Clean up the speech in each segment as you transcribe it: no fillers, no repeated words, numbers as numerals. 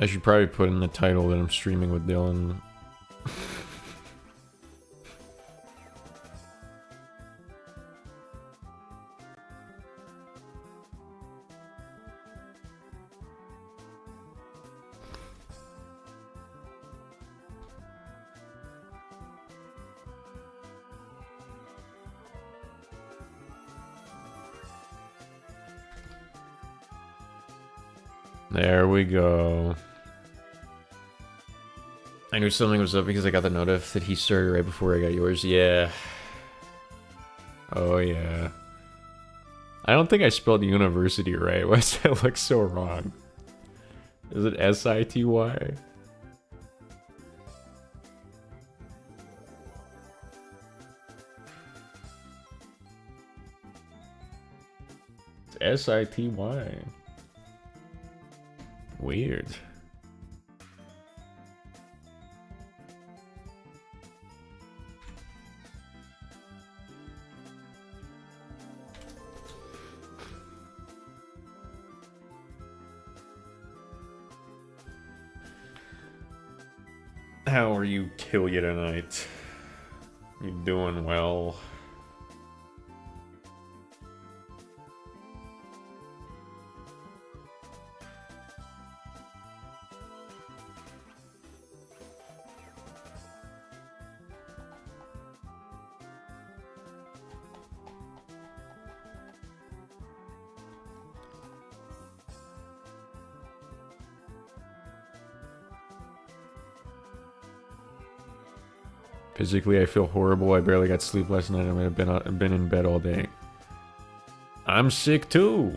I should probably put in the title that I'm streaming with Dylan. There we go. I knew something was up because I got the notif that he started right before I got yours. Yeah. Oh, yeah. I don't think I spelled university right. Why does that look so wrong? Is it S-I-T-Y? It's S-I-T-Y. Weird. How are you, kill you tonight? You doing well? Physically, I feel horrible. I barely got sleep last night. I've been in bed all day. I'm sick too.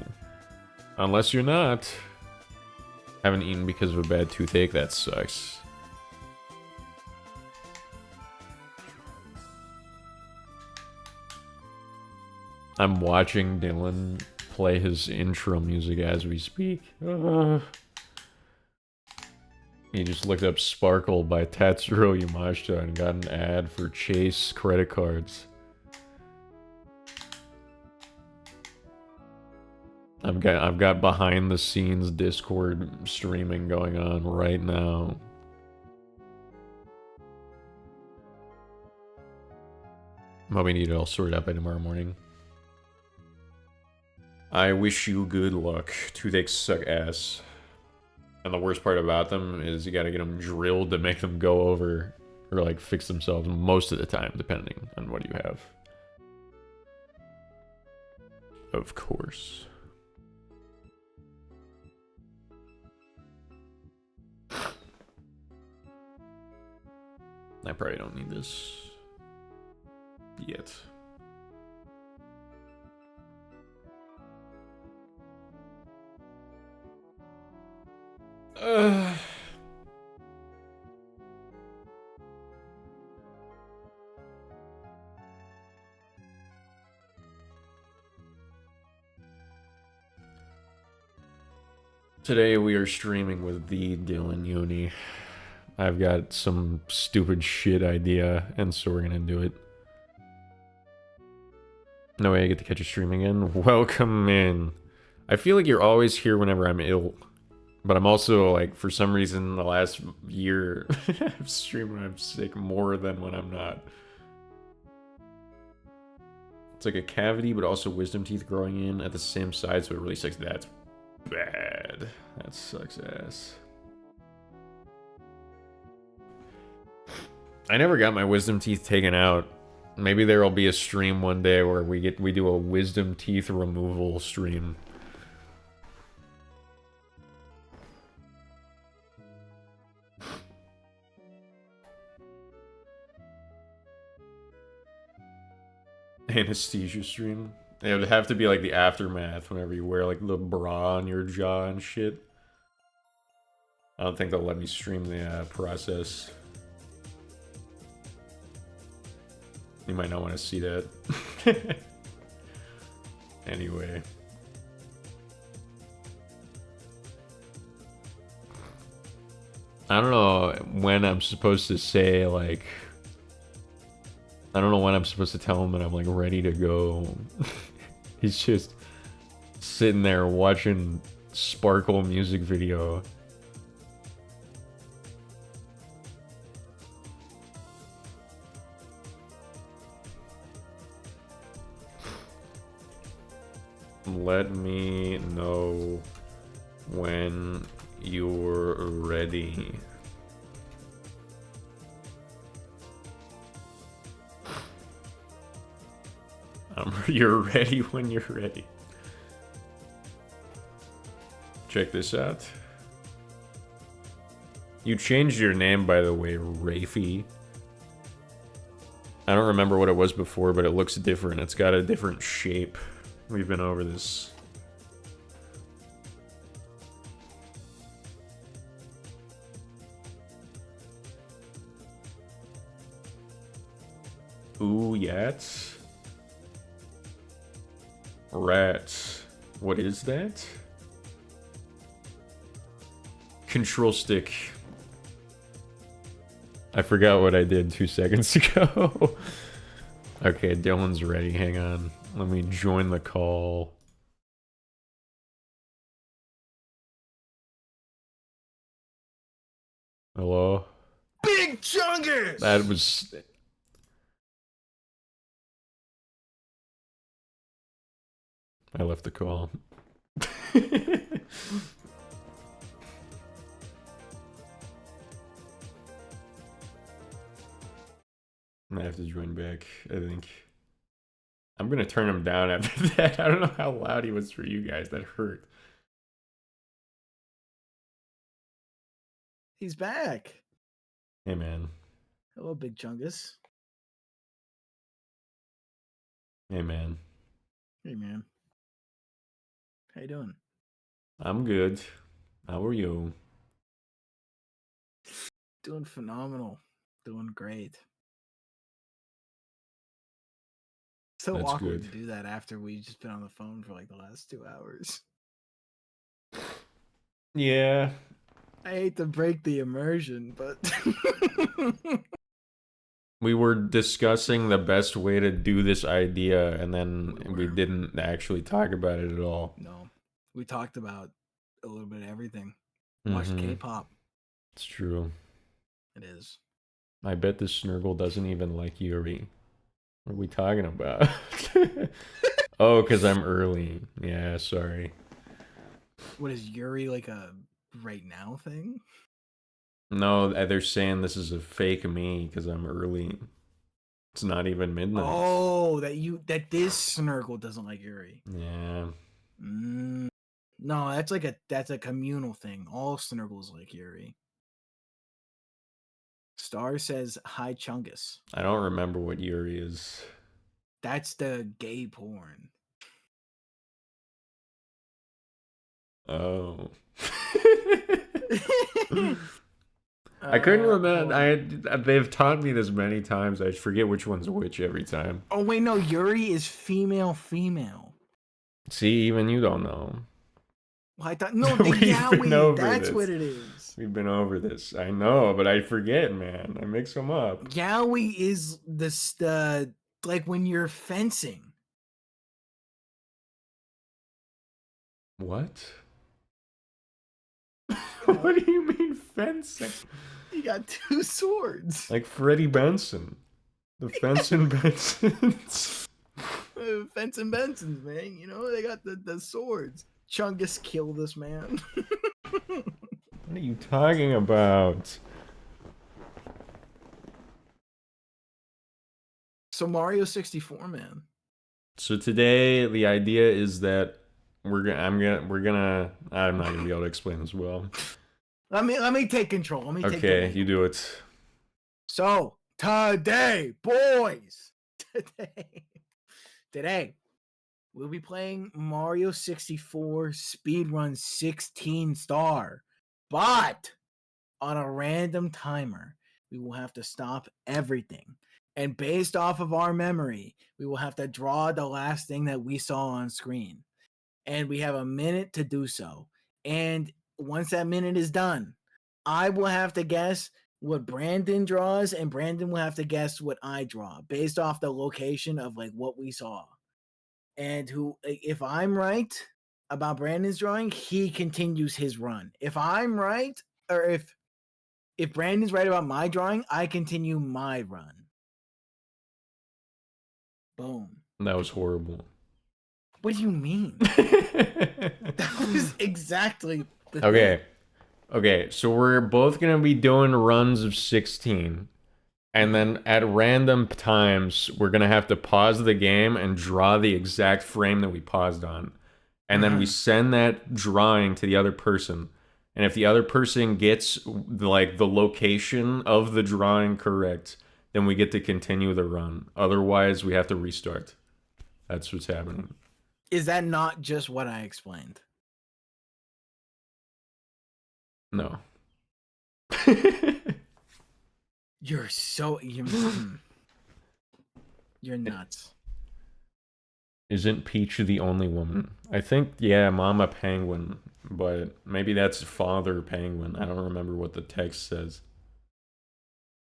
Unless you're not. Haven't eaten because of a bad toothache. That sucks. I'm watching Dylan play his intro music as we speak. He just looked up Sparkle by Tatsuro Yamashita and got an ad for Chase credit cards. I've got behind the scenes Discord streaming going on right now. But we need it all sorted out by tomorrow morning. I wish you good luck. Toothaches suck ass. And the worst part about them is you gotta get them drilled to make them go over or like fix themselves most of the time, depending on what you have. Of course. I probably don't need this yet. Today we are streaming with the DylanUni. I've got some stupid shit idea, and so we're gonna do it. No way I get to catch a stream again. Welcome in. I feel like you're always here whenever I'm ill. But I'm also, like, for some reason, the last year, I've streamed when I'm sick more than when I'm not. It's like a cavity, but also wisdom teeth growing in at the same side, so it really sucks. That's bad. That sucks ass. I never got my wisdom teeth taken out. Maybe there'll be a stream one day where we do a wisdom teeth removal stream. Anesthesia stream. It would have to be like the aftermath whenever you wear like the bra on your jaw and shit. I don't think they'll let me stream the process. You might not want to see that. Anyway. I don't know when I'm supposed to say, like... I don't know when I'm supposed to tell him that I'm, like, ready to go. He's just sitting there watching Sparkle music video. Let me know when you're ready. You're ready when you're ready. Check this out. You changed your name, by the way, Rafie. I don't remember what it was before, but it looks different. It's got a different shape. We've been over this. Ooh, yats. Rats. What is that? Control stick. I forgot what I did 2 seconds ago. Okay, Dylan's ready. Hang on. Let me join the call. Hello? Big Chungus! That was... I left the call. I have to join back, I think. I'm gonna turn him down after that. I don't know how loud he was for you guys. That hurt. He's back. Hey, man. Hello, Big Chungus. Hey, man. Hey, man. How you doing? I'm good. How are you? Doing phenomenal. Doing great. So That's awkward good. to do that after we just been on the phone for like the last 2 hours. Yeah. I hate to break the immersion, but We were discussing the best way to do this idea, and then we didn't actually talk about it at all. No. We talked about a little bit of everything. Watched K-pop. It's true. It is. I bet this Snurgle doesn't even like Yuri. What are we talking about? Oh, because I'm early. Yeah, sorry. What is Yuri, like a right now thing? No, they're saying this is a fake me because I'm early. It's not even midnight. Oh, that this Snurgle doesn't like Yuri. Yeah. No, that's a communal thing. All Snurgles like Yuri. Star says hi Chungus. I don't remember what Yuri is. That's the gay porn. Oh. I couldn't remember. They've taught me this many times. I forget which one's which every time. Oh wait, no, Yuri is female. See, even you don't know. Well, I thought the yaoi. That's what it is. We've been over this. I know, but I forget, man. I mix them up. Yaoi is the like when you're fencing. What? What do you mean fencing? You got 2 swords. Like Freddie Benson. The Fencing Bensons. Fencing Bensons, man. You know, they got the swords. Chungus, kill this man. What are you talking about? So Mario 64, man. So today the idea is that I'm not gonna be able to explain this well. Let me take control. Okay, you do it. So today, boys, today we'll be playing Mario 64 Speedrun 16 star, but on a random timer. We will have to stop everything. And based off of our memory, we will have to draw the last thing that we saw on screen. And we have a minute to do so. And once that minute is done, I will have to guess what Brandon draws, and Brandon will have to guess what I draw based off the location of like what we saw. And if I'm right about Brandon's drawing, he continues his run. If I'm right, or if Brandon's right about my drawing, I continue my run. Boom. That was horrible. What do you mean? That was exactly the thing. Okay, so we're both gonna be doing runs of 16. And then at random times, we're gonna have to pause the game and draw the exact frame that we paused on. And then we send that drawing to the other person. And if the other person gets like the location of the drawing correct, then we get to continue the run. Otherwise, we have to restart. That's what's happening. Is that not just what I explained? No. You're nuts. Isn't Peach the only woman? I think, yeah, Mama Penguin, but maybe that's Father Penguin. I don't remember what the text says.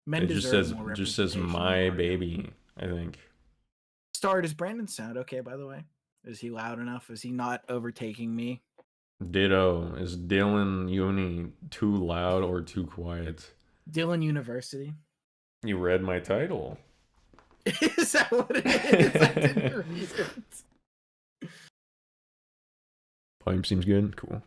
Men It just deserve says more just says representation in my Mario. baby, I think. Star, does Brandon sound okay, by the way? Is he loud enough? Is he not overtaking me? Ditto. Is DylanUni too loud or too quiet? DylanUniversity. You read my title. Is that what it is? I didn't read it. Pipe seems good. Cool.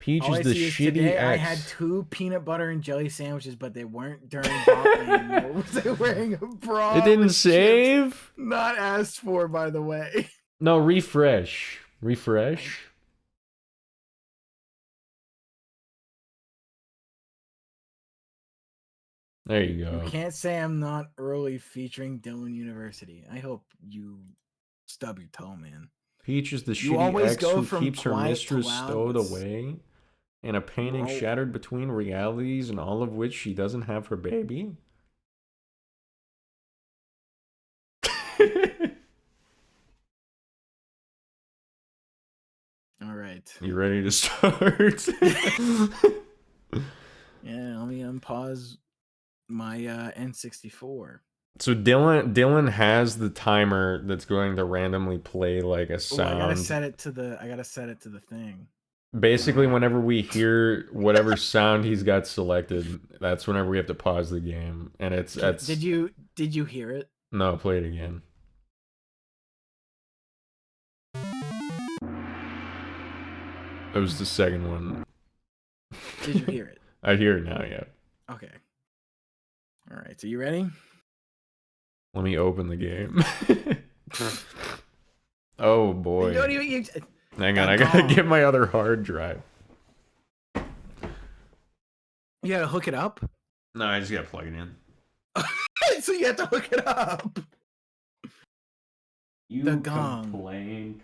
Peach All is I the see is shitty today X. I had 2 peanut butter and jelly sandwiches, but they weren't during bottling. Was I wearing a bra? It didn't with save? chips? Not asked for, by the way. No, refresh. Refresh. There you go. You can't say I'm not early featuring DylanUniversity. I hope you stub your toe, man. Peach is the You shitty always ex go who from keeps her quiet to mistress loud stowed with away in a painting Roll. shattered between realities and all of which she doesn't have her baby. All right. You ready to start? Yeah, let me unpause my N64. So Dylan has the timer that's going to randomly play like a Oh, sound. I gotta set it to the thing. Basically, whenever we hear whatever sound he's got selected, that's whenever we have to pause the game. And that's Did you hear it? No, play it again. That was the second one. Did you hear it? I hear it now, yeah. Okay. All right. So you ready? Let me open the game. Oh boy. You don't even, Hang on, I gotta get my other hard drive. you gotta hook it up? No, I just gotta plug it in. So you have to hook it up. You The gong. complain,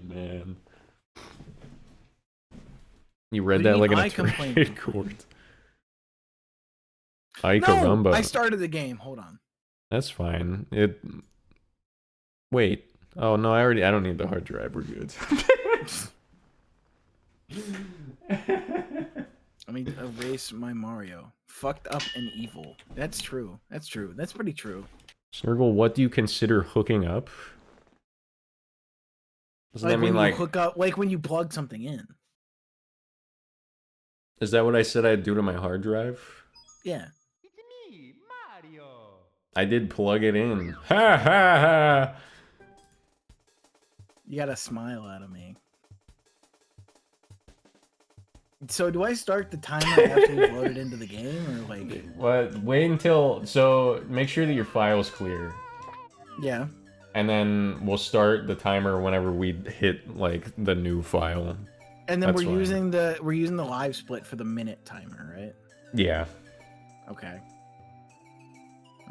man. You read What do that you like mean an I complain? attorney court. Ay No, caramba. I started the game. Hold on. That's fine. Wait. Oh no, I don't need the hard drive. We're good. Let me erase my Mario. Fucked up and evil. That's true. That's true. That's pretty true. Snurgle, what do you consider hooking up? Doesn't Like that mean when you like hook up, like when you plug something in. is that what I said I'd do to my hard drive? Yeah. It's me, Mario. I did plug it in. Ha ha ha. You gotta smile out of me. So do I start the timer after you load it into the game, or like? What? Wait until make sure that your file's clear. Yeah. And then we'll start the timer whenever we hit like the new file. And then That's we're fine. using the live split for the minute timer, right? Yeah. Okay.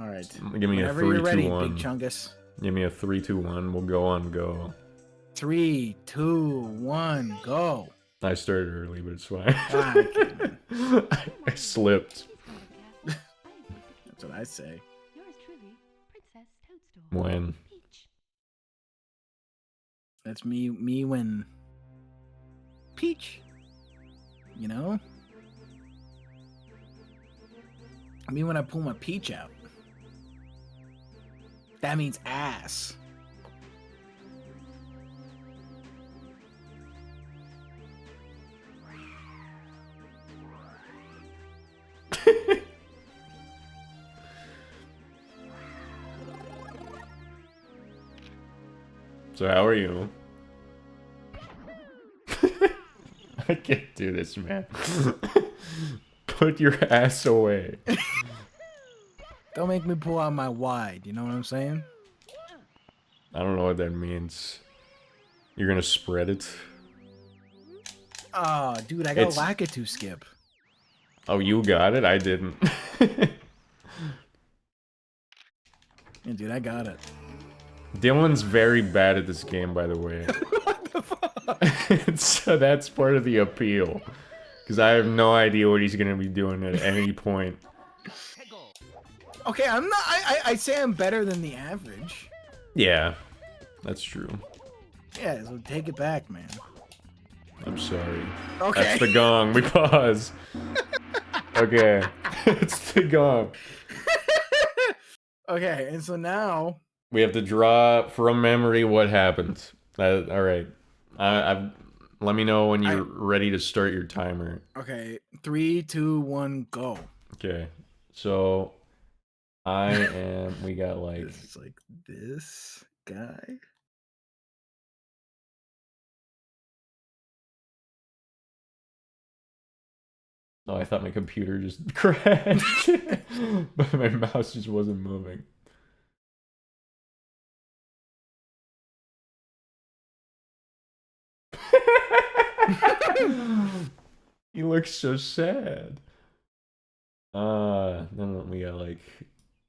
All right. Give me Whenever a 3, you're ready, 2, 1. Big Chungus. Give me a 3, 2, 1. We'll go on go. 3, 2, 1, go. I started early, but it's fine. Ah, okay, man. I slipped. That's what I say. Yours truly, Princess Toadstool. When? Peach. That's me when Peach. You know? Me when I pull my peach out. That means ass. So how are you? I can't do this, man. Put your ass away. Don't make me pull out my wide. You know what I'm saying? I don't know what that means. You're gonna spread it? Oh, dude, I got It's- Lakitu skip. Oh, you got it? I didn't. Yeah, dude, I got it. Dylan's very bad at this game, by the way. What the fuck? So that's part of the appeal. Because I have no idea what he's gonna be doing at any point. Okay, I'm not. I'd say I'm better than the average. Yeah, that's true. Yeah, so take it back, man. I'm sorry. Okay. That's the gong. We pause. Okay. It's the gong. Okay, and so now. We have to draw from memory what happened. All right. Let me know when you're ready to start your timer. Okay, 3, 2, 1, go. Okay. So we got like It's like this guy. Oh, I thought my computer just crashed. But my mouse just wasn't moving. He looks so sad. Then we got like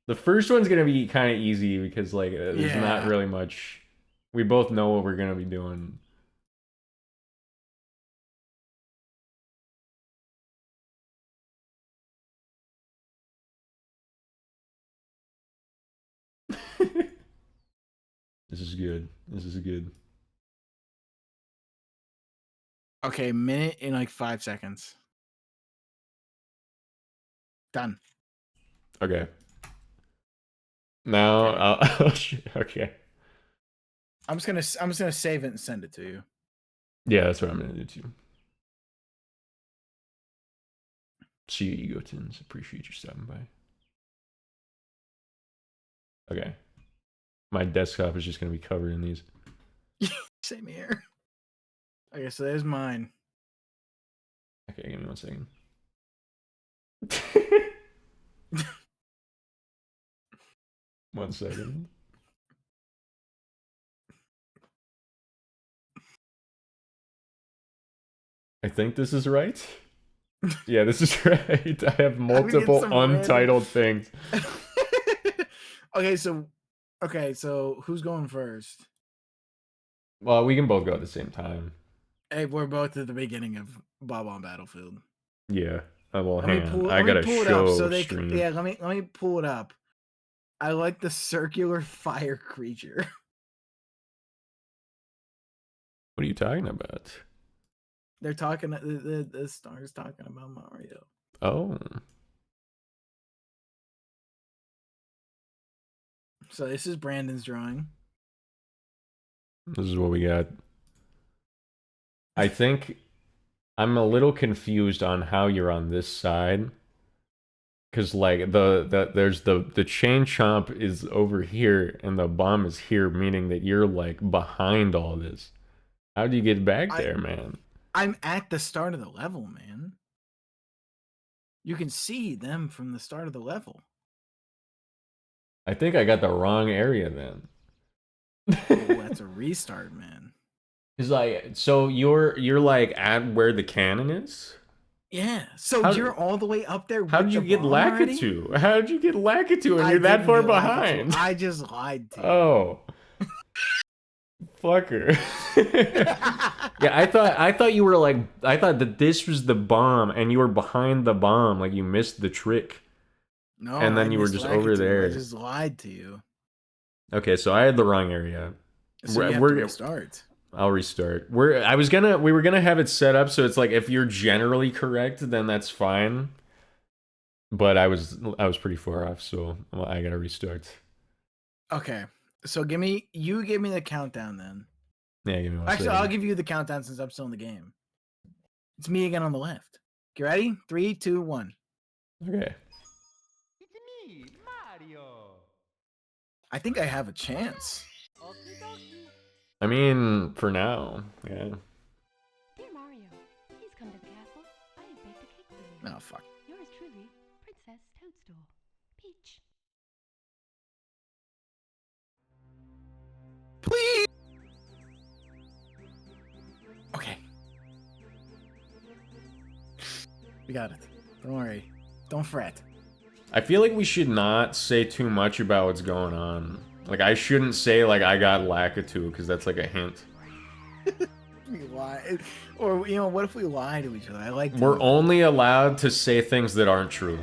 the first one's gonna be kind of easy because like there's not really much. We both know what we're gonna be doing. This is good. This is good. Okay, minute in like 5 seconds. Done. Okay. Now, okay. I'm just gonna save it and send it to you. Yeah, that's what I'm gonna do too. See you, Egotins. Appreciate you stopping by. Okay. My desktop is just gonna be covered in these. Same here. Okay, so there's mine. Okay, give me 1 second. One second. I think this is right. Yeah, this is right. I have multiple untitled things. Okay, so who's going first? Well, we can both go at the same time. Hey, we're both at the beginning of Bob on Battlefield. Yeah. Well, Let hang on. I gotta pull it show up so they stream. yeah, let me pull it up. I like the circular fire creature. What are you talking about? They're talking. The star's talking about Mario. Oh. So this is Brandon's drawing. This is what we got. I think I'm a little confused on how you're on this side. Cause like there's the chain chomp is over here and the bomb is here, meaning that you're like behind all this. How do you get back there, man? I'm at the start of the level, man. You can see them from the start of the level. I think I got the wrong area then. Oh, that's a restart, man. It's like, so you're like at where the cannon is? Yeah. So you're all the way up there. How did you get Lakitu? How did you get Lakitu and you're that far behind? I just lied to you. Oh. Fucker. Yeah, I thought you were like, I thought that this was the bomb and you were behind the bomb, like you missed the trick. No, and then you were just over there. I just lied to you. Okay, so I had the wrong area. So you have to restart. I'll restart. We were gonna have it set up so it's like if you're generally correct, then that's fine. But I was pretty far off, so I gotta restart. Okay, so give me the countdown then. Yeah, give me 1 Actually, second. I'll give you the countdown since I'm still in the game. It's me again on the left. You ready? 3, 2, 1. Okay. It's me, Mario. I think I have a chance. I mean, for now, yeah. Dear Mario, please come to the castle. I have baked a cake for you. Oh, fuck. Yours truly, Princess Toadstool. Peach. Please! Okay. We got it. Don't worry. Don't fret. I feel like we should not say too much about what's going on. Like, I shouldn't say, like, I got Lakitu, because that's like a hint. We lie. Or, you know, what if we lie to each other? I like We're only allowed to say things that aren't true.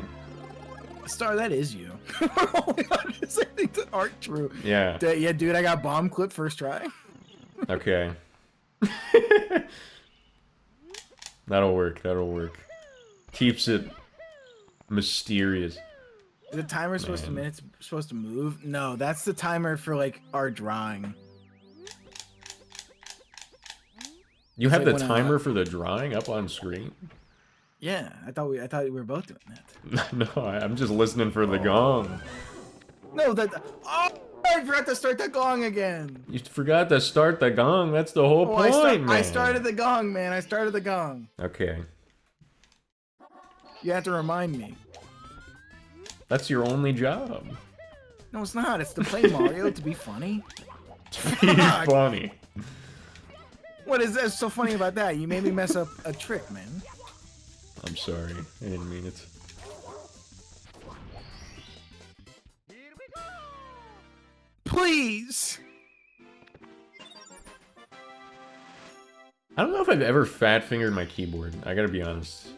Star, that is you. We're only allowed to say things that aren't true. Yeah. Yeah, dude, I got bomb clip first try. Okay. That'll work, that'll work. Keeps it mysterious. The timer's supposed to move? No, that's the timer for like our drawing. You It's have like the when, timer for the drawing up on screen? Yeah, I thought we were both doing that. No, I'm just listening for the gong. No, oh, I forgot to start the gong again. You forgot to start the gong. That's the whole Oh, point, man. I started the gong, man. I started the gong. Okay. You have to remind me. That's your only job. No, it's not. It's to play Mario to be funny. Be funny. What is that so funny about that? You made me mess up a trick, man. I'm sorry. I didn't mean it. Here we go! Please. I don't know if I've ever fat fingered my keyboard. I gotta be honest.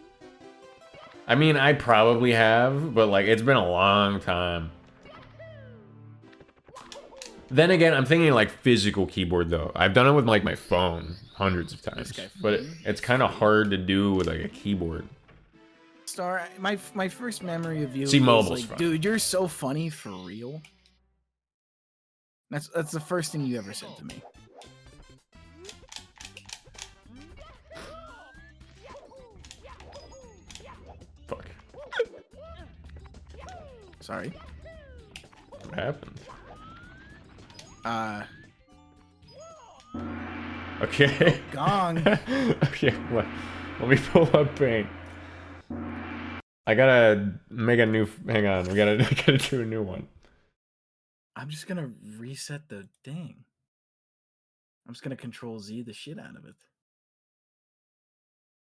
I mean, I probably have, but like, it's been a long time. Then again, I'm thinking like physical keyboard though. I've done it with like my phone hundreds of times, but it's kind of hard to do with like a keyboard. Star, my first memory of you See, was mobile's like, fun. dude, you're so funny for real. That's the first thing you ever said to me. Fuck. Sorry. What happened? Okay. Gong. Okay, let me pull up paint. I gotta make a new. Hang on, we gotta do a new one. I'm just gonna reset the thing. I'm just gonna Control Z the shit out of it.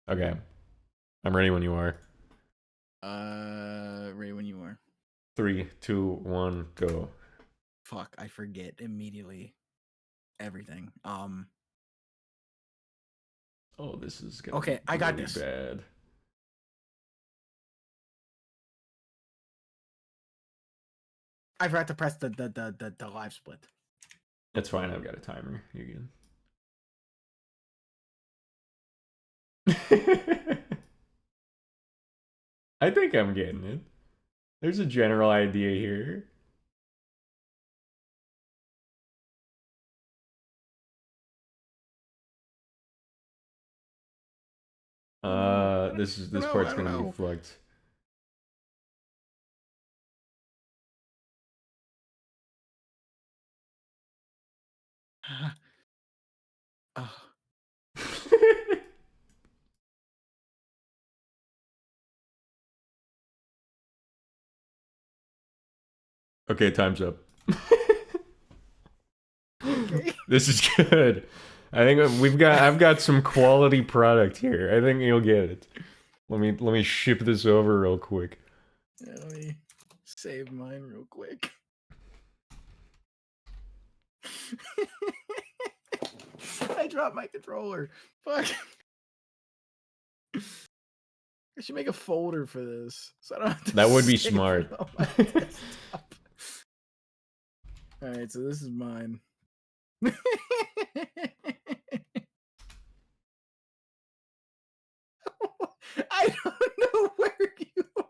Okay, I'm ready when you are. Ready when you are. 3, 2, 1, go. Fuck, I forget immediately everything. Oh, this is gonna Okay, be I got really this. bad. I forgot to press the live split. That's fine. I've got a timer. You good? I think I'm getting it. There's a general idea here. This part's gonna be fucked. Oh. Okay, time's up. Okay. This is good. I think I've got some quality product here. I think you'll get it. Let me ship this over real quick. Yeah, let me save mine real quick. I dropped my controller. Fuck. I should make a folder for this, so I don't have to. That would be save it smart. on my desktop. All right, so this is mine. I don't know where you are.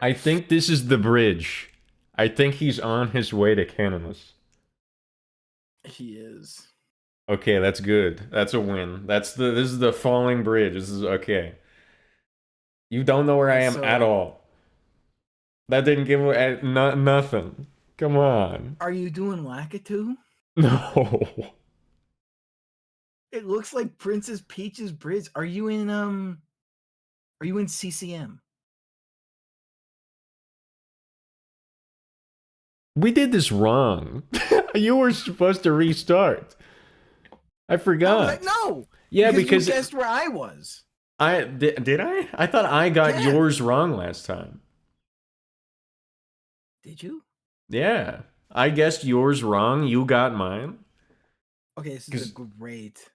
I think this is the bridge. I think he's on his way to Canamus. He is. Okay, that's good. That's a win. This is the falling bridge. This is okay. You don't know where I am at all. That didn't give away nothing. Come on. Are you doing Lakitu? No. It looks like Princess Peach's Bridge. Are you in CCM? We did this wrong. You were supposed to restart. I forgot. No. Yeah, because you guessed where I was. Did I? I thought I got yours wrong last time. Did you? Yeah. I guessed yours wrong. You got mine. Okay, this is a great.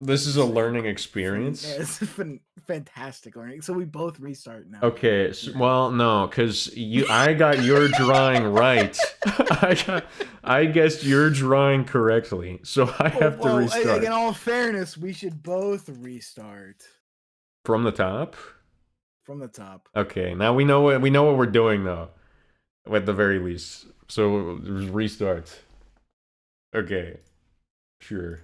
This is a learning experience. Yeah, it's a fantastic learning. So we both restart now. Okay, so, well, no, because I got your drawing right. I guessed your drawing correctly, so I have to restart. In all fairness, we should both restart From the top. From the top. Okay, now we know what we're doing though, at the very least. So restart. Okay, sure.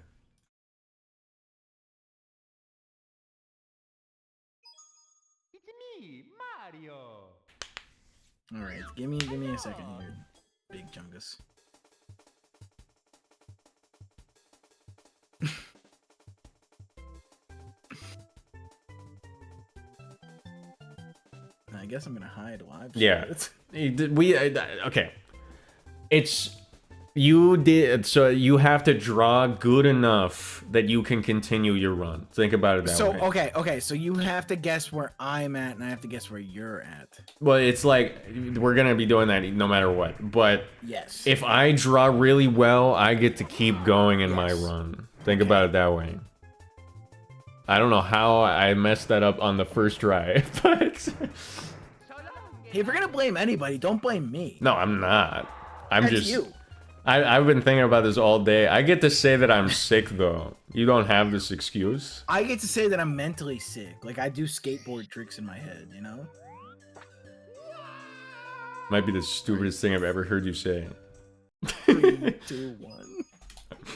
It's me, Mario. All right, give me a second here, Big Chungus. I guess I'm gonna hide live. Yeah, okay. It's you did so you have to draw good enough that you can continue your run. Think about it that way. Okay. So you have to guess where I'm at, and I have to guess where you're at. Well, it's like we're gonna be doing that no matter what. But yes, if I draw really well, I get to keep going in my run. Think about it that way. I don't know how I messed that up on the first try, but hey, if you're gonna blame anybody, don't blame me. no, I'm not. That's just you. I've been thinking about this all day. I get to say that I'm sick though. You don't have this excuse. I get to say that I'm mentally sick. Like I do skateboard tricks in my head, you know? Might be the stupidest thing I've ever heard you say. 3, 2, 1.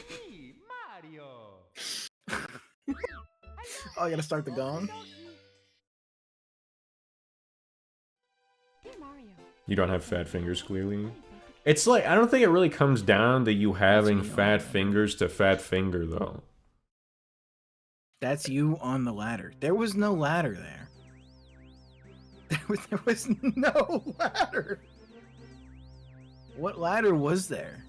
Me, Mario. Oh, I gotta start the gong. Dear Mario, You don't have fat fingers, clearly. It's like, I don't think it really comes down to you having fat fingers to fat finger, though. That's you on the ladder. There was no ladder there. There was no ladder. What ladder was there?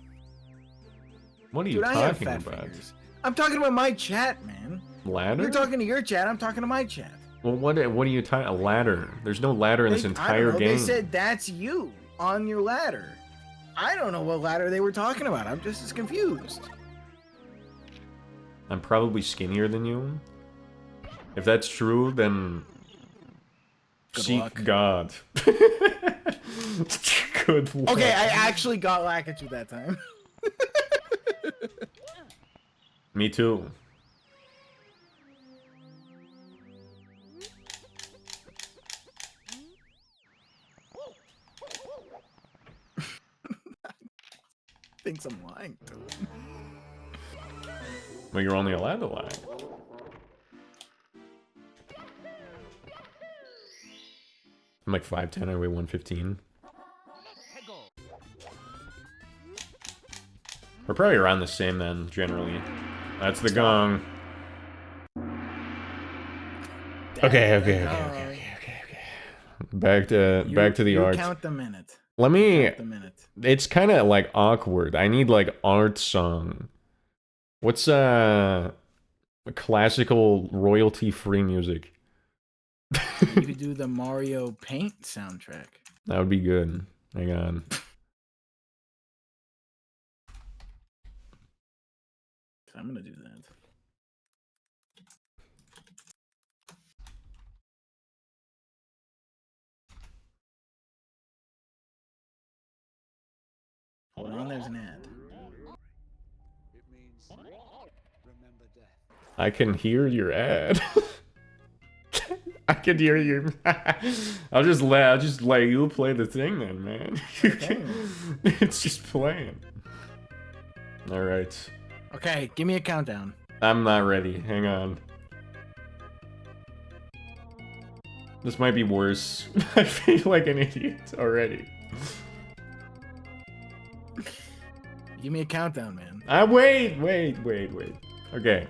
What are you Dude, I have talking fat about? fingers. I'm talking about my chat, man. Ladder? You're talking to your chat, I'm talking to my chat. Well, what are you talking? A ladder? There's no ladder in this I entire don't know, game. They said that's you on your ladder. I don't know what ladder they were talking about. I'm just as confused. I'm probably skinnier than you. If that's true, then Good seek luck. God. Good luck. Okay, I actually got Lakitu that time. Me too. Thinks I'm lying to him. Well, you're only allowed to lie. I'm like 5'10", I weigh 115. We're probably around the same then, generally. That's the gong. Okay. Back to the art. Count the minute. Let me. Count the minute. It's kind of like awkward. I need like art song. What's classical royalty free music? You could do the Mario Paint soundtrack. That would be good. Hang on. I'm gonna do that. Hold on, there's an ad. I can hear your ad. I can hear your. I'll just let you play the thing then, man. It's just playing. All right. Okay, give me a countdown. I'm not ready. Hang on. This might be worse. I feel like an idiot already. Give me a countdown, man. Wait. Okay.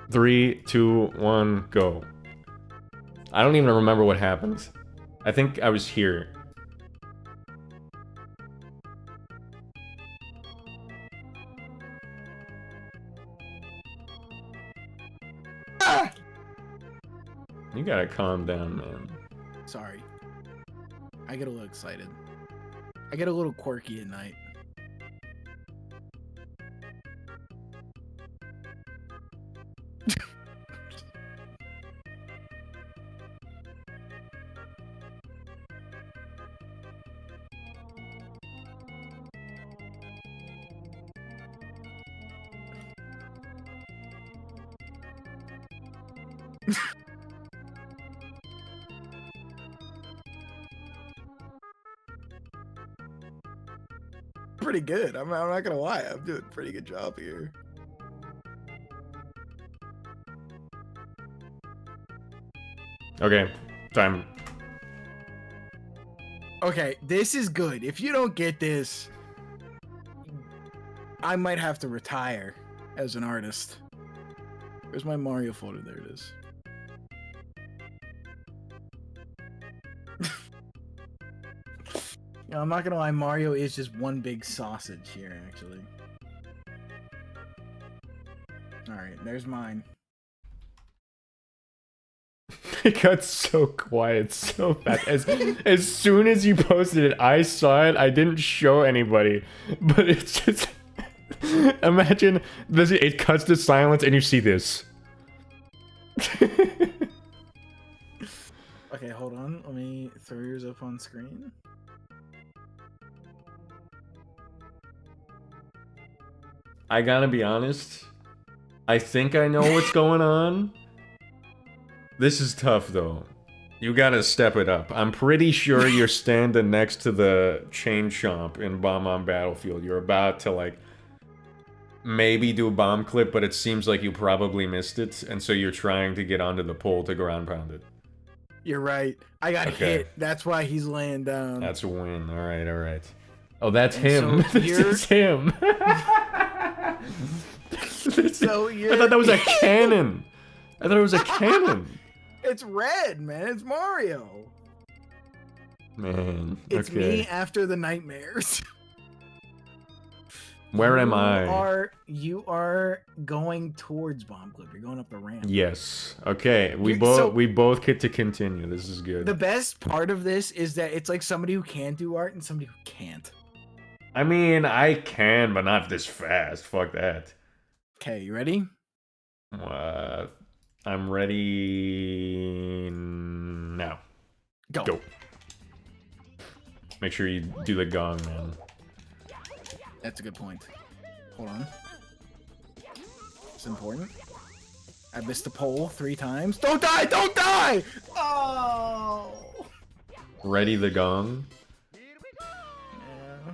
3, 2, 1, go. I don't even remember what happened. I think I was here. Ah! You gotta calm down, man. Sorry. I get a little excited. I get a little quirky at night. Pretty good. I'm not gonna lie. I'm doing a pretty good job here. Okay, time. Okay, this is good. If you don't get this, I might have to retire as an artist. Where's my Mario folder? There it is. You know, I'm not gonna lie, Mario is just one big sausage here, actually. Alright, there's mine. It got so quiet so fast. As soon as you posted it, I saw it. I didn't show anybody. But it's just... Imagine this, it cuts to silence and you see this. Okay, hold on. Let me throw yours up on screen. I gotta be honest. I think I know what's going on. This is tough, though. You gotta step it up. I'm pretty sure you're standing next to the chain chomp in Bomb on Battlefield. You're about to, like, maybe do a bomb clip, but it seems like you probably missed it, and so you're trying to get onto the pole to ground pound it. You're right. I got hit. That's why he's laying down. That's a win. Alright, alright. Oh, that's And him. so This is him. So I thought that was a cannon. I thought it was a cannon. It's red, man. It's Mario. Man, It's okay. me after the nightmares. Where am I? You are going towards Bomb Clip. You're going up the ramp. Yes. Okay. We So- both get to continue. This is good. The best part of this is that it's like somebody who can do art and somebody who can't. I mean, I can, but not this fast. Fuck that. Okay, you ready? I'm ready now. Go. Go. Make sure you do the gong, man. That's a good point. Hold on. It's important. I missed the pole 3 times. Don't die! Don't die! Oh! Ready the gong. Yeah.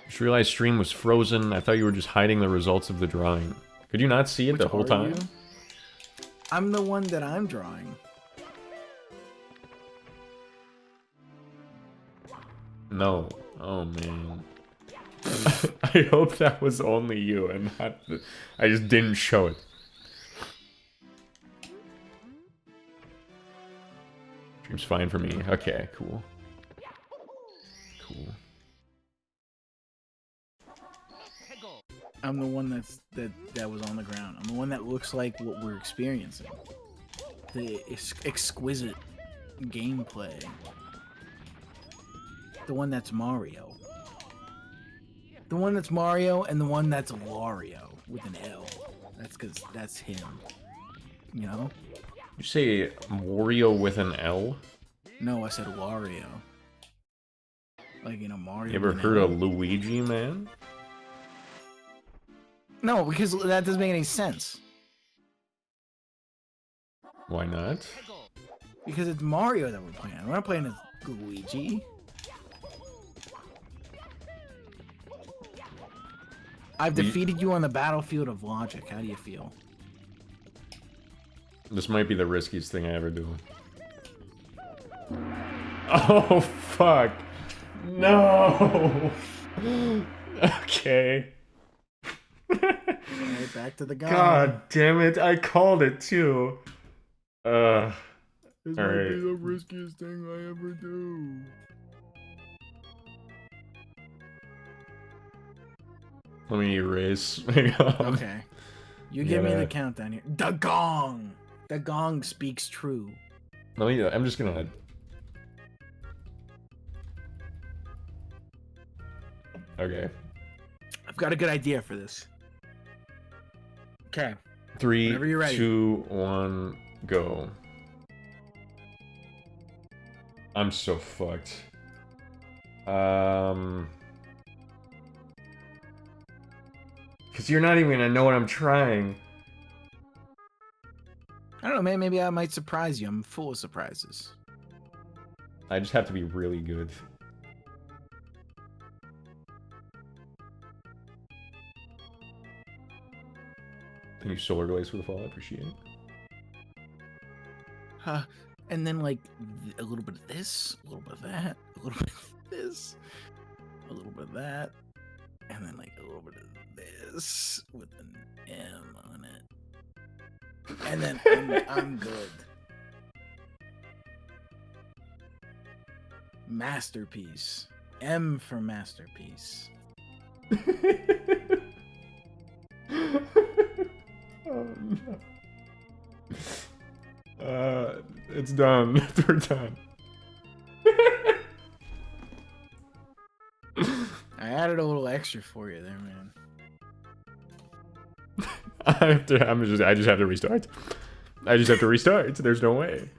Just realized stream was frozen. I thought you were just hiding the results of the drawing. Could you not see it Which the whole are time? you? I'm the one that I'm drawing. No. Oh man. I hope that was only you and not. I just didn't show it. Seems fine for me. Okay, cool. Cool. I'm the one that was on the ground. I'm the one that looks like what we're experiencing. The exquisite gameplay. The one that's Mario. The one that's Mario and the one that's Wario with an L. That's because that's him. You know? You say Wario with an L? No, I said Wario. Like, you know, Mario. You ever with an heard L. of Luigi, man? No, because that doesn't make any sense. Why not? Because it's Mario that we're playing. We're not playing as Luigi. I've defeated you on the battlefield of logic. How do you feel? This might be the riskiest thing I ever do. Oh, fuck. No. Okay. Alright, back to the gong. God damn it! I called it too. This might be the riskiest thing I ever do. Let me erase. Hang on. Okay. You give me gotta- the countdown here. The gong! The gong speaks true. I'm just gonna. Okay. I've got a good idea for this. Okay. 3, Whenever you're ready. 2, 1, go. I'm so fucked. Because you're not even gonna know what I'm trying. I don't know, man. Maybe I might surprise you. I'm full of surprises. I just have to be really good. Thank you, Solar Glaze, for the follow. I appreciate it. And then, like, a little bit of this, a little bit of that, a little bit of this, a little bit of that, and then, like, a little bit of this with an M on it. And then I'm good. Masterpiece. M for masterpiece. Oh no. It's done. We're done. I added a little extra for you there, man. I just have to restart. I just have to restart. There's no way.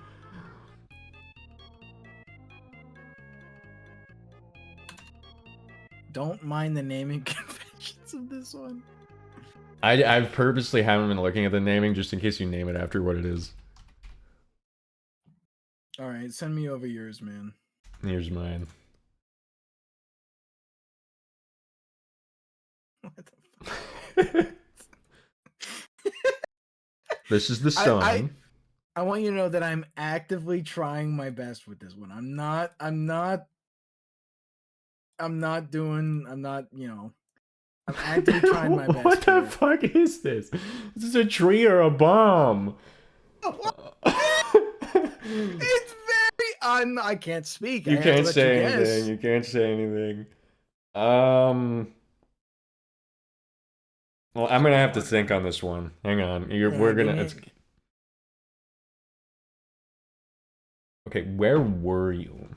Don't mind the naming conventions of this one. I purposely haven't been looking at the naming just in case you name it after what it is. All right, send me over yours, man. Here's mine. What the fuck? This is the song. I want you to know that I'm actively trying my best with this one. I'm not, you know, I'm actively trying my best. What the here. fuck is this? Is this a tree or a bomb? It's very I can't speak. You I have to can't let say you guess. anything. You can't say anything. Well, I'm gonna have to think on this one. Hang on. We're gonna. It's... Okay, where were you?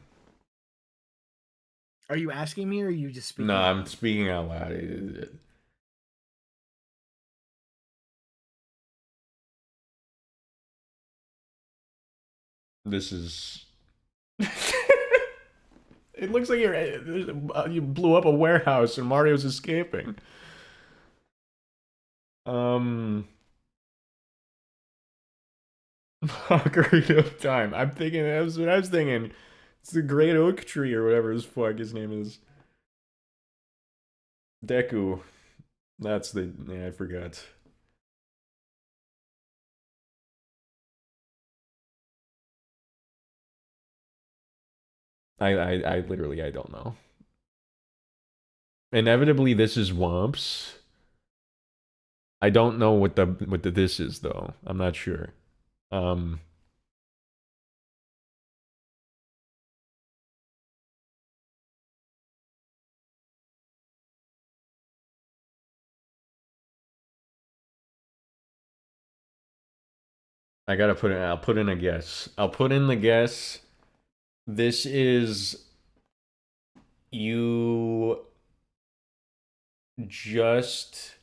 Are you asking me or are you just speaking? No, I'm speaking out loud. This is. It looks like you blew up a warehouse and Mario's escaping. Ocarina of Time. I'm thinking, that's what I was thinking. It's the Great Oak Tree or whatever his fuck his name is. Deku. That's the, yeah, I forgot. I literally, I don't know. Inevitably, this is Wumps. I don't know what the this is though. I'm not sure. I gotta put in. I'll put in a guess. I'll put in the guess. This is you just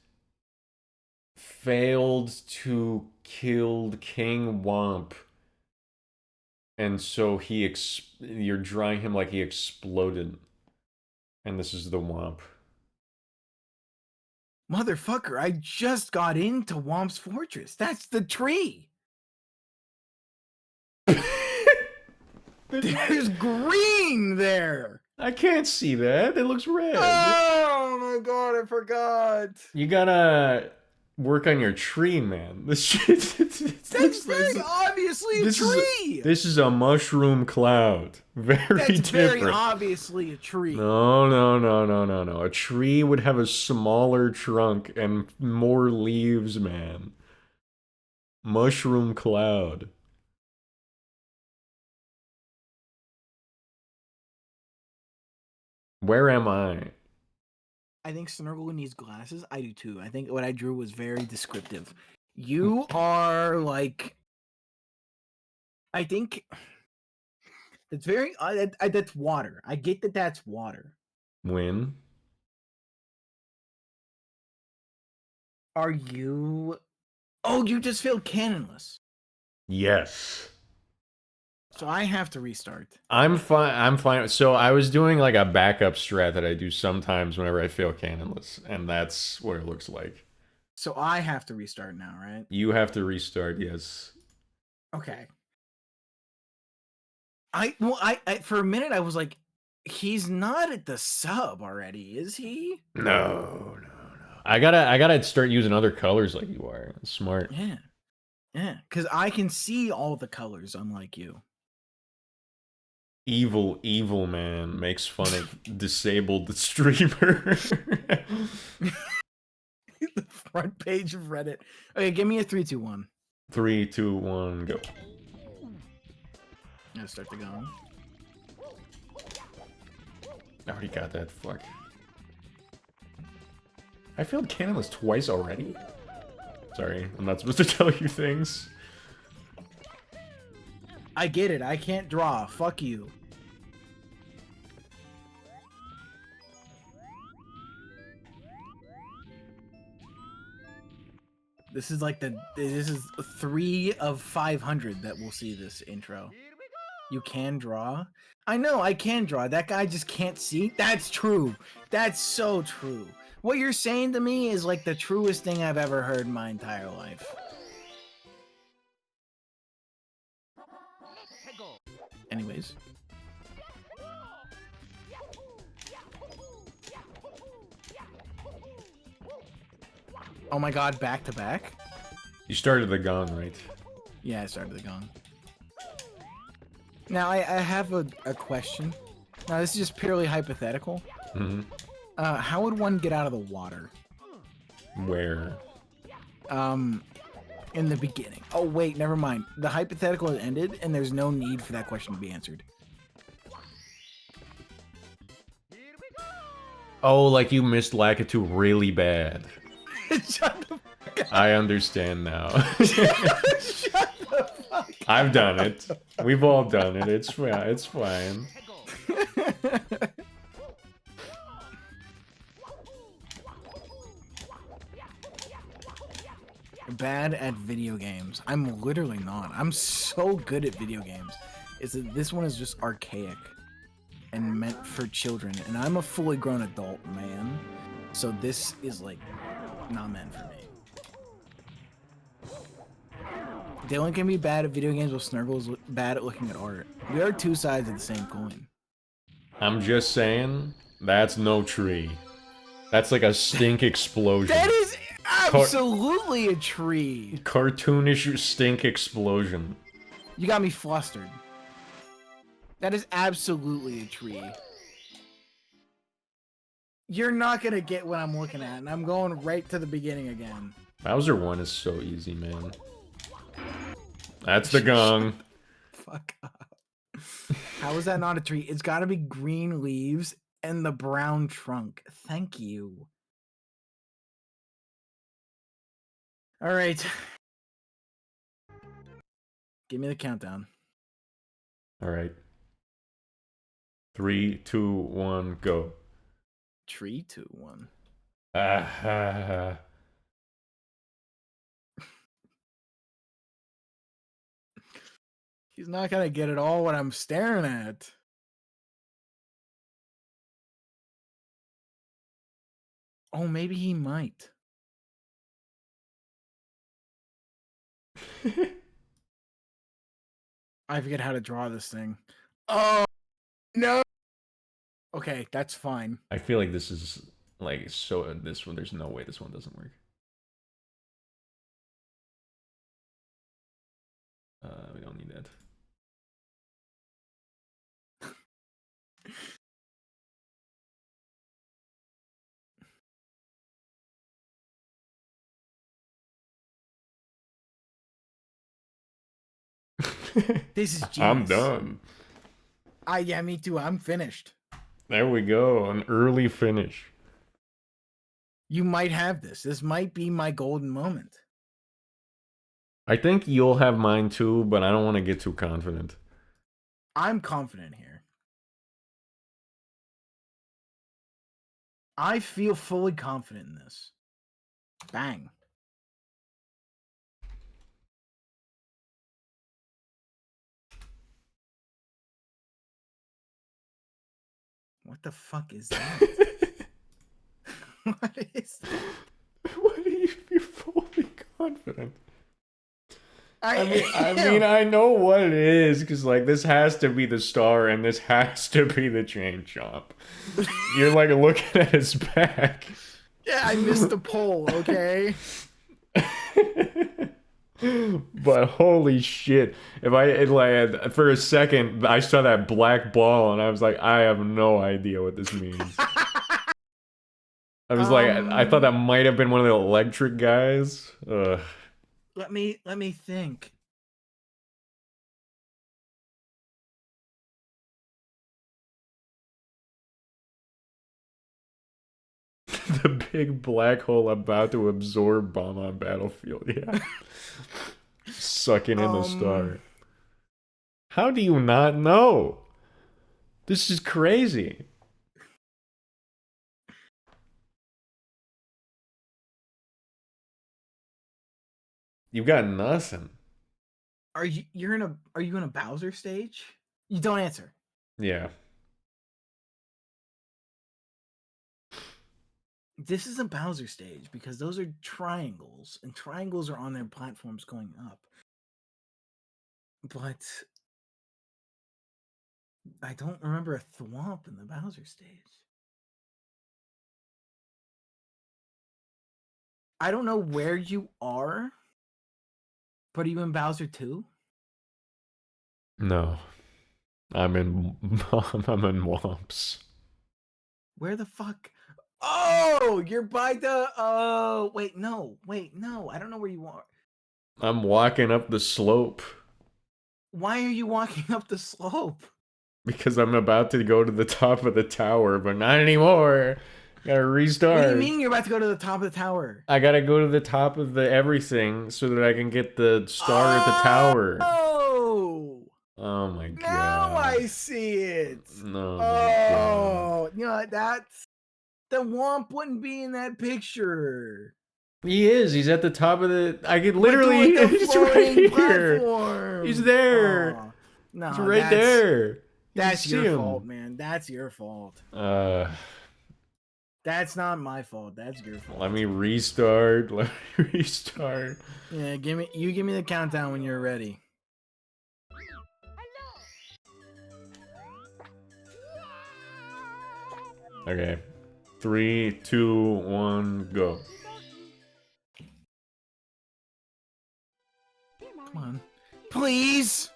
failed to kill King Womp, and so you're drawing him like he exploded, and this is the Womp. Motherfucker, I just got into Womp's Fortress. That's the tree. There's green there. I can't see that. It looks red. Oh my god, I forgot. You gotta work on your tree, man. This shit. That's very obviously a tree. This is a mushroom cloud. Very That's very different. obviously a tree. No. A tree would have a smaller trunk and more leaves, man. Mushroom cloud. Where am I? I think Snurgle needs glasses. I do too. I think what I drew was very descriptive. You are like, I think it's very. That's water. I get that that's water. When? Are you? Oh, you just failed cannonless. Yes. So I have to restart. I'm fine. So I was doing like a backup strat that I do sometimes whenever I fail cannonless, and that's what it looks like. So I have to restart now, right? You have to restart, yes. Okay. I for a minute I was like, he's not at the sub already, is he? No. I gotta start using other colors like you are. That's smart. Yeah, because I can see all the colors, unlike you. Evil man makes fun of disabled streamer. The front page of Reddit. Okay, give me a 3, 2, 1. 3, 2, 1, go. Gotta start the gun. I already got that. Fuck. I failed cannonless twice already. Sorry, I'm not supposed to tell you things. I get it. I can't draw. Fuck you. This is like this is 3 of 500 that will see this intro. You can draw? I know, I can draw. That guy just can't see. That's true. That's so true. What you're saying to me is like the truest thing I've ever heard in my entire life. Anyways. Oh my god, back to back? You started the gun, right? Yeah, I started the gun. Now, I have a question. Now, this is just purely hypothetical. Mm-hmm. How would one get out of the water? Where? In the beginning. Oh, wait, never mind. The hypothetical has ended, and there's no need for that question to be answered. Oh, like you missed Lakitu really bad. Shut the fuck up. I understand now. Shut the fuck I've done it. We've all done it. It's fine. Bad at video games. I'm literally not. I'm so good at video games. Is that this one is just archaic and meant for children, and I'm a fully grown adult man, so this is like not meant for me. Dylan can be bad at video games while Snurgle is bad at looking at art. We are two sides of the same coin. I'm just saying, that's no tree. That's like a stink explosion. That is absolutely a tree. Cartoonish stink explosion. You got me flustered. That is absolutely a tree. You're not gonna get what I'm looking at, and I'm going right to the beginning again. Bowser 1 is so easy, man. That's the gong. Fuck up. How is that not a tree? It's gotta be green leaves and the brown trunk. Thank you. Alright. Give me the countdown. Alright. 3, 2, 1, go. 3, 2, 1. He's not gonna get it all what I'm staring at. Oh, maybe he might. I forget how to draw this thing. Oh, no. Okay, that's fine. I feel like this is like so. This one, there's no way this one doesn't work. We don't need that. This is genius. I'm done. Yeah, me too. I'm finished. There we go. An early finish. You might have this. This might be my golden moment. I think you'll have mine too, but I don't want to get too confident. I'm confident here. I feel fully confident in this. Bang. What the fuck is that? What is that? Why do you feel fully confident? I mean, I know what it is, because, like, this has to be the star, and this has to be the chain chomp. You're, like, looking at his back. Yeah, I missed the poll, okay? But holy shit. If like, for a second, I saw that black ball, and I was like, I have no idea what this means. I was like, I thought that might have been one of the electric guys. Ugh. Let me think. The big black hole about to absorb bomb on battlefield. Yeah. Sucking in the star. How do you not know? This is crazy. You got nothing. Are you in a Bowser stage? You don't answer. Yeah. This is a Bowser stage because those are triangles, and triangles are on their platforms going up. But I don't remember a thwomp in the Bowser stage. I don't know where you are, but are you in Bowser 2? No. I'm in Womps. Where the fuck? Oh, you're by the wait, no. I don't know where you are. I'm walking up the slope. Why are you walking up the slope? Because I'm about to go to the top of the tower, but not anymore. Gotta restart. What do you mean you're about to go to the top of the tower? I gotta go to the top of the everything so that I can get the star at the tower. Oh my god. Now I see it. No. Oh, you know, that's the Womp wouldn't be in that picture. He is. He's at the top of the. I could literally. He's right here. Platform. He's there. Oh, no, he's right there. That's your fault, man. That's your fault. That's not my fault. That's your fault. Let me restart. Yeah, give me the countdown when you're ready. Okay. 3, 2, 1, go. Come on. Please!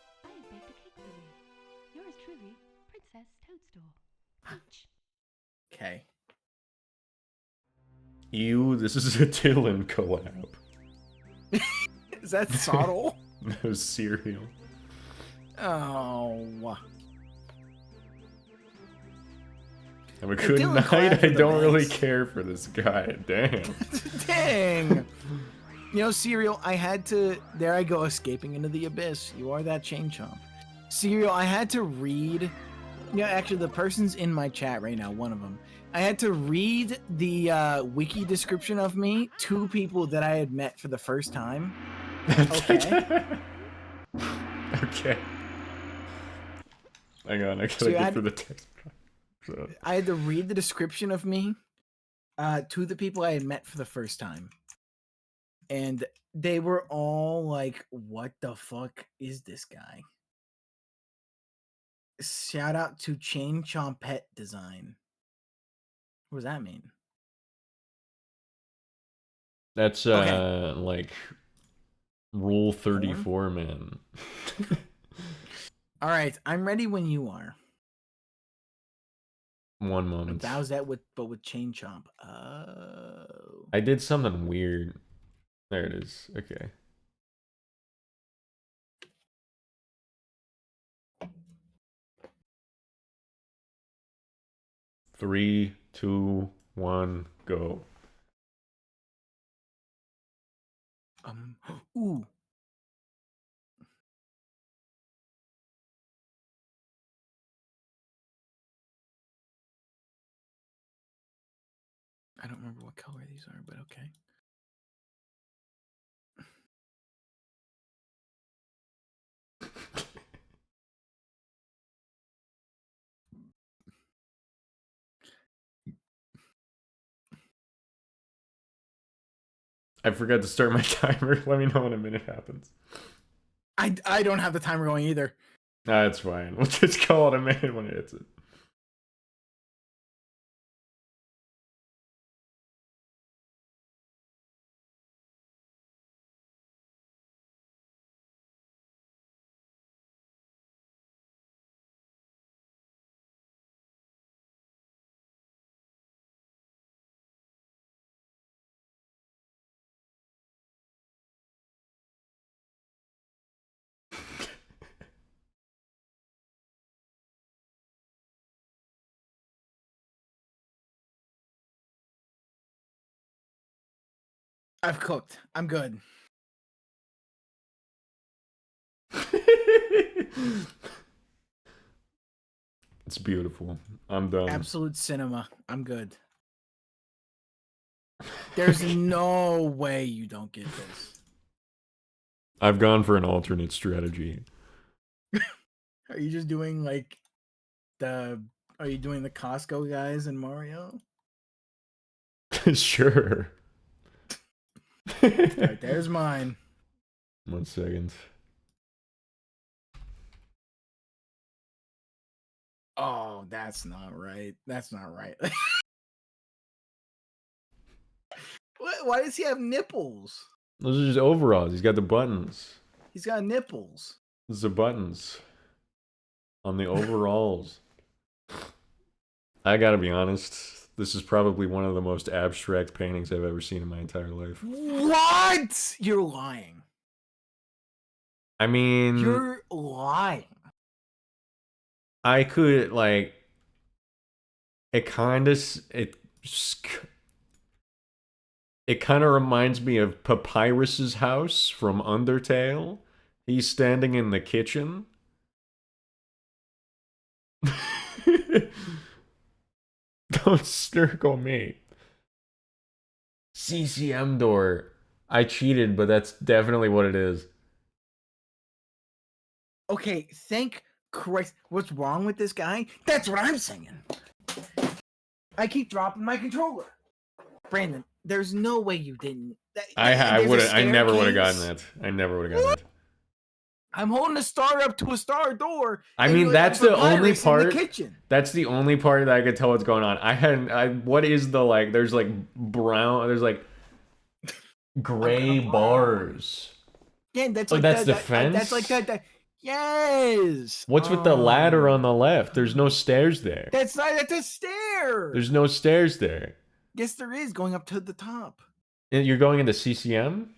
I have baked a cake for you. Yours truly, Princess Toadstool. Punch. Okay. This is a Dylan collab. Is that subtle? No, cereal. Oh. Have a good Dylan night. collabs I with don't the really best. care for this guy. Damn. Dang. You know, Cereal, I had to... There I go, escaping into the abyss. You are that chain chomp. Cereal, I had to read... Yeah, actually, the person's in my chat right now, one of them. I had to read the wiki description of me to people that I had met for the first time. Okay. Okay. Hang on, I gotta So get for the text. So. I had to read the description of me to the people I had met for the first time. And they were all like, what the fuck is this guy? Shout out to Chain Chompette Design. What does that mean? That's Okay. like Rule 34, man. All right, I'm ready when you are. One moment. Bowsette with chain chomp. Oh. I did something weird. There it is. Okay. Three, two, one, go. Ooh. I don't remember what color these are, but okay. I forgot to start my timer. Let me know when a minute happens. I don't have the timer going either. Nah, it's fine. We'll just call it a minute when it hits it. I've cooked. I'm good. It's beautiful. I'm done. Absolute cinema. I'm good. There's no way you don't get this. I've gone for an alternate strategy. Are you just doing like are you doing the Costco guys in Mario? Sure. Alright, there's mine. 1 second. Oh, that's not right. That's not right. Why does he have nipples? Those are just overalls. He's got the buttons. He's got nipples. Those are the buttons on the overalls. I gotta be honest. This is probably one of the most abstract paintings I've ever seen in my entire life. What? You're lying. I mean, You're lying. I could like it kind of reminds me of Papyrus's house from Undertale. He's standing in the kitchen. Don't snurgle me. CCM door. I cheated, but that's definitely what it is. Okay, thank Christ. What's wrong with this guy? That's what I'm saying. I keep dropping my controller. Brandon, there's no way you didn't. I never would have gotten that. I never would have gotten that. I'm holding a star up to a star door. I mean, that's the only part. In the kitchen. That's the only part that I could tell what's going on. What is the like? There's like brown. There's like gray bars. Yeah, that's like like that's that, the fence. That's like that. Yes. What's with the ladder on the left? There's no stairs there. That's a stair. There's no stairs there. Yes, there is, going up to the top. And you're going into CCM?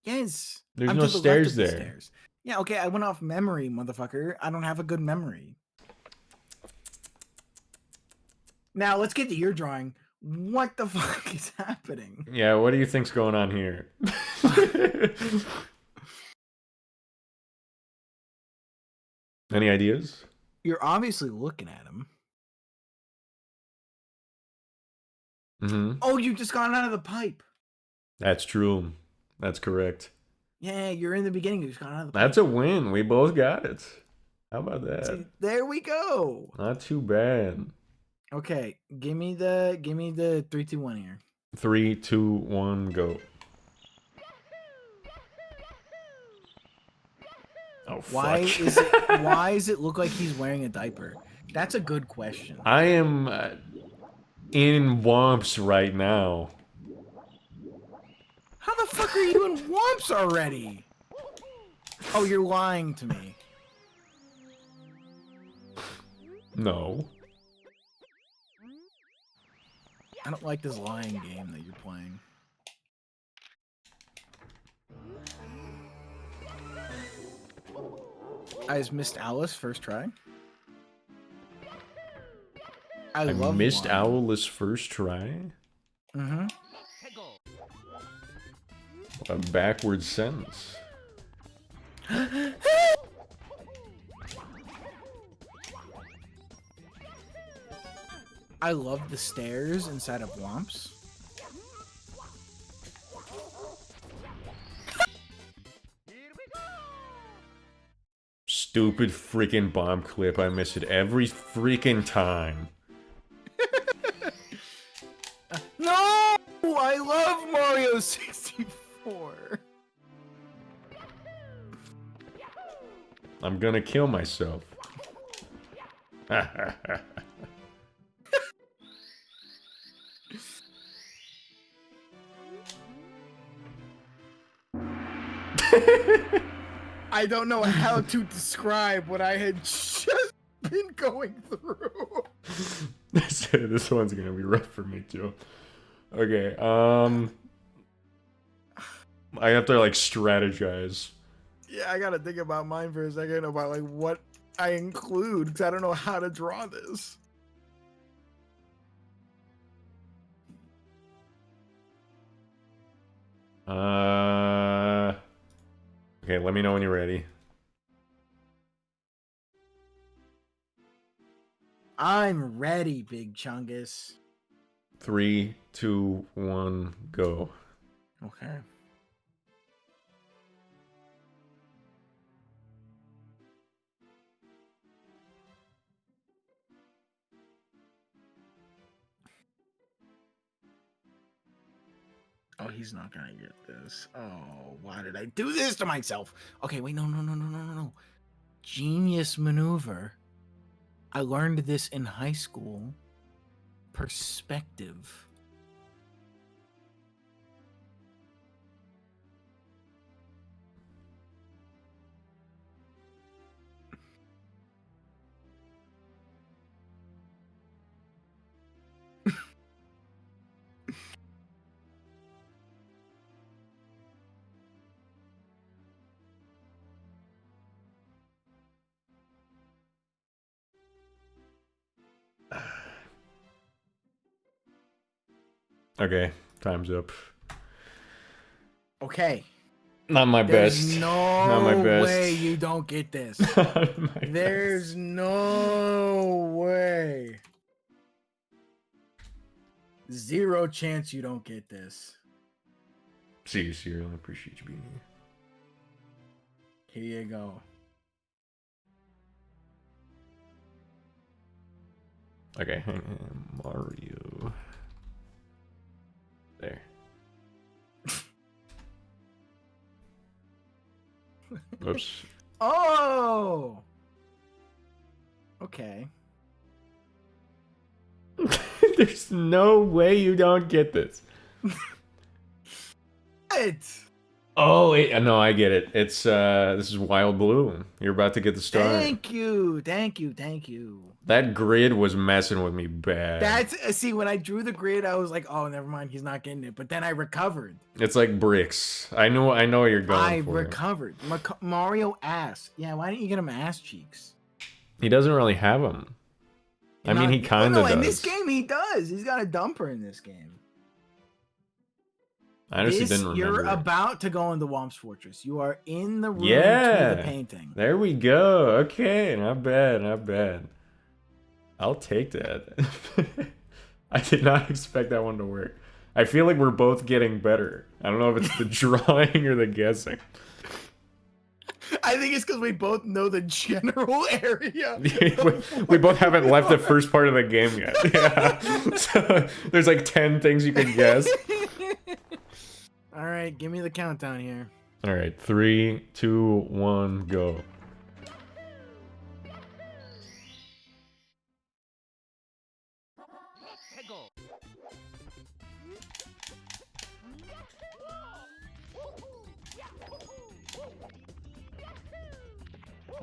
Yes. There's no stairs there. Stairs. Yeah, okay, I went off memory, motherfucker. I don't have a good memory. Now, let's get to your drawing. What the fuck is happening? Yeah, what do you think's going on here? Any ideas? You're obviously looking at him. Mm-hmm. Oh, you just got out of the pipe. That's true. That's correct. Yeah, you're in the beginning. You just got out of the pipe. That's a win. We both got it. How about that? See, there we go. Not too bad. Okay, give me the 3, 2, 1 here. 3, 2, 1, go. Oh, fuck. Why does it look like he's wearing a diaper? That's a good question. I am in Womps right now. How the fuck are you in Womps already? Oh, you're lying to me. No. I don't like this lying game that you're playing. I just missed Alice first try. I love missed lying. Owl's first try? Mm-hmm. A backward sentence. I love the stairs inside of Womps. Stupid freaking bomb clip. I miss it every freaking time. No! I love Mario 64. I'm gonna kill myself. I don't know how to describe what I had just been going through. This one's gonna be rough for me too. Okay, I have to like strategize. Yeah, I gotta think about mine for a second about like what I include because I don't know how to draw this. Okay, let me know when you're ready. I'm ready, Big Chungus. 3, 2, 1, go. Okay. Oh, he's not gonna get this. Oh, why did I do this to myself? Okay, wait, no. Genius maneuver. I learned this in high school. Perspective. Okay, time's up. Okay. Not my There's best. no Not my best. way you don't get this. Not my There's best. no way. Zero chance you don't get this. See you, Cyril. I appreciate you being here. Here you go. Okay, hang on. Mario. There. Oops. Oh! Okay. There's no way you don't get this. What? Oh, wait, no, I get it. It's, this is Wild Blue. You're about to get the star. Thank you. That grid was messing with me bad. That's, see, when I drew the grid, I was like, oh, never mind, he's not getting it. But then I recovered. It's like bricks. I know what you're going I for. recovered. Mario ass. Yeah, why didn't you get him ass cheeks? He doesn't really have them. I mean, he kind of does. In this game, he does. He's got a dumper in this game. I honestly didn't remember. You're about to go into Womp's Fortress. You are in the room to the painting. There we go. Okay, not bad, not bad. I'll take that. I did not expect that one to work. I feel like we're both getting better. I don't know if it's the drawing or the guessing. I think it's because we both know the general area. we both haven't left the first part of the game yet. Yeah. So there's like 10 things you can guess. All right, give me the countdown here. All right, 3, 2, 1, go.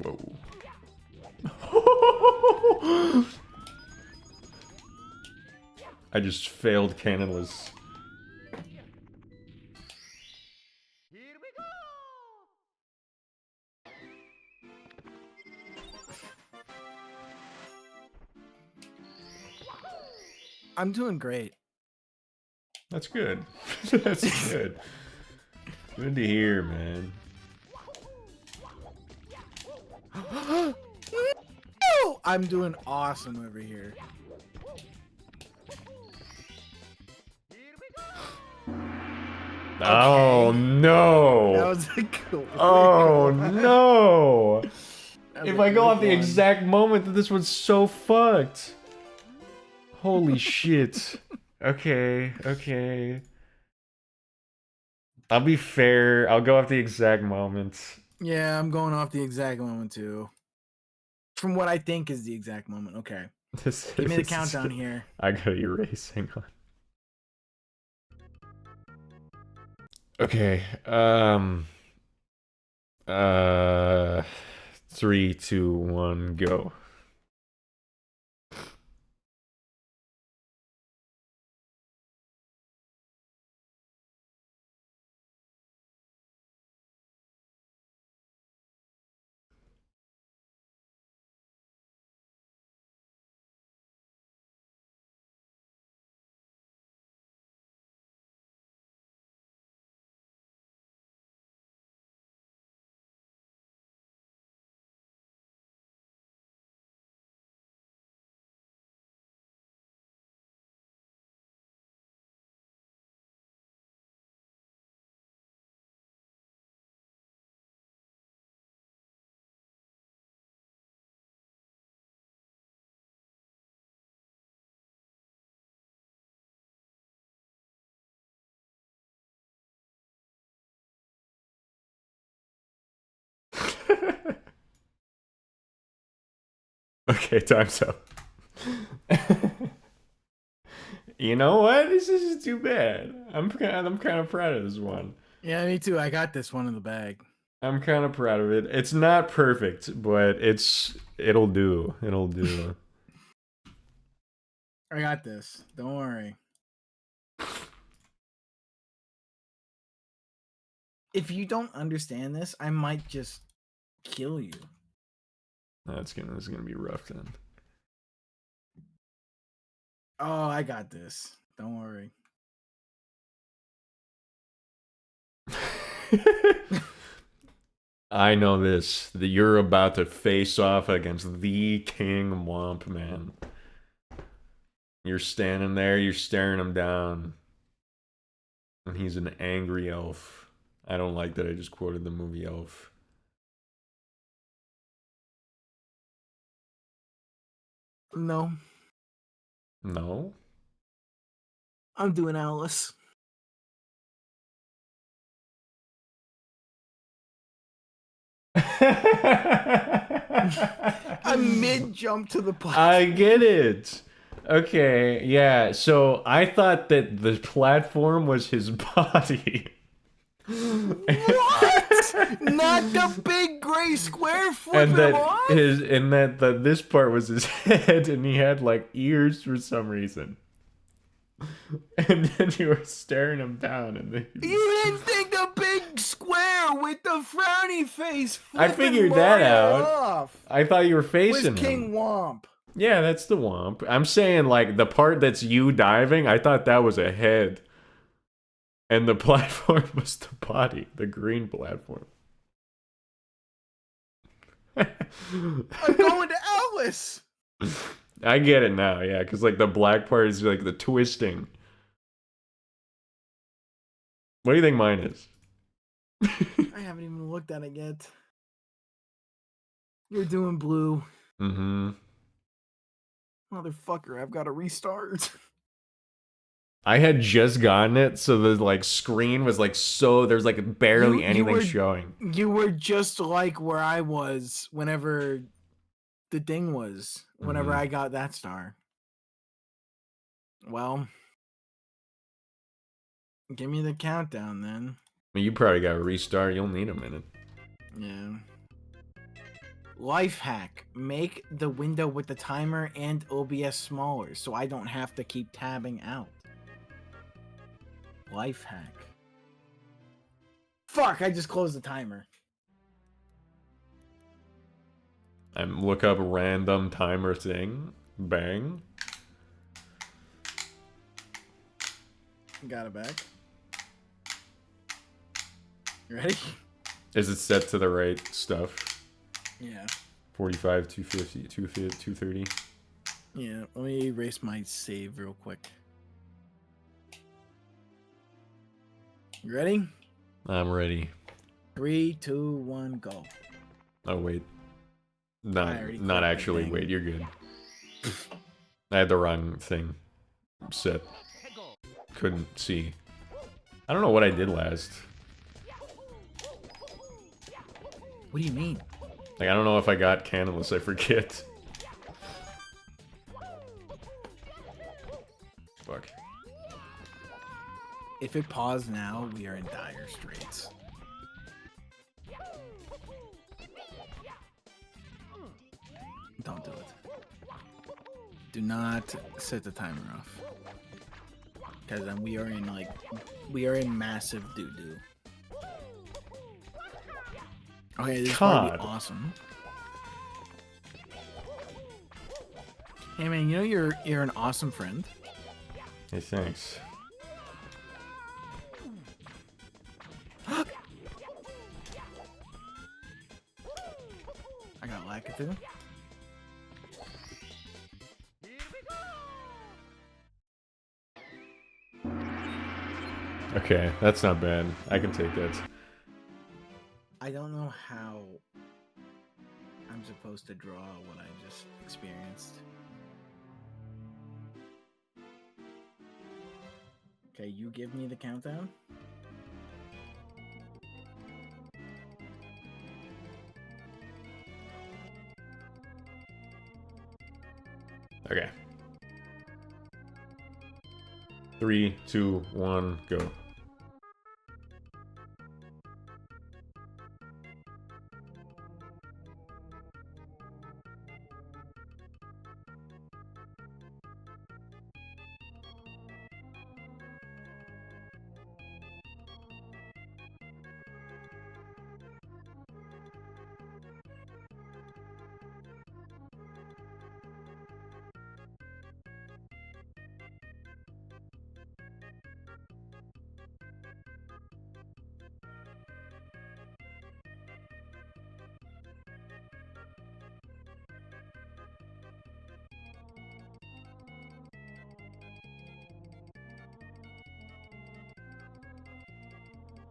Whoa. I just failed cannonless. Here we go! I'm doing great. That's good. That's good. Good to hear, man. No! I'm doing awesome over here. Here we go! Oh no! That was a cool. Oh no! That was If a I go quick off the one. exact moment that this was so fucked. Holy shit. Okay, okay. I'll be fair. I'll go off the exact moment. Yeah, I'm going off the exact moment too. From what I think is the exact moment. Okay. This, Give me the this is- countdown here. I gotta erase. Hang on. Okay. 3, 2, 1, go. Okay, time's up. You know what? This isn't too bad. I'm kind of proud of this one. Yeah, me too. I got this one in the bag. I'm kind of proud of it. It's not perfect, but it'll do. It'll do. I got this. Don't worry. If you don't understand this, I might just kill you. This is gonna be rough then. Oh, I got this. Don't worry. I know this. That you're about to face off against the King Womp Man. You're standing there, you're staring him down. And he's an angry elf. I don't like that I just quoted the movie Elf. No, No? I'm doing Alice. I'm mid jump to the platform. I get it. Okay, yeah. So I thought that the platform was his body. What? Not the big gray square flipping And that off? this part was his head, and he had like ears for some reason. And then you were staring him down, and then You didn't think the big square with the frowny face I flipping figured that Mario out. off I thought you were was facing King him. Womp. Yeah, that's the Womp. I'm saying like the part that's you diving. I thought that was a head, and the platform was the body, the green platform. I'm going to Alice. I get it now, yeah, because like the black part is like the twisting. What do you think mine is? I haven't even looked at it yet. You're doing blue. Mm-hmm. Motherfucker, I've got to restart. I had just gotten it, so the like screen was like so there's like barely You anything were- showing. You were just like where I was whenever the thing was, whenever Mhm. I got that star. Well, give me the countdown then. I mean, you probably got to restart. You'll need a minute. Yeah. Life hack. Make the window with the timer and OBS smaller so I don't have to keep tabbing out. Life hack. Fuck, I just closed the timer. Look up random timer thing. Bang. Got it back. You ready? Is it set to the right stuff? Yeah. 45, 250, 230. Yeah, let me erase my save real quick. You ready? I'm ready. 3, 2, 1, go. Oh, wait. I No, already not clicked actually. the thing. Wait, you're good. I had the wrong thing set. Couldn't see. I don't know what I did last. What do you mean? Like, I don't know if I got Canalus. I forget. Fuck. If it paused now, we are in dire straits. Don't do it. Do not set the timer off. Because then we are in massive doo-doo. Okay, this is gonna be God. awesome. Hey man, you know you're an awesome friend. Hey, thanks. I got Lakitu. Okay, that's not bad. I can take that. I don't know how I'm supposed to draw what I just experienced. Okay, you give me the countdown. Okay. 3, 2, 1, go.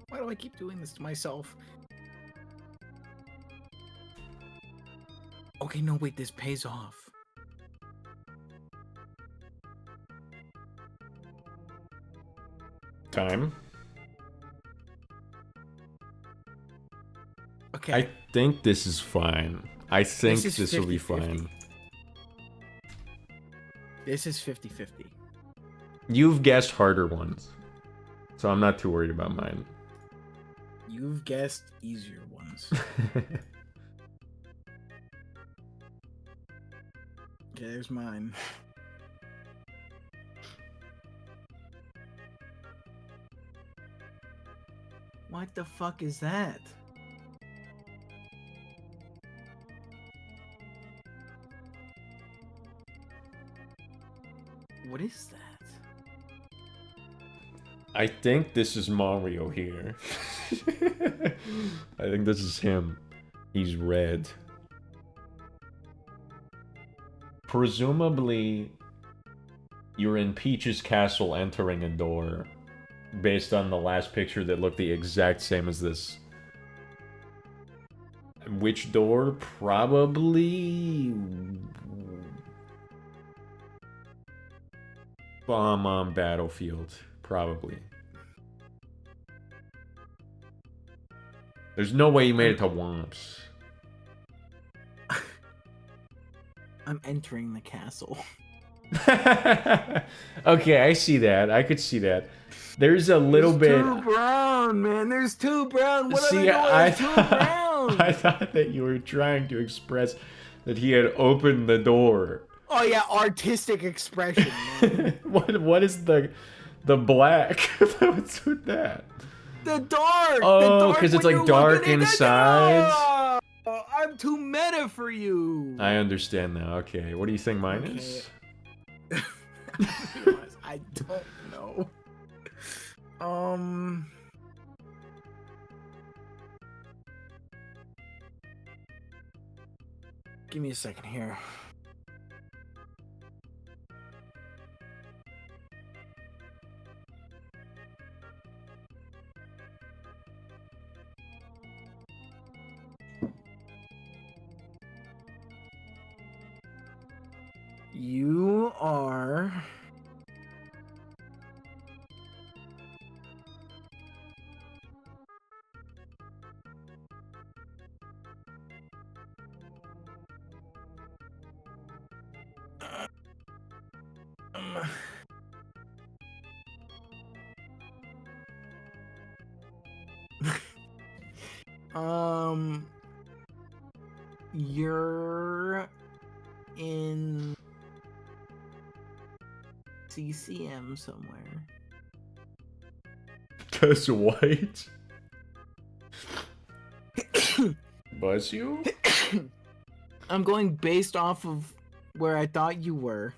Why do I keep doing this to myself? Okay, no, wait, this pays off. Time. Okay. I think this is fine. I think is this will be 50-50. fine. This is 50-50. You've guessed harder ones, so I'm not too worried about mine. You've guessed easier ones. Okay, there's mine. What the fuck is that? What is that? I think this is Mario here. I think this is him. He's red. Presumably, you're in Peach's castle entering a door, based on the last picture that looked the exact same as this. Which door? Probably... Bomb on Battlefield. Probably. There's no way you made it to Womps. I'm entering the castle. Okay, I see that. I could see that. There's a little bit. There's two brown, man. There's two brown. What See, are they doing? I There's two brown. down. I thought that you were trying to express that he had opened the door. Oh yeah, artistic expression, man. What is the black? What's with that? The dark. Oh, because it's when like you're dark looking at the inside. Oh, I'm too meta for you. I understand now. Okay, what do you think mine is? I don't know. Give me a second here. You are you're in CCM somewhere. Cause white. Bless you. I'm going based off of where I thought you were.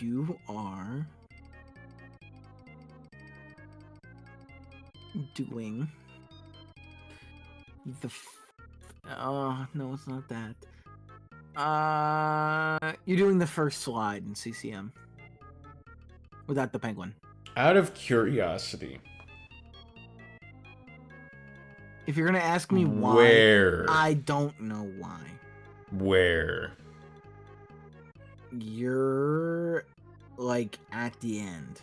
You are doing the no, it's not that. You're doing the first slide in CCM without the penguin. Out of curiosity, If you're gonna ask me why, where? I don't know why. Where? You're like at the end,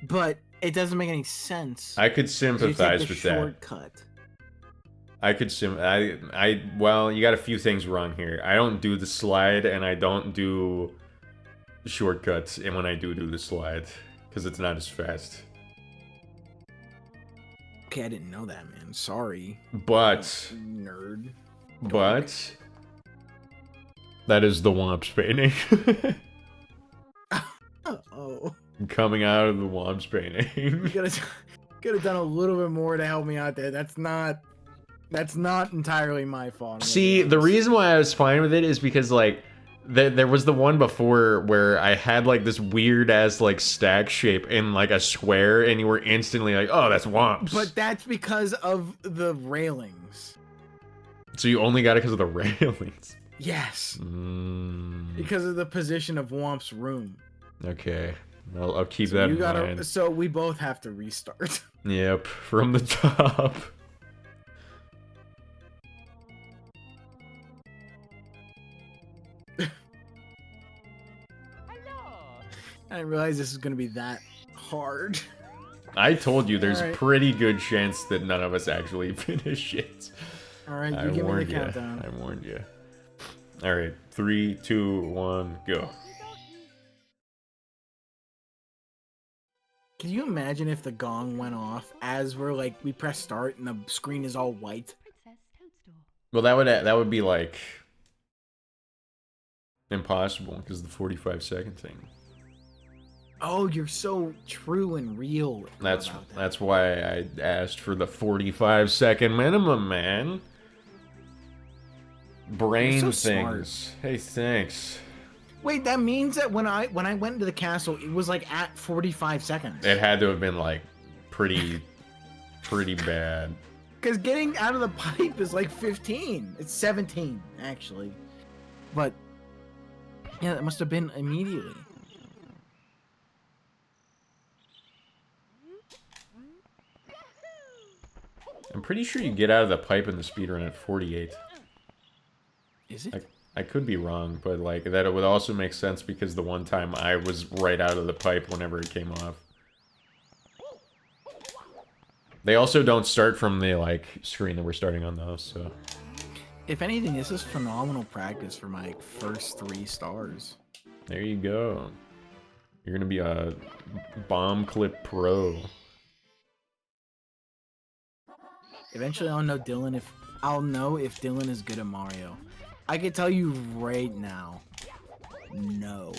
but it doesn't make any sense. I could 'cause you take sympathize the with that. shortcut. I could well, you got a few things wrong here. I don't do the slide, and I don't do shortcuts, and when I do the slide, because it's not as fast. Okay, I didn't know that, man. Sorry, But, nerd. but, that is the Womps painting. Oh, Coming out of the Womps you painting. could have done a little bit more to help me out there. That's not entirely my fault. I'm gonna See, be the honest. reason why I was fine with it is because, like, there was the one before where I had, like, this weird-ass, like, stack shape in, like, a square, and you were instantly like, oh, that's Womps. But that's because of the railings. So you only got it because of the railings. Yes, Mm, because of the position of Womp's room. okay. I'll keep So that you in gotta. mind. So we both have to restart. Yep, from the top. Hello. I didn't realize this is gonna be that hard. I told you there's Alright. a pretty good chance that none of us actually finish it. All right, I you give me the warned you. countdown. I warned you. Alright, 3, 2, 1, go. Can you imagine if the gong went off as we press start and the screen is all white? Princess Toadstool. Well, that would be like impossible because the 45-second thing. Oh, you're so true and real. about that. That's why I asked for the 45-second minimum, man. Brain You're so things. smart. Hey, thanks. Wait, that means that when I went into the castle, it was like at 45 seconds. It had to have been like pretty bad. Because getting out of the pipe is like 15. It's 17 actually, but yeah, it must have been immediately. I'm pretty sure you get out of the pipe in the speedrun at 48. Is it? I could be wrong, but like that it would also make sense because the one time I was right out of the pipe whenever it came off. They also don't start from the like screen that we're starting on though, so If anything, this is phenomenal practice for my first 3 stars. there you go. You're gonna be a bomb clip pro. Eventually, I'll know if Dylan is good at Mario. I can tell you right now, no.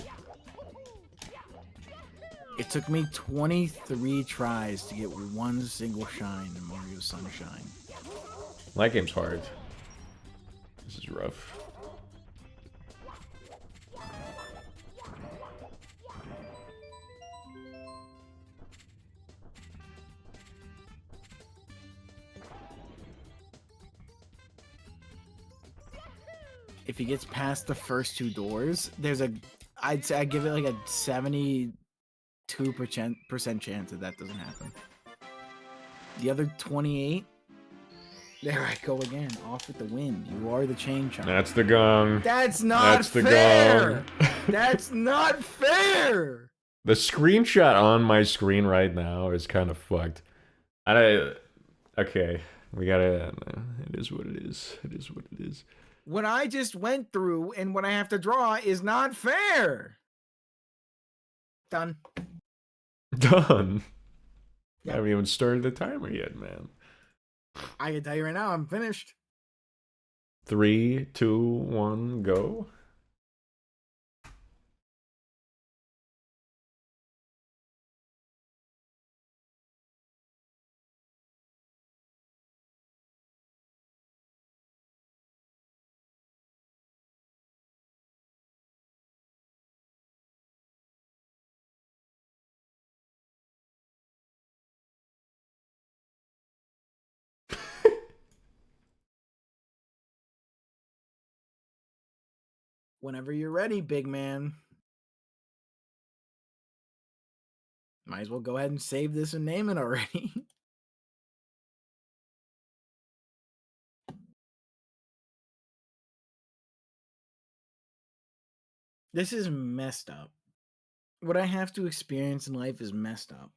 It took me 23 tries to get one single shine in Mario Sunshine. That game's hard. This is rough. If he gets past the first 2 doors, I'd say I give it like a 72% chance that doesn't happen. The other 28, there I go again, off with the wind. You are the chain chomp. That's the gong. That's not fair. Gong. That's not fair. The screenshot on my screen right now is kind of fucked. Okay, we gotta. It is what it is. It is what it is. What I just went through and what I have to draw is not fair. Done. Done. Yep. I haven't even started the timer yet, man. I can tell you right now, I'm finished. 3, 2, 1, go. Whenever you're ready, big man. Might as well go ahead and save this and name it already. This is messed up. What I have to experience in life is messed up.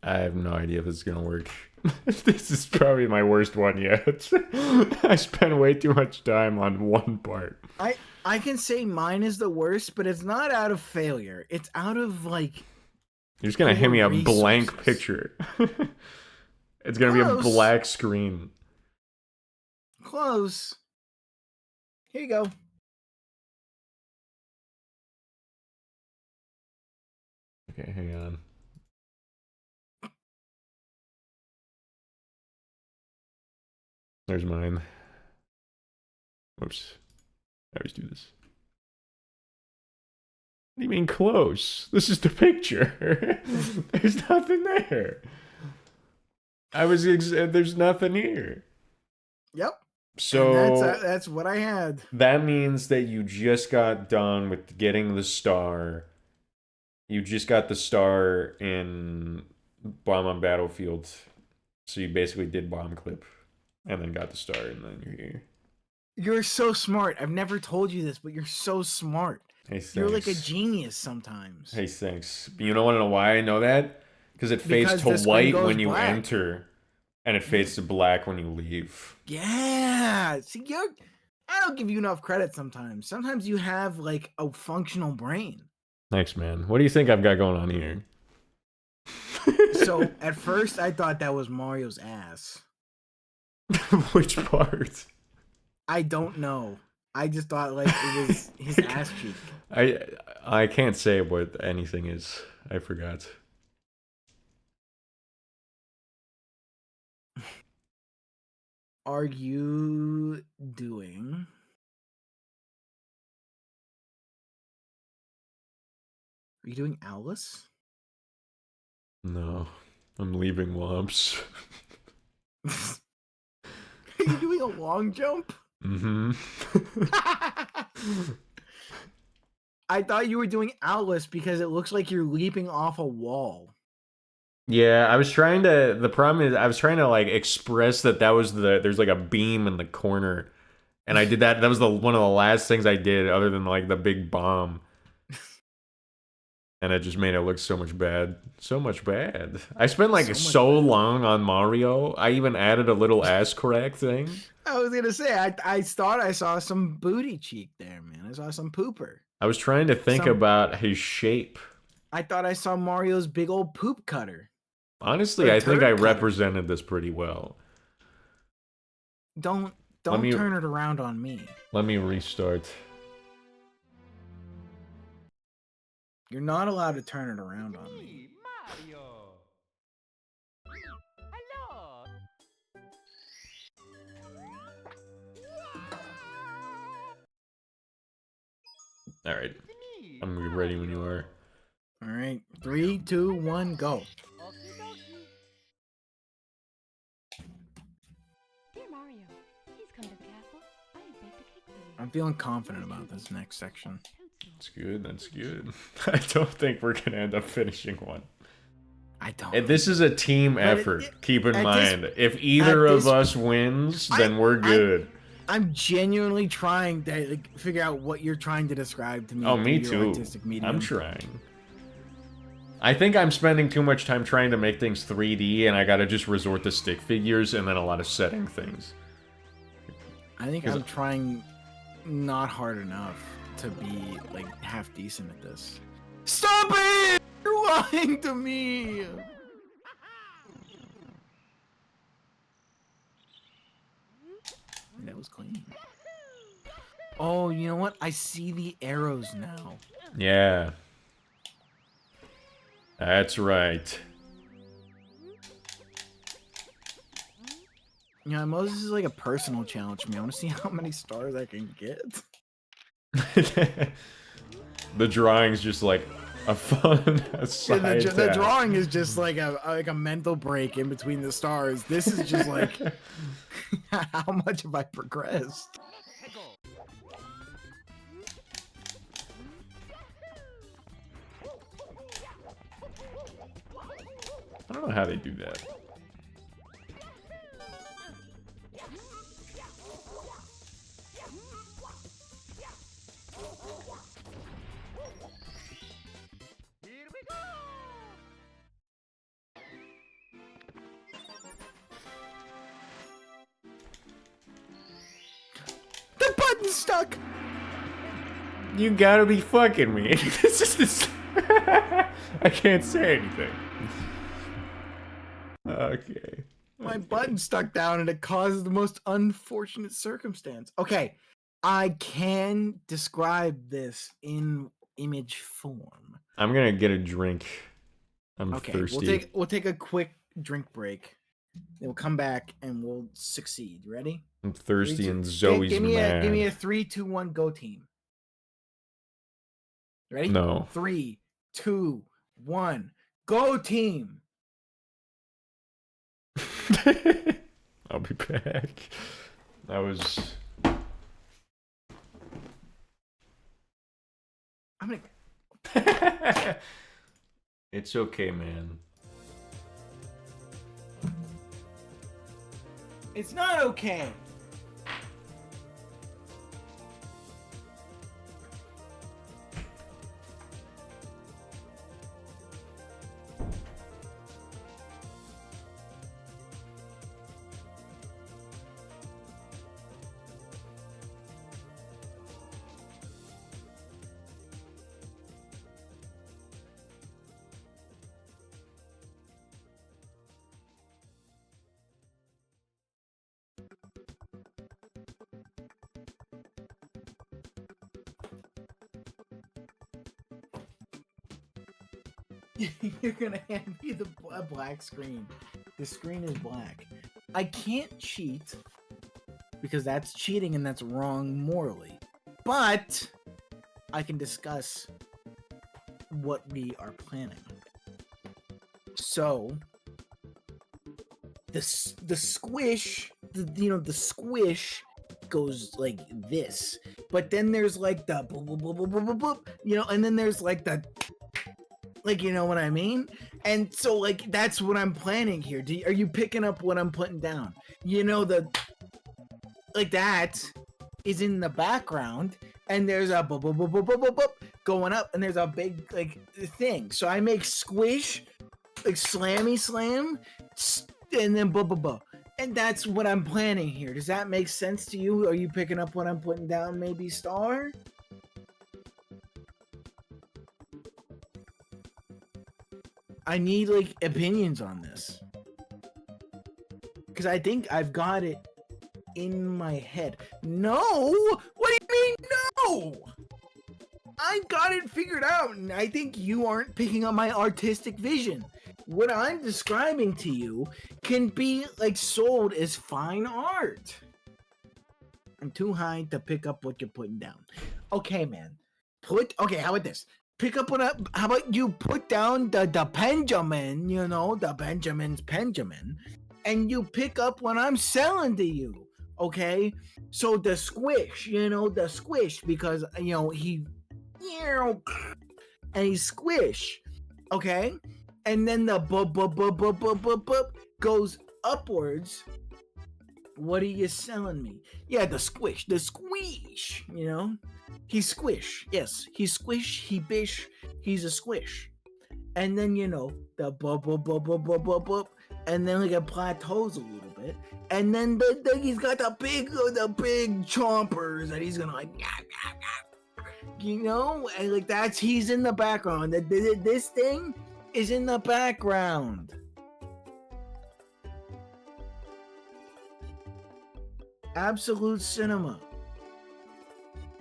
I have no idea if it's gonna work. This is probably my worst one yet. I spent way too much time on one part. I can say mine is the worst, but it's not out of failure. It's out of like. You're just gonna hand me a resources. blank picture. It's gonna be a Close. black screen. Close. Here you go. Okay, hang on. There's mine. Whoops. I always do this. What do you mean close? This is the picture. There's nothing there. There's nothing here. Yep. So And that's what I had. that means that you just got done with getting the star. You just got the star in Bomb on Battlefield. So you basically did bomb clip and then got the star and then you're here. You're so smart. I've never told you this, but you're so smart. Hey, thanks. You're like a genius sometimes. Hey, thanks. But you don't want to know why I know that? Because it fades Because the to screen white goes when you black. enter, and it fades to black when you leave. Yeah. See, I don't give you enough credit sometimes. Sometimes you have like a functional brain. Thanks, man. What do you think I've got going on here? So at first I thought that was Mario's ass. Which part? I don't know. I just thought like it was his ass cheek. I can't say what anything is. I forgot. Are you doing? Are you doing Alice? No, I'm leaving Womps. Are you doing a long jump? Mm-hmm. I thought you were doing Alice because it looks like you're leaping off a wall. Yeah, I was trying to. The problem is, I was trying to like express that was there's like a beam in the corner, and I did that. That was one of the last things I did, other than like the big bomb. And it just made it look so much bad. So much bad. I spent like So much so bad. long on Mario. I even added a little ass crack thing. I was gonna say, I thought I saw some booty cheek there, man. I saw some pooper. I was trying to think about his shape. I thought I saw Mario's big old poop cutter. Honestly, Or I think turd I cutter. represented this pretty well. Don't me- turn it around on me. Let me restart. You're not allowed to turn it around on me. Mario. Hello. All right, It's me, I'm gonna be ready when you are. All right, 3, 2, 1, go. Okie dokie. Dear Mario, please come to the castle. I baked a cake for you. I'm feeling confident about this next section. That's good. That's good. I don't think we're gonna end up finishing one. I don't. And this is a team But effort. Keep in at mind, if either at of this- us wins, then we're I- good. I'm genuinely trying to like, figure out what you're trying to describe to me. Oh, through me your too. artistic medium. I'm trying. I think I'm spending too much time trying to make things 3D, and I gotta just resort to stick figures and then a lot of setting things. I think 'Cause- I'm trying not hard enough to be like half decent at this. Stop it! You're lying to me. That was clean. Oh, you know what? I see the arrows now. Yeah. That's right. Yeah, Moses is like a personal challenge for me. I want to see how many stars I can get. The drawing's just like a fun Yeah, side the task. drawing is just like a mental break in between the stars. This is just like how much have I progressed? Pickle. I don't know how they do that. Here we go. The button's stuck. You gotta be fucking me. This is this. I can't say anything. Okay. My button's stuck down and it causes the most unfortunate circumstance. Okay, I can describe this in image form. I'm gonna get a drink. I'm Okay, thirsty. we'll take a quick drink break. Then we'll come back and we'll succeed. Ready? I'm thirsty 3, 2 and Zoe's give me mad. give me a 3, 2, 1, go team. Ready? No. 3, 2, 1, go team. I'll be back. That was. I'm gonna. It's okay, man. It's not okay. You're gonna hand me a black screen. The screen is black. I can't cheat because that's cheating and that's wrong morally. But I can discuss what we are planning. So the squish, the squish goes like this. But then there's like the boop, boop, boop, boop, boop, boop, boop, and then there's like the you know what I mean? And so like that's what I'm planning here. Are you picking up what I'm putting down? You know, the like that is in the background, and there's a boop, boop, boop, boop, boop, boop, boop going up, and there's a big like thing. So I make squish, like slammy slam, and then boop, boop, boop. And that's what I'm planning here. Does that make sense to you? Are you picking up what I'm putting down, maybe, Star? I need, like, opinions on this. Because I think I've got it in my head. No! What do you mean, no? I've got it figured out, and I think you aren't picking up my artistic vision. What I'm describing to you can be like sold as fine art. I'm too high to pick up what you're putting down. Okay, man. Okay, how about this? Pick up what how about you put down the Benjamin, you know, the Benjamin's Benjamin, and you pick up what I'm selling to you. Okay? So the squish, you know, the squish, because you know he and he squish. Okay? And then the boop goes upwards. What are you selling me? Yeah, the squish, you know? He's squish. Yes, he's squish, he bish, he's a squish. And then, you know, the boop, and then like it plateaus a little bit. And then he's got the big chompers that he's gonna like, you know? And like he's in the background. This thing is in the background. Absolute cinema.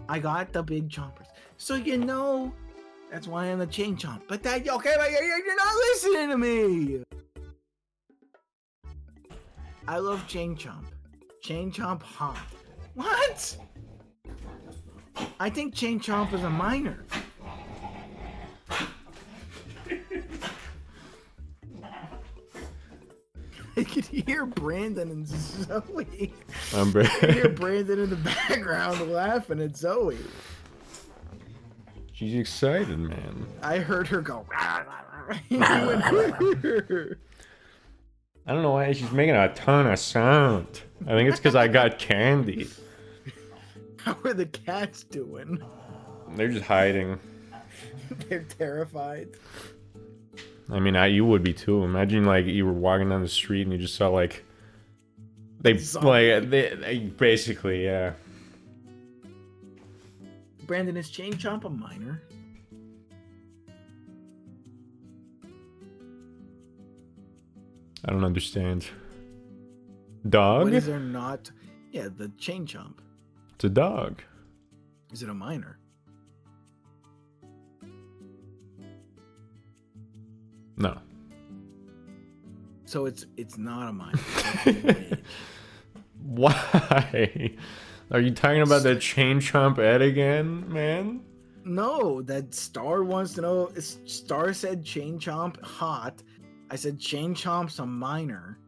I got the big chompers. So you know, that's why I'm the chain chomp. But that, okay, but you're not listening to me. I love chain chomp. Chain chomp hot. What? I think chain chomp is a minor. I could hear Brandon and Zoe. I could hear Brandon in the background laughing at Zoe. She's excited, man. I heard her go. I don't know why she's making a ton of sound. I think it's because I got candy. How are the cats doing? They're just hiding. They're terrified. I mean, you would be too. Imagine like you were walking down the street and you just saw like they basically, yeah. Brandon, is chain chomp a minor? I don't understand. Dog? What is there not? Yeah, the chain chomp. It's a dog. Is it a minor? No. So it's not a minor. Why? Are you talking about the chain chomp Ed again, man? No, that Star wants to know. Star said chain chomp hot. I said chain chomp's a minor.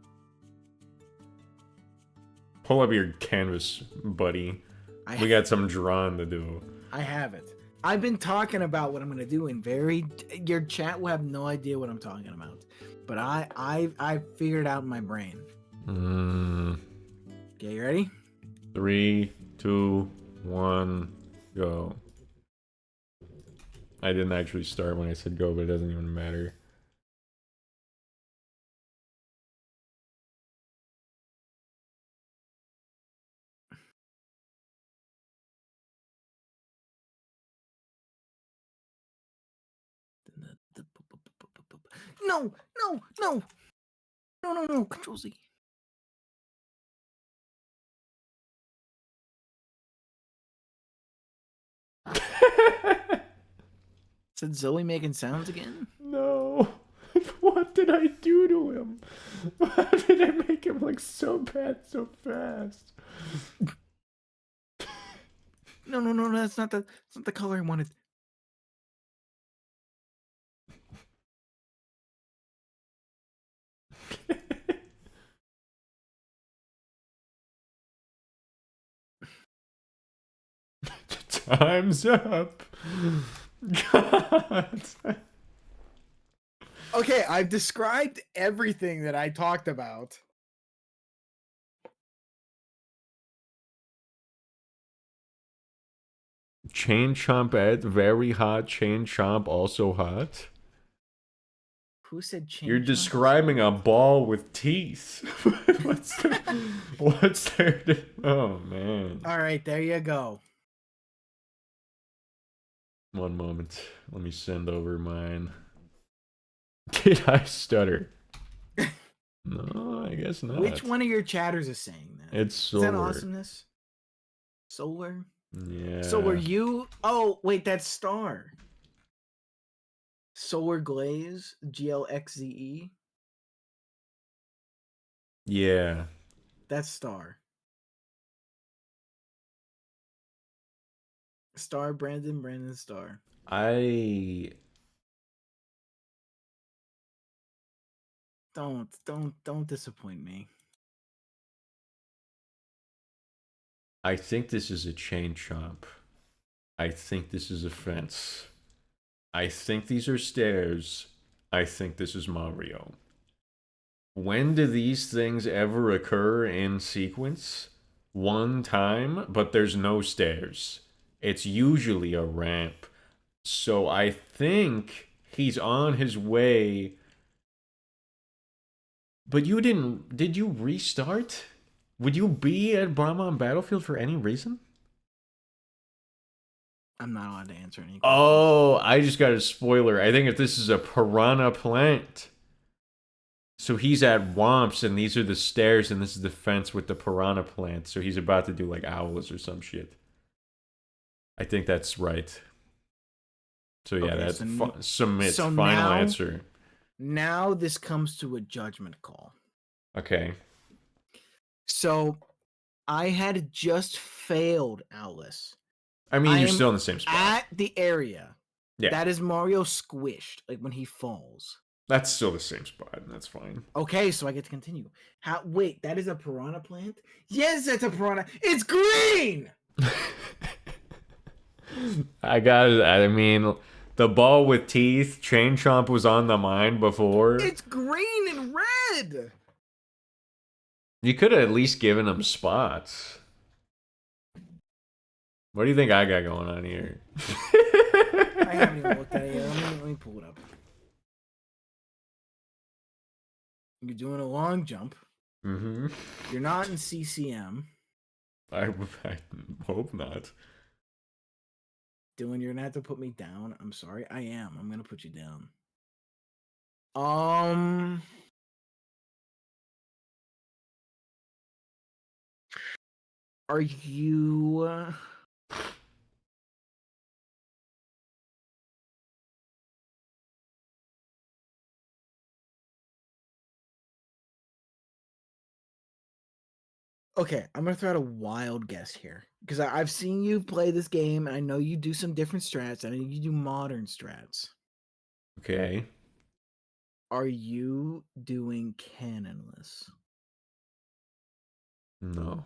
Pull up your canvas, buddy. We got some drawing to do. I have it. I've been talking about what I'm gonna do in your chat will have no idea what I'm talking about. But I figured it out in my brain. Okay, you ready? 3, 2, 1, go. I didn't actually start when I said go, but it doesn't even matter. No, Control Z. Said Zoe making sounds again? No. What did I do to him? Why did I make him look so bad so fast? No, that's not the color I wanted. Time's up. God. Okay, I've described everything that I talked about. Chain Chomp Ed, very hot. Chain Chomp, also hot. Who said chain? You're describing a ball with teeth. What's there to... Oh, man. All right, there you go. One moment. Let me send over mine. Did I stutter? No, I guess not. Which one of your chatters is saying that? It's Solar. Is that awesomeness? Solar? Yeah. So were you... Oh, wait, that's Star. Solar Glaze, GLXZE. Yeah. That's Star. Star, Brandon Star. Don't disappoint me. I think this is a chain chomp. I think this is a fence. I think these are stairs. I think this is Mario. When do these things ever occur in sequence? One time, but there's no stairs. It's usually a ramp. So I think he's on his way. But you didn't... Did you restart? Would you be at Brahma Battlefield for any reason? I'm not allowed to answer any questions. Oh, I just got a spoiler. I think if this is a piranha plant. So he's at Womps, and these are the stairs, and this is the fence with the piranha plant. So he's about to do, like, owls or some shit. I think that's right. So yeah, Okay, that's so submit so final now- answer. Now this comes to a judgment call. Okay. So I had just failed Alice I mean, you're I'm still in the same spot. at the area. Yeah. That is Mario squished, like when he falls. That's still the same spot. That's fine. Okay, so I get to continue. How? Wait, that is a piranha plant? Yes, that's a piranha. It's green. I mean, the ball with teeth, Chain Chomp was on the mind before. It's green and red. You could have at least given him spots. What do you think I got going on here? I haven't even looked at it yet. Let me pull it up. You're doing a long jump. Mm-hmm. You're not in CCM. I hope not. Dylan, you're gonna have to put me down. I'm sorry. I am. I'm gonna put you down. Are you? Okay, I'm gonna throw out a wild guess here because I've seen you play this game, and I know you do some different strats. I know you do modern strats. Okay. Are you doing canonless? No.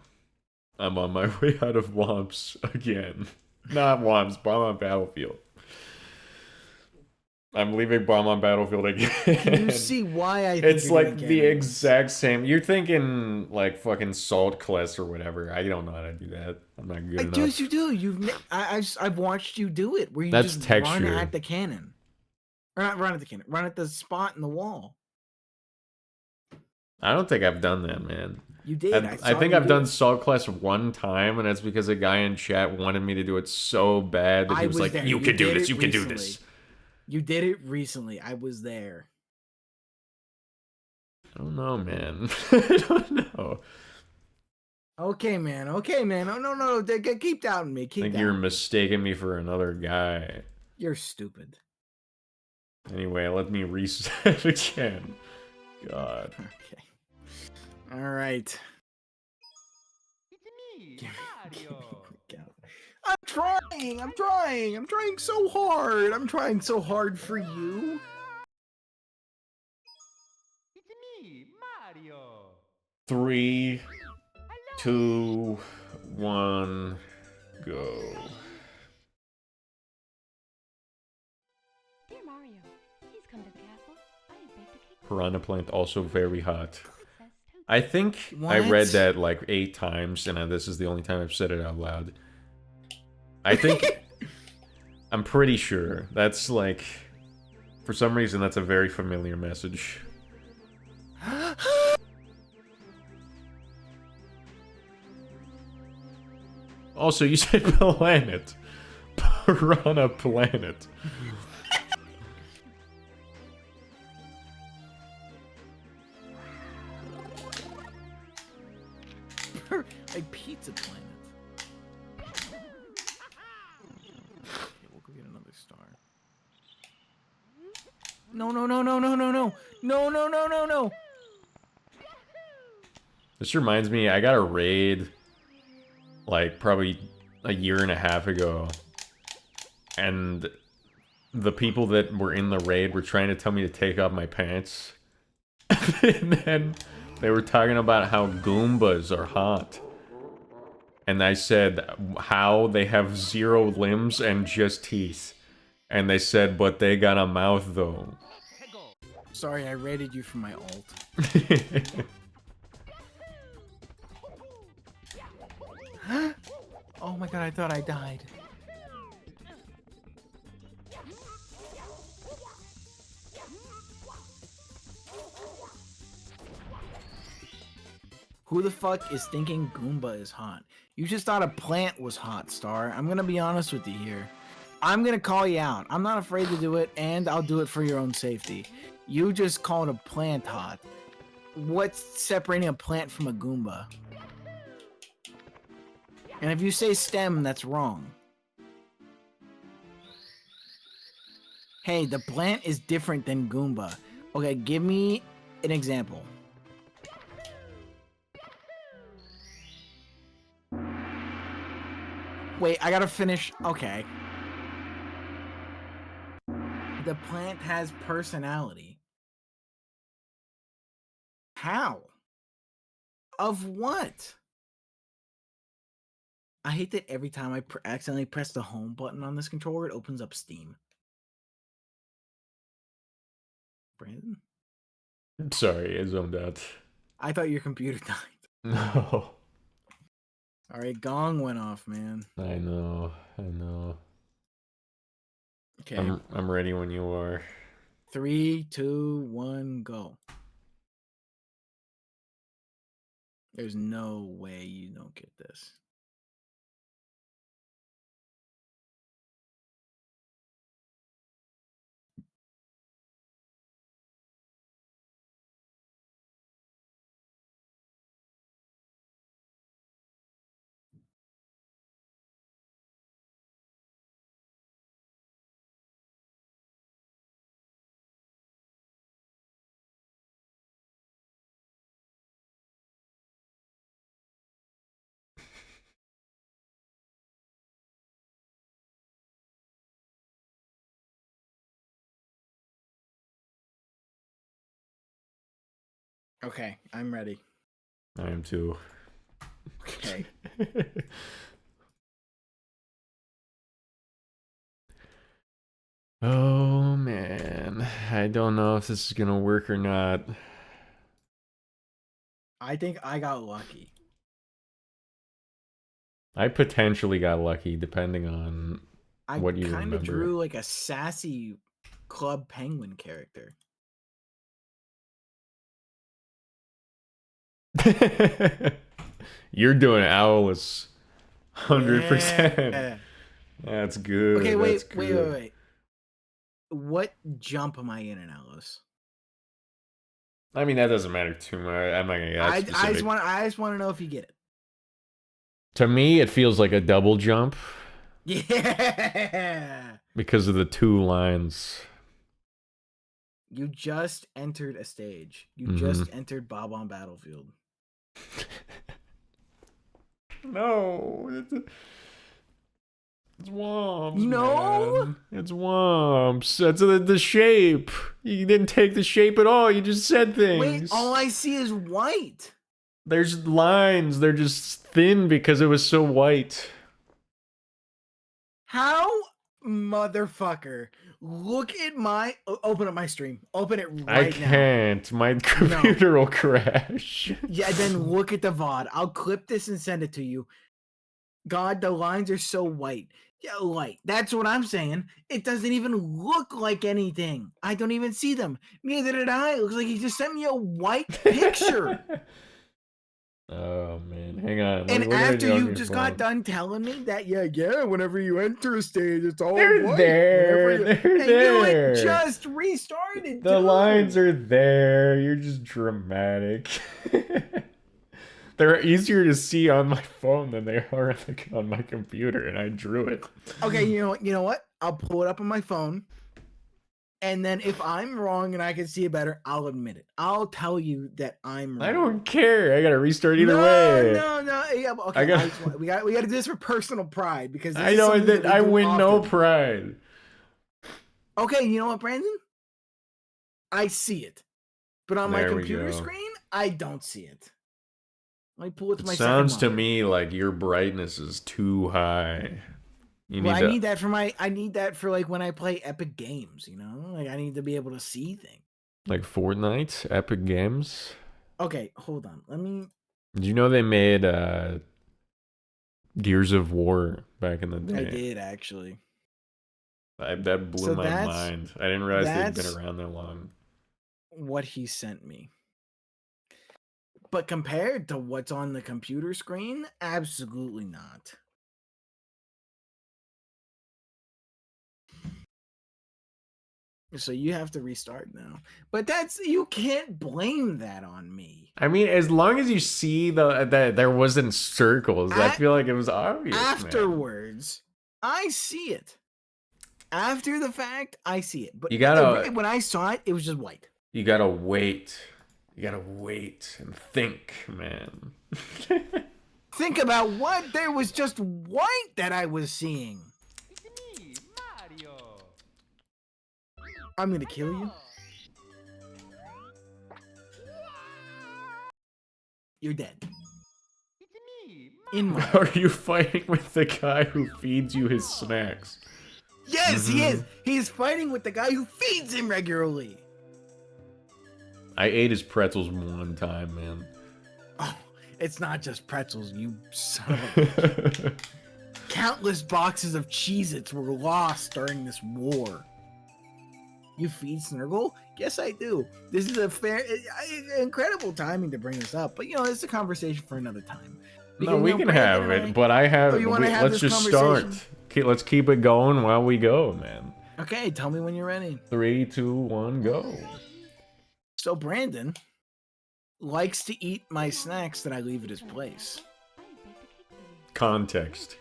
I'm on my way out of Womps again. Not Womps, Bomb on Battlefield. I'm leaving Bomb on Battlefield again. Can you see why I think It's you're like doing the canonless? exact same. You're thinking like fucking Salt Class or whatever. I don't know how to do that. I'm not good enough. Dude, you do. I've watched you do it where you That's just run texture. at the cannon. Or not run at the cannon. Run at the spot in the wall. I don't think I've done that, man. You did. I saw think you I've do done it. Salt Class one time, and that's because a guy in chat wanted me to do it so bad that he I was was like, there. "You You can do did this. it You can do recently. this." You did it recently. I was there. I don't know, man. I don't know. Okay, man. Okay, man. Oh, no. Keep doubting me. I Keep think doubting you're me. mistaking me for another guy. You're stupid. Anyway, let me reset again. God. Okay. All right. It's me, Give me- Mario. I'm trying. I'm trying so hard. I'm trying so hard for you. It's me, Mario. 3, 2, 1, go. Dear Mario, please come to the castle. I have baked a cake. Piranha Plant also very hot. Princess Toad. I think I read What? that like 8 times, and this is the only time I've said it out loud. I think I'm pretty sure that's like, for some reason, that's a very familiar message. Also, you said planet. Piranha planet. Like Pizza Planet. Okay, we'll go get another star. No, no, no, no, no, no, no. No, no, no, no, no. This reminds me, I got a raid, like, probably a year and a half ago. And the people that were in the raid were trying to tell me to take off my pants. And then they were talking about how Goombas are hot. And I said, how? They have 0 limbs and just teeth. And they said, but they got a mouth, though. Sorry, I raided you for my ult. Oh my god, I thought I died. Who the fuck is thinking Goomba is hot? You just thought a plant was hot, Star. I'm gonna be honest with you here. I'm gonna call you out. I'm not afraid to do it, and I'll do it for your own safety. You just called a plant hot. What's separating a plant from a Goomba? And if you say stem, that's wrong. Hey, the plant is different than Goomba. Okay, give me an example. Wait, I gotta finish. Okay. The plant has personality. How? Of what? I hate that every time I accidentally press the home button on this controller, it opens up Steam. Brandon? Sorry, I zoned out. I thought your computer died. No. Alright, gong went off, man. I know. Okay. I'm ready when you are. 3, 2, 1, go. There's no way you don't get this. Okay, I'm ready. I am too. Okay. Oh man, I don't know if this is gonna work or not. I think I got lucky. I potentially got lucky, depending on I what you kind of remember. drew like a sassy Club Penguin character. You're doing Owlus. 100%. Yeah. That's good. Okay, That's wait. good. What jump am I in Alice? I mean, that doesn't matter too much. I'm not gonna get that I specific. just want to know if you get it. To me, it feels like a double jump Yeah. because of the 2 lines. You just entered a stage. You Mhm. just entered Bob on Battlefield. No, it's Womps. No? Man. It's Womps. That's the shape. You didn't take the shape at all. You just said things. Wait, all I see is white. There's lines. They're just thin because it was so white. How, motherfucker? Look at my... Open up my stream. Open it right now. I can't. My computer will crash. Yeah, then look at the VOD. I'll clip this and send it to you. God, the lines are so white. Yeah, light. That's what I'm saying. It doesn't even look like anything. I don't even see them. Neither did I. It looks like he just sent me a white picture. Oh man, hang on. And Look at after it on you your just phone. got done telling me that, whenever you enter a stage, it's all They're white. there. Whenever They're and there. you had just restarted. The dude. lines are there. You're just dramatic. They're easier to see on my phone than they are like on my computer, and I drew it. Okay, you know what? I'll pull it up on my phone. And then if I'm wrong and I can see it better, I'll admit it. I'll tell you that I'm wrong. I don't care. I gotta restart either no, way. No. Yeah, okay. We got to do this for personal pride because I know that I win no pride. Okay, you know what, Brandon? I see it, but on my computer screen, I don't see it. Let me pull it to my. Sounds to me like your brightness is too high. I need that for like when I play Epic Games, you know? Like I need to be able to see things. Like Fortnite, Epic Games? Okay, hold on. Let me. Did you know they made Gears of War back in the day? I did actually. That blew my mind. I didn't realize they'd been around that long. What he sent me. But compared to what's on the computer screen, absolutely not. So you have to restart now. But you can't blame that on me. I mean, as long as you see that there wasn't circles, I feel like it was obvious. Afterwards, man. I see it. After the fact, I see it. But you gotta, when I saw it, it was just white. You gotta wait. You gotta wait and think, man. Think about what? There was just white that I was seeing. It's me, Mario. I'm gonna kill you. You're dead. It's me, Are you fighting with the guy who feeds you his snacks? Yes, he is. He's fighting with the guy who feeds him regularly. I ate his pretzels one time, man. Oh, it's not just pretzels, you son of a bitch. Countless boxes of Cheez-Its were lost during this war. You feed Snurgle? Yes, I do. This is a incredible timing to bring this up, but you know, it's a conversation for another time. No, we can have it, but I have. Let's just start. Let's keep it going while we go, man. Okay, tell me when you're ready. 3, 2, 1, go. So Brandon likes to eat my snacks that I leave at his place. Context.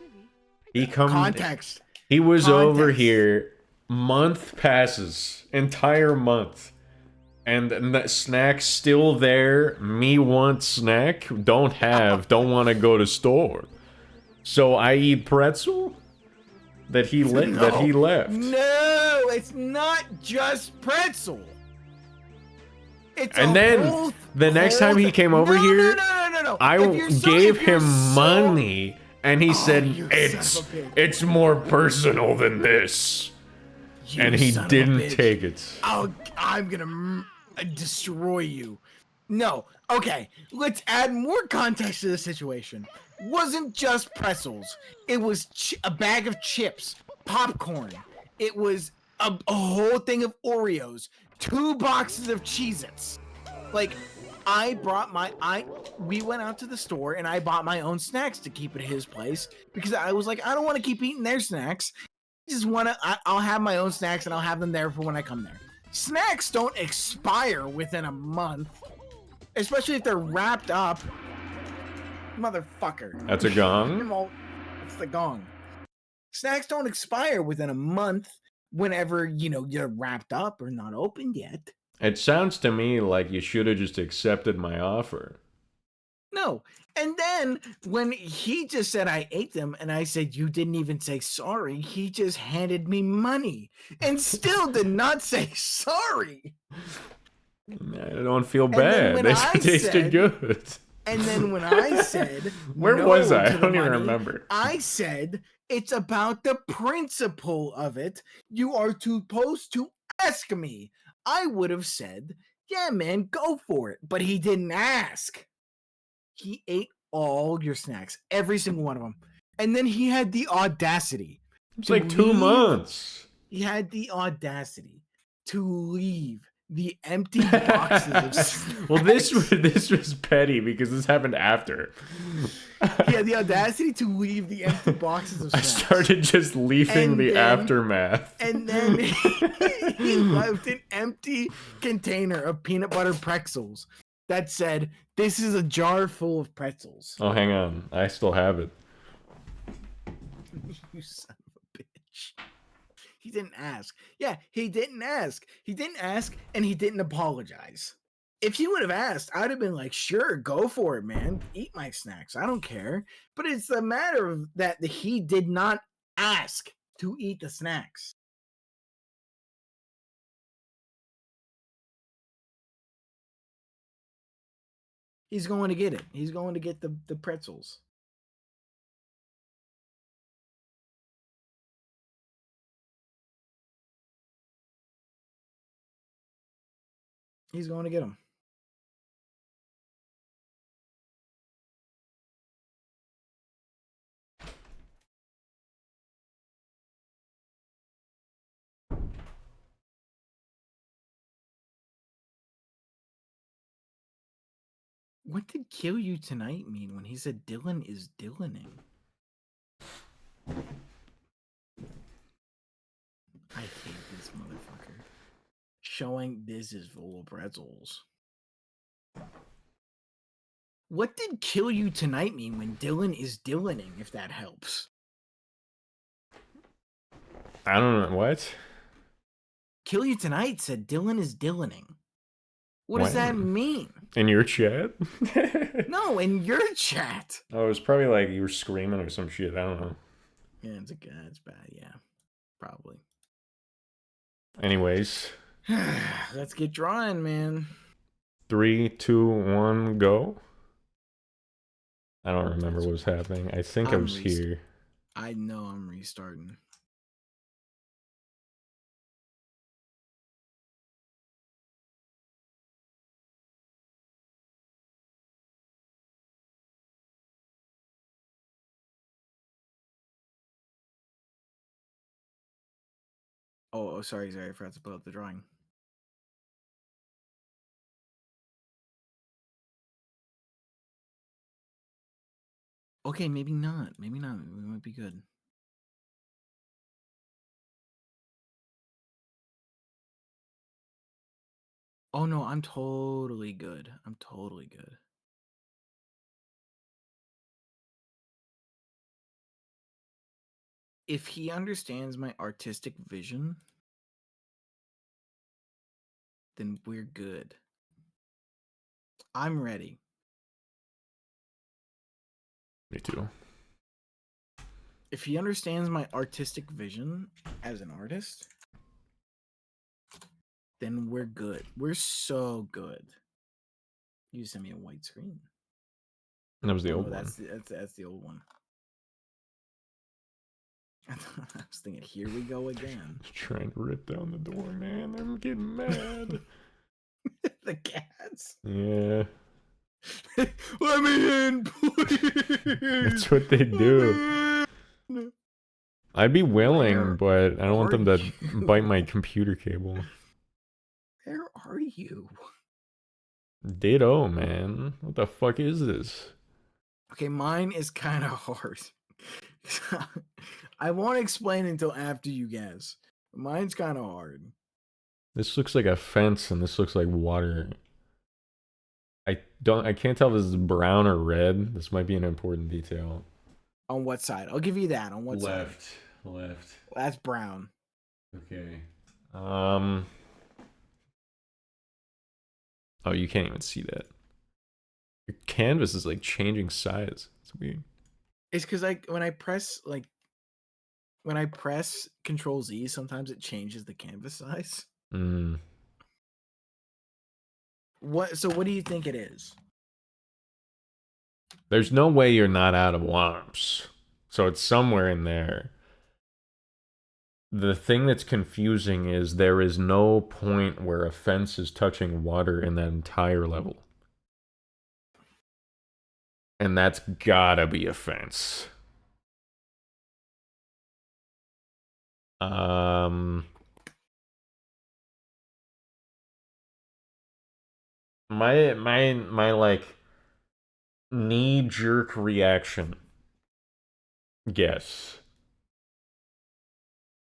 Context. He was over here. Month passes, entire month, and that snack's still there. Me want snack, don't want to go to store. So I eat pretzel that he left. No, it's not just pretzel. It's and then the next time he came over here, no. I gave him money, and he said it's more personal than this. And he didn't take it. I'm gonna destroy you. No. Okay, let's add more context to the situation. Wasn't just pretzels. It was a bag of chips, popcorn. It was a whole thing of Oreos, 2 boxes of Cheez-Its. Like, we went out to the store and I bought my own snacks to keep at his place because I was like, I don't want to keep eating their snacks. I'll have my own snacks and I'll have them there for when I come there. Snacks don't expire within a month, especially if they're wrapped up. Motherfucker. That's a gong? It's the gong. Snacks don't expire within a month whenever, you're wrapped up or not opened yet. It sounds to me like you should have just accepted my offer. No. And then when he just said I ate them and I said you didn't even say sorry, he just handed me money and still did not say sorry. I don't feel bad. They tasted good. And then when I said where was I? I don't even remember. I said it's about the principle of it. You are supposed to ask me. I would have said, yeah, man, go for it. But he didn't ask. He ate all your snacks, every single one of them. And then he had the audacity It's to like 2 leave- months. He had the audacity to leave the empty boxes of snacks. Well, this was petty because this happened after. He had the audacity to leave the empty boxes of I snacks. started just leaving And the then- aftermath. And then he left an empty container of peanut butter pretzels that said, "This is a jar full of pretzels." Oh, hang on. I still have it. You son of a bitch. He didn't ask. Yeah, he didn't ask. He didn't ask, and he didn't apologize. If he would have asked, I'd have been like, sure, go for it, man. Eat my snacks. I don't care. But it's a matter of that he did not ask to eat the snacks. He's going to get it. He's going to get the pretzels. He's going to get them. What did "kill you tonight" mean when he said Dylan is Dylaning? I hate this motherfucker. Showing this is full of pretzels. What did "kill you tonight" mean when Dylan is Dylaning, if that helps? I don't know. What? "Kill you tonight" said Dylan is Dylaning. What does that When? mean? In your chat? No, in your chat. Oh, it was probably like you were screaming or some shit. I don't know. Yeah, it's bad, yeah. Probably. Anyways, Let's get drawing, man. 3, 2, 1, go. I don't remember what was happening. I think I I'm was here. I know I'm restarting. Oh, sorry, I forgot to put up the drawing. Okay, maybe not. Maybe not. We might be good. Oh no, I'm totally good. I'm totally good. If he understands my artistic vision, then we're good. I'm ready. Me too. If he understands my artistic vision as an artist, then we're good. We're so good. You sent me a white screen. That was the Oh, old no, one. that's the old one. I was thinking, here we go again. Trying to rip down the door, man. I'm getting mad. The cats. Yeah. Let me in, please. That's what they do. Let me in. I'd be willing, Where but I don't want them are to you? bite my computer cable. Where are you? Ditto, man. What the fuck is this? Okay, mine is kind of hard. I won't explain until after you guess. Mine's kind of hard. This looks like a fence and this looks like water. I can't tell if this is brown or red. This might be an important detail. On what side? I'll give you that. On what side? Left. That's brown. Okay. Oh, you can't even see that. Your canvas is like changing size. It's weird. It's because when I press Control Z, sometimes it changes the canvas size. Mm. So what do you think it is? There's no way you're not out of lamps. So it's somewhere in there. The thing that's confusing is there is no point where a fence is touching water in that entire level. And that's gotta be a fence. My like knee-jerk reaction guess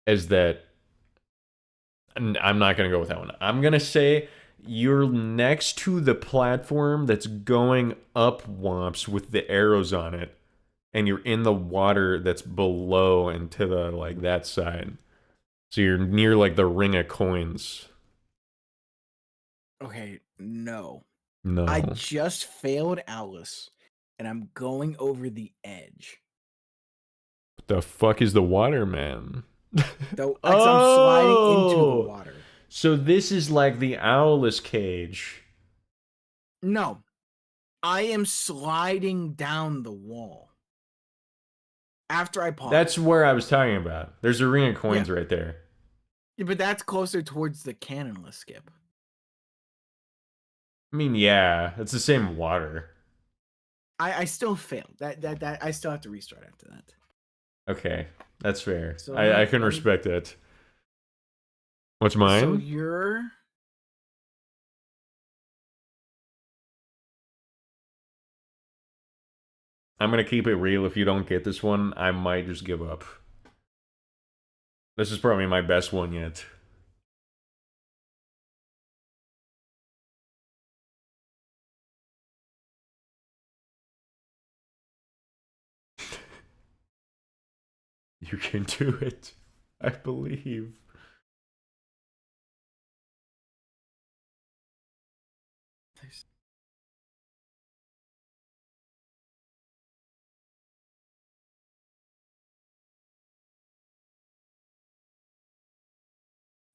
is that I'm not gonna go with that one. I'm gonna say you're next to the platform that's going up Womps with the arrows on it, and you're in the water that's below and to the like that side. So you're near like the ring of coins. Okay, no. No. I just failed Alice, and I'm going over the edge. What the fuck is the water, man? Though, I'm sliding into the water. So this is like the Owless cage. No, I am sliding down the wall. After I pause. That's where I was talking about. There's a ring of coins right there. Yeah, but that's closer towards the cannonless skip. I mean, yeah, it's the same water. I still failed. That I still have to restart after that. Okay, that's fair. So I can respect it. What's mine? So you're... I'm gonna keep it real. If you don't get this one, I might just give up. This is probably my best one yet. You can do it. I believe.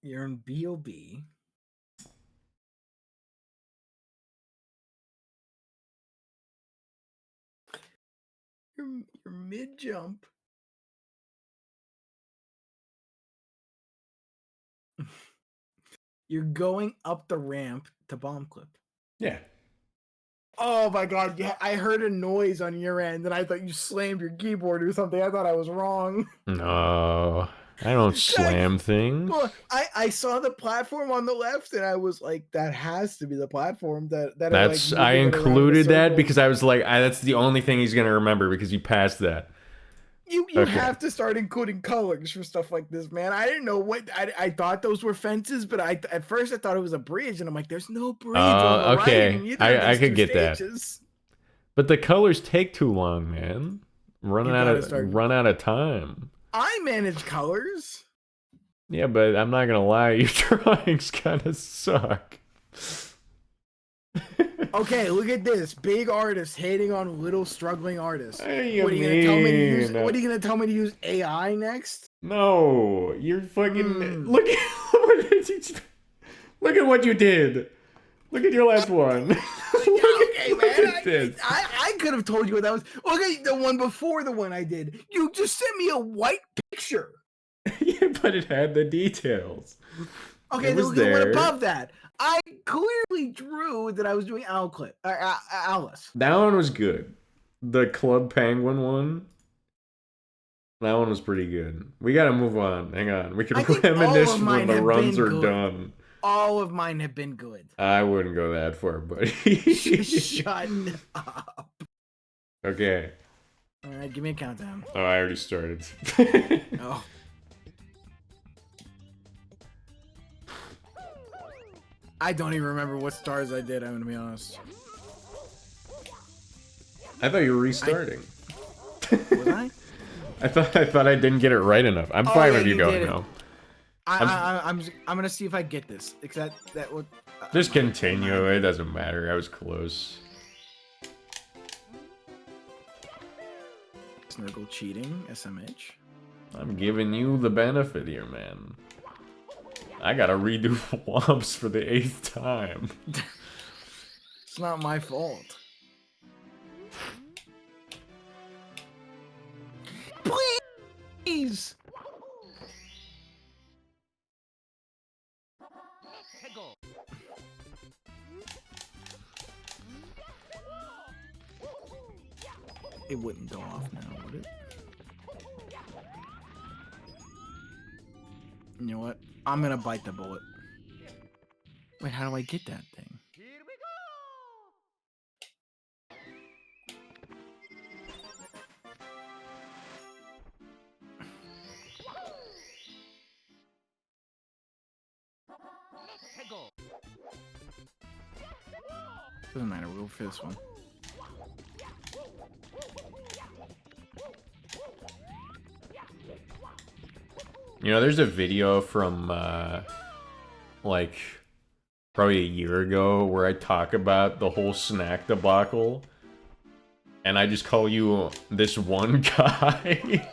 You're in B.O.B. You're mid-jump. You're going up the ramp to bomb clip. Yeah. Oh my god, yeah, I heard a noise on your end and I thought you slammed your keyboard or something. I thought I was wrong. No, I don't slam things. Well, I saw the platform on the left and I was like, that has to be the platform that That's like I included that because I was like, that's the only thing he's gonna remember because you passed that. You Okay. have to start including colors for stuff like this, man. I didn't know what I thought those were fences, but at first I thought it was a bridge, and I'm like, there's no bridge on the okay. right in either of I these could two get stages. that. But the colors take too long, man. Run out of time. I manage colors. Yeah, but I'm not gonna lie, your drawings kind of suck. Okay, look at this. Big artist hating on little struggling artists. What What are you gonna tell me to use? What are you gonna tell me to use AI next? No, you're fucking look at what you did. Look at your last one. Okay, man. I could have told you what that was. Okay, the one before the one I did. You just sent me a white picture. Yeah, but it had the details. Okay, was the one there. above that. I clearly drew that I was doing Alice. That one was good. The Club Penguin one. That one was pretty good. We gotta move on. Hang on. We can reminisce when the runs are done. All of mine have been good. I wouldn't go that far, buddy. Shut up. Okay. Alright, give me a countdown. Oh, I already started. Oh. I don't even remember what stars I did, I'm gonna be honest. I thought you were restarting. Was I? I thought I didn't get it right enough. I'm fine with you going now. I'm gonna see if I get this. Except that would Just continue. It doesn't matter. I was close. Snurgle cheating, SMH. I'm giving you the benefit here, man. I gotta redo Womps for the 8th time. It's not my fault. Please! It wouldn't go off now, would it? You know what? I'm gonna bite the bullet. Wait, how do I get that thing? Here we go. Let's go. Doesn't matter, we'll go for this one. You know, there's a video from, like, probably a year ago where I talk about the whole snack debacle. And I just call you this one guy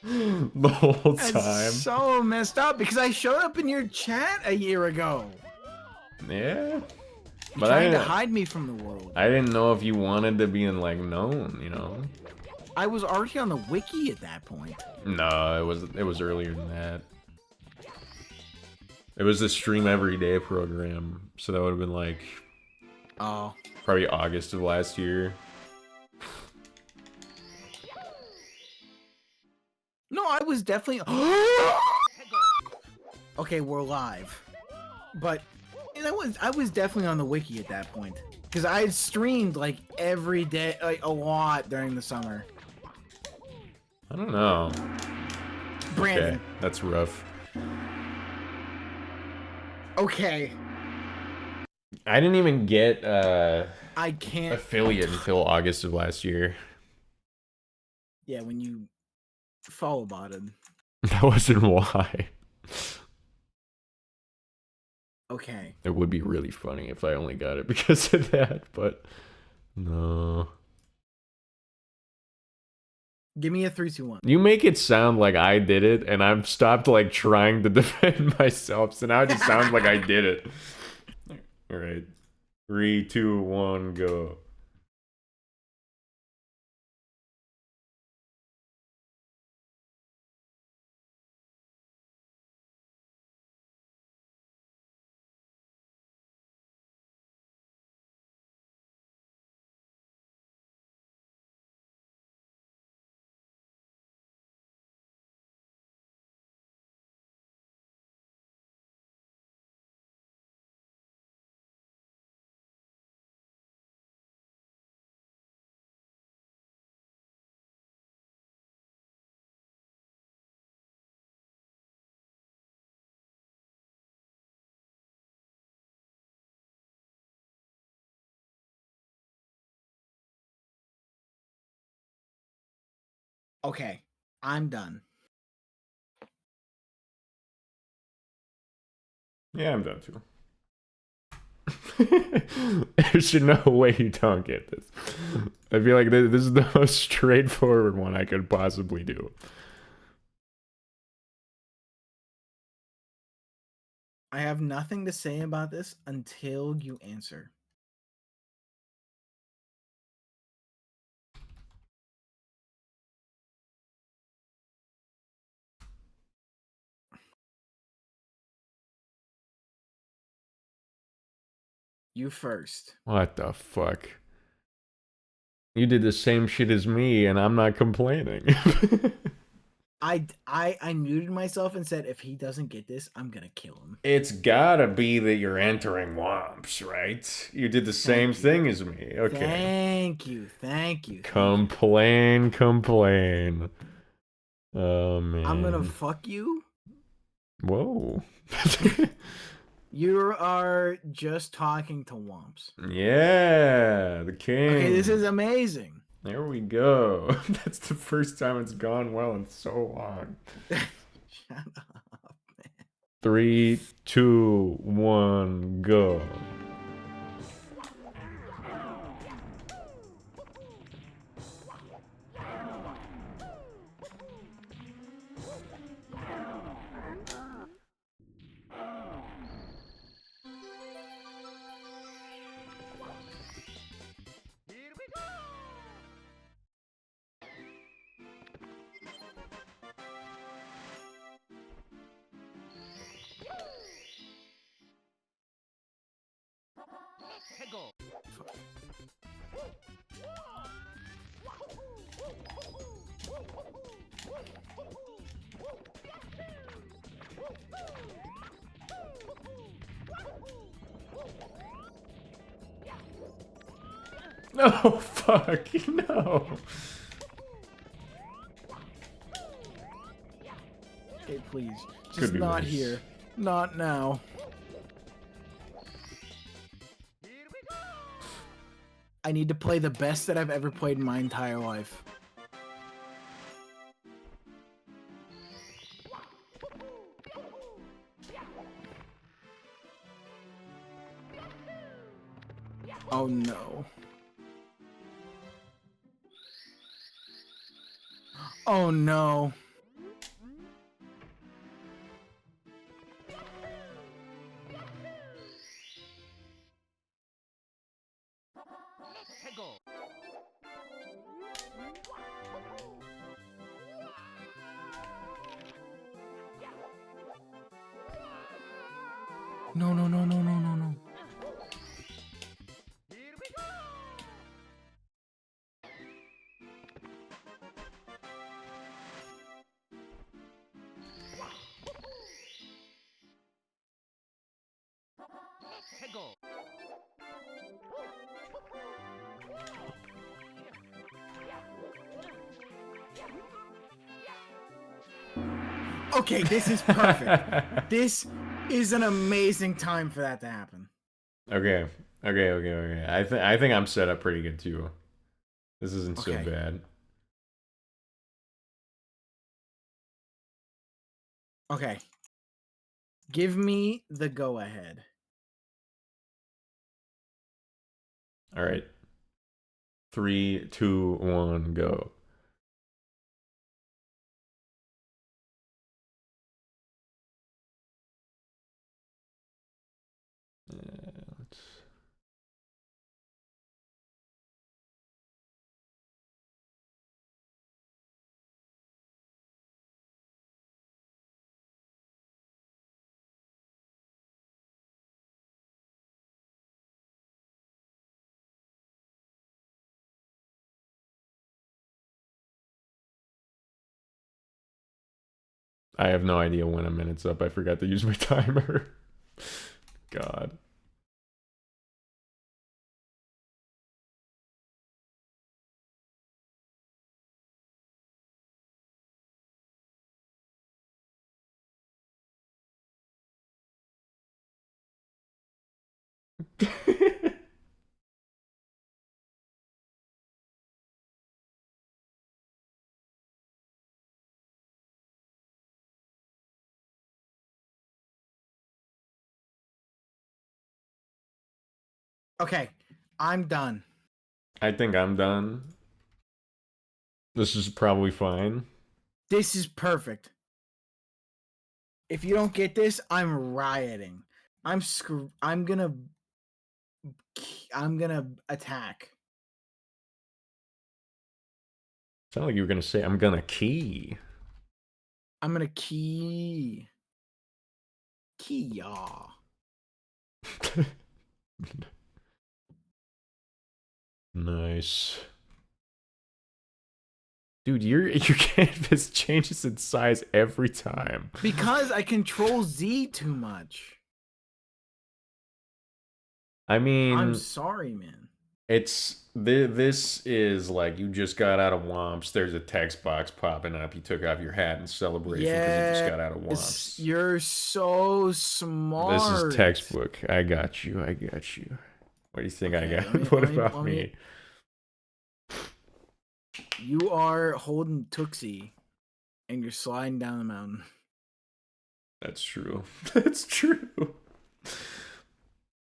the whole time. That's so messed up because I showed up in your chat a year ago. Yeah. You're trying to hide me from the world. I didn't know if you wanted to be in, like, known, you know? I was already on the wiki at that point. No, it was earlier than that. It was the stream every day program, so that would have been like, oh, probably August of last year. No, I was definitely. Okay, we're live, but and I was definitely on the wiki at that point because I had streamed like every day, like a lot during the summer. I don't know. Brandon. Okay, that's rough. Okay. I didn't even get I can't affiliate until August of last year. Yeah, when you follow botted. That wasn't why. Okay. It would be really funny if I only got it because of that, but no. Give me a 3, 2, 1. You make it sound like I did it, and I've stopped like trying to defend myself, so now it just sounds like I did it. Alright. 3, 2, 1, go. Okay. I'm done. Yeah, I'm done too. There's no way you don't get this. I feel like this is the most straightforward one I could possibly do. I have nothing to say about this until you answer. You first. What the fuck? You did the same shit as me, and I'm not complaining. I muted myself and said if he doesn't get this, I'm gonna kill him. It's gotta be that you're entering Womps, right? You did the same thing as me. Okay. Thank you. Complain. Oh man. I'm gonna fuck you. Whoa. You are just talking to Womps. Yeah, the king. Okay, this is amazing. There we go. That's the first time it's gone well in so long. Shut up, man. 3, 2, 1, go. No, fuck, no. Okay, please. Just Could be not worse. here. Not now. I need to play the best that I've ever played in my entire life. Oh no. Oh no. Let's go. No, no, no, no, no, no, no. Here we go. Let's go. Okay, this is perfect. This is an amazing time for that to happen. Okay. I think I'm set up pretty good too. This isn't so Okay. bad. Okay. Give me the go ahead. All right. 3, 2, 1, go. Let's... I have no idea when a minute's up. I forgot to use my timer. God. Okay, I'm done. I think I'm done. This is probably fine. This is perfect. If you don't get this, I'm rioting. I'm gonna attack. Sound like you were gonna say I'm gonna key. I'm gonna key y'all. Nice. Dude, your canvas changes in size every time. Because I control Z too much. I mean, I'm sorry, man. this is like you just got out of Womps. There's a text box popping up. You took off your hat in celebration because you just got out of Womps. You're so smart. This is textbook. I got you. What do you think I got? What about me? You are holding Tootsie, and you're sliding down the mountain. That's true. That's true.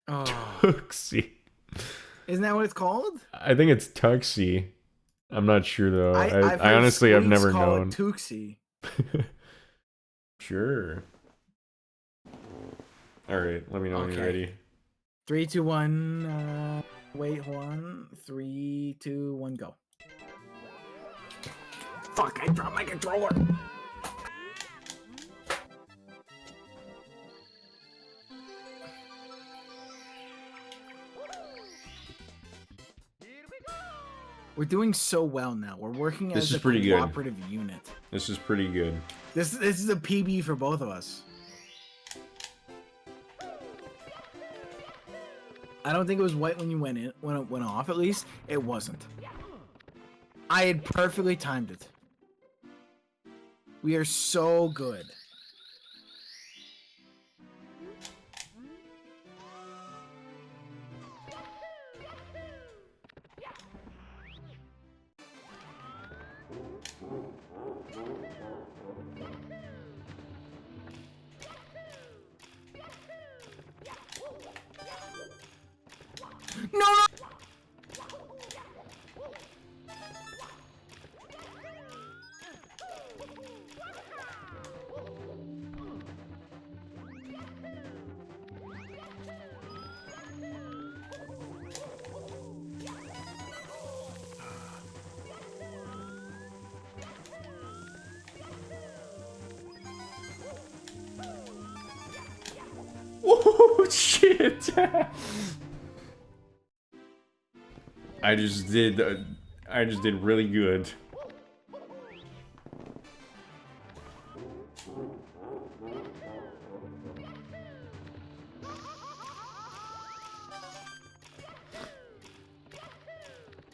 Oh. Tuxie. Isn't that what it's called? I think it's Tuxie. I'm not sure though. I honestly I've never known. Tootsie. Sure. All right, let me know when you're ready. 3, 2, 1. Wait, hold on. 3, 2, 1, go. Fuck! I dropped my controller. We're doing so well now. We're working as a cooperative unit. This is pretty good. This is a PB for both of us. I don't think it was white when you went in, when it went off. At least it wasn't. I had perfectly timed it. We are so good. No, no! Oh shit! I just did really good.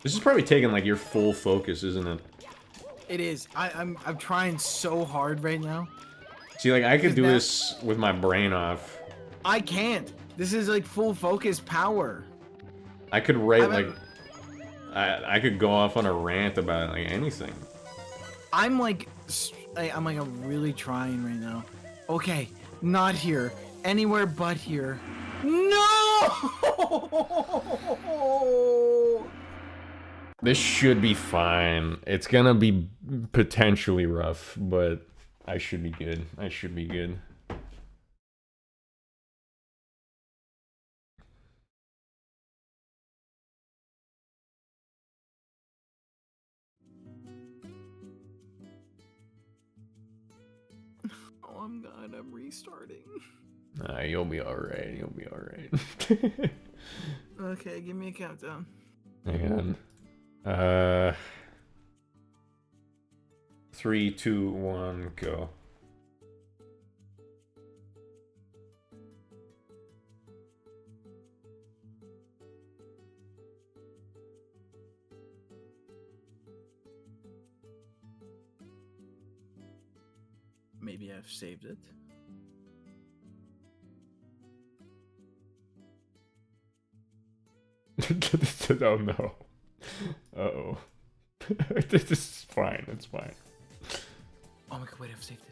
This is probably taking like your full focus, isn't it? It is. I'm trying so hard right now. See, like I could do that- this with my brain off. I can't. This is like full focus power. I could write I'm like at- I could go off on a rant about like anything. I'm really trying right now. Okay, not here. Anywhere but here. No! This should be fine. It's gonna be potentially rough, but I should be good. I should be good. Oh, I'm God, I'm restarting. You'll be alright. You'll be alright. Okay, give me a countdown. Hang on. 3, 2, 1, go. Maybe I've saved it. Oh no. Uh-oh. This is fine. It's fine. Oh my God, wait, I've saved it.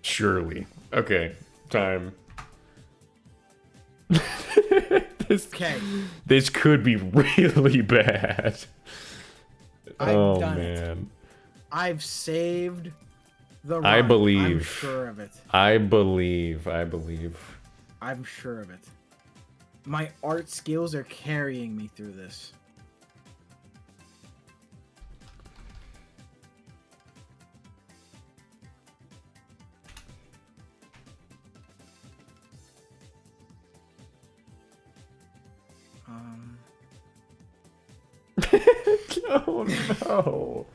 Surely. Okay. Time. Okay. This could be really bad. I've done it. Man. I've saved the run. I believe. I'm sure of it. I believe. I'm sure of it. My art skills are carrying me through this. Oh no.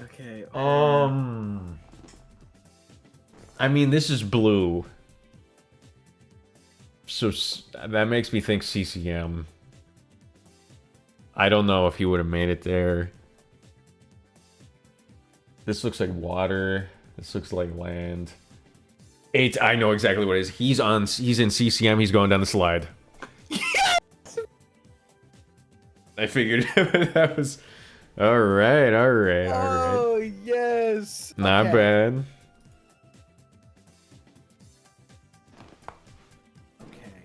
Okay. I mean, this is blue. So that makes me think CCM. I don't know if he would have made it there. This looks like water. This looks like land. I know exactly what it is. He's in CCM. He's going down the slide. I figured that was all right. Oh yes. Not bad. Okay.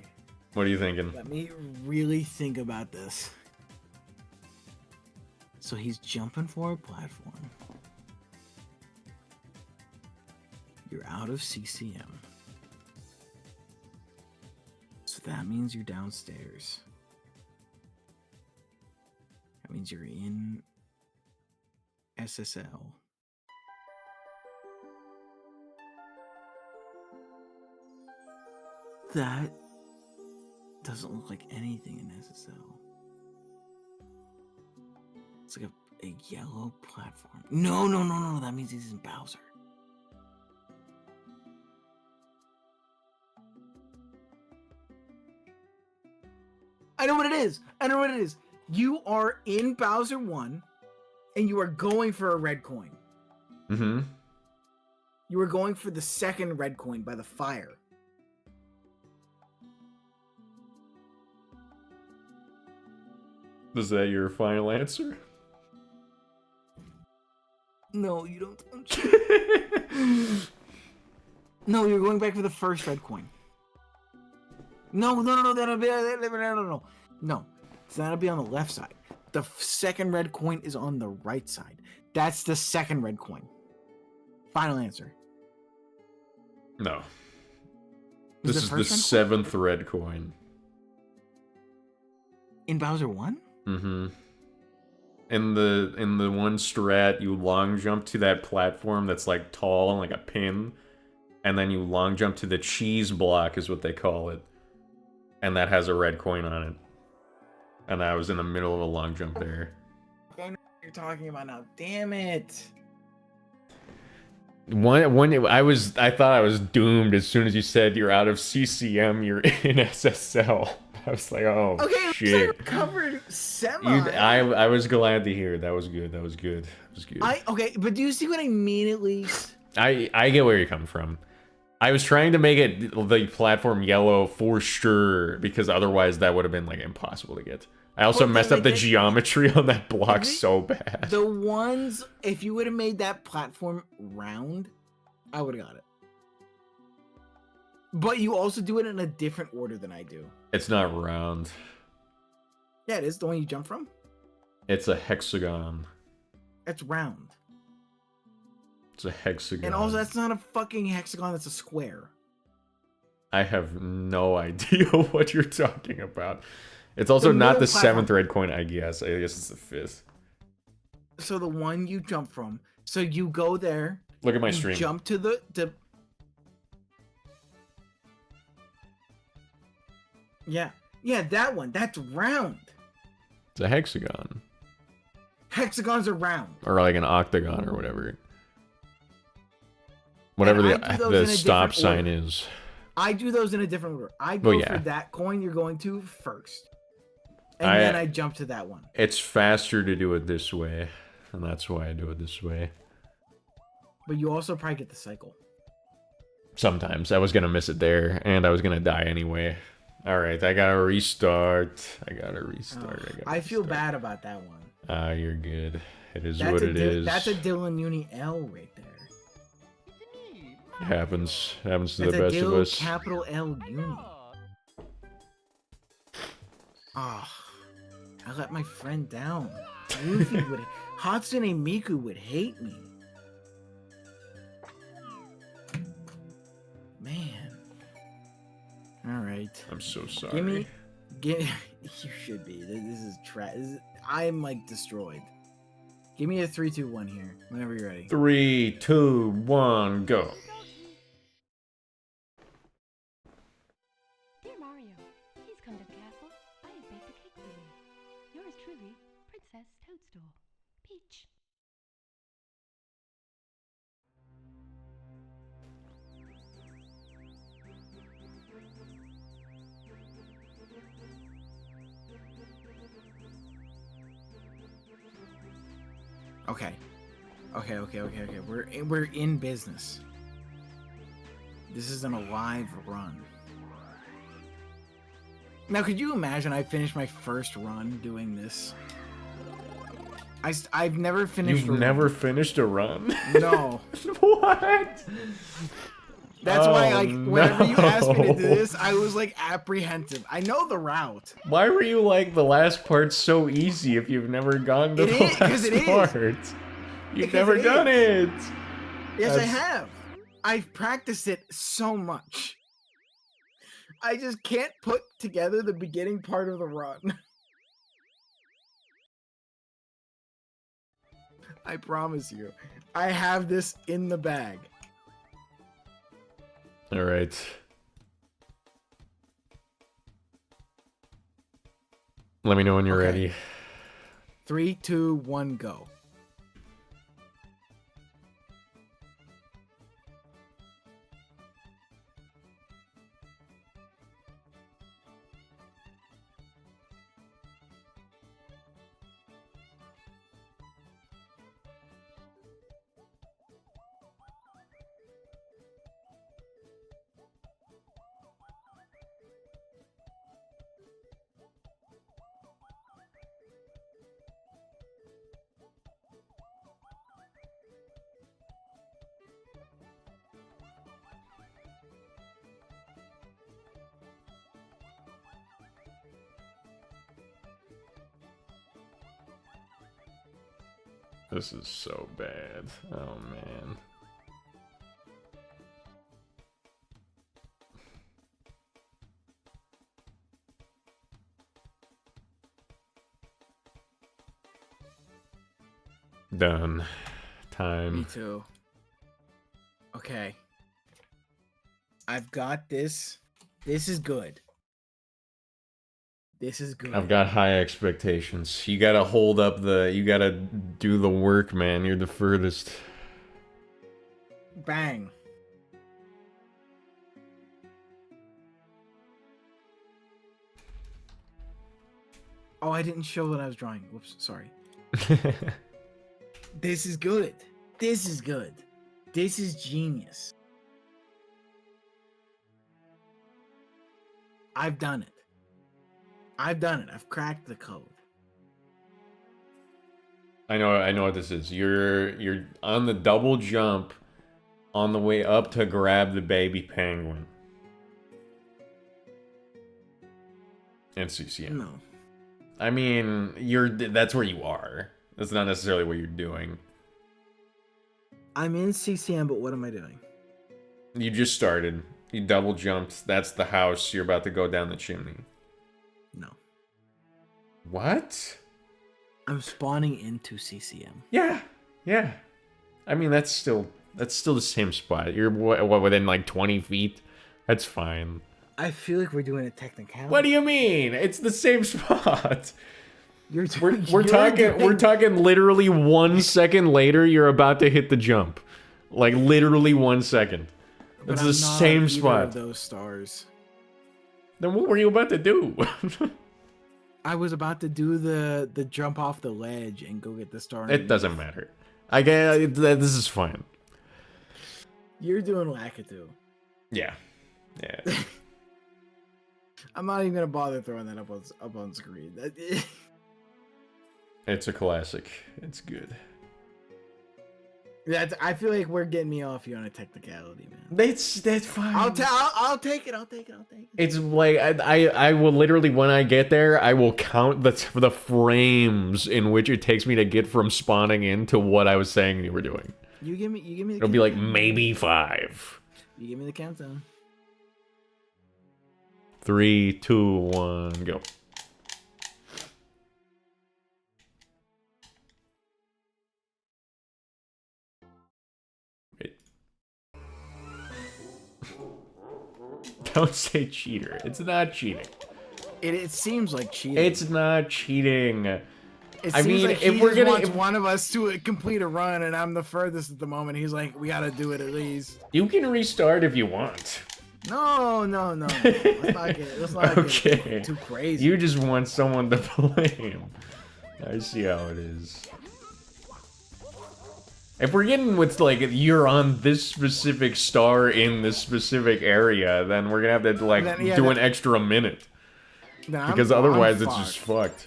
What are you thinking? Let me really think about this. So he's jumping for a platform. You're out of CCM. So that means you're downstairs. means you're in SSL. That doesn't look like anything in SSL. It's like a yellow platform. No. That means he's in Bowser. I know what it is. You are in Bowser 1, and you are going for a red coin. Mm-hmm. You are going for the second red coin by the fire. Is that your final answer? No, you don't. No, you're going back for the first red coin. No. That'll be no. So that'll be on the left side. The second red coin is on the right side. That's the second red coin. Final answer. No. This is the seventh red coin. In Bowser 1? Mm-hmm. In the one strat, you long jump to that platform that's like tall and like a pin, and then you long jump to the cheese block is what they call it, and that has a red coin on it. And I was in the middle of a long jump there. I know what you're talking about now. Damn it. I thought I was doomed as soon as you said you're out of CCM, you're in SSL. I was like, oh, okay, shit. So recovered semi. I was glad to hear. That was good. Okay, but do you see what I mean at least? I get where you're coming from. I was trying to make it the platform yellow for sure, because otherwise that would have been like impossible to get. I also messed up the geometry on that block so bad. The ones, if you would have made that platform round, I would have got it. But you also do it in a different order than I do. It's not round. Yeah, it is the one you jump from. It's a hexagon. It's round. It's a hexagon. And also, that's not a fucking hexagon, that's a square. I have no idea what you're talking about. It's also not the seventh red coin, I guess. I guess it's the fifth. So the one you jump from. So you go there. Look at my stream. Jump to the... Yeah, that one. That's round. It's a hexagon. Hexagons are round. Or like an octagon or whatever. Whatever the stop sign is. I do those in a different order. I go for that coin you're going to first. And then I jump to that one. It's faster to do it this way. And that's why I do it this way. But you also probably get the cycle. Sometimes. I was going to miss it there. And I was going to die anyway. Alright, I gotta restart. I feel bad about that one. You're good. It is what it is. That's a DylanUni L right there. It happens. It happens to the best of us. Capital L Uni. Ah, I let my friend down. Hatsune Miku would hate me. Man. All right. I'm so sorry. You should be. This is trash. I'm like destroyed. Give me a 3, 2, 1 here. Whenever you're ready. 3, 2, 1, go. Dear Mario, please come to the castle. I have baked a cake for you. Yours truly, Princess Toadstool. Peach. Okay. We're in business. This isn't a live run. Now, could you imagine I finished my first run doing this? I've never finished. You've never finished a run? No. What? That's why, like, whenever you asked me to do this, I was like apprehensive. I know the route. Why were you like the last part's so easy if you've never gone to the last part? You've never done it. Yes, I have. I've practiced it so much. I just can't put together the beginning part of the run. I promise you. I have this in the bag. All right. Let me know when you're Okay. ready. 3, 2, 1, go. This is so bad. Oh man. Done. Time. Me too. Okay. I've got this. This is good. This is good. I've got high expectations. You gotta hold up the... You gotta do the work, man. You're the furthest. Bang. Oh, I didn't show what I was drawing. Whoops, sorry. This is good. This is good. This is genius. I've done it. I've done it. I've cracked the code. I know what this is. You're on the double jump on the way up to grab the baby penguin. And CCM. No. I mean, that's where you are. That's not necessarily what you're doing. I'm in CCM, but what am I doing? You just started. You double jumped. That's the house. You're about to go down the chimney. No. What? I'm spawning into CCM. Yeah. Yeah. I mean, that's still the same spot. You're what within like 20 feet? That's fine. I feel like we're doing a technicality. What do you mean? It's the same spot. We're We're talking literally 1 second later, you're about to hit the jump. Like literally 1 second. It's the same spot. Of those stars. Then what were you about to do? I was about to do the jump off the ledge and go get the star. It doesn't matter. I get this is fine. You're doing wackadoo. Yeah. Yeah. I'm not even gonna bother throwing that up on screen. It's a classic. It's good. I feel like we're getting me off here on a technicality, man. That's fine. I'll take it. It's like I will literally, when I get there, I will count the frames in which it takes me to get from spawning in to what I was saying you were doing. You give me. The It'll be like maybe 5. You give me the countdown. 3, 2, 1, go. Wait. Don't say cheater. It's not cheating. It seems like cheating. It's not cheating. It I seems mean, like if he we're just gonna, wants if, one of us to complete a run, and I'm the furthest at the moment. He's like, we gotta do it at least. you can restart if you want. No. Let's not Okay. get too crazy. You just want someone to blame. I see how it is. If we're getting with, like, you're on this specific star in this specific area, then we're gonna have to, like, do an extra minute. Because otherwise it's just fucked.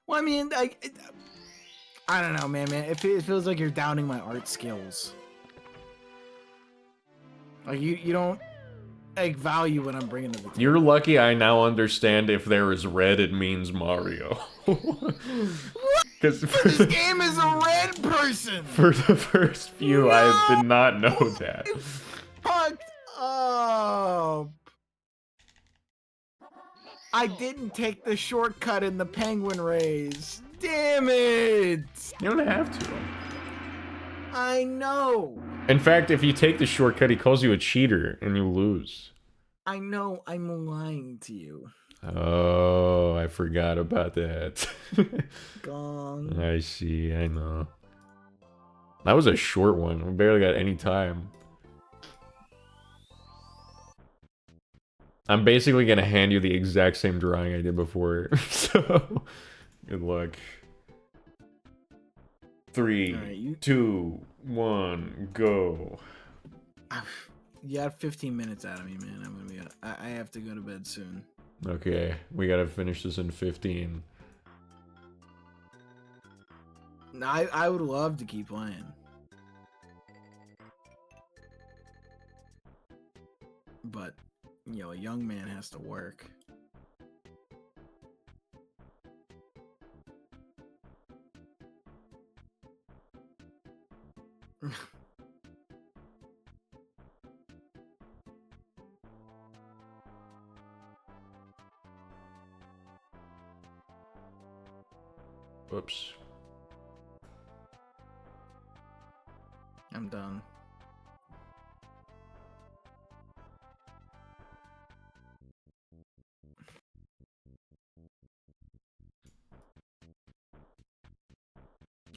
Well, I mean, I don't know, man. It feels like you're downing my art skills. Like, you don't, like, value what I'm bringing to the table. You're lucky I now understand if there is red, it means Mario. Because This game is a red person! for the first few, I did not know that. Fucked up! I didn't take the shortcut in the penguin race. Damn it! You don't have to. I know. In fact, if you take the shortcut, he calls you a cheater and you lose. I know. I'm lying to you. Oh, I forgot about that. Gong. I see, I know. That was a short one. We barely got any time. I'm basically gonna hand you the exact same drawing I did before. So, good luck. 3, Alright, 2, 1, go. You got 15 minutes out of me, man. I'm gonna be. I have to go to bed soon. Okay, we gotta finish this in 15. I would love to keep playing. But, you know, a young man has to work. Whoops. I'm done.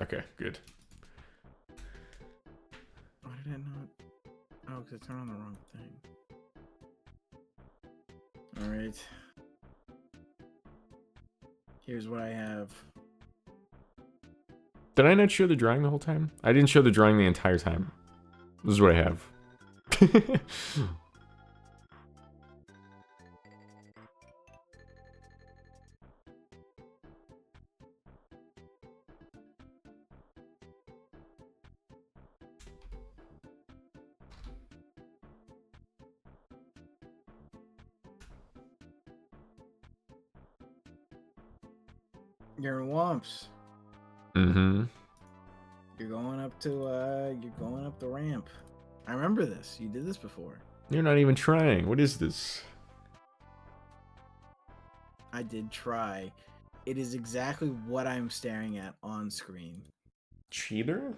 Okay, good. Why did I not? Oh, because I turned on the wrong thing. Alright. Here's what I have. Did I not show the drawing the whole time? I didn't show the drawing the entire time. This is what I have. You're in Wumps. Mm-hmm. You're going up the ramp. I remember this. You did this before. You're not even trying. What is this? I did try. It is exactly what I'm staring at on screen. Cheater?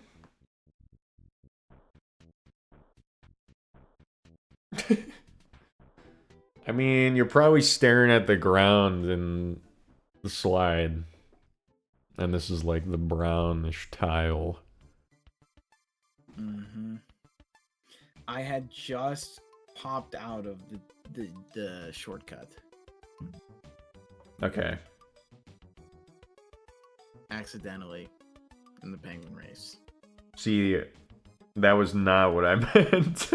I mean, you're probably staring at the ground in the slide. And this is like the brownish tile. Mm-hmm. I had just popped out of the shortcut. Okay. Accidentally. In the penguin race. See, that was not what I meant.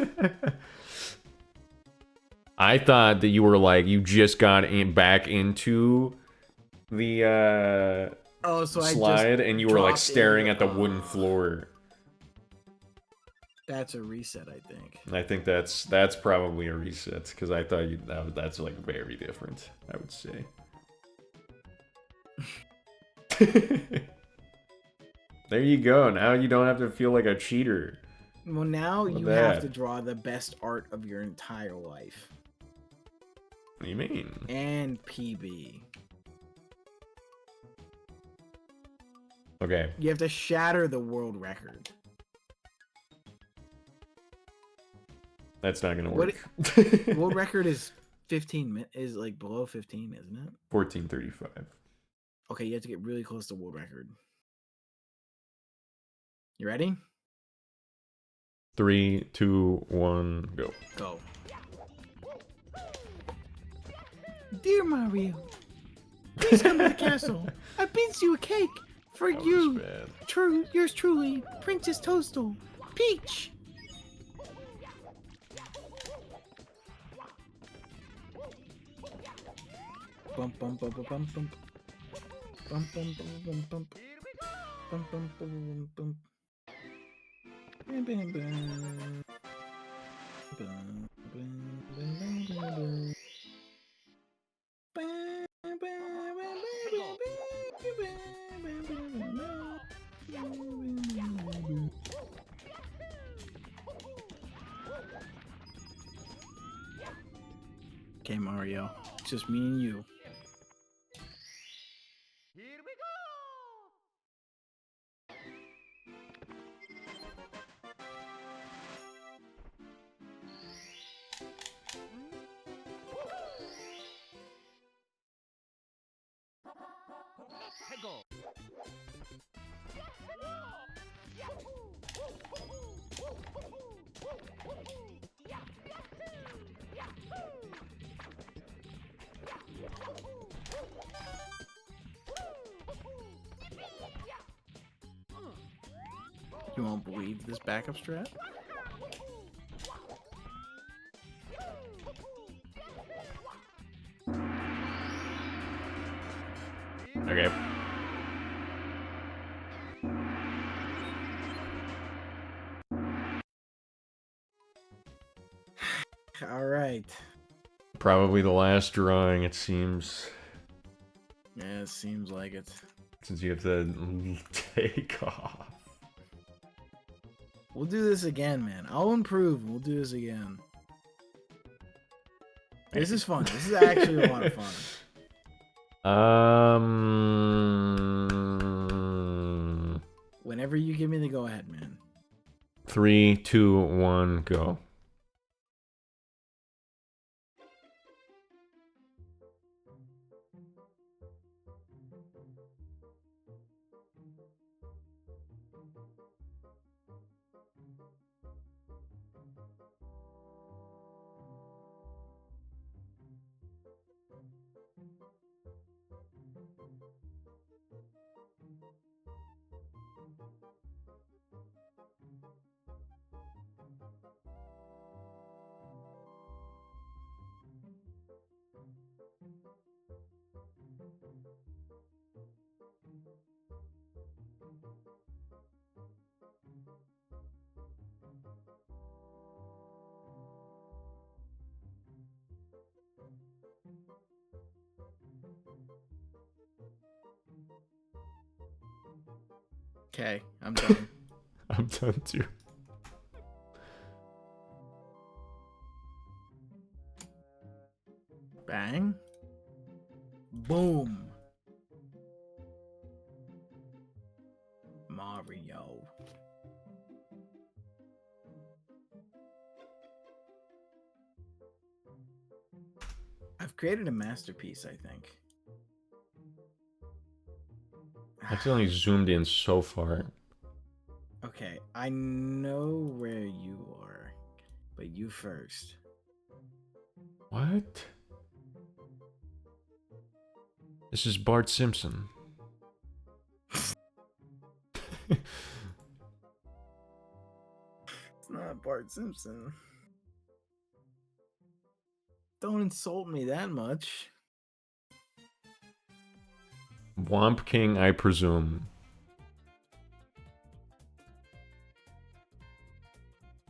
I thought that you were like, you just got back into the slide and you were like staring at the wooden floor. That's a reset, I think. I think that's probably a reset because I thought that's like very different, I would say. There you go. Now you don't have to feel like a cheater. Well, now Look at you have that. to draw the best art of your entire life. What do you mean? And PB. Okay. You have to shatter the world record. That's not gonna work. World record is 15 is like below 15, isn't it? 1435. Okay, you have to get really close to world record. You ready? 3, 2, 1, go. Go. Dear Mario, please come to the castle. I baked you a cake for That you. was bad. Yours truly, Princess Toadstool. Peach. Bump bump bump bump bump bump bump bump bump bump bump bump bump bump. Bam, bam, bam. Bum, bum, bum, bum, bum. Bam, bam, bam, bam. Okay, Mario. It's just me and you. Here we go! You won't believe this backup strat? Okay. All right. Probably the last drawing, it seems. Yeah, it seems like it. Since you have to take off. We'll do this again, man. I'll improve. We'll do this again. This is fun. This is actually a lot of fun. Whenever you give me the go ahead, man. 3, 2, 1, go. Okay, I'm done. I'm done too. Bang. Boom. Mario. I've created a masterpiece, I think. I've only zoomed in so far. Okay, I know where you are, but you first. What? This is Bart Simpson. It's not Bart Simpson. Don't insult me that much. Womp King, I presume.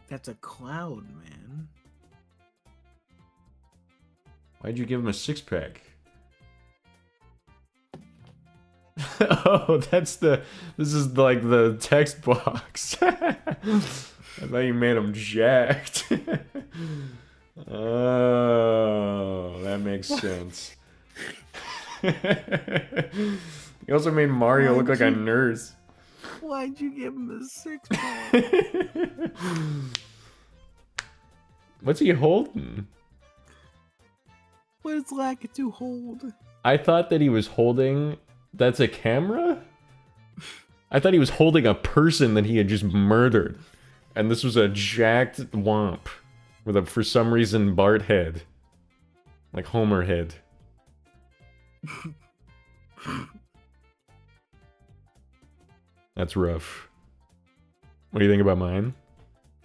That's a cloud, man. Why'd you give him a six-pack? Oh, this is like the text box. I thought you made him jacked. Oh, that makes sense. You also made Mario look like a nurse. Why'd you give him a six-pack? What's he holding? What is Lacka to hold? I thought that he was holding... That's a camera? I thought he was holding a person that he had just murdered. And this was a jacked womp. With a, for some reason, Bart head. Like Homer head. That's rough. What do you think about mine?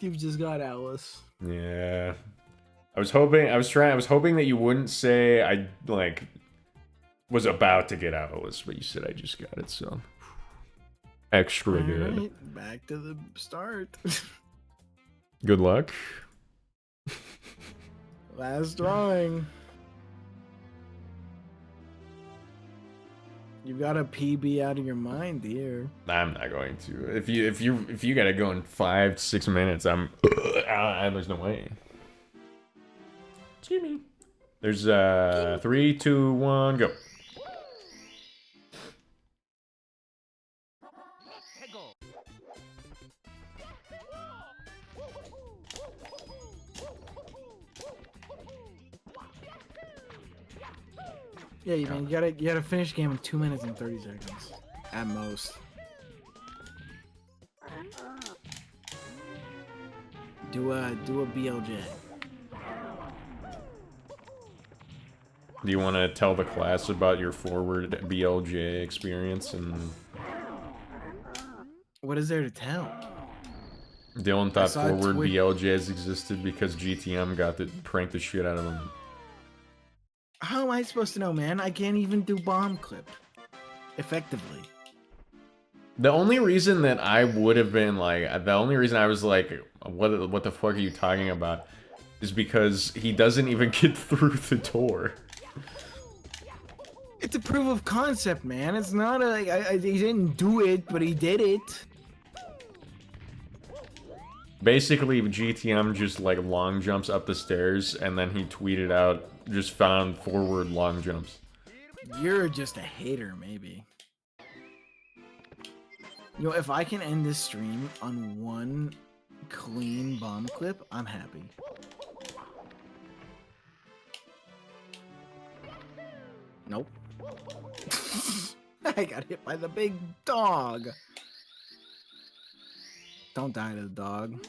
You've just got Alice. Yeah. I was hoping that you wouldn't say I, like, was about to get Alice, but you said I just got it, so. Extra good. Right, back to the start. Good luck. Last drawing. You've got a PB out of your mind here. I'm not going to. If you gotta go in 5 to 6 minutes, there's no way. Jimmy. There's 3, 2, 1, go. Yeah, you mean you gotta finish the game in 2 minutes and 30 seconds. At most. Do a BLJ. Do you want to tell the class about your forward BLJ experience? And What is there to tell? Dylan thought saw a forward tweet- BLJs existed because GTM got to prank the shit out of them. How am I supposed to know, man? I can't even do bomb clip effectively. The only reason that I would have been like, the only reason I was like, what the fuck are you talking about? Is because he doesn't even get through the door. It's a proof of concept, man. It's not a, he didn't do it, but he did it. Basically, GTM just like long jumps up the stairs, and then he tweeted out, just found forward long jumps. You're just a hater, maybe. You know, if I can end this stream on one clean bomb clip, I'm happy. Nope. I got hit by the big dog. Don't die to the dog.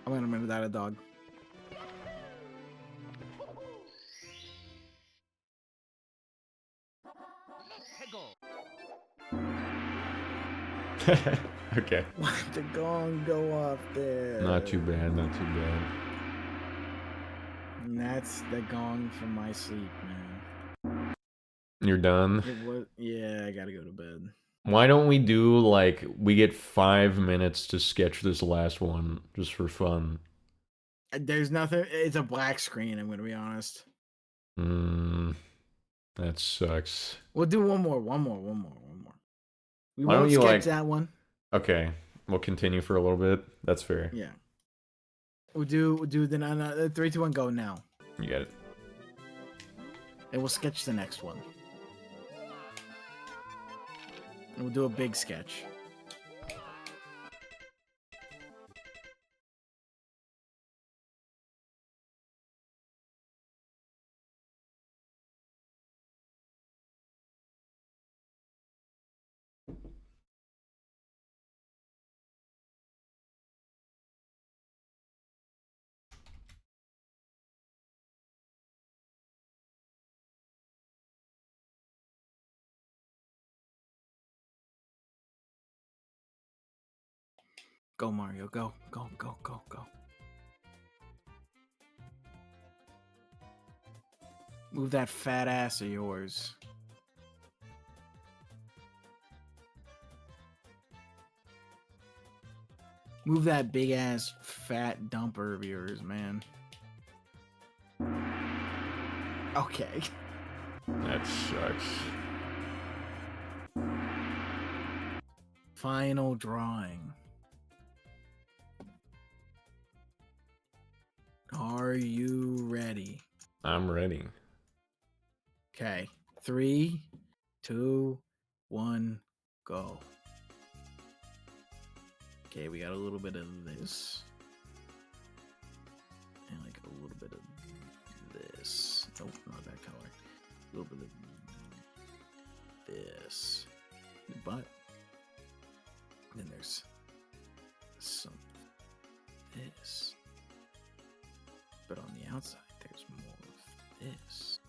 I'm gonna die to the dog. Okay. Why'd the gong go off there? Not too bad, not too bad. And that's the gong from my sleep, man. You're done? It was, yeah, I gotta go to bed. Why don't we do, like, we get 5 minutes to sketch this last one, just for fun? There's nothing, it's a black screen, I'm gonna be honest. That sucks. We'll do one more. We Why don't won't you, sketch like- that one. Okay, we'll continue for a little bit. That's fair. Yeah. We'll do the 3, 2, 1, go now. You got it. And we'll sketch the next one. And we'll do a big sketch. Go, Mario. Go. Move that fat ass of yours. Move that big ass fat dumper of yours, man. Okay. That sucks. Final drawing. Are you ready? I'm ready. Okay. 3, 2, 1, go. Okay, we got a little bit of this. And like a little bit of this. Nope, not that color. A little bit of this. But then there's some this. But on the outside, there's more of this.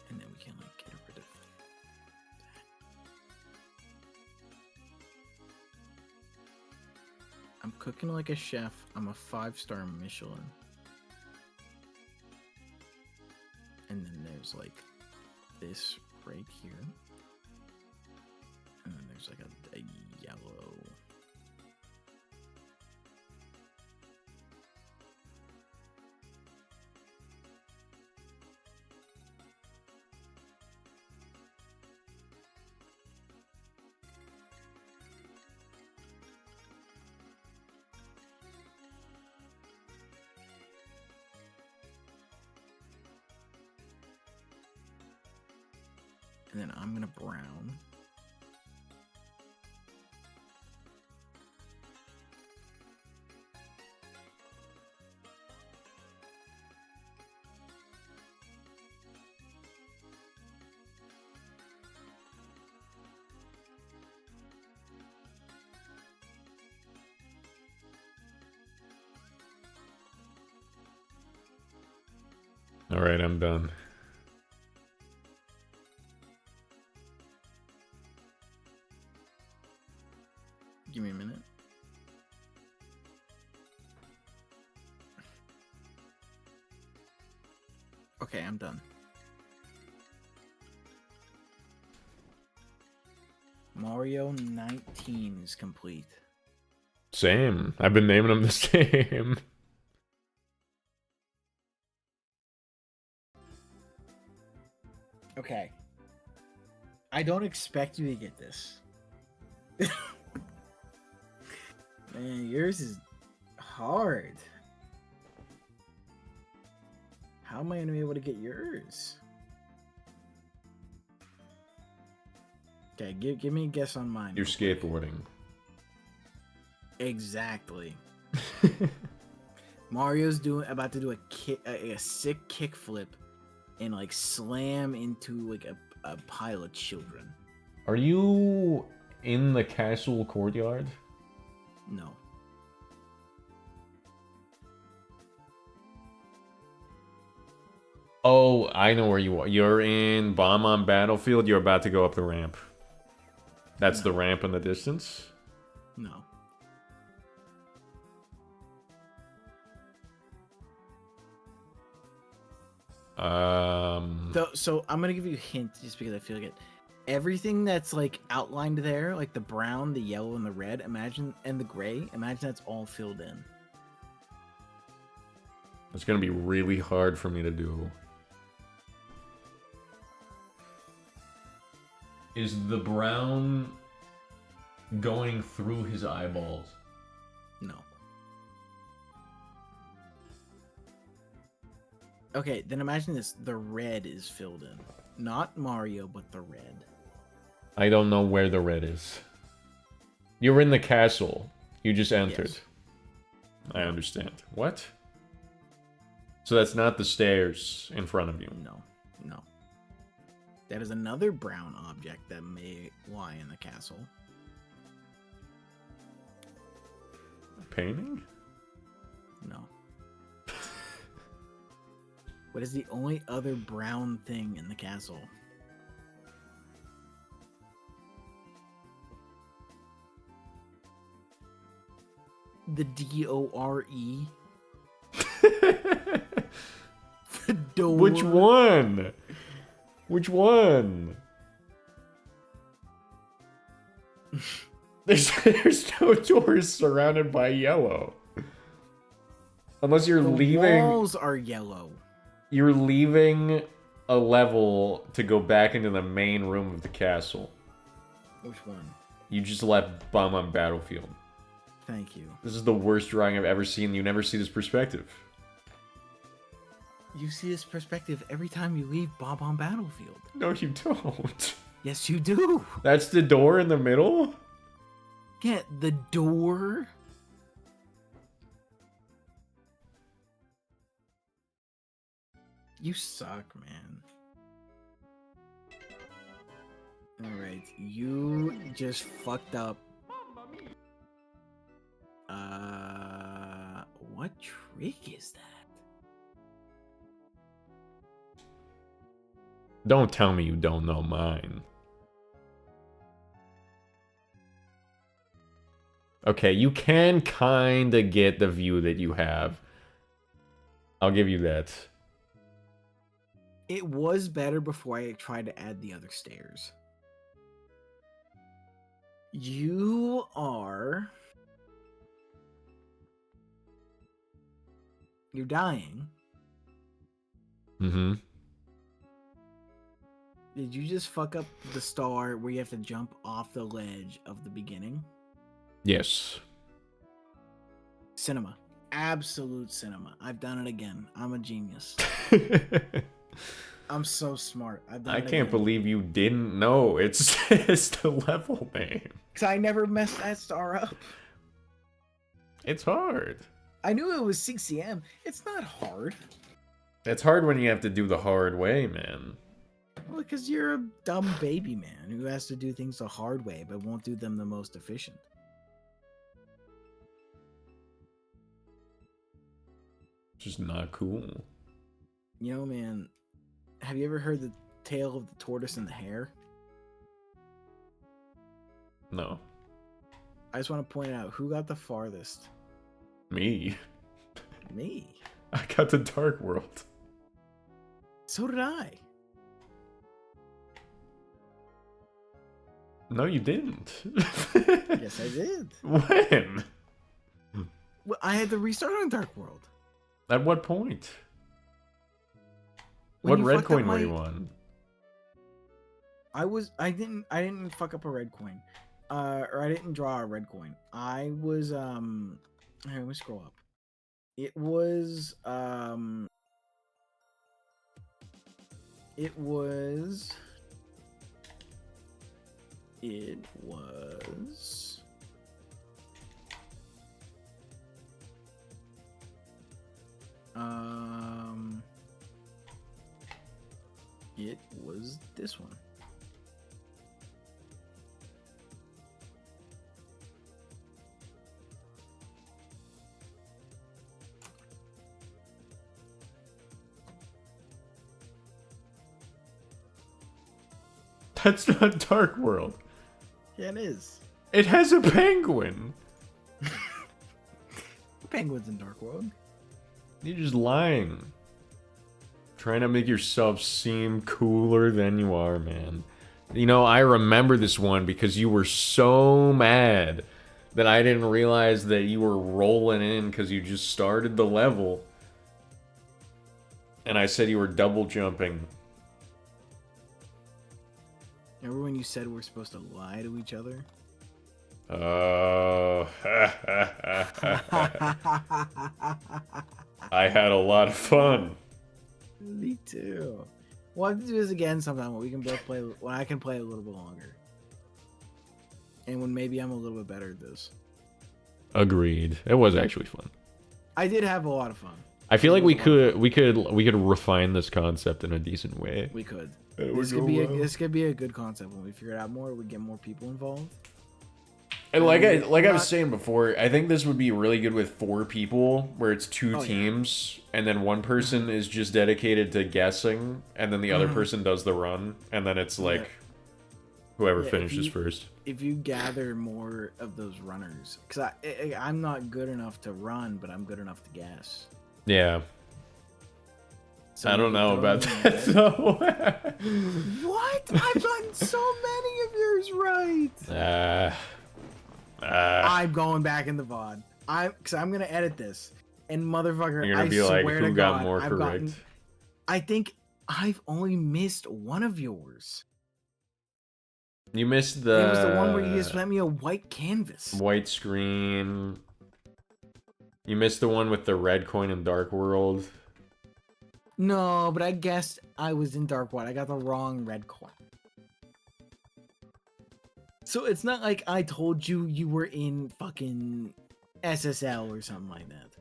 And then we can like get rid of that. I'm cooking like a chef. I'm a 5-star Michelin. And then there's like this right here. And then there's like a yellow. And then I'm gonna brown. All right, I'm done. Give me a minute. Okay, I'm done. Mario 19 is complete. Same. I've been naming them the same. Okay. I don't expect you to get this. Man, yours is hard. How am I gonna be able to get yours? Okay, give me a guess on mine. You're skateboarding. Exactly. Mario's about to do a sick kickflip and like slam into like a pile of children. Are you in the castle courtyard? No. Oh, I know where you are. You're in Bomb on Battlefield. You're about to go up the ramp. That's the ramp in the distance? No. So I'm gonna give you a hint just because I feel like it. Everything that's like outlined there, like the brown, the yellow, and the red, and the gray, imagine that's all filled in. It's gonna be really hard for me to do. Is the brown going through his eyeballs? No. Okay, then imagine this. The red is filled in. Not Mario, but the red. I don't know where the red is. You're in the castle. You just entered. Yes. I understand. What? So that's not the stairs in front of you. No. No. That is another brown object that may lie in the castle. Painting? No. What is the only other brown thing in the castle? The D-O-R-E. The door. Which one? Which one? There's no doors surrounded by yellow. Unless you're The leaving. walls are yellow. You're leaving a level to go back into the main room of the castle. Which one? You just left Bomb on Battlefield. Thank you. This is the worst drawing I've ever seen. You never see this perspective. You see this perspective every time you leave Bob on Battlefield. No, you don't. Yes, you do. That's the door in the middle? Yeah, the door. You suck, man. Alright, you just fucked up. What trick is that? Don't tell me you don't know mine. Okay, you can kinda get the view that you have. I'll give you that. It was better before I tried to add the other stairs. You are... You're dying. Mm-hmm. Did you just fuck up the star where you have to jump off the ledge of the beginning? Yes. Cinema. Absolute cinema. I've done it again. I'm a genius. I'm so smart. I've done I it can't again. believe you didn't know. It's the level name. Because I never messed that star up. It's hard. I knew it was 6 a.m. It's not hard. It's hard when you have to do the hard way, man. Well, because you're a dumb baby man who has to do things the hard way but won't do them the most efficient. Just not cool. You know, man, have you ever heard the tale of the tortoise and the hare? No. I just want to point out who got the farthest. Me. Me. I got the Dark World. So did I. No, you didn't. Yes, I did. When? Well, I had to restart on Dark World. At what point? When What you red fucked up coin were my- you on? I didn't fuck up a red coin. Or I didn't draw a red coin. I was here, let me scroll up. It was it was this one. That's not Dark World. Yeah, it is. It has a penguin. Penguins in Dark World. You're just lying. Trying to make yourself seem cooler than you are, man. You know, I remember this one because you were so mad that I didn't realize that you were rolling in because you just started the level. And I said you were double jumping. Remember when you said we're supposed to lie to each other? Oh. I had a lot of fun. Me too. We'll have to do this again sometime when we can both play. When I can play a little bit longer, and when maybe I'm a little bit better at this. Agreed. It was actually fun. I did have a lot of fun. I feel like we could refine this concept in a decent way. We could. It This would could go well. this could be a good concept when we figure it out more. We get more people involved. And like I not- was saying before, I think this would be really good with 4 people, where it's 2 Oh, yeah. teams, and then one person is just dedicated to guessing, and then the other Mhm. person does the run, and then it's like Yeah. whoever Yeah, if finishes you- first. If you gather more of those runners, because I'm not good enough to run, but I'm good enough to guess. Yeah, So I you don't can know throw about me in that there. though. What? I've gotten so many of yours right. I'm going back in the VOD. Because I'm gonna edit this, and motherfucker, You're gonna I be like, swear to who got God, more I've correct? gotten. I think I've only missed one of yours. You missed It was the one where you just sent me a white canvas. white screen. You missed the one with the red coin in Dark World. No, but I guessed I was in Dark World. I got the wrong red coin. So it's not like I told you you were in fucking SSL or something like that.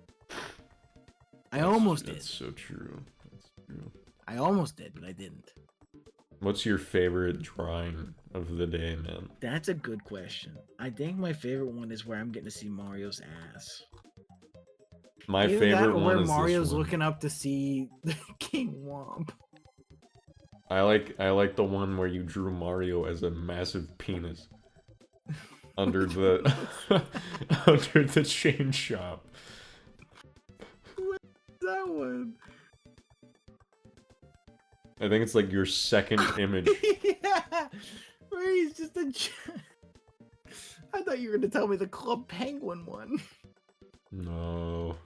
I almost did. That's so true. That's true. I almost did, but I didn't. What's your favorite drawing of the day, man? That's a good question. I think my favorite one is where I'm getting to see Mario's ass. My Either that favorite or one where is Mario's this one. looking up to see the King Womp. I like the one where you drew Mario as a massive penis under the under the chain shop. That one. I think it's like your second image. Yeah, where he's just a. I thought you were gonna tell me the Club Penguin one. No.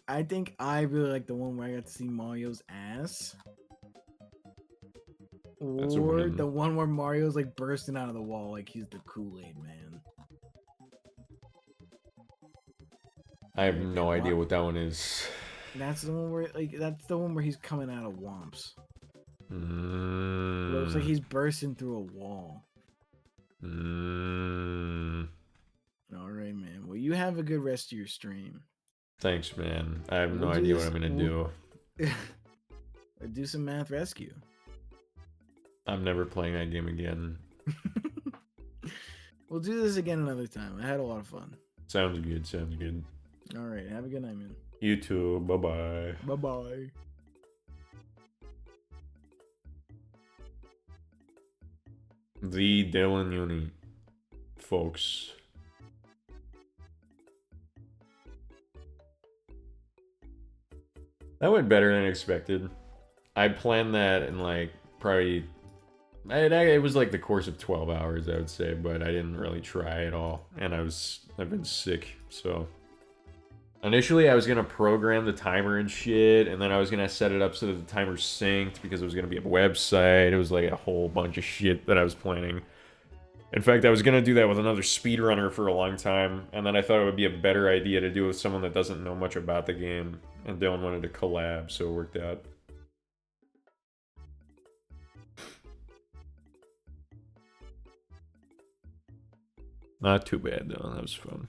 I think I really like the one where I got to see Mario's ass. That's a Or win. the one where Mario's like bursting out of the wall like he's the Kool-Aid man. I have no idea what that one is. That's the one where he's coming out of Womps. Looks like Mm, he's bursting through a wall. mm. Alright, man. Well, you have a good rest of your stream. Thanks, man. I have no We'll do idea what this- I'm gonna we'll- do. Do some math rescue. I'm never playing that game again. We'll do this again another time. I had a lot of fun. Sounds good. Sounds good. Alright, have a good night, man. You too. Bye-bye. Bye-bye. The DylanUni, folks. That went better than expected. I planned that in like probably it was like the course of 12 hours, I would say, but I didn't really try at all, and I've been sick, so initially I was gonna program the timer and shit, and then I was gonna set it up so that the timer synced because it was gonna be a website. It was like a whole bunch of shit that I was planning. In fact, I was gonna do that with another speedrunner for a long time, and then I thought it would be a better idea to do it with someone that doesn't know much about the game, and Dylan wanted to collab, so it worked out. Not too bad though, that was fun.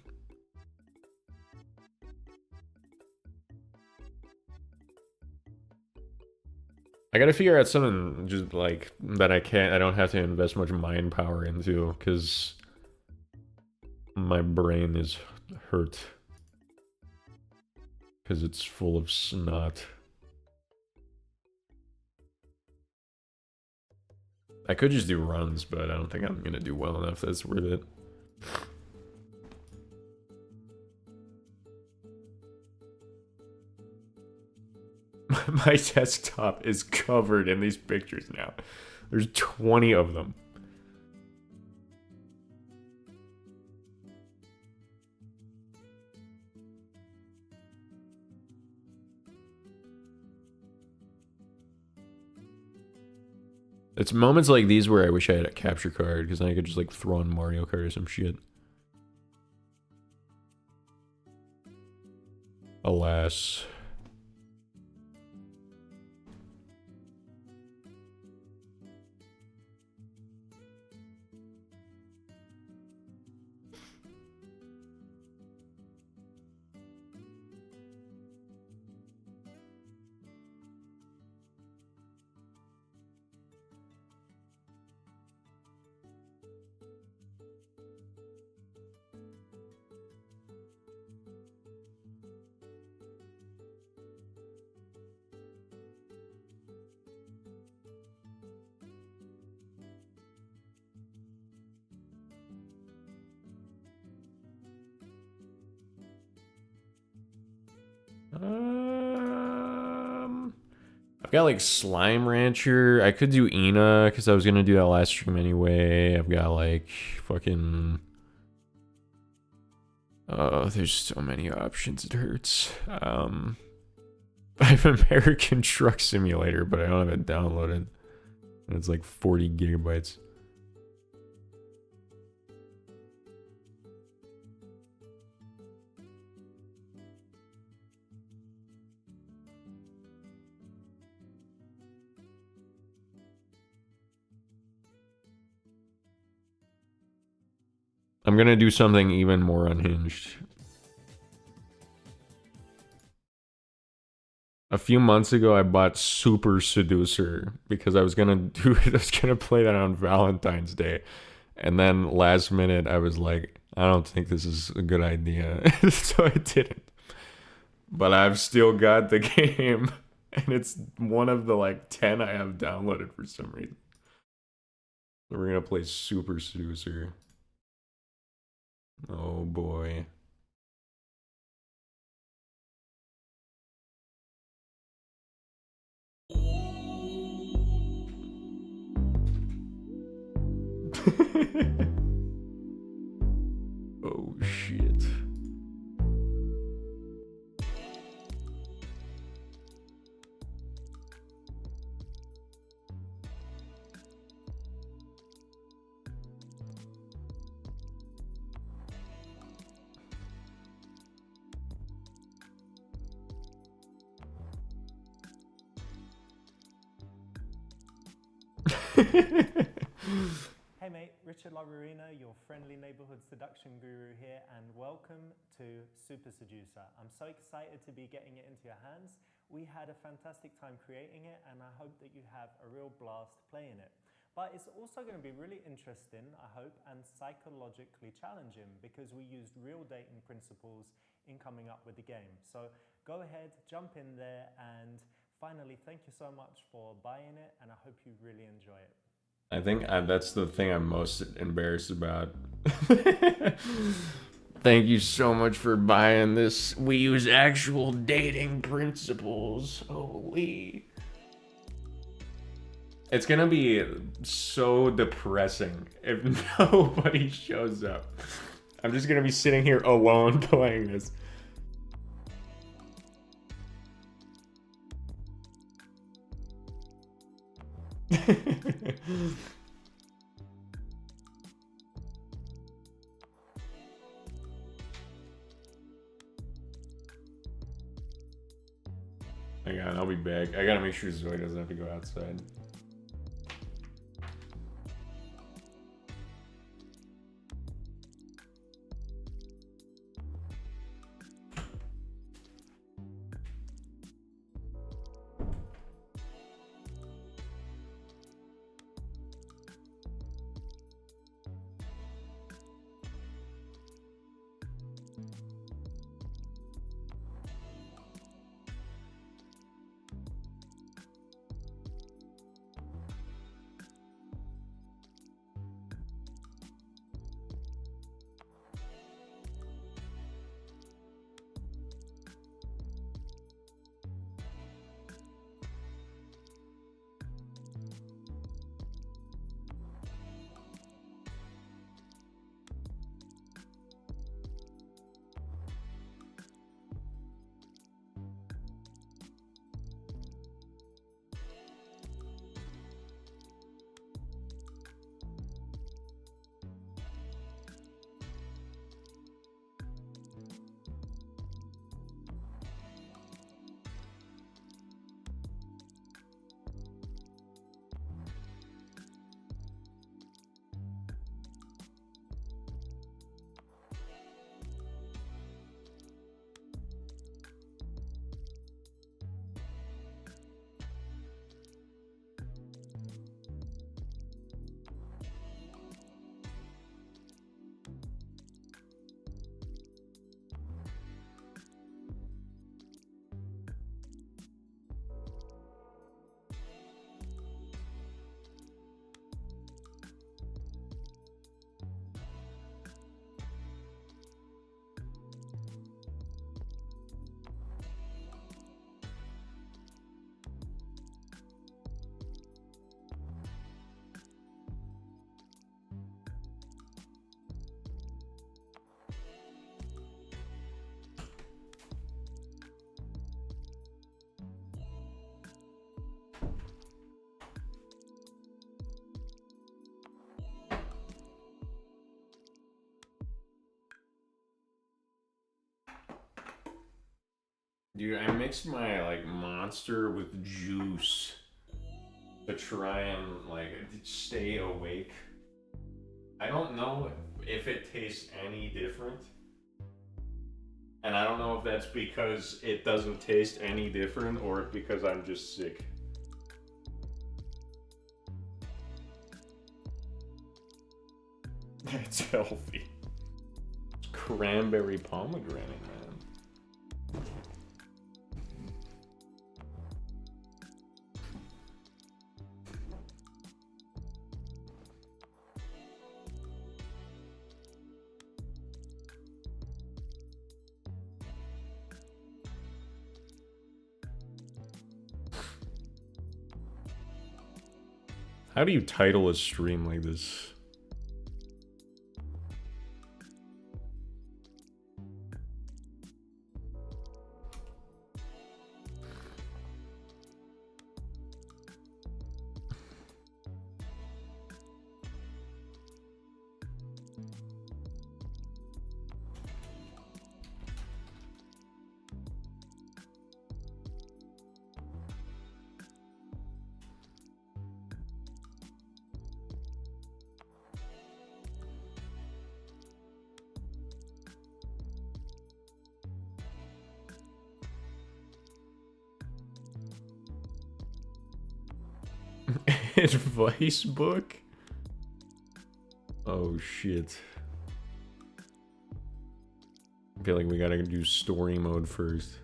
I gotta figure out something just like that I don't have to invest much mind power into, because my brain is hurt. Because it's full of snot. I could just do runs, but I don't think I'm gonna do well enough that's worth it. My desktop is covered in these pictures now. There's 20 of them. It's moments like these where I wish I had a capture card, because then I could just like throw on Mario Kart or some shit. Alas. I've got like Slime Rancher. I could do Ina because I was gonna do that last stream anyway. I've got like fucking. Oh, there's so many options. It hurts. I have American Truck Simulator, but I don't have it downloaded, and it's like 40 gigabytes. I'm gonna do something even more unhinged. A few months ago, I bought Super Seducer because I was gonna do it. I was gonna play that on Valentine's Day, and then last minute, I was like, I don't think this is a good idea, so I didn't. But I've still got the game, and it's one of the like 10 I have downloaded for some reason. So we're gonna play Super Seducer. Oh boy. Oh shit. Hey mate, Richard Laurina, your friendly neighborhood seduction guru here, and welcome to Super Seducer. I'm so excited to be getting it into your hands. We had a fantastic time creating it, and I hope that you have a real blast playing it. But it's also going to be really interesting, I hope, and psychologically challenging because we used real dating principles in coming up with the game. So go ahead, jump in there, and finally, thank you so much for buying it, and I hope you really enjoy it. I think that's the thing I'm most embarrassed about. Thank you so much for buying this. We use actual dating principles. Holy. It's gonna be so depressing if nobody shows up. I'm just gonna be sitting here alone playing this. Hang on, I'll be back. I gotta make sure Zoe doesn't have to go outside. Dude, I mixed my like monster with juice to try and like stay awake. I don't know if it tastes any different. And I don't know if that's because it doesn't taste any different or if because I'm just sick. That's healthy. It's cranberry pomegranate, man. How do you title a stream like this? Advice book? Oh shit. I feel like we gotta do story mode first.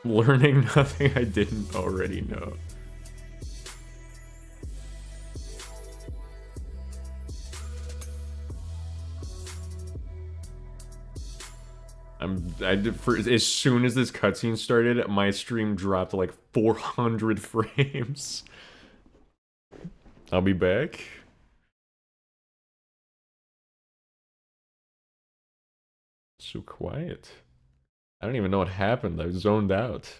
Learning nothing I didn't already know. As soon as this cutscene started, my stream dropped like 400 frames. I'll be back. So quiet. I don't even know what happened. I zoned out.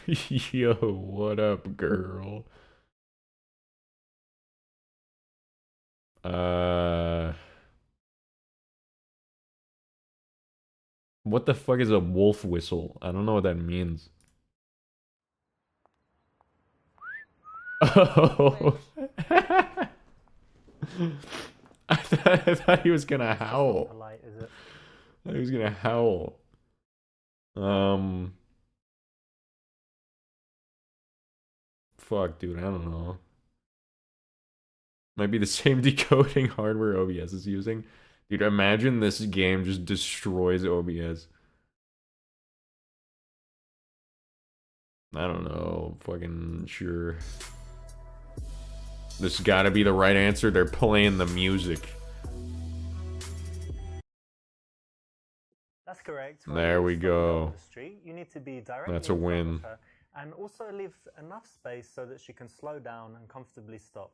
Yo, what up, girl? What the fuck is a wolf whistle? I don't know what that means. Oh. I thought he was gonna howl. Polite, is it? I thought he was gonna howl. Fuck, dude, I don't know. Might be the same decoding hardware OBS is using. Dude, imagine this game just destroys OBS. I don't know. Fucking sure. This gotta be the right answer. They're playing the music. That's correct. There we go. The street, you need to be directly That's a in front win. of her and also leave enough space so that she can slow down and comfortably stop.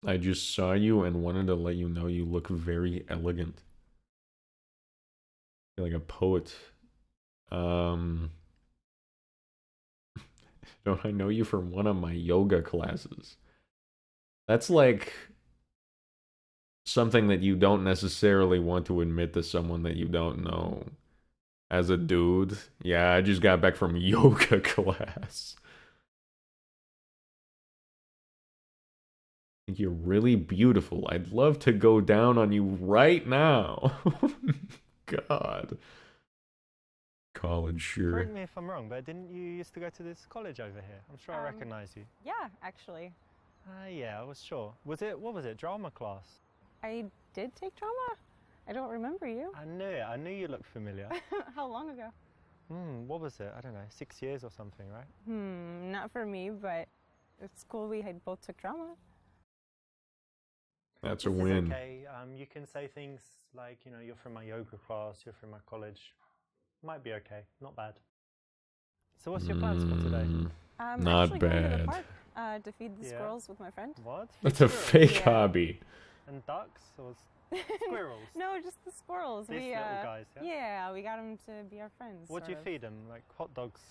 I just saw you and wanted to let you know you look very elegant. You're like a poet. Don't I know you from one of my yoga classes? That's like something that you don't necessarily want to admit to someone that you don't know. As a dude, yeah, I just got back from yoga class. I think you're really beautiful. I'd love to go down on you right now. God. College, sure. Correct me if I'm wrong, but didn't you used to go to this college over here? I'm sure I recognize you. Yeah, actually. Yeah, I was sure. What was it, drama class? I did take drama? I don't remember you. I knew it. I knew you looked familiar. How long ago? What was it? I don't know, 6 years or something, right? Not for me, but at school we had both took drama. That's a This is win. okay. You can say things like, you know, you're from my yoga class, you're from my college. Might be okay. Not bad. So what's your plans for today? Not actually going to the bad. park, to feed the Yeah. squirrels with my friend. What? That's a Squirrels? fake Yeah. hobby. And ducks or squirrels? No, just the squirrels. These little guys, yeah? Yeah, we got them to be our friends. What do you sort of. feed them? Like hot dogs?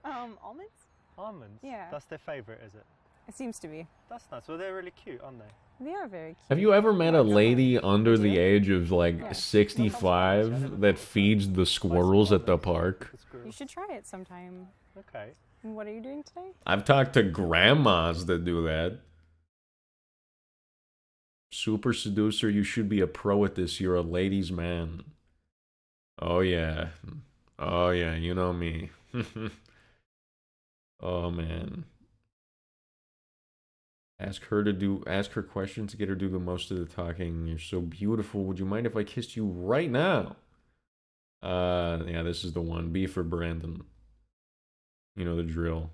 Almonds? Almonds? Yeah. That's their favorite, is it? It seems to be. That's nice. Well, they're really cute, aren't they? They are very cute. Have you ever met a lady under the Yeah. age of like Yeah. 65 that feeds the squirrels at the park? The squirrels. You should try it sometime. Okay. And what are you doing today? I've talked to grandmas that do that. Super Seducer, you should be a pro at this. You're a ladies' man. Oh yeah. Oh yeah, you know me. Oh man. Ask her questions, get her to do the most of the talking. You're so beautiful. Would you mind if I kissed you right now? Yeah, this is the one. B for Brandon. You know the drill.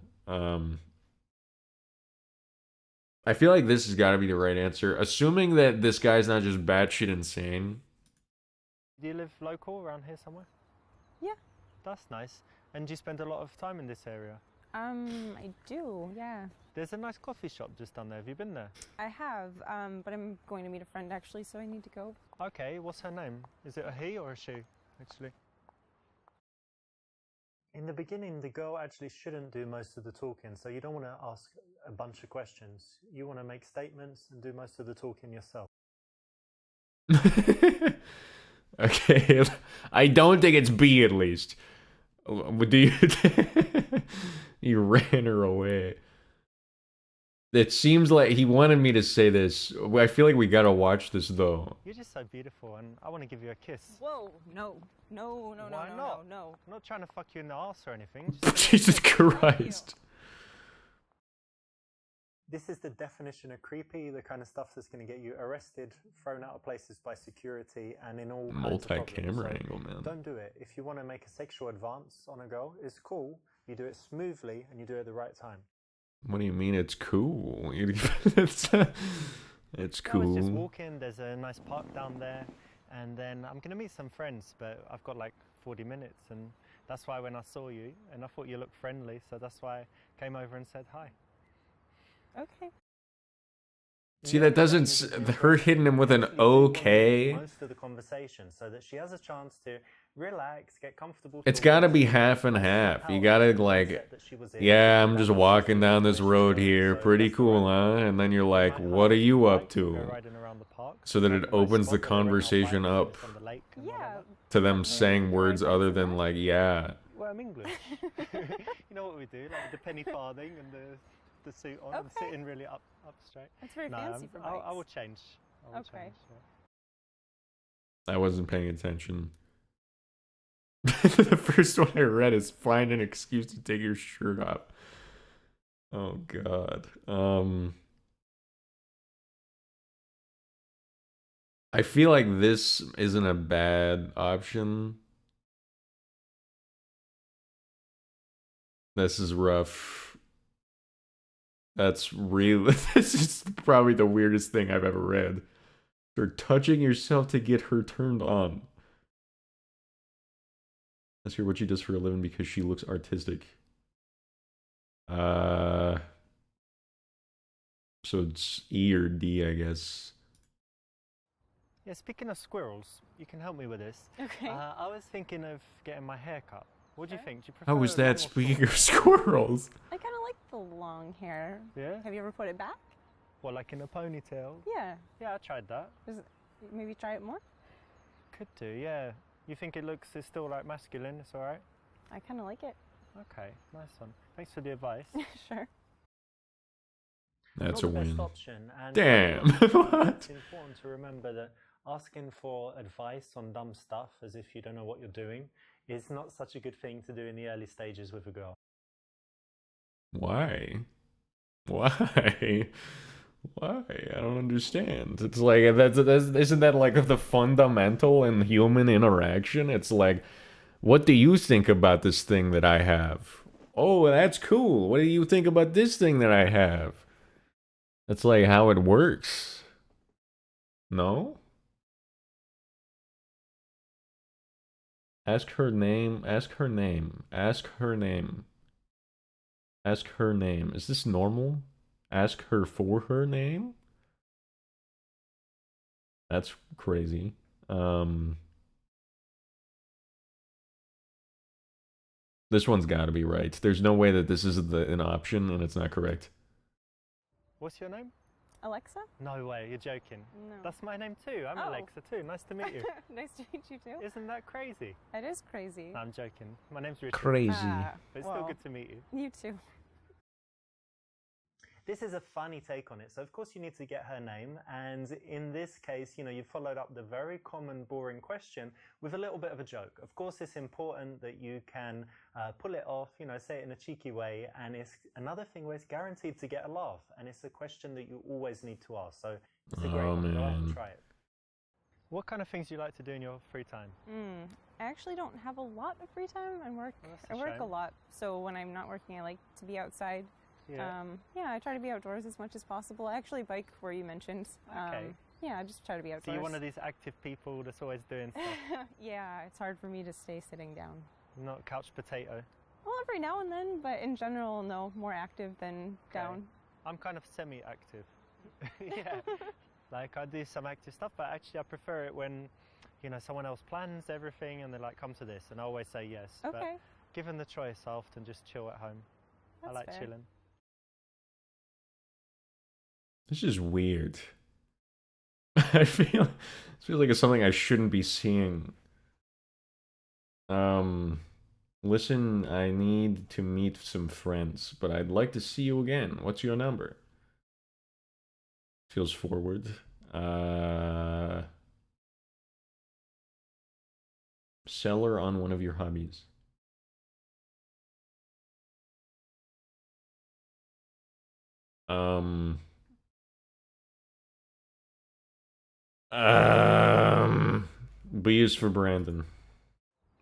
I feel like this has got to be the right answer. Assuming that this guy's not just batshit insane. Do you live local around here somewhere? Yeah. That's nice. And do you spend a lot of time in this area? I do, yeah. There's a nice coffee shop just down there. Have you been there? I have, but I'm going to meet a friend actually, so I need to go. Okay, what's her name? Is it a he or a she, actually? In the beginning, the girl actually shouldn't do most of the talking, so you don't want to ask a bunch of questions. You want to make statements and do most of the talking yourself. Okay, I don't think it's B at least. Do you? You ran her away. It seems like he wanted me to say this. I feel like we gotta watch this though. You're just so beautiful, and I want to give you a kiss. Whoa, no. No, no, no, Why no, not? no, I'm not trying to fuck you in the ass or anything. Just Jesus Christ. this is the definition of creepy, the kind of stuff that's going to get you arrested, thrown out of places by security, and in all kinds of problems. Multi-camera So angle, man. don't do it. If you want to make a sexual advance on a girl, it's cool. You do it smoothly, and you do it at the right time. What do you mean it's cool? It's No, it's it's just cool. walking. There's a nice park down there, and then I'm going to meet some friends, but I've got like 40 minutes, and that's why when I saw you, and I thought you looked friendly, so that's why I came over and said hi. Okay. See, that doesn't. Her hitting him with an okay. Most of the conversation, so that she has a chance to relax, get comfortable. It's gotta be half and half. You gotta like, yeah, I'm just walking down this road here, pretty cool, huh? And then you're like, what are you up to? So that it opens the conversation up Yeah. to them saying words other than like, yeah. Well, I'm English. You know what we do, like the penny farthing and the suit on, and sitting really up straight. That's very fancy for bikes. I will change. I will Okay. change, yeah. I wasn't paying attention. The first one I read is find an excuse to take your shirt off. Oh god. I feel like this isn't a bad option. This is rough. That's real. This is probably the weirdest thing I've ever read. You're touching yourself to get her turned on. Let's hear what she does for a living because she looks artistic. So it's E or D, I guess. Yeah, speaking of squirrels, you can help me with this. Okay. I was thinking of getting my hair cut. What do you think? Do you prefer How was long or that, speaking short? of squirrels? I kind of like the long hair. Yeah? Have you ever put it back? Well, like in a ponytail? Yeah. Yeah, I tried that. Maybe try it more? Could do, yeah. You think it's still like masculine, it's alright? I kind of like it. Okay, nice one. Thanks for the advice. Sure. That's Not a the best win. option, and Damn. It's What? important to remember that asking for advice on dumb stuff as if you don't know what you're doing is not such a good thing to do in the early stages with a girl. Why? Why? Why? I don't understand. It's like that's isn't that like the fundamental in human interaction? It's like, what do you think about this thing that I have? Oh, that's cool. What do you think about this thing that I have? That's like how it works. No? Ask her name. Ask her name. Ask her name. Ask her name. Is this normal? Ask her for her name? That's crazy. This one's got to be right. There's no way that this is an option and it's not correct. What's your name? Alexa? No way, you're joking. No. That's my name too. I'm Oh. Alexa too. Nice to meet you. Nice to meet you too. Isn't that crazy? It is crazy. No, I'm joking. My name's Richard. Crazy. But it's still well, good to meet you. You too. This is a funny take on it. So of course you need to get her name. And in this case, you know, you followed up the very common, boring question with a little bit of a joke. Of course, it's important that you can pull it off, you know, say it in a cheeky way. And it's another thing where it's guaranteed to get a laugh. And it's a question that you always need to ask. So it's a great one. Go ahead and try it. What kind of things do you like to do in your free time? I actually don't have a lot of free time. I work a lot. So when I'm not working, I like to be outside. Yeah. Yeah, I try to be outdoors as much as possible. I actually bike where you mentioned. Okay. Yeah, I just try to be So outdoors. you're one of these active people that's always doing stuff. Yeah, it's hard for me to stay sitting down. Not couch potato. Well, every now and then, but in general, no, more active than down. I'm kind of semi-active. Yeah. Like I do some active stuff, but actually I prefer it when, you know, someone else plans everything and they're like, come to this, and I always say yes. Okay. But given the choice, I often just chill at home. That's I like fair. chilling. This is weird. I feel it feels like it's something I shouldn't be seeing. Listen, I need to meet some friends, but I'd like to see you again. What's your number? Feels forward. Seller on one of your hobbies. B is for Brandon.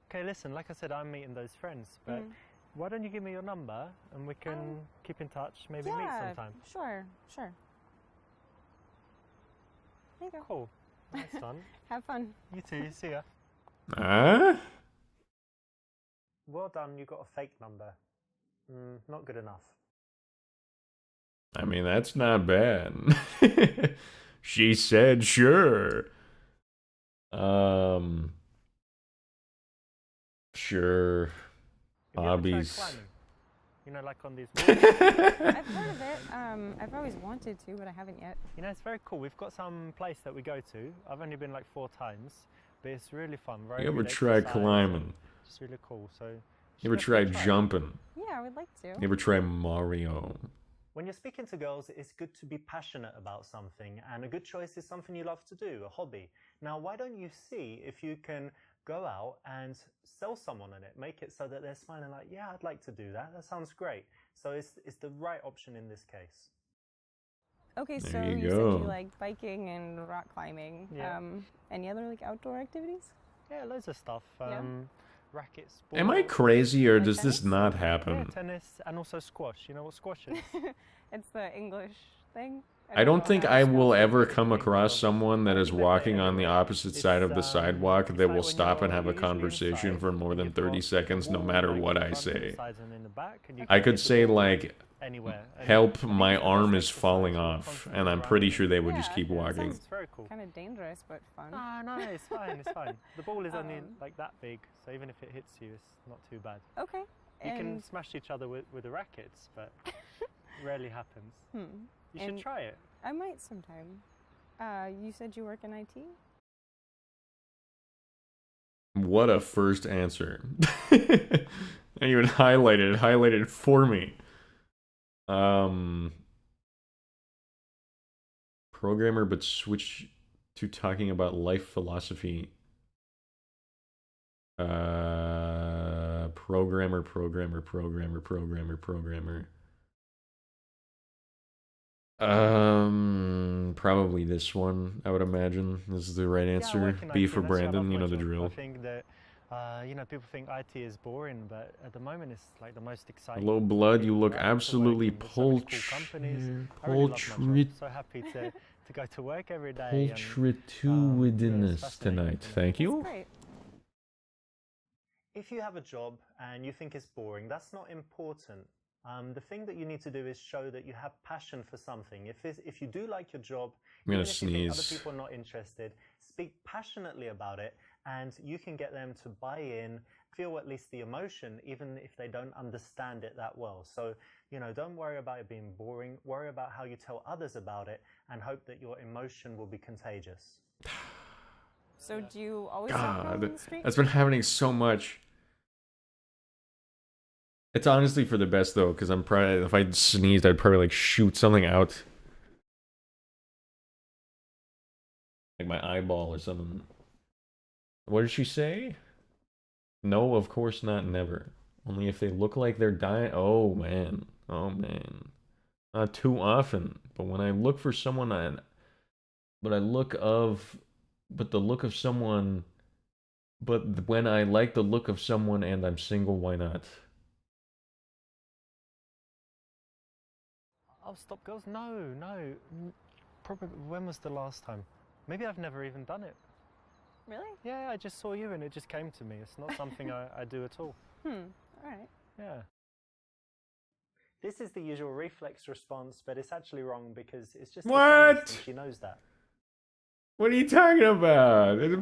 Okay, listen, like I said, I'm meeting those friends, but why don't you give me your number and we can keep in touch, maybe meet sometime. Sure. There you go. Cool. Nice fun. Have fun. You too, see ya. Well done, you got a fake number. Not good enough. I mean, that's not bad. She said sure. Sure. Hobbies. You know, like on these walls. I've heard of it. I've always wanted to, but I haven't yet. You know, it's very cool. We've got some place that we go to. I've only been like 4 times, but it's really fun. Very You ever good try exercise. climbing? It's really cool. So You ever try jumping? Yeah, I would like to. You ever try Mario? When you're speaking to girls, it's good to be passionate about something, and a good choice is something you love to do, a hobby. Now, why don't you see if you can go out and sell someone on it, make it so that they're smiling like, yeah, I'd like to do that. That sounds great. So it's the right option in this case. Okay, so There you you said go. you like biking and rock climbing. Yeah. Any other like outdoor activities? Yeah, loads of stuff. Rackets, Am I balls. crazy or Like does this tennis? not Yeah, happen? tennis and also squash. You know what squash is? It's the English thing. I don't think know I how to will spell it. ever come across someone that is walking on the opposite It's, side of the sidewalk it's that like will when stop and you're have a usually conversation inside, for more and than you've got 30 seconds, no wall, matter like, what in I front, say. sides and in the back, and you I can could hit the say ball like, anywhere. And help, I think my it's a arm nice is falling exercise. You're off, constantly and I'm pretty running. sure they would just Yeah, keep yeah, walking. It's very cool. Kind of dangerous, but fun. No, it's fine, it's fine. The ball is only Um, like that big, so even if it hits you, it's not too bad. Okay. You can And smash each other with the rackets, but rarely happens. You should And- try it. I might sometime. You said you work in IT? What a first answer. I even highlighted it for me. Programmer, but switch to talking about life philosophy. Programmer. Probably this one, I would imagine. This is the right Yeah, I answer. work in B IT, for and actually I love Brandon, you my know the job. drill. I think that, you know, people think IT is boring, but at the moment it's like the most exciting. Hello, blood. You thing look around to work absolutely in. There's so many cool companies. I really love my job. So happy to go to work every day. And, yeah, it's Pulchritudinous fascinating tonight. for me. Thank That's you. great. If you have a job and you think it's boring, that's not important. The thing that you need to do is show that you have passion for something. If you do like your job, I'm gonna even if you think other sneeze. people are not interested, speak passionately about it, and you can get them to buy in, feel at least the emotion, even if they don't understand it that well. So, you know, don't worry about it being boring. Worry about how you tell others about it, and hope that your emotion will be contagious. So do you always sell girls on God, the street? that's been happening so much. It's honestly for the best though, because I'm probably if I sneezed, I'd probably like shoot something out, like my eyeball or something. What did she say? No, of course not. Never. Only if they look like they're dying. Oh man. Oh man. Not too often, but when I look for someone, but the look of someone. But when I like the look of someone and I'm single, why not? Oh, stop, girls! No. Probably. When was the last time? Maybe I've never even done it. Really? Yeah, I just saw you and it just came to me. It's not something I do at all. All right. Yeah. This is the usual reflex response, but it's actually wrong because it's just What? dishonest and she knows that. What are you talking about? It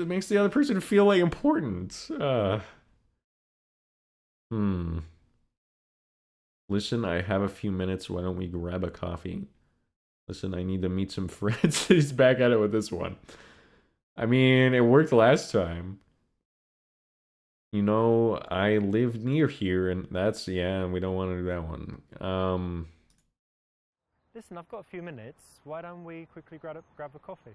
makes the other person feel like important. Listen, I have a few minutes. Why don't we grab a coffee? Listen, I need to meet some friends. He's back at it with this one. I mean, it worked last time. You know, I live near here, and that's, yeah, we don't want to do that one. Listen, I've got a few minutes. Why don't we quickly grab a coffee?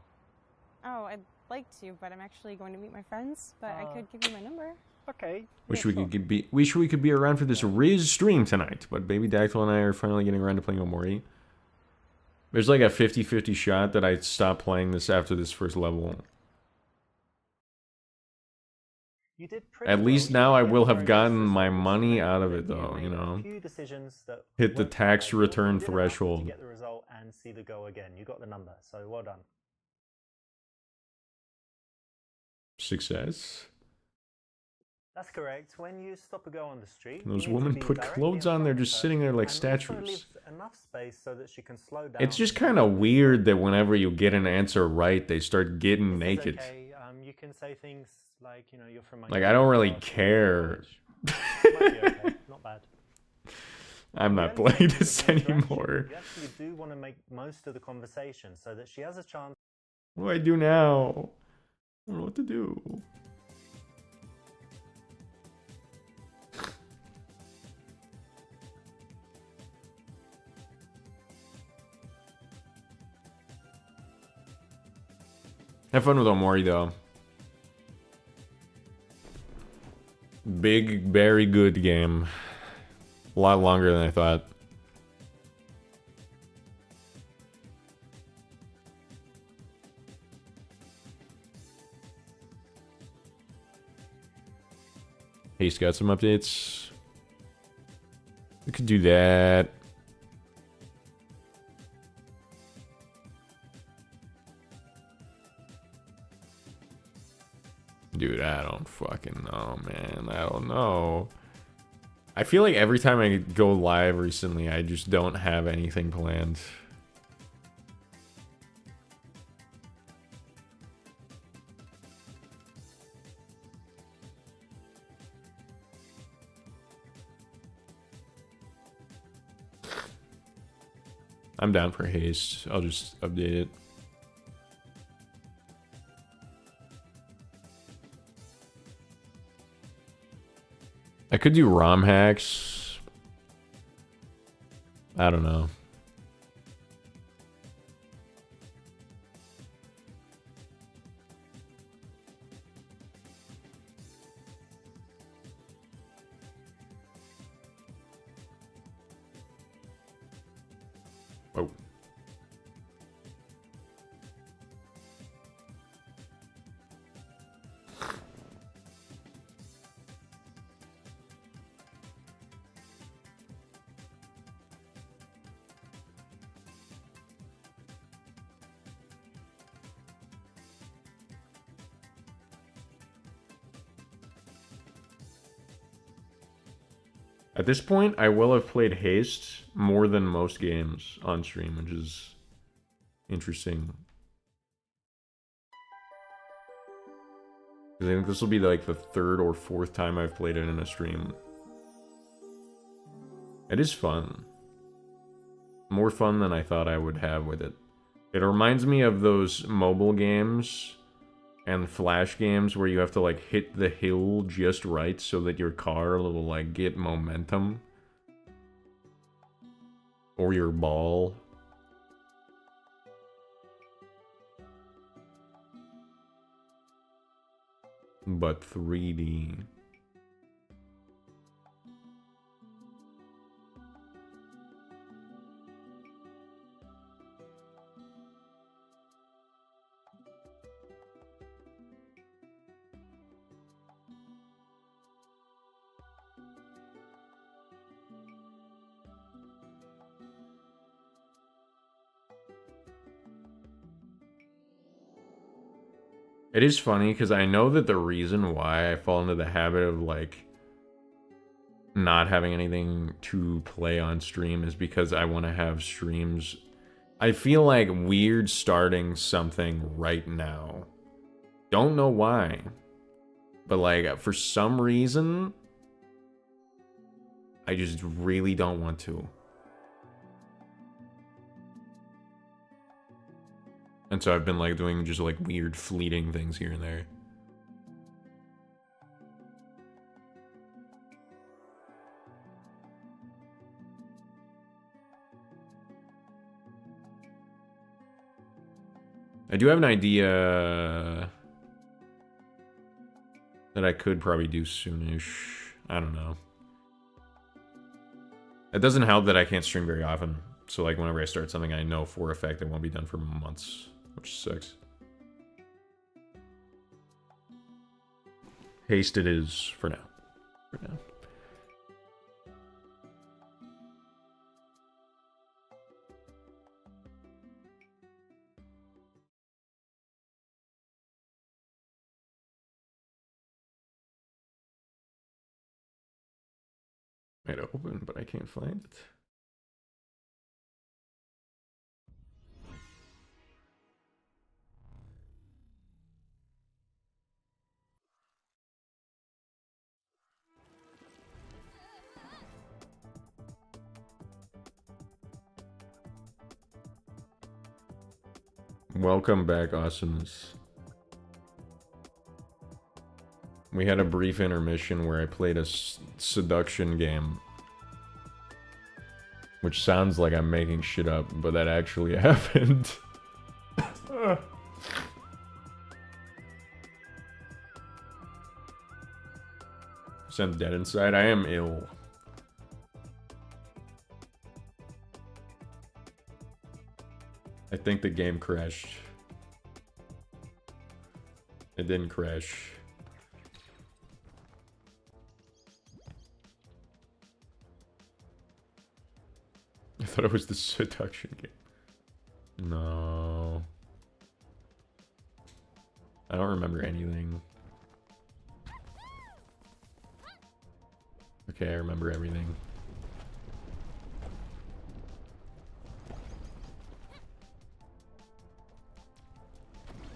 Oh, I'd like to, but I'm actually going to meet my friends. But I could give you my number. Okay. Wish yeah, we sure. could be. Wish we could be around for this Riz stream tonight. But Baby Dactyl and I are finally getting around to playing Omori. There's like a 50-50 shot that I stop playing this after this first level. You did pretty At least well. now I You will didn't have get gotten very my much money results, out of but it, though, made you know. a few decisions that Hit the weren't tax ideal, but return you did enough threshold. to get the result and see the goal again. You got the number, so well done. Success. That's correct. When you stop a girl on the street, Those you need to women be put directly clothes in on, they're front of just her sitting there like and also statues. leave enough space so that she can slow down. It's just kind of weird that whenever you get an answer right, they start getting This is naked. okay. You can say things like, you know, you're from my Like, I don't really class, care. Might be okay. Not bad. I'm The not only playing thing this with the interaction, anymore. You actually do want to make most of the conversation so that she has a chance. What do I do now? I don't know what to do. Have fun with Omori, though. Big, very good game. A lot longer than I thought. Haste got some updates. We could do that. Dude, I don't fucking know, man. I don't know. I feel like every time I go live recently, I just don't have anything planned. I'm down for haste. I'll just update it. I could do ROM hacks. I don't know. Oh. At this point, I will have played Haste more than most games on stream, which is interesting. Because I think this will be like the third or fourth time I've played it in a stream. It is fun. More fun than I thought I would have with it. It reminds me of those mobile games and flash games where you have to like hit the hill just right so that your car will like get momentum. Or your ball. But 3D. It is funny because I know that the reason why I fall into the habit of like not having anything to play on stream is because I want to have streams. I feel like weird starting something right now. Don't know why. But like for some reason, I just really don't want to. And so I've been like doing just like weird fleeting things here and there. I do have an idea that I could probably do soonish. I don't know. It doesn't help that I can't stream very often. So like whenever I start something, I know for a fact it won't be done for months, which sucks. Haste it is for now. For now. Might open, but I can't find it. Welcome back, awesomeness. We had a brief intermission where I played a seduction game. Which sounds like I'm making shit up, but that actually happened. Sound dead inside. I am ill. I think the game crashed. It didn't crash. I thought it was the seduction game. No. I don't remember anything. Okay, I remember everything.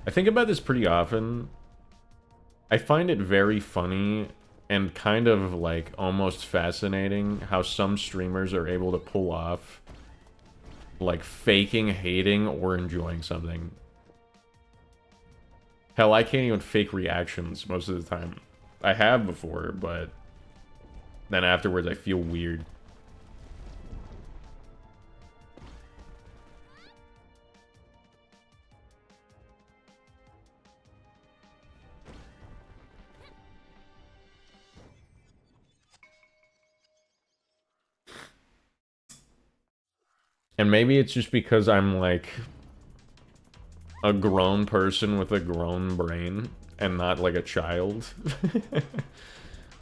I think about this pretty often. I find it very funny and kind of like almost fascinating how some streamers are able to pull off like faking hating or enjoying something. Hell, I can't even fake reactions most of the time. I have before, but then afterwards I feel weird. And maybe it's just because I'm like a grown person with a grown brain and not like a child.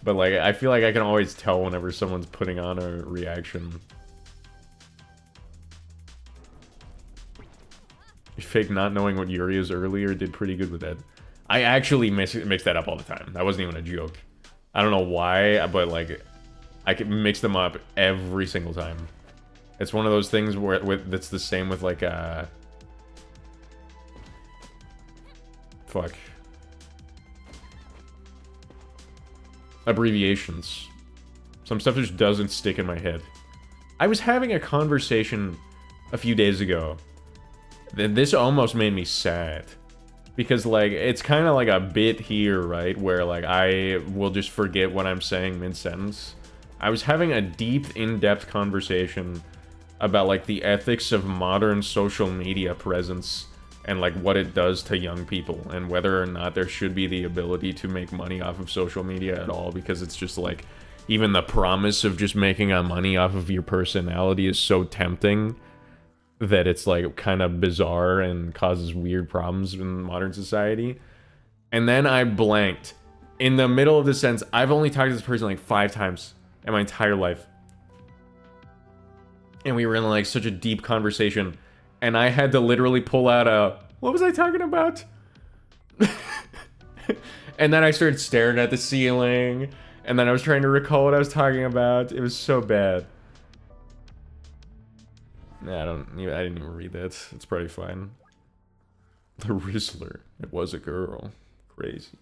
But like I feel like I can always tell whenever someone's putting on a reaction. Fake not knowing what Yuri is earlier did pretty good with that. I actually mix that up all the time. That wasn't even a joke. I don't know why, but like I can mix them up every single time. It's one of those things where that's the same with like fuck. Abbreviations. Some stuff just doesn't stick in my head. I was having a conversation a few days ago. This almost made me sad. Because like it's kind of like a bit here, right? Where like I will just forget what I'm saying mid-sentence. I was having a deep, in-depth conversation about like the ethics of modern social media presence and like what it does to young people and whether or not there should be the ability to make money off of social media at all, because it's just like even the promise of just making money off of your personality is so tempting that it's like kind of bizarre and causes weird problems in modern society. And then I blanked. In the middle of the sentence, I've only talked to this person like 5 times in my entire life. And we were in like such a deep conversation. And I had to literally pull out a, what was I talking about? And then I started staring at the ceiling. And then I was trying to recall what I was talking about. It was so bad. Nah, I didn't even read that. It's probably fine. The Rizzler. It was a girl. Crazy.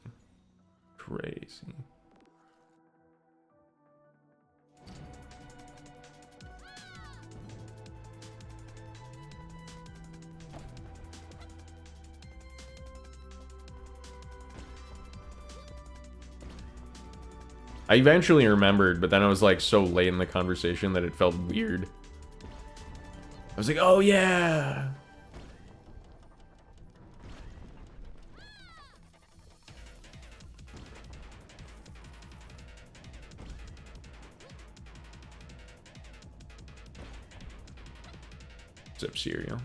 Crazy. I eventually remembered, but then I was like so late in the conversation that it felt weird. I was like, oh yeah! What's up, cereal?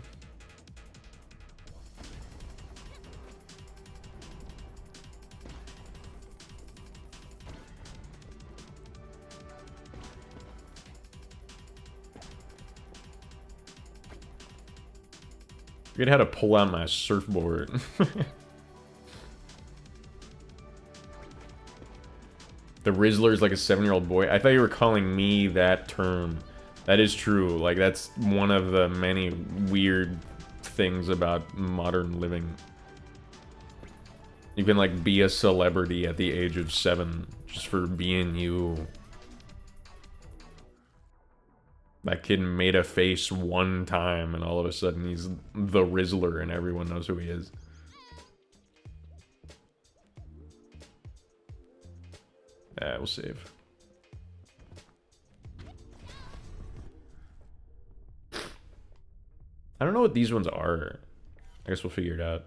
I forget how to pull out my surfboard. The Rizzler is like a 7-year-old boy. I thought you were calling me that term. That is true. Like, that's one of the many weird things about modern living. You can, like, be a celebrity at the age of 7 just for being you. That kid made a face one time, and all of a sudden he's the Rizzler, and everyone knows who he is. We'll save. I don't know what these ones are. I guess we'll figure it out.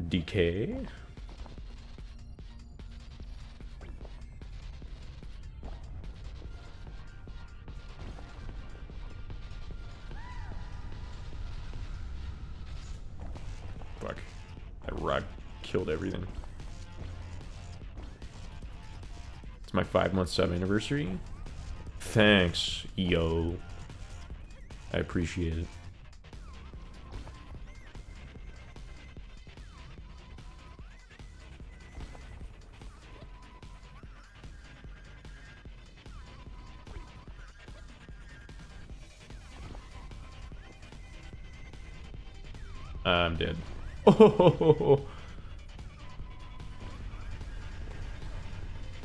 Decay. Fuck. That rock killed everything. It's my 5-month sub anniversary. Thanks, yo. I appreciate it. I'm dead. Oh,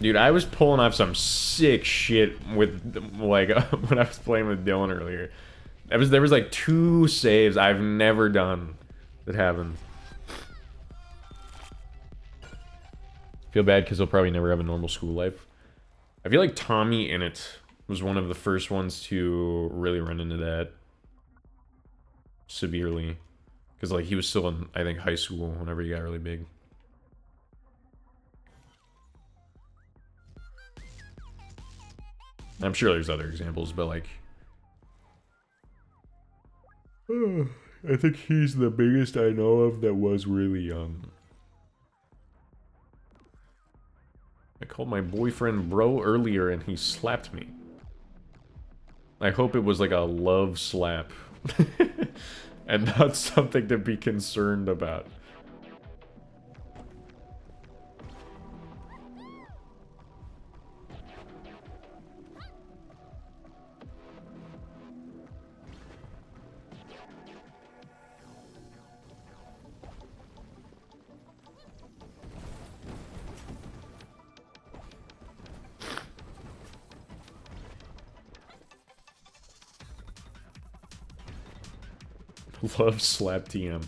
dude, I was pulling off some sick shit with, like, when I was playing with Dylan earlier. There was like 2 saves I've never done that happened. Feel bad because he'll probably never have a normal school life. I feel like Tommy Innit was one of the first ones to really run into that severely. Because, like, he was still in, I think, high school whenever he got really big. I'm sure there's other examples, but, like... I think he's the biggest I know of that was really young. I called my boyfriend bro earlier and he slapped me. I hope it was like a love slap. And not something to be concerned about. Love Slap TM.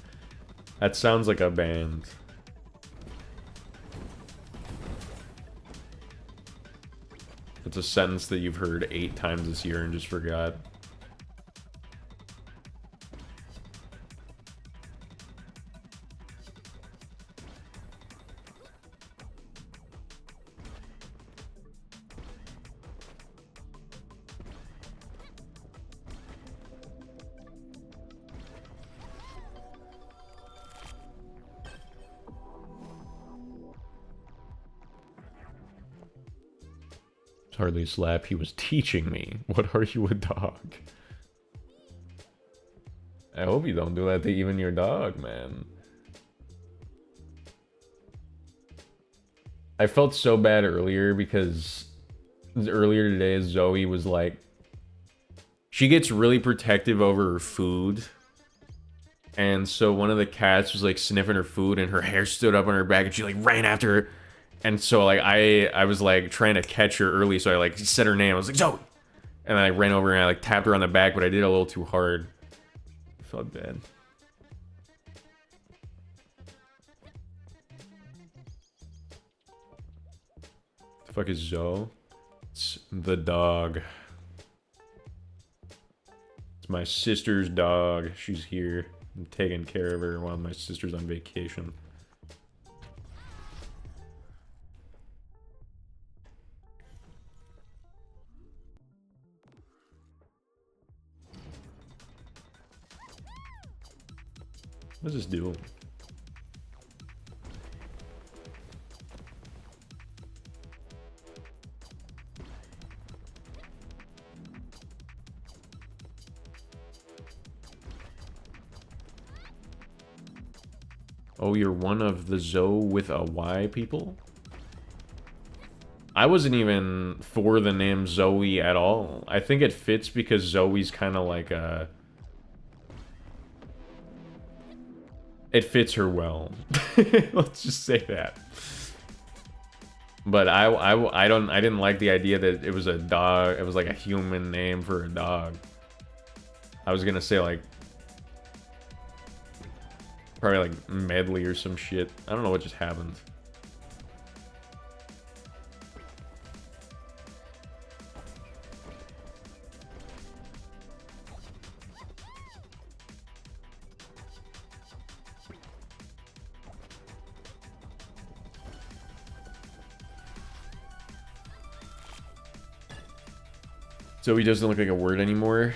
That sounds like a band. It's a sentence that you've heard 8 times this year and just forgot. Hardly a slap, he was teaching me. What are you, a dog? I hope you don't do that to even your dog, man. I felt so bad earlier because earlier today Zoe was like, she gets really protective over her food. And so one of the cats was like sniffing her food and her hair stood up on her back and she like ran after her. And so, like, I was, like, trying to catch her early, so I, like, said her name. I was like, Zoe! And then I ran over and I, like, tapped her on the back, but I did it a little too hard. I felt bad. The fuck is Zoe? It's the dog. It's my sister's dog. She's here. I'm taking care of her while my sister's on vacation. What does this do? Oh, you're one of the Zoe with a Y people? I wasn't even for the name Zoe at all. I think it fits because Zoe's kind of like a... It fits her well. Let's just say that. But I didn't like the idea that it was a dog. It was like a human name for a dog. I was gonna say like... Probably like Medley or some shit. I don't know what just happened. So he doesn't look like a word anymore.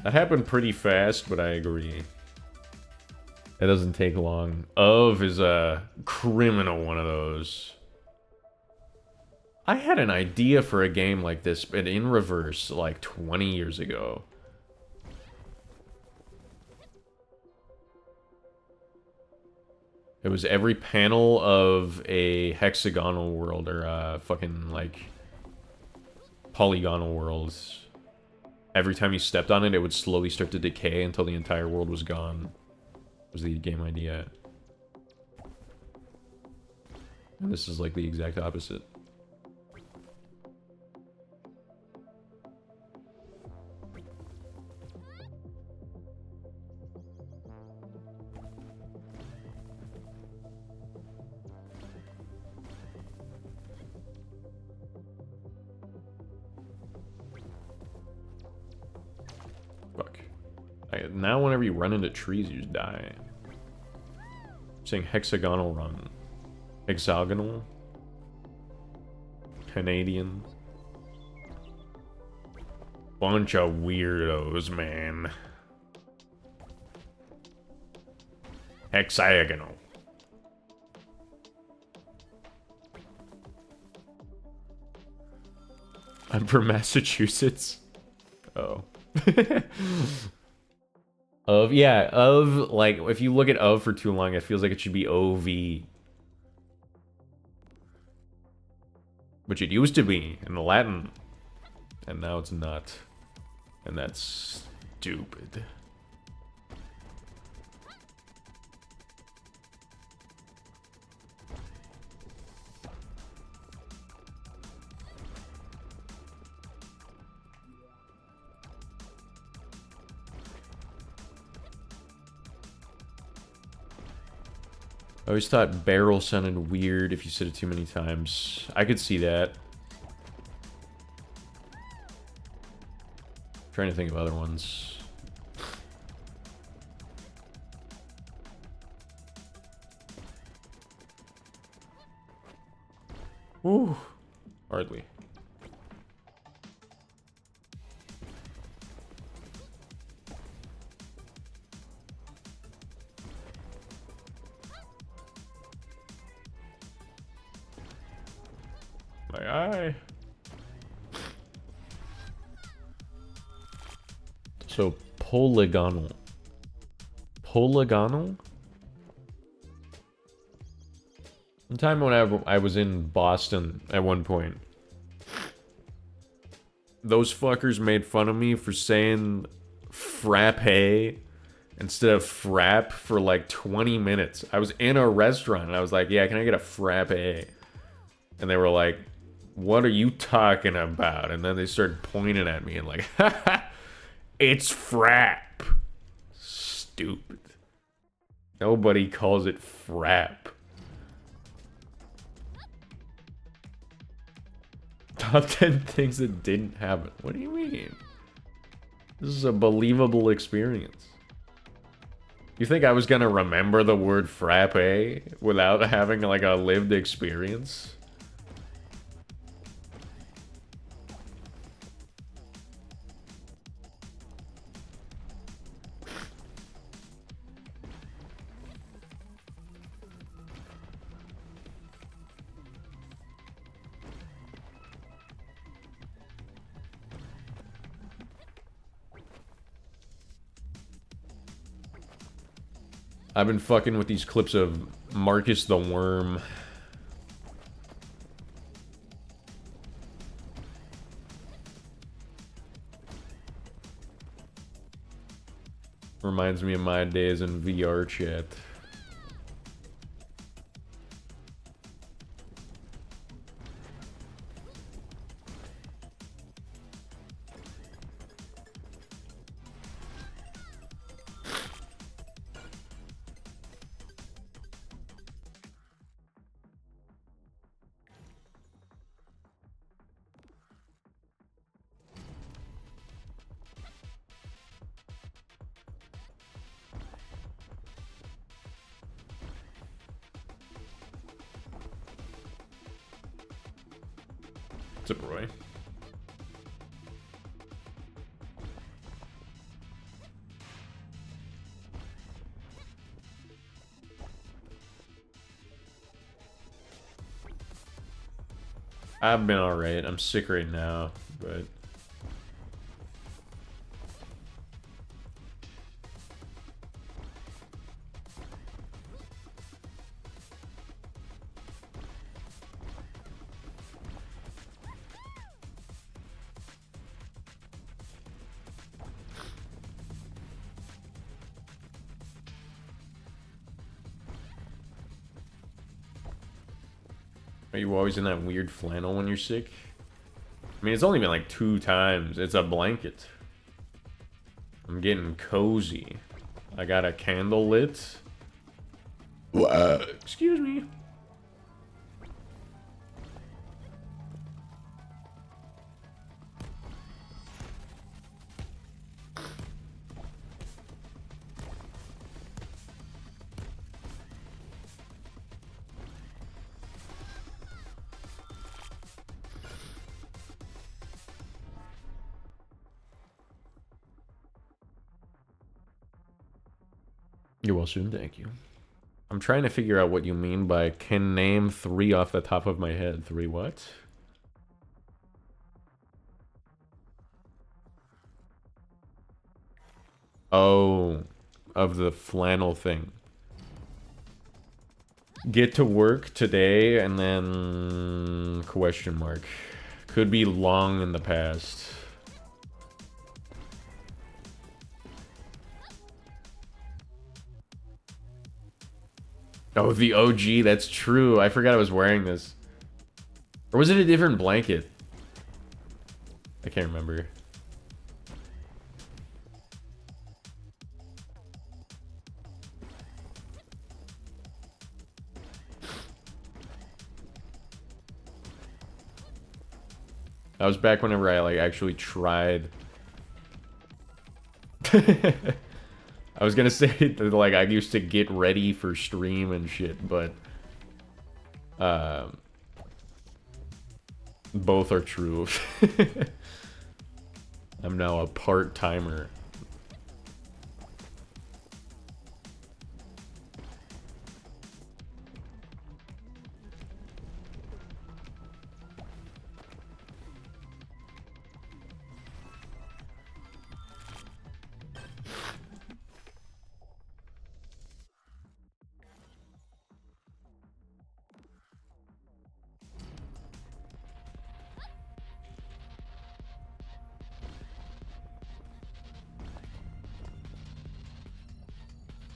That happened pretty fast, but I agree. It doesn't take long. Of is a criminal one of those. I had an idea for a game like this, but in reverse, like 20 years ago. It was every panel of a hexagonal world, or a fucking, like, polygonal worlds. Every time you stepped on it, it would slowly start to decay until the entire world was gone. Was the game idea. And this is like the exact opposite. Fuck. Now whenever you run into trees, you just die. Saying hexagonal run. Hexagonal? Canadian? Bunch of weirdos, man. Hexagonal. I'm from Massachusetts. Oh. Of, yeah, of, like, if you look at of for too long, it feels like it should be OV. Which it used to be in the Latin. And now it's not. And that's stupid. I always thought barrel sounded weird if you said it too many times. I could see that. Trying to think of other ones. Ooh, hardly. My eye. So polygonal. Polygonal? One time when I was in Boston at one point, those fuckers made fun of me for saying frappe instead of frap for like 20 minutes. I was in a restaurant and I was like, yeah, can I get a frappe? And they were like, what are you talking about? And then they started pointing at me and like, haha, it's frap. Stupid. Nobody calls it frap. Top 10 things that didn't happen. What do you mean? This is a believable experience. You think I was gonna remember the word frappe without having like a lived experience? I've been fucking with these clips of Marcus the Worm. Reminds me of my days in VR chat. What's up, Roy? I've been alright. I'm sick right now, but... Are you always in that weird flannel when you're sick? I mean, it's only been like 2 times. It's a blanket. I'm getting cozy. I got a candle lit. Excuse me. You're well soon, thank you. I'm trying to figure out what you mean by can name 3 off the top of my head. 3 what? Oh, of the flannel thing. Get to work today and then question mark. Could be long in the past. Oh, the OG, that's true. I forgot I was wearing this. Or was it a different blanket? I can't remember. That was back whenever I like actually tried. I was gonna say that, like, I used to get ready for stream and shit, but both are true. I'm now a part-timer.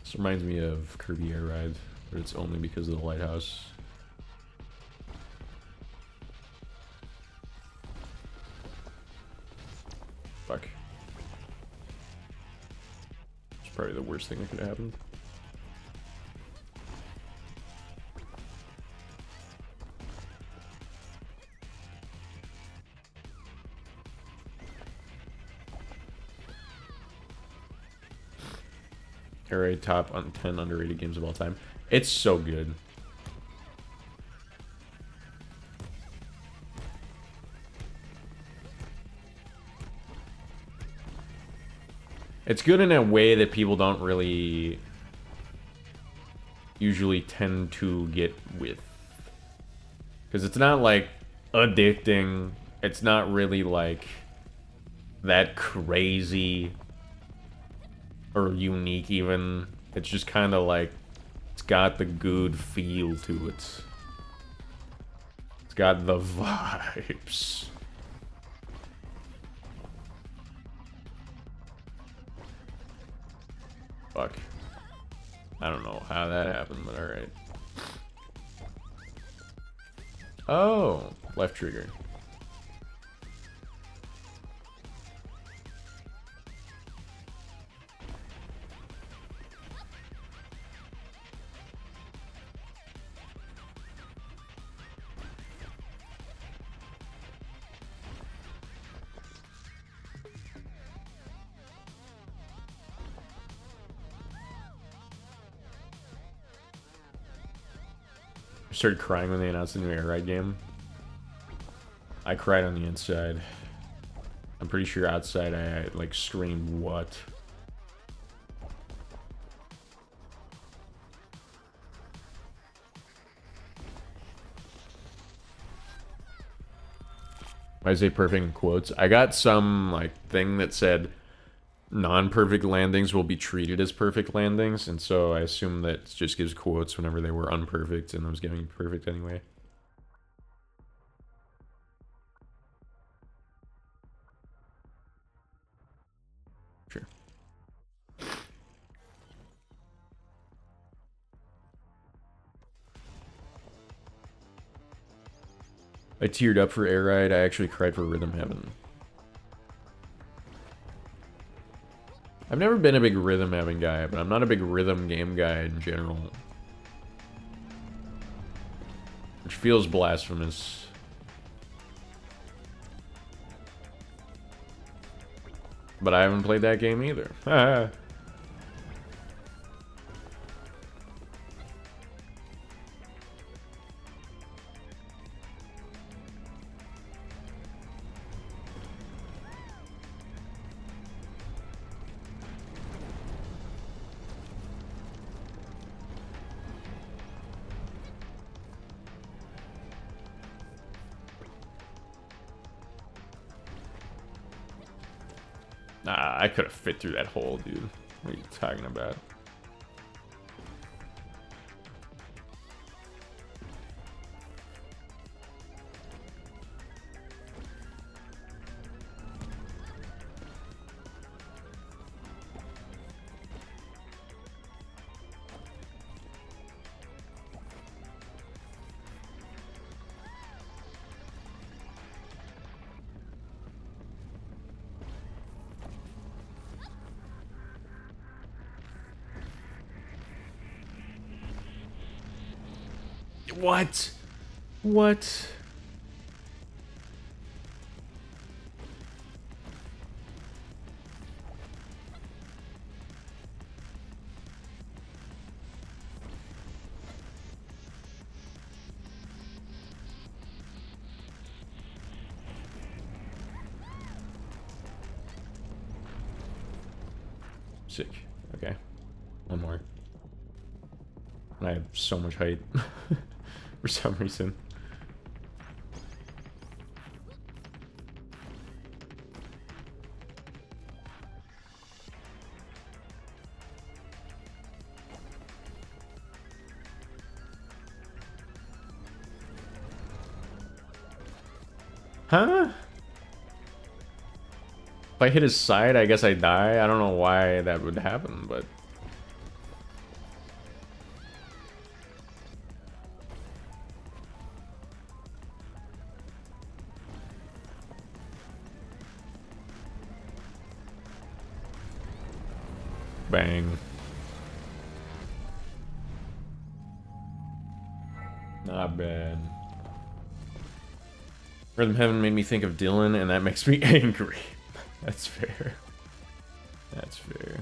This reminds me of Kirby Air Ride, but it's only because of the lighthouse. Fuck. It's probably the worst thing that could have happened. Alright, top 10 underrated games of all time. It's so good. It's good in a way that people don't really usually tend to get with. Because it's not like addicting. It's not really like that crazy or unique even. It's just kind of like, it's got the good feel to it. It's got the vibes. Fuck. I don't know how that happened, but alright. Oh, left trigger. I started crying when they announced the new air ride game. I cried on the inside. I'm pretty sure outside I like screamed, what? I say perfect in quotes. I got some like thing that said non-perfect landings will be treated as perfect landings, and so I assume that it just gives quotes whenever they were unperfect, and I was giving perfect anyway. Sure. I teared up for Air Ride. I actually cried for Rhythm Heaven. I've never been a big Rhythm Heaven guy, but I'm not a big rhythm game guy in general. Which feels blasphemous. But I haven't played that game either. Nah, I could have fit through that hole, dude. What are you talking about? What? What? Sick. Okay. One more. And I have so much height. For some reason. Huh? If I hit his side, I guess I die. I don't know why that would happen, but... Bang. Not bad. Rhythm Heaven made me think of Dylan, and that makes me angry. That's fair. That's fair.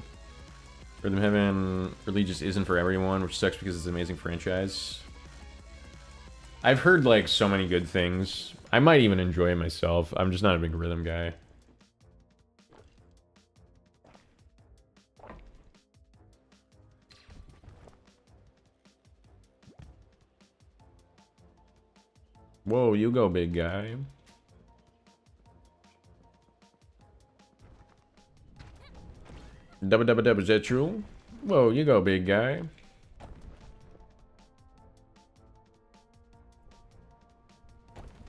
Rhythm Heaven really just isn't for everyone, which sucks because it's an amazing franchise. I've heard, like, so many good things. I might even enjoy it myself. I'm just not a big rhythm guy. Whoa, you go, big guy. Dubba, is that true? Whoa, you go, big guy.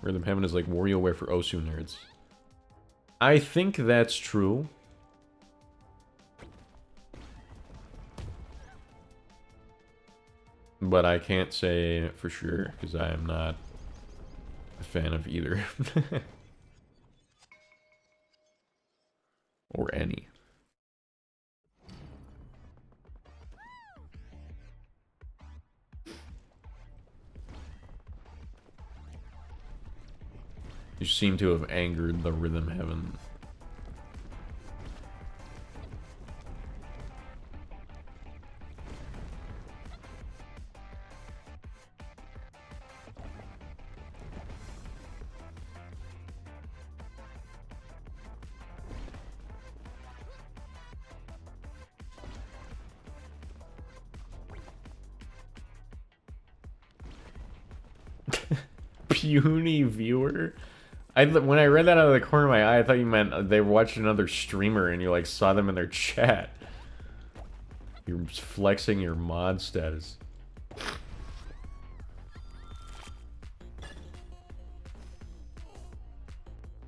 Rhythm Heaven is like WarioWare for Osu nerds. I think that's true. But I can't say for sure, because I am not a fan of either. Or any. You seem to have angered the Rhythm Heaven. Puny viewer? When I read that out of the corner of my eye, I thought you meant they watched another streamer and you like saw them in their chat. You're flexing your mod status.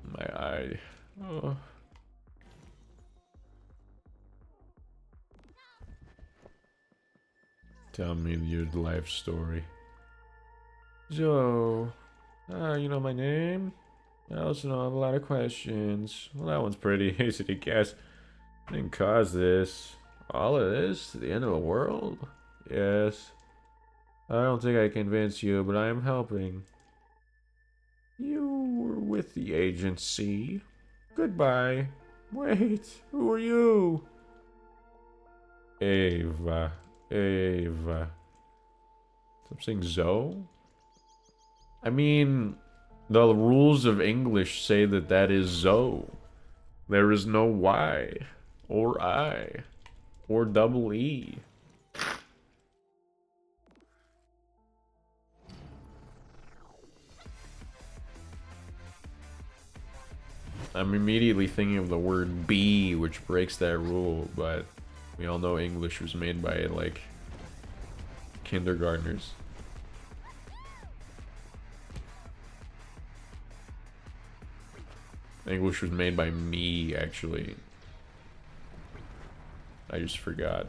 My eye. Oh. Tell me your life story. So, you know my name? I also know I have a lot of questions. Well, that one's pretty easy to guess. I didn't cause this. All of this? The end of the world? Yes. I don't think I convinced you, but I am helping. You were with the agency. Goodbye. Wait, who are you? Ava. Ava. Stop saying Zoe? I mean, the rules of English say that that is Zoe. There is no Y, or I, or double E. I'm immediately thinking of the word be, which breaks that rule, but we all know English was made by, like, kindergartners. English was made by me, actually. I just forgot.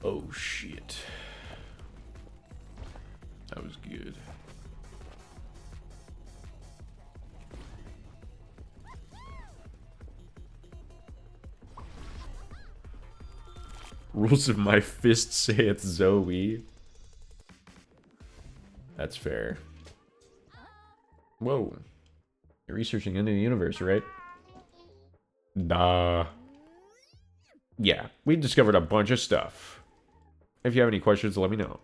Oh shit. That was good. Rules of my fist say it's Zoe. That's fair. Whoa. You're researching into the universe, right? Nah. Yeah, we discovered a bunch of stuff. If you have any questions, let me know.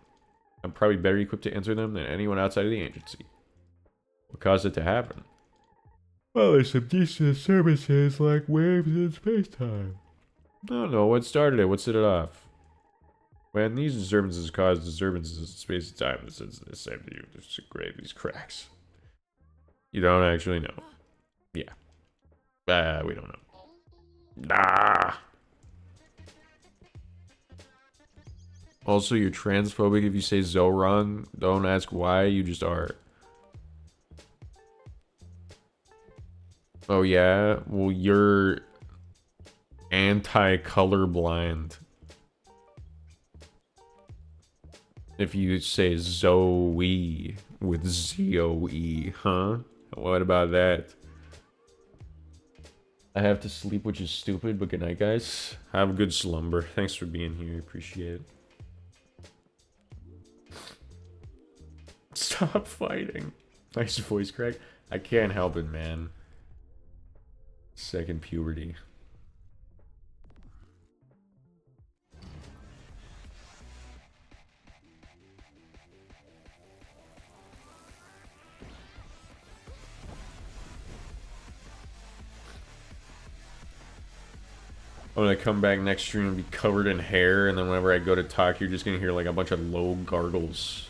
I'm probably better equipped to answer them than anyone outside of the agency. What caused it to happen? Well, there's some decent services like waves in space-time. I don't know what started it. What set it off? When these disturbances cause disturbances in space and time, it's the same to you. Just grade these cracks. You don't actually know. Yeah. We don't know. Nah. Also, you're transphobic if you say Zoe wrong. Don't ask why, you just are. Oh yeah? Well, you're anti-colorblind. If you say Zoe with Z-O-E, huh? What about that? I have to sleep, which is stupid, but good night, guys. Have a good slumber. Thanks for being here. Appreciate it. Stop fighting. Nice voice crack. I can't help it, man. Second puberty. When I come back next stream and be covered in hair, and then whenever I go to talk, you're just gonna hear like a bunch of low gargles.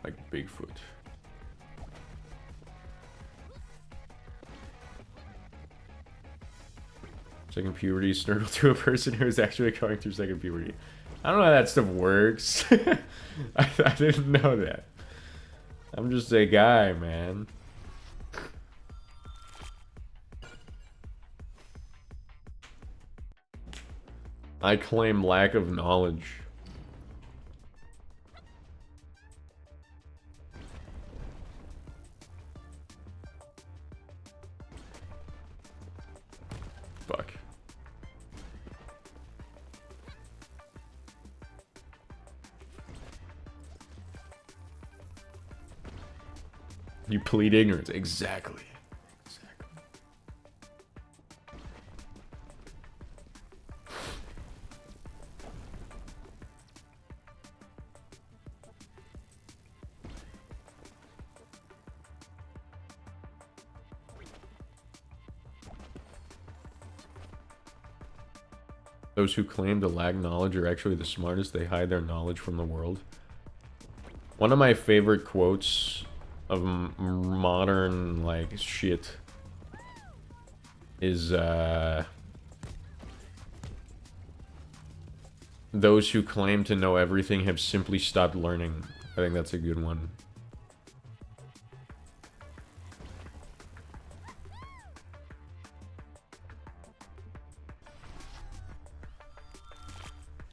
Like Bigfoot. Second puberty, Snurgle to a person who is actually going through second puberty. I don't know how that stuff works. I didn't know that. I'm just a guy, man. I claim lack of knowledge. Fuck. You plead ignorance. Exactly. Exactly. Those who claim to lack knowledge are actually the smartest. They hide their knowledge from the world. One of my favorite quotes of modern, like, shit is, those who claim to know everything have simply stopped learning. I think that's a good one.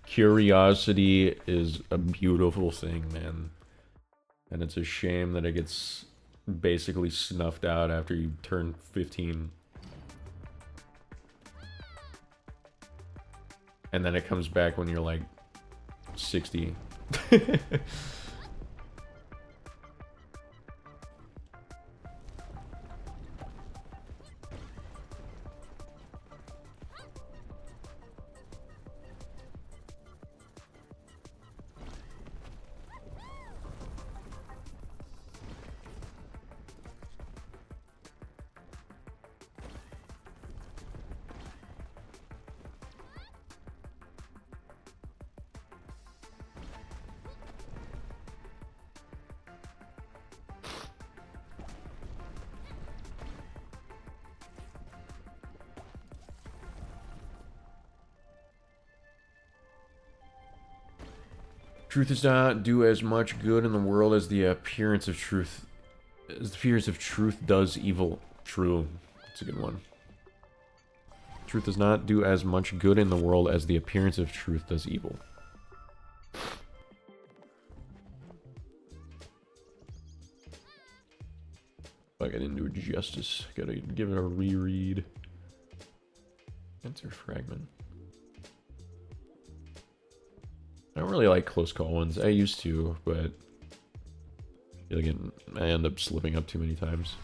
Curiosity is a beautiful thing, man. And it's a shame that it gets basically snuffed out after you turn 15. And then it comes back when you're like 60. Truth does not do as much good in the world as the appearance of truth. As the appearance of truth does evil. True. That's a good one. Truth does not do as much good in the world as the appearance of truth does evil. Fuck, I didn't do it justice. Gotta give it a reread. Answer fragment. I don't really like close call ones. I used to, but I feel like I end up slipping up too many times.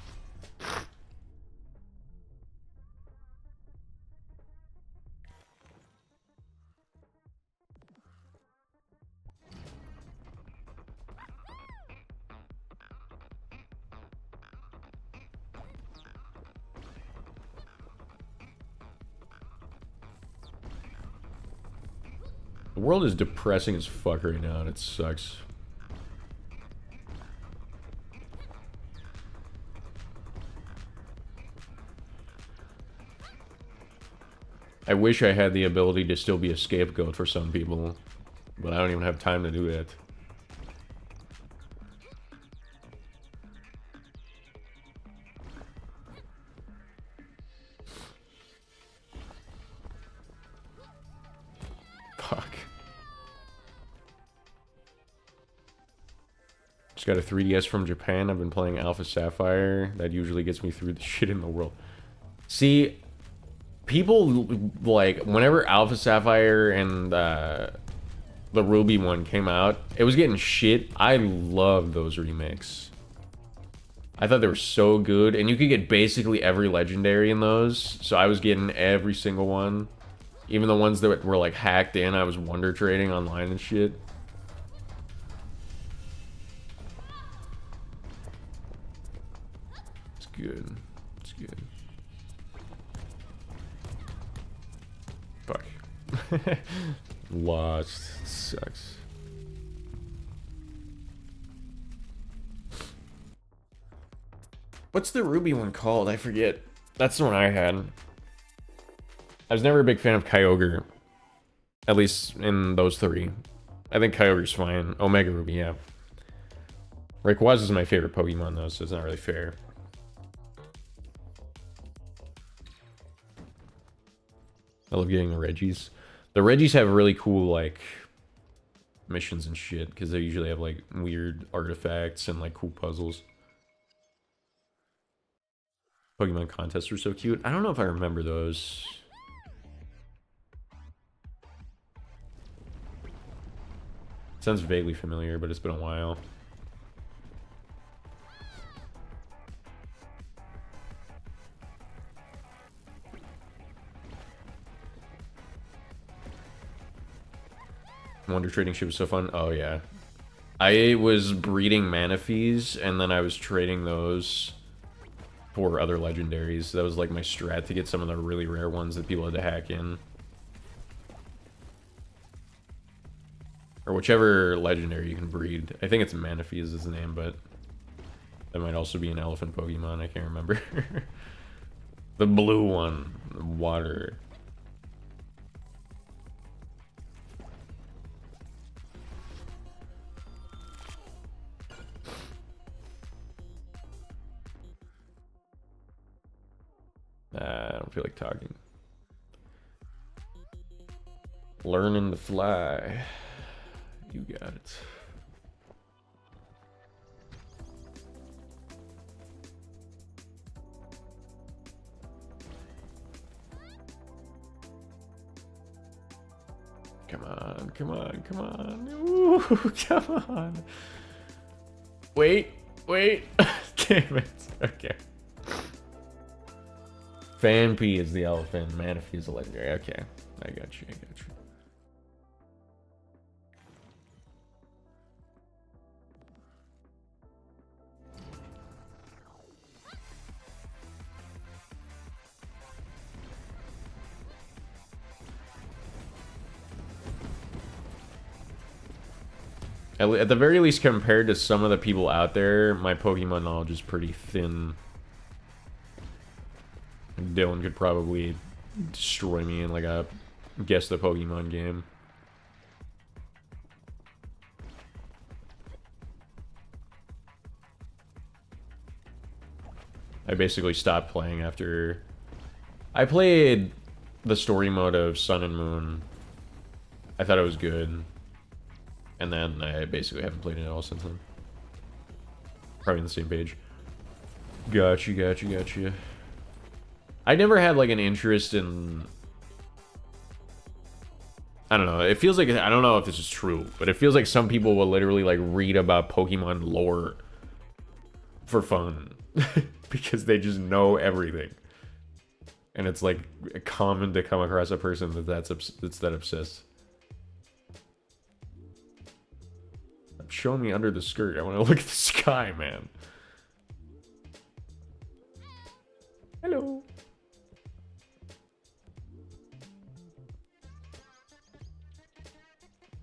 The world is depressing as fuck right now, and it sucks. I wish I had the ability to still be a scapegoat for some people, but I don't even have time to do that. Fuck. Just got a 3DS from Japan. I've been playing Alpha Sapphire. That usually gets me through the shit in the world. See, people like whenever Alpha Sapphire and the Ruby one came out, it was getting shit. I love those remakes. I thought they were so good, and you could get basically every legendary in those. So I was getting every single one, even the ones that were like hacked in. I was wonder trading online and shit. It's good. It's good. Fuck. Lost. Sucks. What's the Ruby one called? I forget. That's the one I had. I was never a big fan of Kyogre. At least in those three. I think Kyogre's fine. Omega Ruby, yeah. Rayquaza is my favorite Pokemon though, so it's not really fair. I love getting the Reggies. The Reggies have really cool, like, missions and shit, because they usually have, like, weird artifacts and, like, cool puzzles. Pokemon contests were so cute. I don't know if I remember those. Sounds vaguely familiar, but it's been a while. Wonder trading shit was so fun. Oh yeah, I was breeding Manaphy's and then I was trading those for other legendaries. That was like my strat to get some of the really rare ones that people had to hack in, or whichever legendary you can breed. I think it's Manaphy's is the name, but that might also be an elephant Pokemon. I can't remember. The blue one, water. I don't feel like talking. Learning to fly. You got it. Come on, come on, come on. Ooh, come on. Wait, wait. Damn it. Okay. Fanpy is the elephant. Manaphy is the legendary. Okay. I got you. I got you. At the very least, compared to some of the people out there, my Pokemon knowledge is pretty thin. Dylan could probably destroy me in like a guess the Pokemon game. I basically stopped playing after I played the story mode of Sun and Moon. I thought it was good. And then I basically haven't played it at all since then. Probably on the same page. Gotcha, gotcha, gotcha. I never had like an interest in... I don't know, it feels like, I don't know if this is true, but it feels like some people will literally like read about Pokemon lore for fun. Because they just know everything. And it's like common to come across a person that's that obsessed. Show me under the skirt. I want to look at the sky, man. Hello.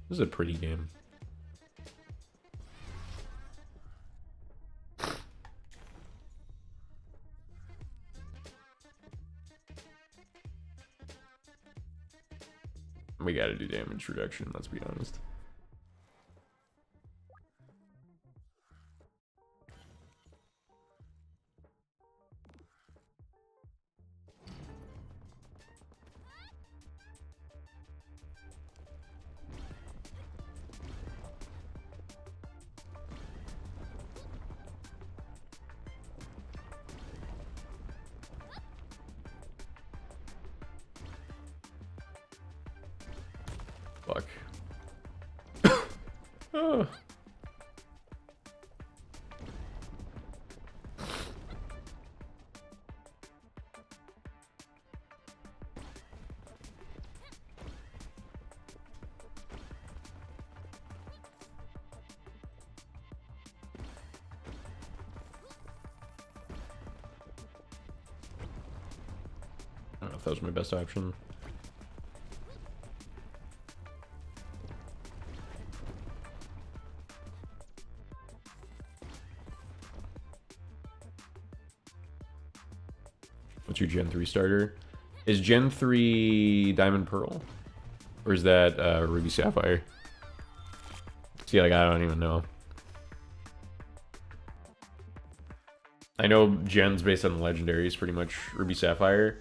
This is a pretty game. We gotta do damage reduction, let's be honest. Fuck. Oh. I don't know if that was my best option. What's your Gen 3 starter? Is Gen 3 Diamond Pearl? Or is that Ruby Sapphire? See, like, I don't even know. I know Gen's based on Legendaries, pretty much Ruby Sapphire.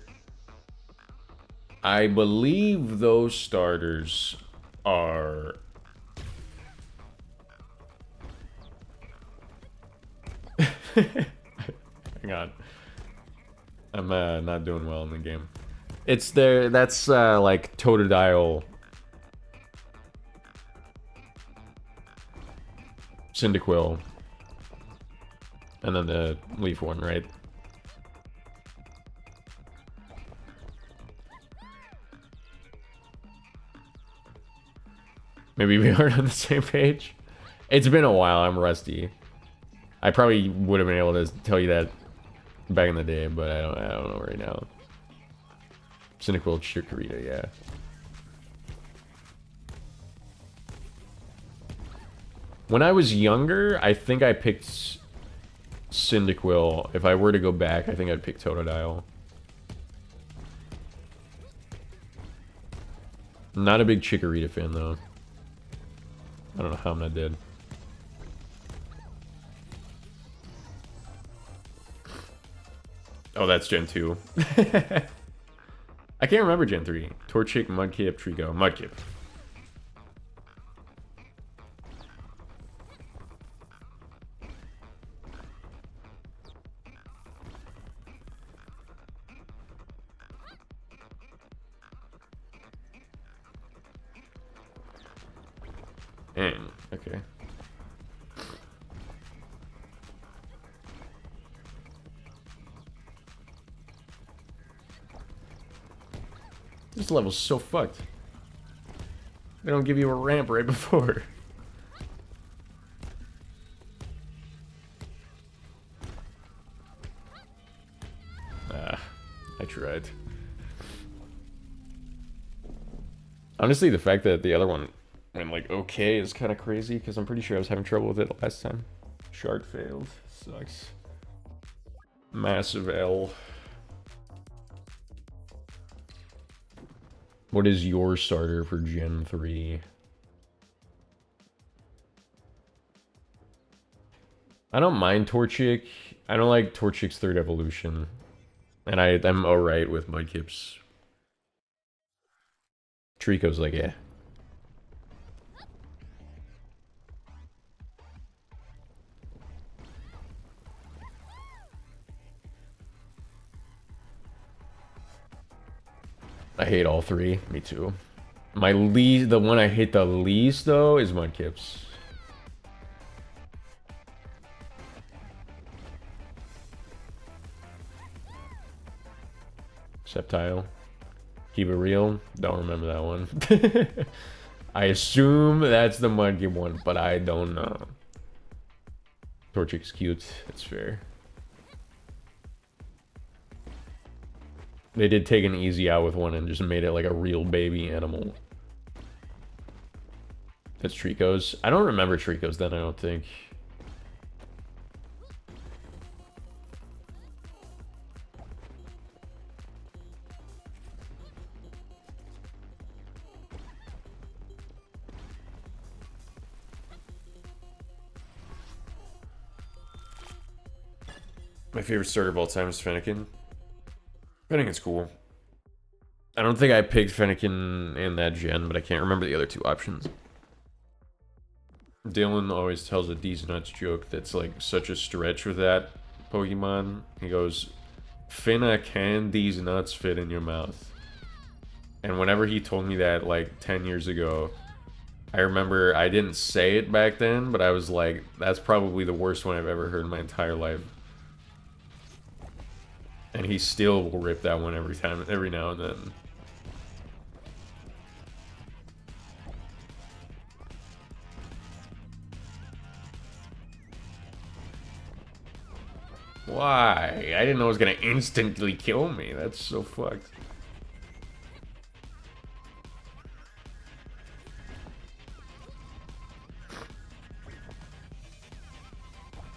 I believe those starters are... Hang on. I'm not doing well in the game. It's there. That's like Totodile, Cyndaquil, and then the Leaf one, right? Maybe we aren't on the same page. It's been a while. I'm rusty. I probably would have been able to tell you that back in the day, but I don't know right now. Cyndaquil, Chikorita, yeah. When I was younger, I think I picked Cyndaquil. If I were to go back, I think I'd pick Totodile. Not a big Chikorita fan, though. I don't know how I'm not dead. Oh, that's Gen 2. I can't remember Gen 3. Torchic, Mudkip, Trico. Mudkip. Dang, okay. This level's so fucked. They don't give you a ramp right before. Ah, I tried. Honestly, the fact that the other one went like okay is kind of crazy because I'm pretty sure I was having trouble with it last time. Shard failed. Sucks. Massive L. What is your starter for Gen 3? I don't mind Torchic. I don't like Torchic's third evolution. And I'm alright with Mudkip's. Trico's like, yeah. I hate all three. Me too. The one I hate the least though is Mudkip's. Sceptile. Keep it real. Don't remember that one. I assume that's the Mudkip one, but I don't know. Torchic's cute. It's fair. They did take an easy out with one and just made it like a real baby animal. That's Trico's. I don't remember Trico's then, I don't think. My favorite starter of all time is Fennekin. Fennekin's cool. I don't think I picked Fennekin in that gen, but I can't remember the other two options. Dylan always tells a D's Nuts joke that's like such a stretch with that Pokemon. He goes, Finna, can these nuts fit in your mouth? And whenever he told me that like 10 years ago, I remember I didn't say it back then, but I was like, that's probably the worst one I've ever heard in my entire life. And he still will rip that one every now and then. Why? I didn't know it was gonna instantly kill me. That's so fucked.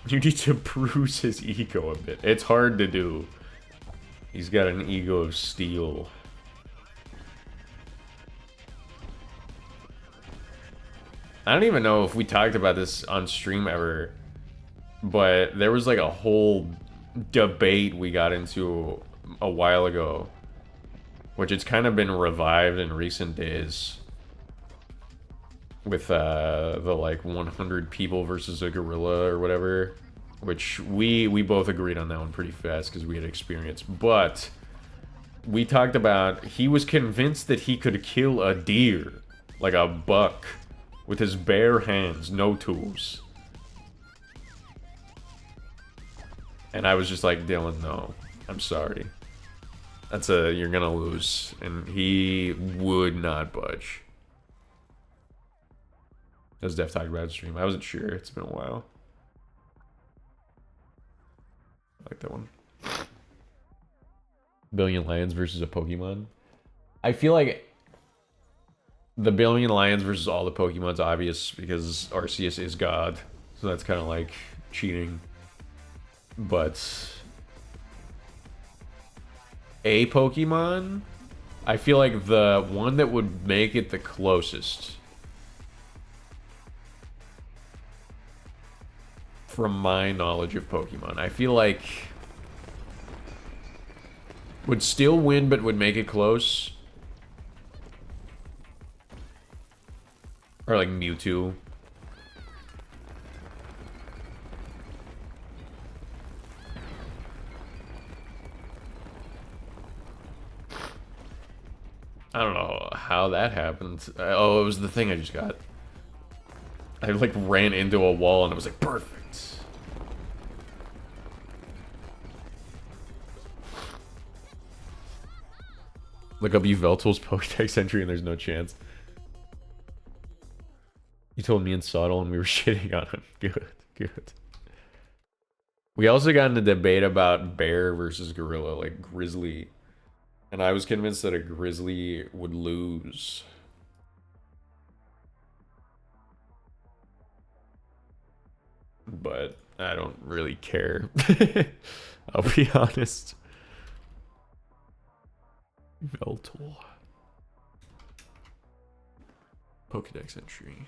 You need to bruise his ego a bit. It's hard to do. He's got an ego of steel. I don't even know if we talked about this on stream ever, but there was like a whole debate we got into a while ago, which it's kind of been revived in recent days with the like 100 people versus a gorilla or whatever, which we both agreed on that one pretty fast because we had experience. But we talked about, he was convinced that he could kill a deer, like a buck, with his bare hands, no tools. And I was just like, Dylan, no, I'm sorry. You're gonna lose. And he would not budge. That was Def talking about it stream. I wasn't sure. It's been a while. I like that one. Billion lions versus a Pokemon. I feel like the billion lions versus all the Pokemon's obvious because Arceus is God. So that's kind of like cheating. But a Pokemon, I feel like the one that would make it the closest from my knowledge of Pokemon, I feel like would still win but would make it close, or like Mewtwo. I don't know how that happened. Oh, it was the thing I just got. I like ran into a wall and it was like perfect. Look up Yveltal's Pokedex entry and there's no chance. You told me and Sawdle and we were shitting on him. Good, good. We also got in a debate about bear versus gorilla, like grizzly. And I was convinced that a grizzly would lose. But I don't really care. I'll be honest. Yveltal. Pokedex entry.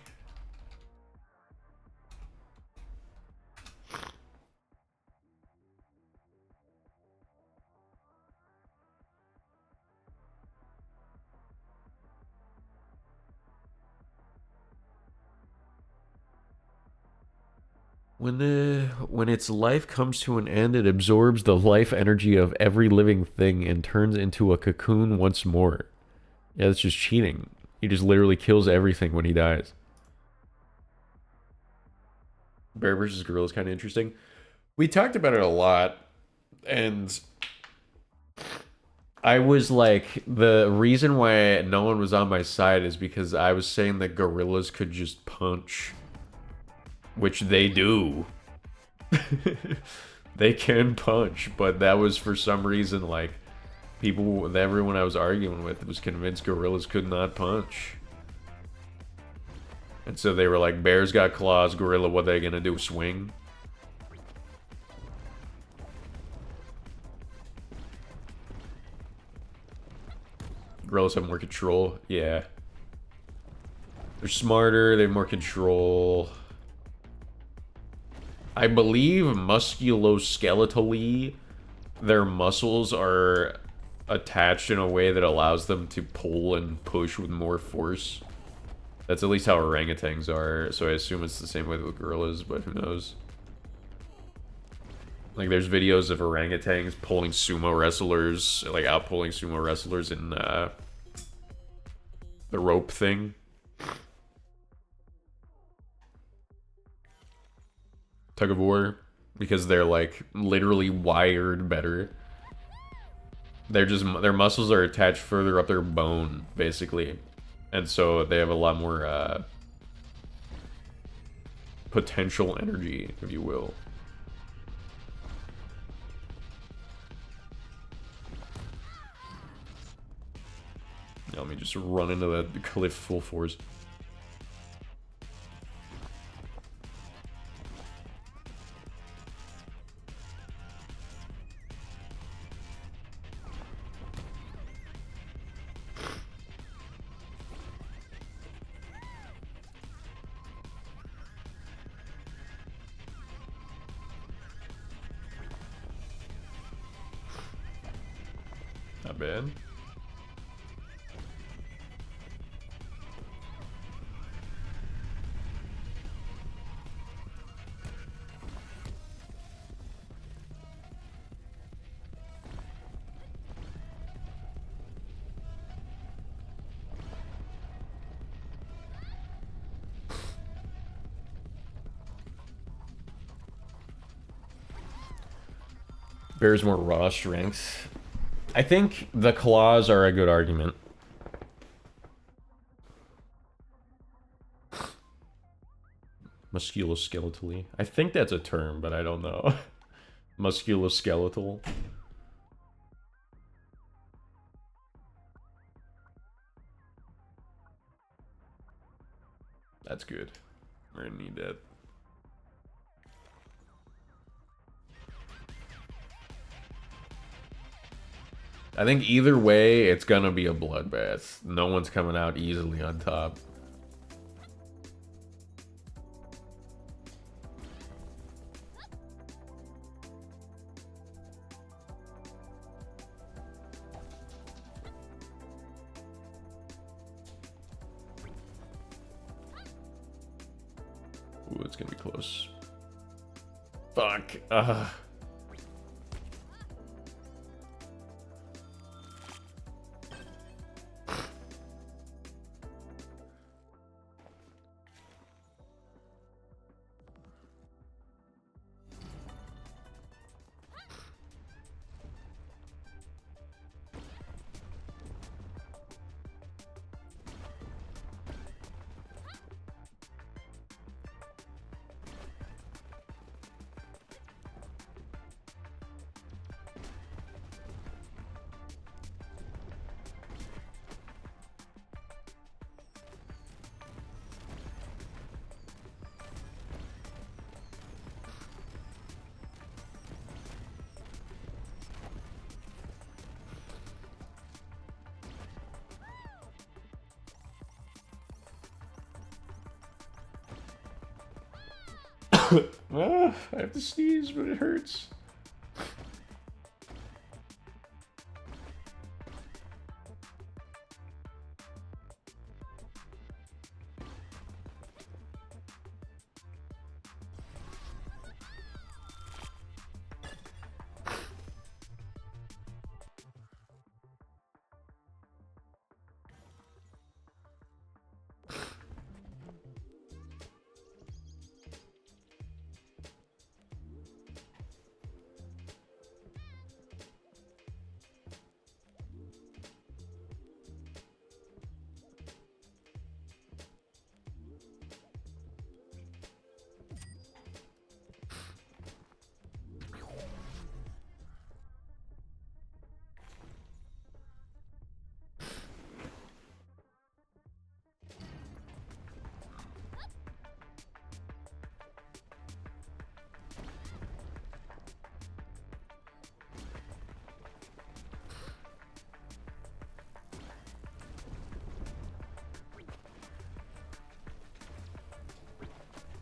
When its life comes to an end, it absorbs the life energy of every living thing and turns into a cocoon once more. Yeah, that's just cheating. He just literally kills everything when he dies. Bear versus gorilla is kind of interesting. We talked about it a lot, and I was like, the reason why no one was on my side is because I was saying that gorillas could just punch. Which they do. They can punch, but that was for some reason like everyone I was arguing with was convinced gorillas could not punch. And so they were like, bears got claws, gorilla, what are they gonna do, swing? Gorillas have more control, yeah. They're smarter, they have more control. I believe musculoskeletally, their muscles are attached in a way that allows them to pull and push with more force. That's at least how orangutans are, so I assume it's the same way with gorillas, but who knows. Like, there's videos of orangutans pulling sumo wrestlers, like out-pulling sumo wrestlers in the rope thing. Tug of war, because they're like literally wired better. They're just, their muscles are attached further up their bone, basically. And so they have a lot more potential energy, if you will. Now, let me just run into that cliff full force. Not bad. Bears more raw strength. I think the claws are a good argument. Musculoskeletally. I think that's a term, but I don't know. Musculoskeletal. That's good. We're gonna need that. I think either way, it's gonna be a bloodbath. No one's coming out easily on top. Ooh, it's gonna be close. Fuck. I have to sneeze, but it hurts.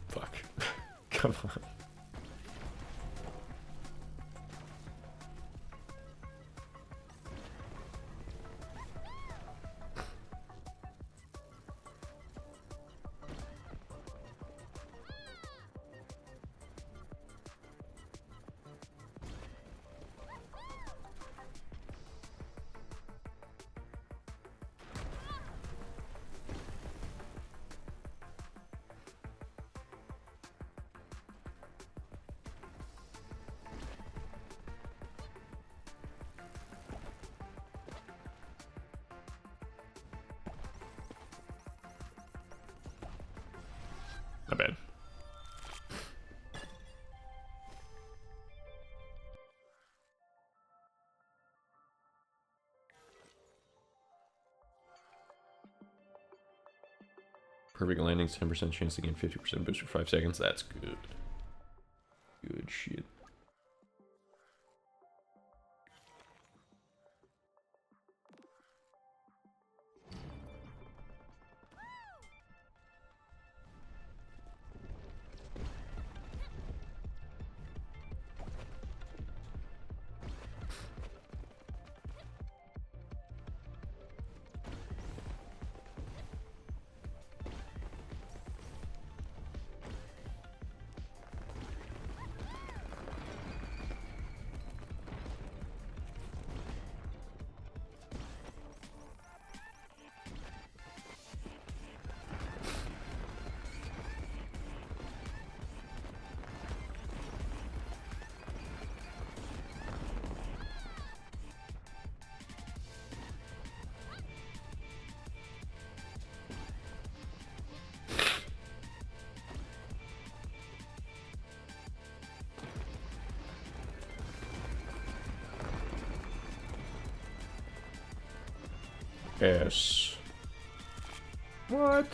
Fuck. Come on. Not bad. Perfect landings, 10% chance to gain 50% boost for 5 seconds. That's good. Good shit. S. What?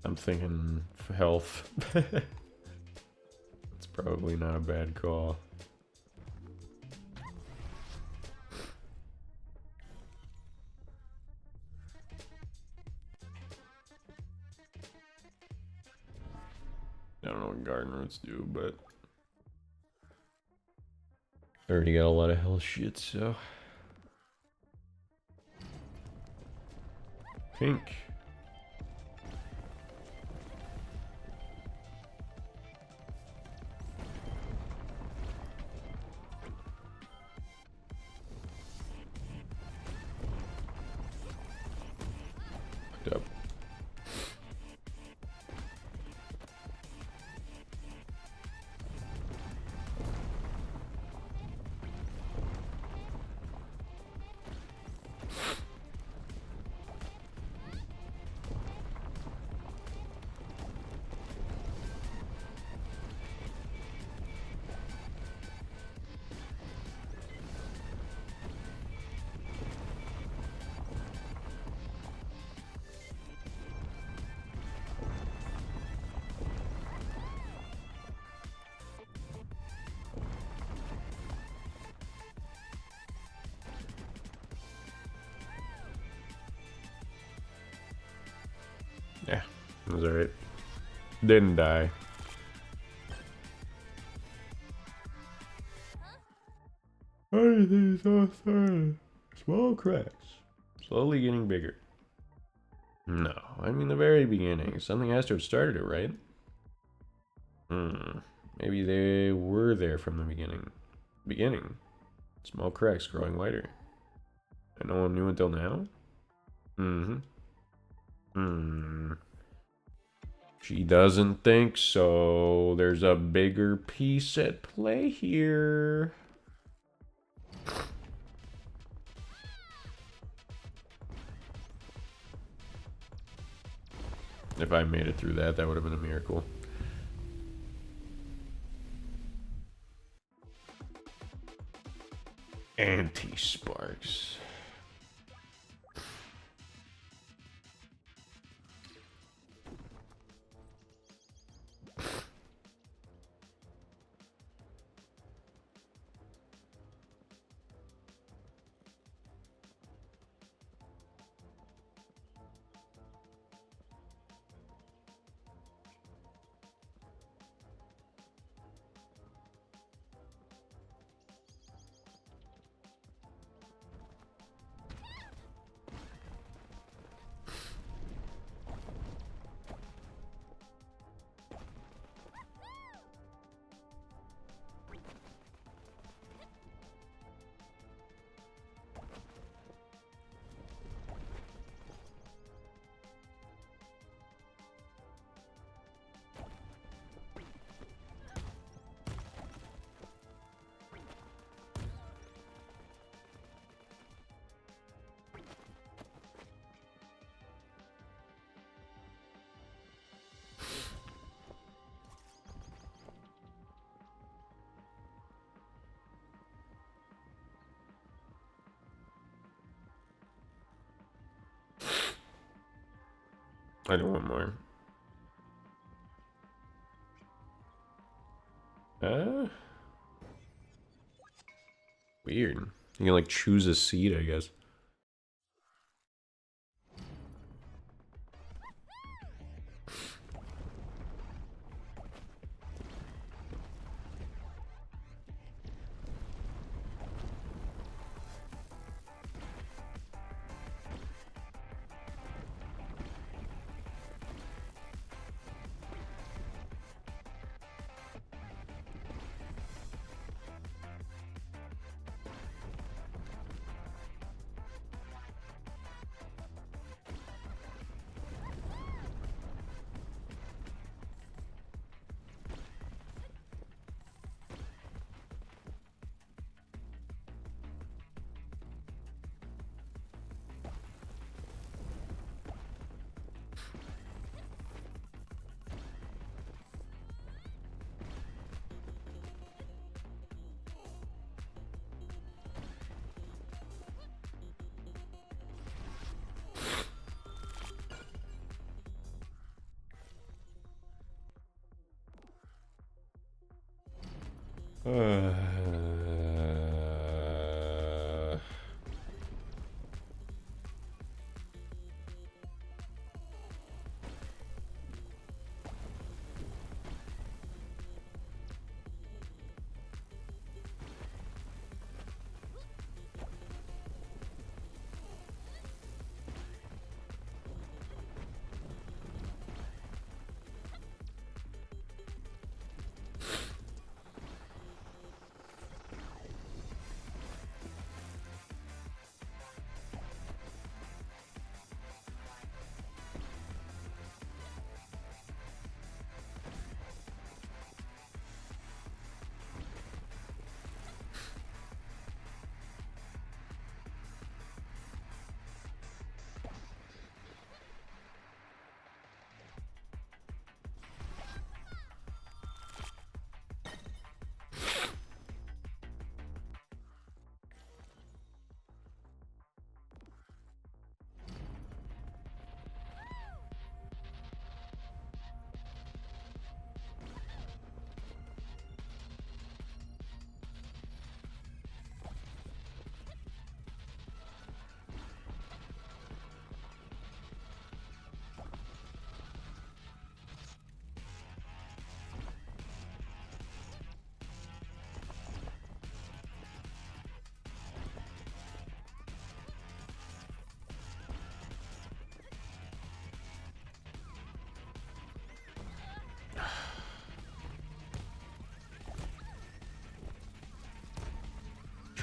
I'm thinking health. It's probably not a bad call. I don't know what garden roots do, but I already got a lot of health shit, so. Pink. Fucked up. Yeah, it was alright. Didn't die. Everything's so started. Small cracks. Slowly getting bigger. No, I mean the very beginning. Something has to have started it, right? Maybe they were there from the beginning. Beginning. Small cracks growing wider. And no one knew until now? She doesn't think so. There's a bigger piece at play here. If I made it through that, that would have been a miracle. Anti-sparks. I do one more. Weird. You can like choose a seed, I guess. Uh,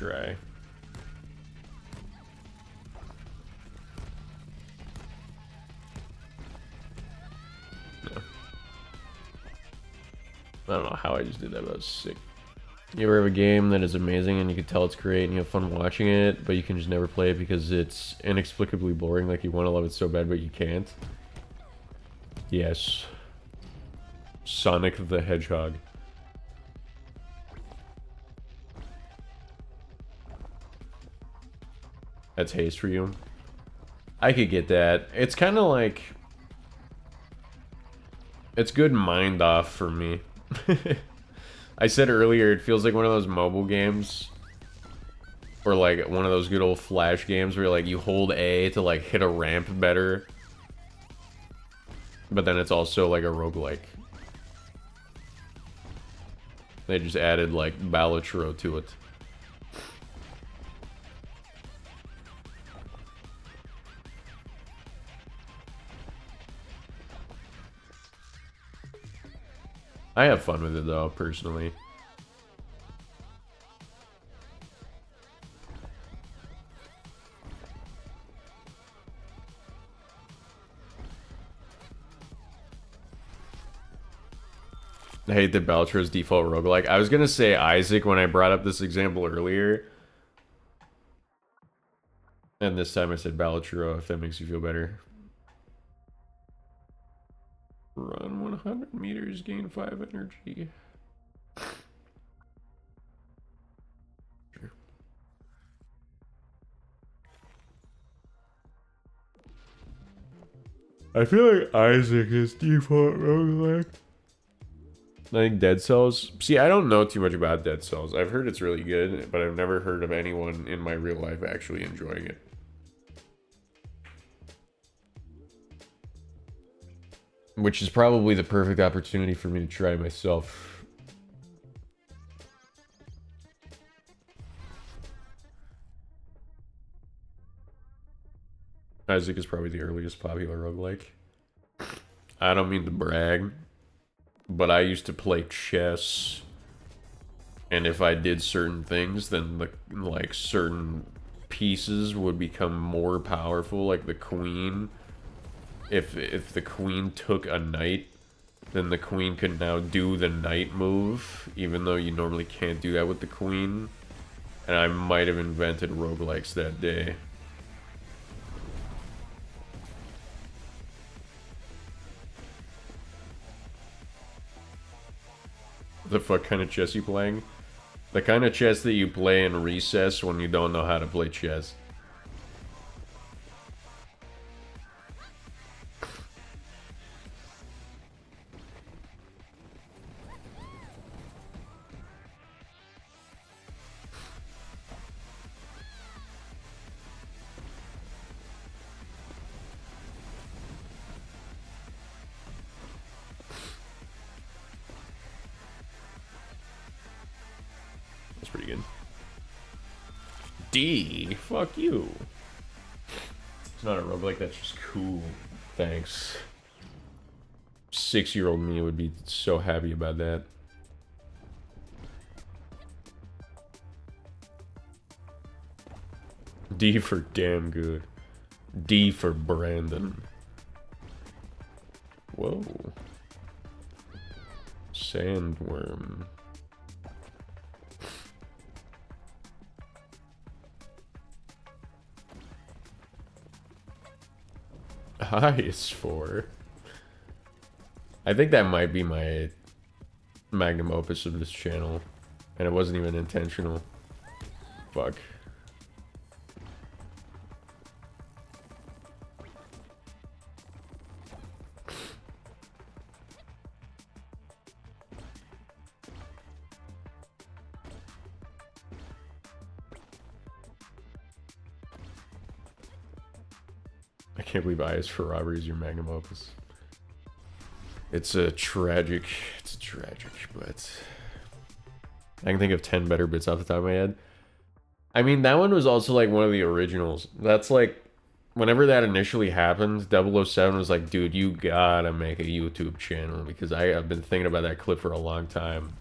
try. No. I don't know how I just did that, but that was sick. You ever have a game that is amazing and you can tell it's great and you have fun watching it, but you can just never play it because it's inexplicably boring, like you want to love it so bad but you can't? Yes. Sonic the Hedgehog. That's haste for you. I could get that. It's kind of like... It's good mind off for me. I said earlier, it feels like one of those mobile games. Or like one of those good old Flash games where like you hold A to like hit a ramp better. But then it's also like a roguelike. They just added like Balatro to it. I have fun with it though, personally. I hate that Balatros default roguelike. I was gonna say Isaac when I brought up this example earlier. And this time I said Balatro, if that makes you feel better. Run 100 meters, gain 5 energy. Sure. I feel like Isaac is default roguelike. I think Dead Cells. See, I don't know too much about Dead Cells. I've heard it's really good, but I've never heard of anyone in my real life actually enjoying it. Which is probably the perfect opportunity for me to try myself. Isaac is probably the earliest popular roguelike. I don't mean to brag, but I used to play chess. And if I did certain things, then like certain pieces would become more powerful, like the queen. If the queen took a knight, then the queen could now do the knight move, even though you normally can't do that with the queen. And I might have invented roguelikes that day. The fuck kind of chess you playing? The kind of chess that you play in recess when you don't know how to play chess. That's pretty good. D, fuck you. It's not a roguelike, that's just cool. Thanks. 6-year-old me would be so happy about that. D for damn good. D for Brandon. Whoa. Sandworm. I is 4. I think that might be my magnum opus of this channel. And it wasn't even intentional. Fuck. I can't believe I is for robbery is your magnum opus. It's tragic, but I can think of 10 better bits off the top of my head. I mean, that one was also like one of the originals. That's like, whenever that initially happened, 007 was like, dude, you gotta make a YouTube channel, because I've been thinking about that clip for a long time.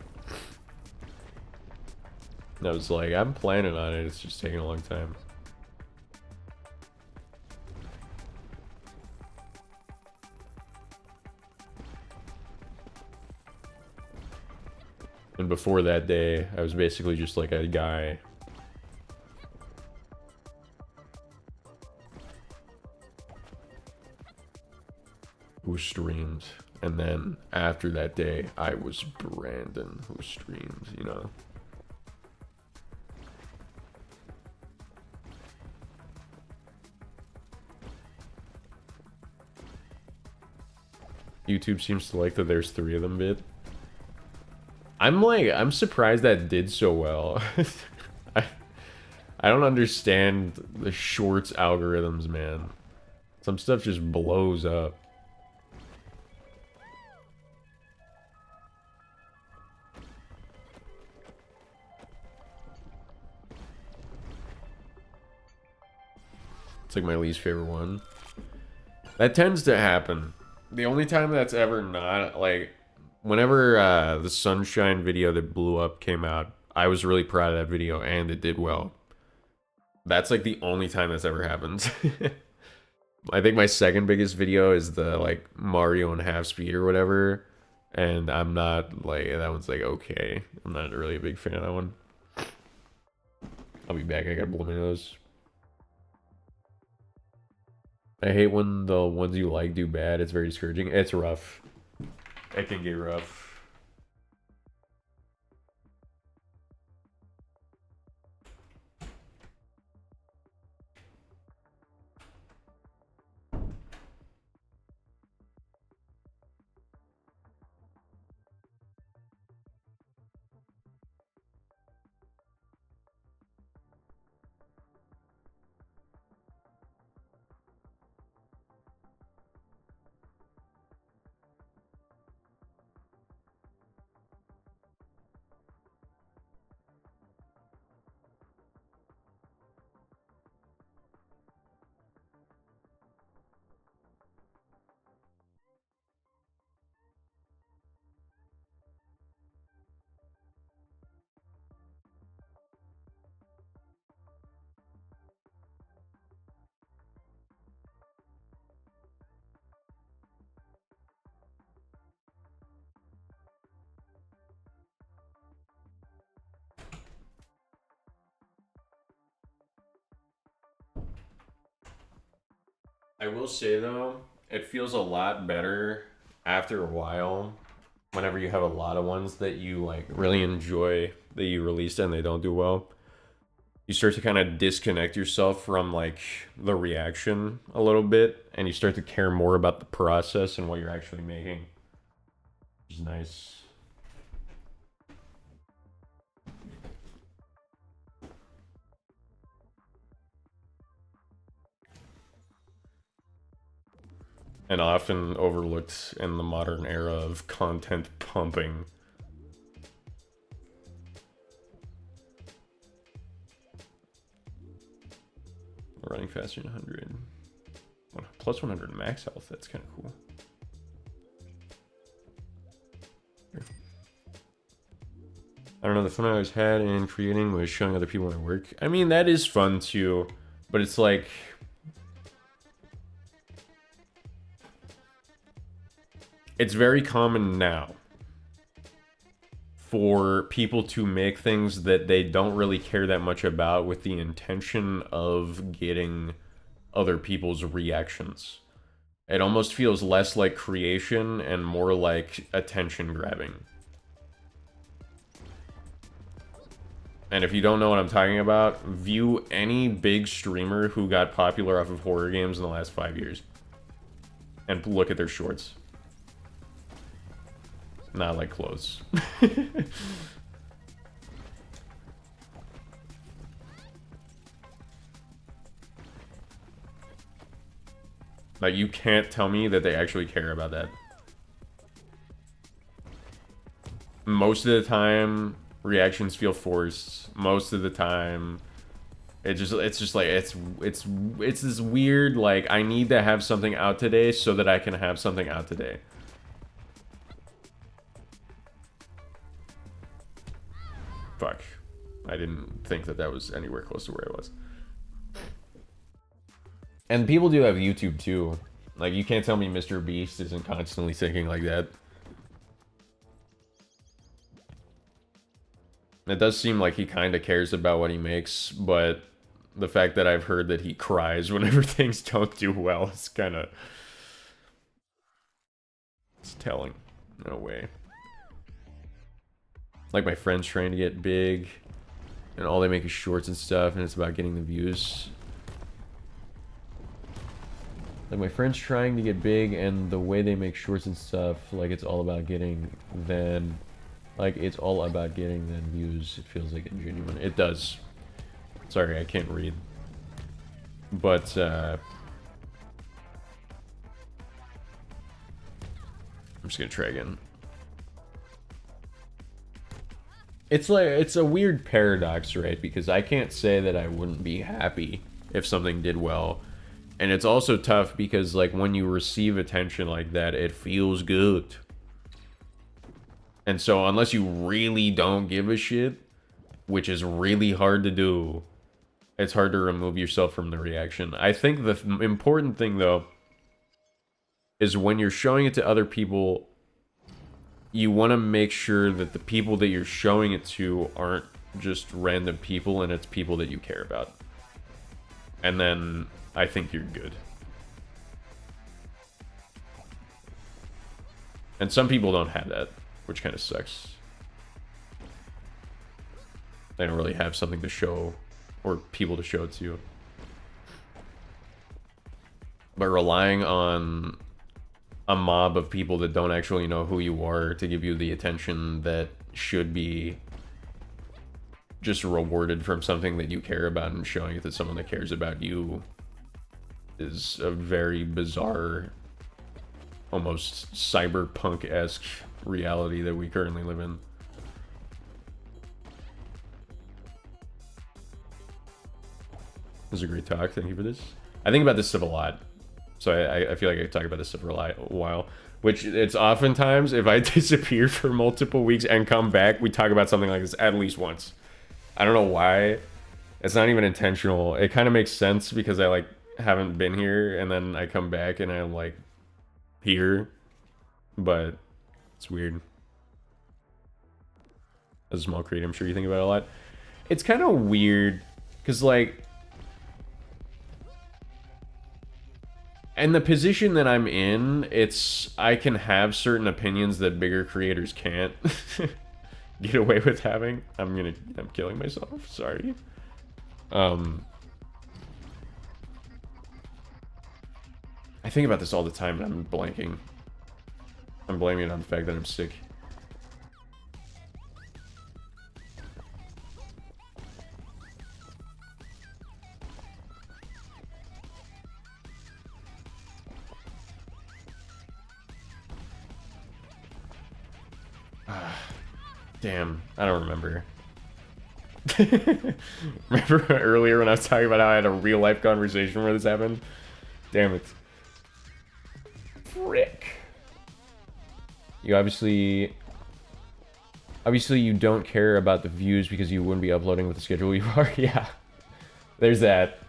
And I was like, I'm planning on it, it's just taking a long time. And before that day, I was basically just like a guy who streamed. And then after that day, I was Brandon who streamed, you know? YouTube seems to like that there's 3 of them bit. I'm surprised that did so well. I don't understand the shorts algorithms, man. Some stuff just blows up. It's like my least favorite one. That tends to happen. The only time that's ever not, like, whenever the Sunshine video that blew up came out, I was really proud of that video and it did well. That's like the only time that's ever happened. I think my second biggest video is the like Mario and half speed or whatever. And I'm not like, that one's like okay. I'm not really a big fan of that one. I'll be back, I gotta blow my nose. I hate when the ones you like do bad, it's very discouraging. It's rough. It can get rough. I will say though, it feels a lot better after a while whenever you have a lot of ones that you like really enjoy that you released and they don't do well. You start to kind of disconnect yourself from like the reaction a little bit, and you start to care more about the process and what you're actually making. Which is nice. And often overlooked in the modern era of content pumping. Running faster than 100. Plus 100 max health, that's kind of cool. Here. I don't know, the fun I always had in creating was showing other people my work. I mean, that is fun too, but it's like... It's very common now for people to make things that they don't really care that much about with the intention of getting other people's reactions. It almost feels less like creation and more like attention grabbing. And if you don't know what I'm talking about, view any big streamer who got popular off of horror games in the last 5 years. And look at their shorts. Not like clothes. Like, you can't tell me that they actually care about that. Most of the time, reactions feel forced. Most of the time, it's just like, it's this weird, like, I need to have something out today so that I can have something out today. Fuck. I didn't think that that was anywhere close to where I was. And people do have YouTube too. Like, you can't tell me Mr. Beast isn't constantly thinking like that. It does seem like he kind of cares about what he makes, but the fact that I've heard that he cries whenever things don't do well is kind of... It's telling, in a way. Like, my friends trying to get big, and all they make is shorts and stuff, and it's about getting the views. Like, my friends trying to get big, and the way they make shorts and stuff, like, it's all about getting then... Like, it's all about getting then views. It feels like genuine. It does. Sorry, I can't read. But, I'm just gonna try again. It's like, it's a weird paradox, right? Because I can't say that I wouldn't be happy if something did well. And it's also tough because, like, when you receive attention like that, it feels good. And so unless you really don't give a shit, which is really hard to do, it's hard to remove yourself from the reaction. I think the important thing, though, is when you're showing it to other people, you want to make sure that the people that you're showing it to aren't just random people, and it's people that you care about. And then I think you're good. And some people don't have that, which kind of sucks. They don't really have something to show, or people to show it to. But relying on a mob of people that don't actually know who you are to give you the attention that should be just rewarded from something that you care about, and showing it to someone that cares about you is a very bizarre, almost cyberpunk-esque reality that we currently live in. This is a great talk. Thank you for this. I think about this stuff a lot. So I feel like I talk about this stuff for a while. Which, it's oftentimes, if I disappear for multiple weeks and come back, we talk about something like this at least once. I don't know why. It's not even intentional. It kind of makes sense because I, like, haven't been here, and then I come back and I'm, like, here. But it's weird. As a small creator, I'm sure you think about it a lot. It's kind of weird because, like, And the position that I'm in, I can have certain opinions that bigger creators can't get away with having. I'm killing myself, sorry. I think about this all the time, and I'm blanking. I'm blaming it on the fact that I'm sick. Damn, I don't remember. Remember earlier when I was talking about how I had a real life conversation where this happened? Damn it. Frick. You obviously you don't care about the views because you wouldn't be uploading with the schedule you are. Yeah. There's that.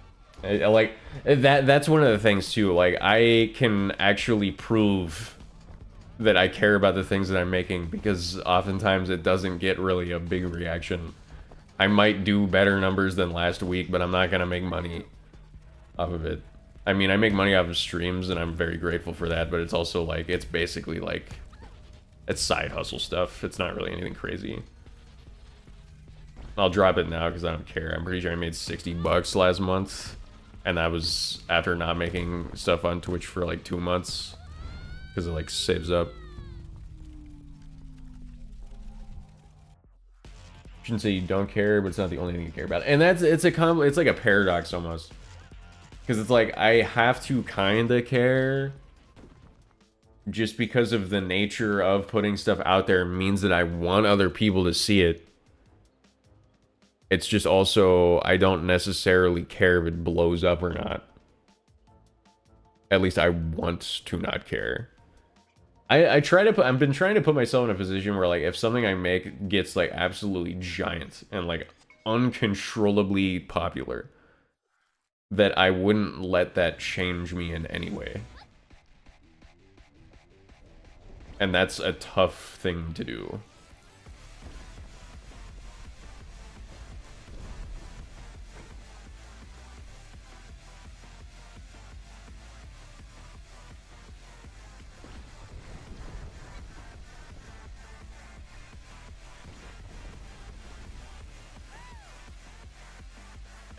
Like that's one of the things too. Like I can actually prove that I care about the things that I'm making because oftentimes it doesn't get really a big reaction. I might do better numbers than last week, but I'm not gonna make money off of it. I mean, I make money off of streams and I'm very grateful for that, but it's also like, it's basically like, it's side hustle stuff. It's not really anything crazy. I'll drop it now because I don't care. I'm pretty sure I made 60 bucks last month, and that was after not making stuff on Twitch for like 2 months. Because it like saves up. Shouldn't say you don't care, but it's not the only thing you care about. And it's like a paradox almost. Because it's like I have to kinda care just because of the nature of putting stuff out there means that I want other people to see it. It's just also I don't necessarily care if it blows up or not. At least I want to not care. I've been trying to put myself in a position where like if something I make gets like absolutely giant and like uncontrollably popular, that I wouldn't let that change me in any way. And that's a tough thing to do.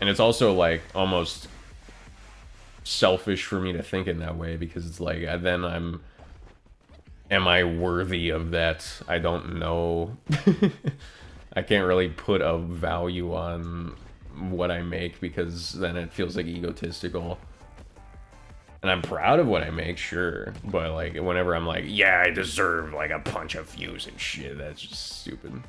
And it's also like almost selfish for me to think in that way because it's like then am I worthy of that? I don't know. I can't really put a value on what I make because then it feels like egotistical. And I'm proud of what I make, sure, but like whenever I'm like, yeah, I deserve like a bunch of views and shit, that's just stupid.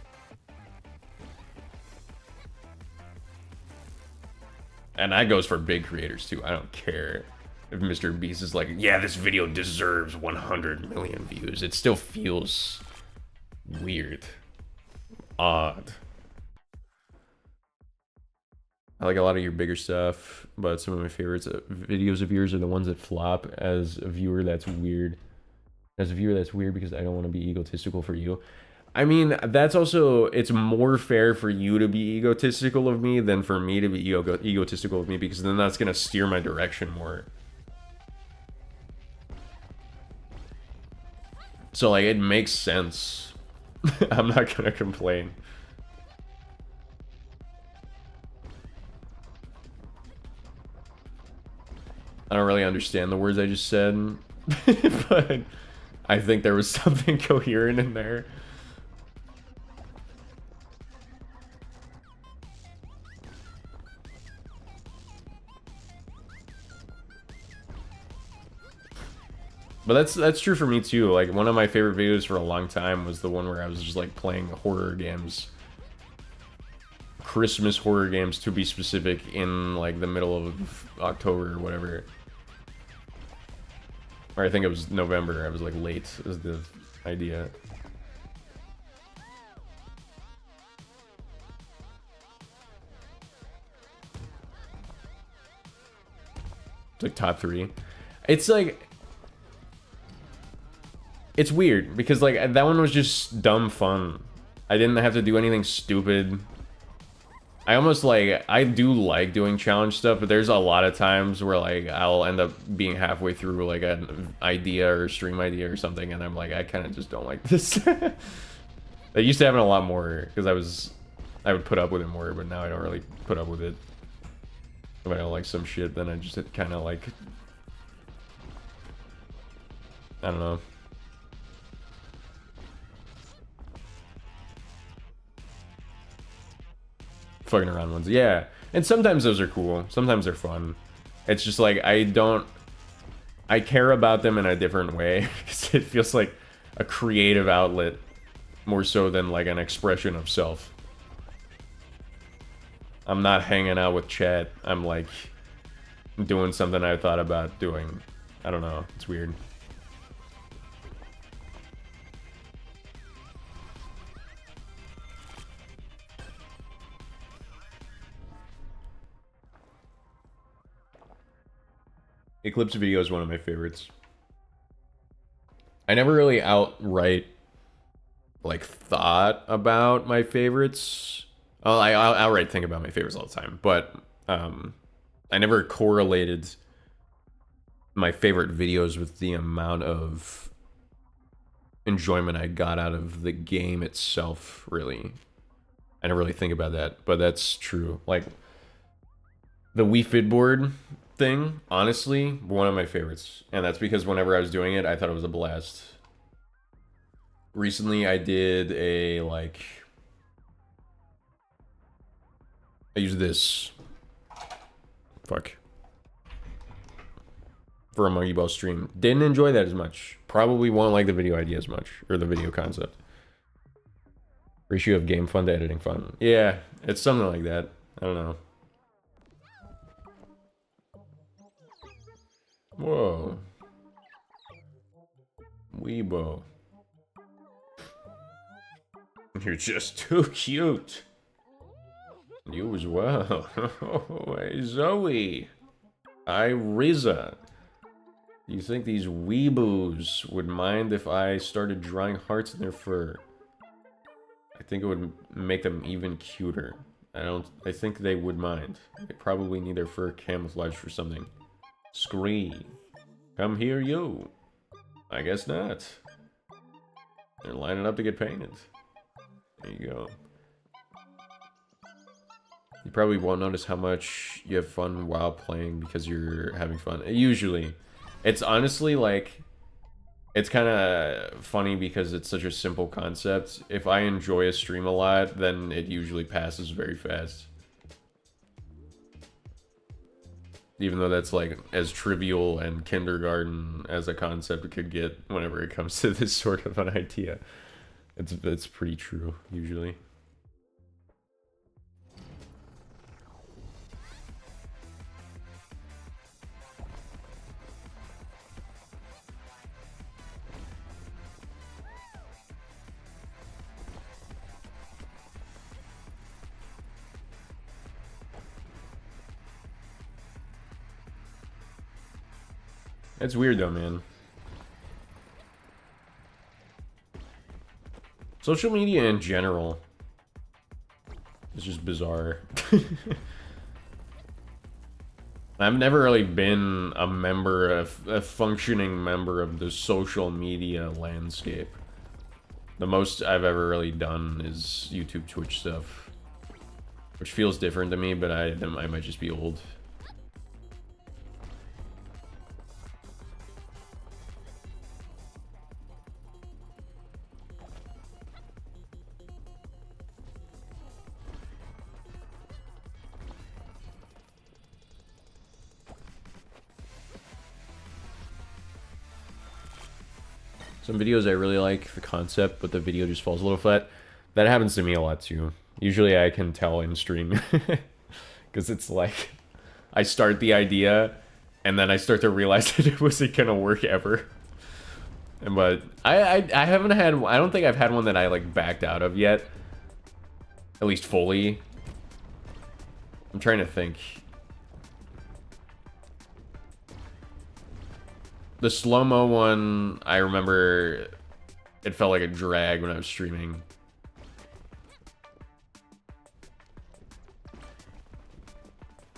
And that goes for big creators too. I don't care if Mr. Beast is like, yeah, this video deserves 100 million views. It still feels weird. Odd. I like a lot of your bigger stuff, but some of my favorites videos of yours are the ones that flop. As a viewer, that's weird. As a viewer, that's weird because I don't want to be egotistical for you. I mean, that's also, it's more fair for you to be egotistical of me than for me to be egotistical of me, because then that's going to steer my direction more. So, like, it makes sense. I'm not going to complain. I don't really understand the words I just said, but I think there was something coherent in there. But that's true for me too. Like, one of my favorite videos for a long time was the one where I was just like playing horror games. Christmas horror games, to be specific, in like the middle of October or whatever. Or I think it was November. I was like late is the idea. It's like top 3. It's like, it's weird because like that one was just dumb fun. I didn't have to do anything stupid. I almost like, I do like doing challenge stuff, but there's a lot of times where like I'll end up being halfway through like an idea or stream idea or something, and I'm like, I kind of just don't like this. It used to happen a lot more because I would put up with it more, but now I don't really put up with it. If I don't like some shit, then I just kind of like, I don't know. Fucking around ones, yeah. And sometimes those are cool. Sometimes they're fun. It's just like I care about them in a different way because it feels like a creative outlet more so than like an expression of self. I'm not hanging out with chat. I'm like doing something I thought about doing. I don't know. It's weird. Eclipse video is one of my favorites. I never really outright like thought about my favorites. Well, I outright think about my favorites all the time, but I never correlated my favorite videos with the amount of enjoyment I got out of the game itself, really. I never really think about that, but that's true. Like, the Wii Fit board thing, honestly, one of my favorites. And that's because whenever I was doing it, I thought it was a blast. Recently, I did a, like... I used this. Fuck. For a Monkey Ball stream. Didn't enjoy that as much. Probably won't like the video idea as much. Or the video concept. Ratio of game fun to editing fun. Yeah, it's something like that. I don't know. Whoa. Weebo. You're just too cute. You as well. Hey, Zoe. Hi, Riza. Do you think these weeboos would mind if I started drawing hearts in their fur? I think it would make them even cuter. I think they would mind. They probably need their fur camouflaged for something. Scream. Come here, you. I guess not. They're lining up to get painted. There you go. You probably won't notice how much you have fun while playing because you're having fun. Usually. It's honestly like... It's kind of funny because it's such a simple concept. If I enjoy a stream a lot, then it usually passes very fast. Even though that's like as trivial and kindergarten as a concept it could get whenever it comes to this sort of an idea. It's pretty true, usually. It's weird though, man. Social media in general is just bizarre. I've never really been a functioning member of the social media landscape. The most I've ever really done is YouTube, Twitch stuff, which feels different to me, but I might just be old. Some videos I really like the concept, but the video just falls a little flat. That happens to me a lot too. Usually I can tell in stream. Because it's like, I start the idea, and then I start to realize that it wasn't gonna work ever. But I haven't had, I don't think I've had one that I like backed out of yet. At least fully. I'm trying to think. The slow-mo one, I remember it felt like a drag when I was streaming.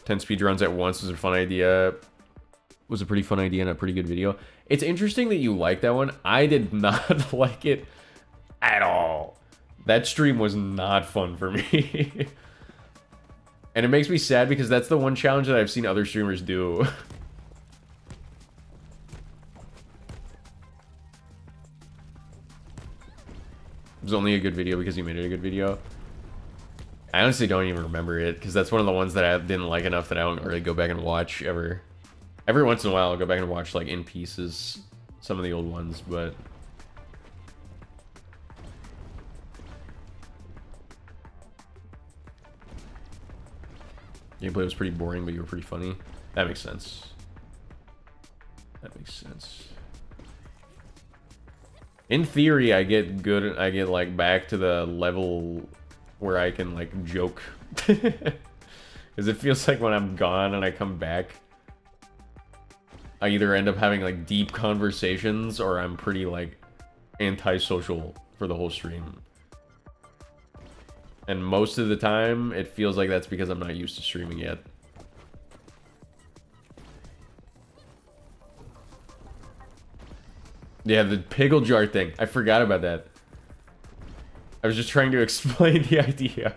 10 speedruns at once was a fun idea. Was a pretty fun idea and a pretty good video. It's interesting that you like that one. I did not like it at all. That stream was not fun for me. And it makes me sad because that's the one challenge that I've seen other streamers do. It was only a good video because you made it a good video. I honestly don't even remember it because that's one of the ones that I didn't like enough that I don't really go back and watch ever. Every once in a while I'll go back and watch like in pieces some of the old ones, but gameplay was pretty boring, but you were pretty funny. That makes sense. That makes sense. In theory, I get good. I get like back to the level where I can like joke, because it feels like when I'm gone and I come back, I either end up having like deep conversations or I'm pretty like antisocial for the whole stream. And most of the time, it feels like that's because I'm not used to streaming yet. Yeah, the pickle jar thing. I forgot about that. I was just trying to explain the idea.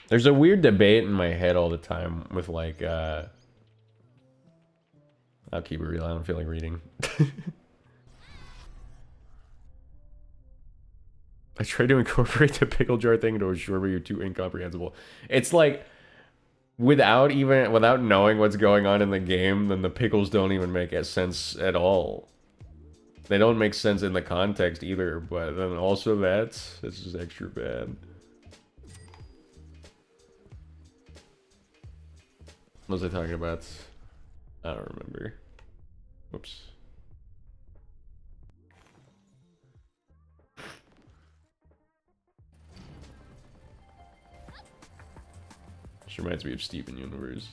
There's a weird debate in my head all the time with like, I'll keep it real, I don't feel like reading. I tried to incorporate the pickle jar thing into a short, but you're too incomprehensible. It's like, without knowing what's going on in the game, then the pickles don't even make sense at all. They don't make sense in the context either, but then also that's just extra bad. What was I talking about? I don't remember. Whoops. This reminds me of Steven Universe.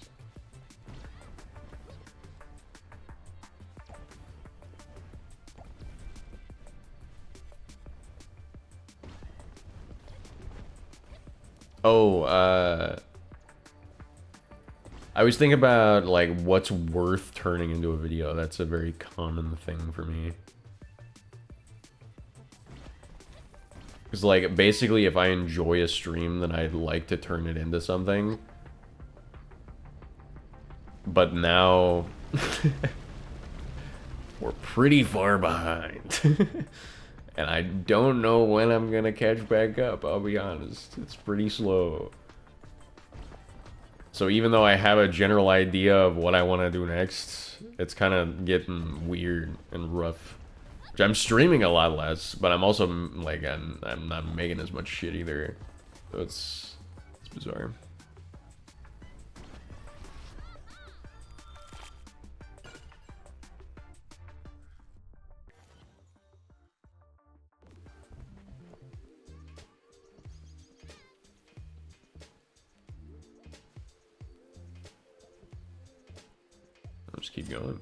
Oh, I was thinking about like what's worth turning into a video. That's a very common thing for me. Because like basically if I enjoy a stream, then I'd like to turn it into something. But now we're pretty far behind. And I don't know when I'm gonna catch back up, I'll be honest. It's pretty slow. So even though I have a general idea of what I want to do next, it's kind of getting weird and rough. I'm streaming a lot less, but I'm also like I'm not making as much shit either. So it's bizarre. I'll just keep going.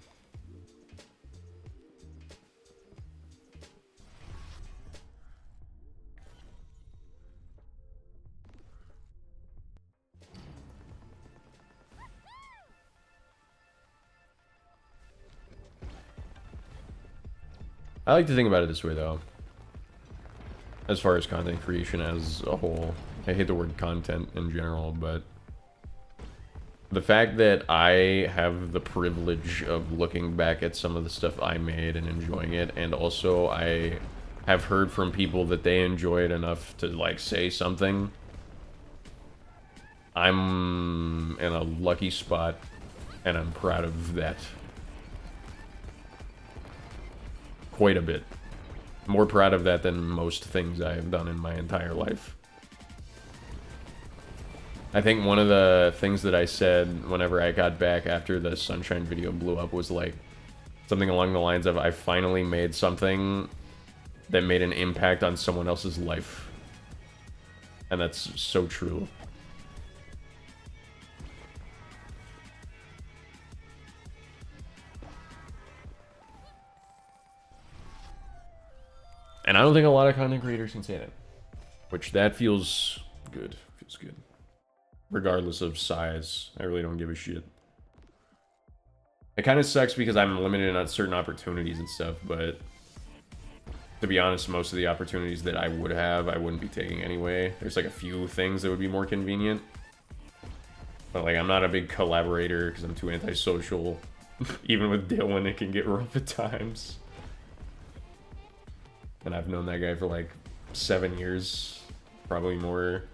I like to think about it this way, though. As far as content creation as a whole. I hate the word content in general, but the fact that I have the privilege of looking back at some of the stuff I made and enjoying it, and also I have heard from people that they enjoy it enough to, like, say something. I'm in a lucky spot, and I'm proud of that. Quite a bit. More proud of that than most things I have done in my entire life. I think one of the things that I said whenever I got back after the Sunshine video blew up was like something along the lines of, I finally made something that made an impact on someone else's life. And that's so true. And I don't think a lot of content creators can say that. Which, that feels good. Feels good. Regardless of size, I really don't give a shit. It kind of sucks because I'm limited on certain opportunities and stuff, but to be honest, most of the opportunities that I would have, I wouldn't be taking anyway. There's like a few things that would be more convenient. But like, I'm not a big collaborator because I'm too antisocial. Even with Dylan, it can get rough at times. And I've known that guy for like 7 years, probably more.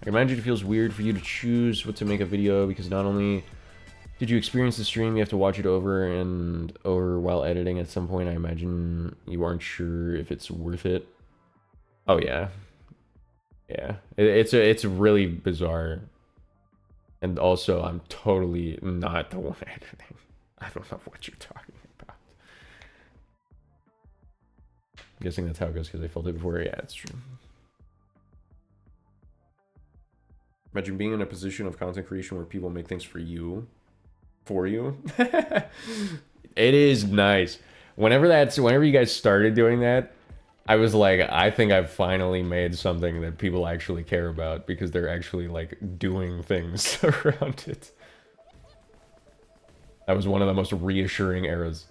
I imagine it feels weird for you to choose what to make a video because not only did you experience the stream, you have to watch it over and over while editing at some point. I imagine you aren't sure if it's worth it. Oh yeah. Yeah. It's really bizarre. And also, I'm totally not the one editing. I don't know what you're talking about. I'm guessing that's how it goes because I felt it before. Yeah, it's true. Imagine being in a position of content creation where people make things for you. It is nice. Whenever you guys started doing that, I was like, I think I've finally made something that people actually care about because they're actually like doing things around it. That was one of the most reassuring eras.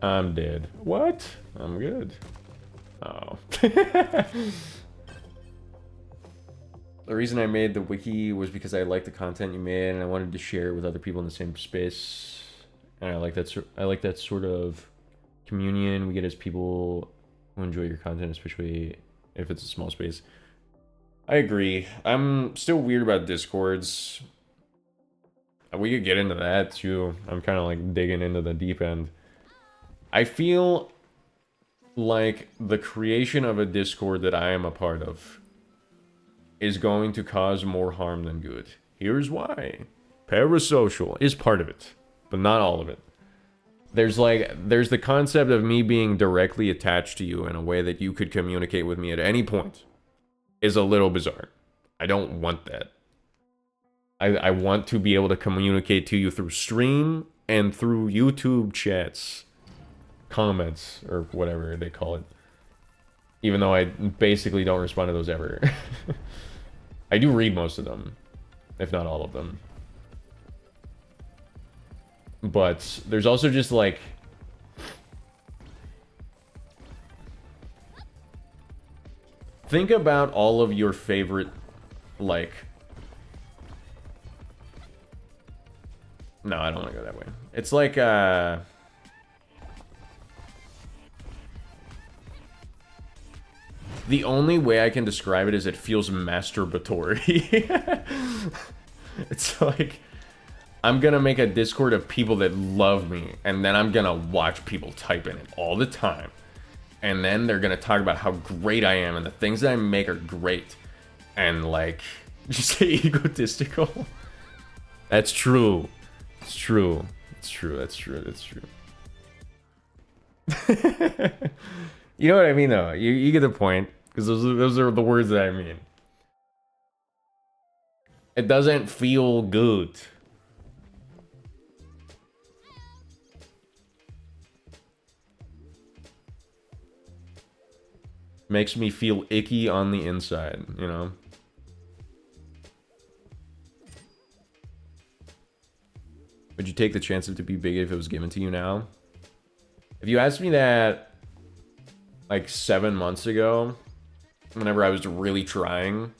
I'm dead. What? I'm good. Oh. The reason I made the wiki was because I liked the content you made and I wanted to share it with other people in the same space. And I like that sort of communion we get as people who enjoy your content, especially if it's a small space. I agree. I'm still weird about Discords. We could get into that too. I'm kind of like digging into the deep end. I feel like the creation of a Discord that I am a part of is going to cause more harm than good. Here's why. Parasocial is part of it, but not all of it. There's the concept of me being directly attached to you in a way that you could communicate with me at any point is a little bizarre. I don't want that. I want to be able to communicate to you through stream and through YouTube chats. Comments, or whatever they call it. Even though I basically don't respond to those ever. I do read most of them, if not all of them. But there's also just like... think about all of your favorite, like... No, I don't want to go that way. It's like, the only way I can describe it is it feels masturbatory. It's like, I'm gonna make a Discord of people that love me, and then I'm gonna watch people type in it all the time. And then they're gonna talk about how great I am, and the things that I make are great. And like, just say egotistical. That's true. It's true. It's true. That's true. That's true. You know what I mean, though? You get the point. Because those are the words that I mean. It doesn't feel good. Makes me feel icky on the inside, you know? Would you take the chance of it to be big if it was given to you now? If you asked me that like 7 months ago, whenever I was really trying,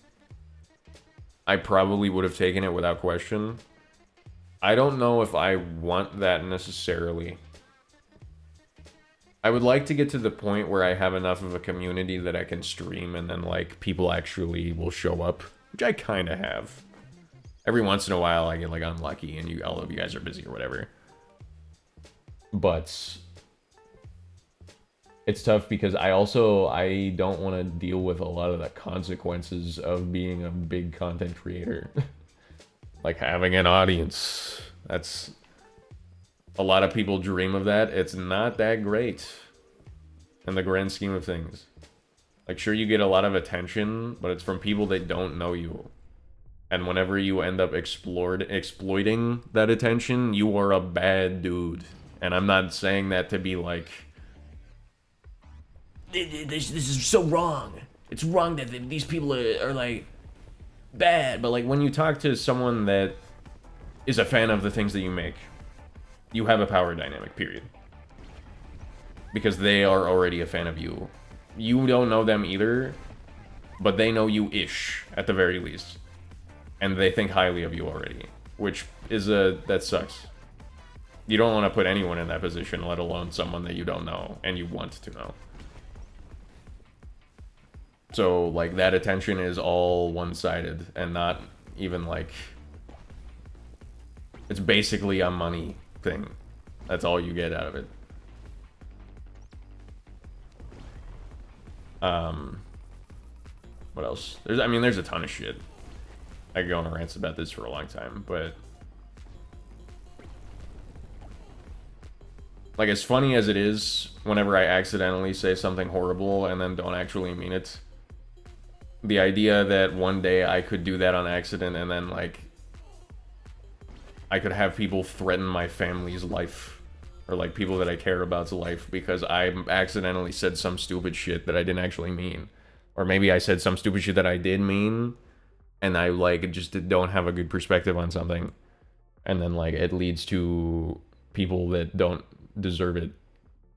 I probably would have taken it without question. I don't know if I want that necessarily. I would like to get to the point where I have enough of a community that I can stream and then like people actually will show up, which I kind of have. Every once in a while I get like unlucky and all of you guys are busy or whatever. But it's tough because I don't want to deal with a lot of the consequences of being a big content creator. Like having an audience. That's... A lot of people dream of that. It's not that great in the grand scheme of things. Like, sure, you get a lot of attention, but it's from people that don't know you. And whenever you end up exploiting that attention, you are a bad dude. And I'm not saying that to be like, this is so wrong. It's wrong that these people are like bad. But like when you talk to someone that is a fan of the things that you make, you have a power dynamic, period. Because they are already a fan of you. You don't know them either, but they know you-ish, at the very least. And they think highly of you already. Which is that sucks. You don't want to put anyone in that position, let alone someone that you don't know, and you want to know. So, like, that attention is all one-sided, and not even, like... It's basically a money thing. That's all you get out of it. What else? There's a ton of shit. I could go on rants about this for a long time, but like, as funny as it is whenever I accidentally say something horrible and then don't actually mean it, the idea that one day I could do that on accident and then like I could have people threaten my family's life, or like people that I care about's life, because I accidentally said some stupid shit that I didn't actually mean. Or maybe I said some stupid shit that I did mean, and I like just don't have a good perspective on something. And then like it leads to people that don't deserve it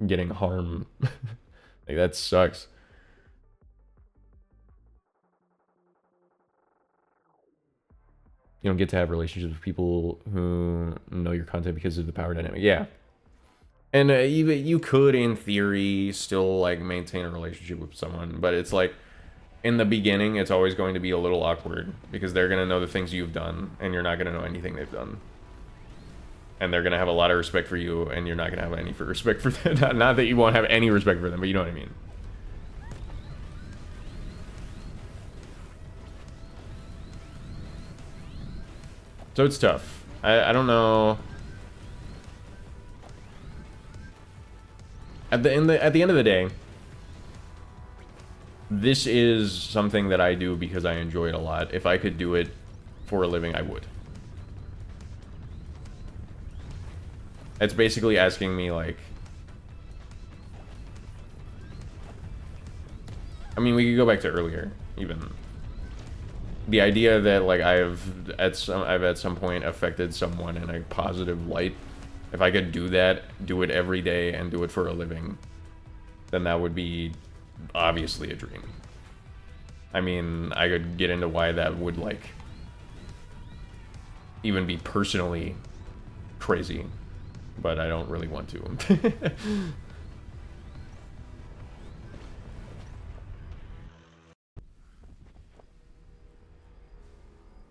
getting harmed. Like, that sucks. You don't get to have relationships with people who know your content because of the power dynamic. Yeah. And even you could, in theory, still like maintain a relationship with someone, but it's like in the beginning, it's always going to be a little awkward because they're going to know the things you've done and you're not going to know anything they've done. And they're going to have a lot of respect for you and you're not going to have any respect for them. Not that you won't have any respect for them, but you know what I mean. So it's tough. I don't know. At the end of the day, this is something that I do because I enjoy it a lot. If I could do it for a living, I would. It's basically asking me, like... I mean, we could go back to earlier, even. The idea that, like, I've at some point affected someone in a positive light. If I could do that, do it every day, and do it for a living, then that would be obviously a dream. I mean, I could get into why that would, like, even be personally crazy, but I don't really want to.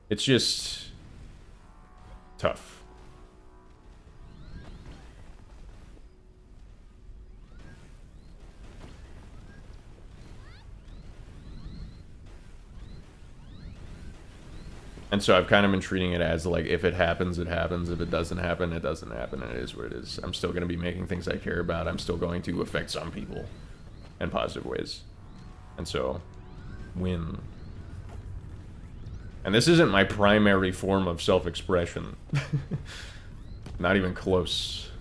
It's just tough. And so I've kind of been treating it as, like, if it happens, it happens. If it doesn't happen, it doesn't happen, and it is what it is. I'm still going to be making things I care about. I'm still going to affect some people in positive ways. And so, win. And this isn't my primary form of self-expression. Not even close.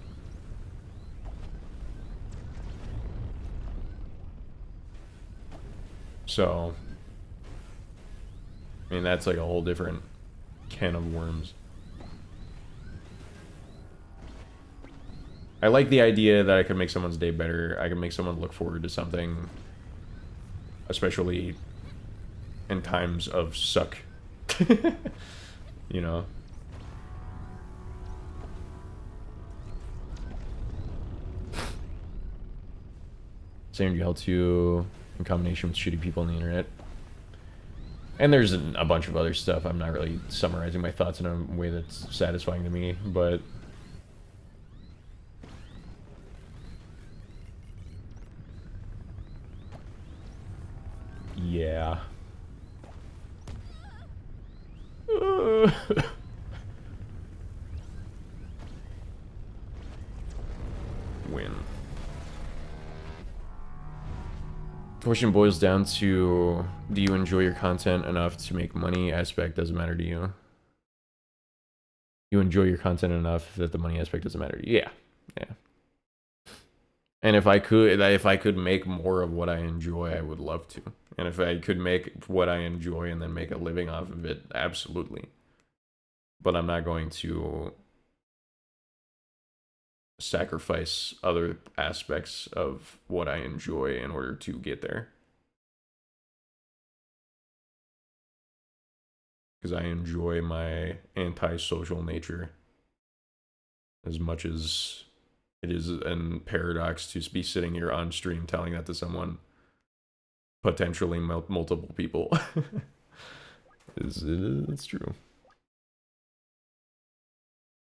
So... I mean, that's like a whole different can of worms. I like the idea that I could make someone's day better. I can make someone look forward to something, especially in times of suck. You know? Same GL2 in combination with shitty people on the internet. And there's a bunch of other stuff. I'm not really summarizing my thoughts in a way that's satisfying to me, but... yeah. Win. Question boils down to, do you enjoy your content enough to make money? Aspect doesn't matter to you. You enjoy your content enough that the money aspect doesn't matter to you. Yeah. Yeah. And if I could make more of what I enjoy, I would love to. And if I could make what I enjoy and then make a living off of it, absolutely. But I'm not going to sacrifice other aspects of what I enjoy in order to get there. Because I enjoy my antisocial nature as much as it is a paradox to be sitting here on stream telling that to someone, potentially multiple people. It's true.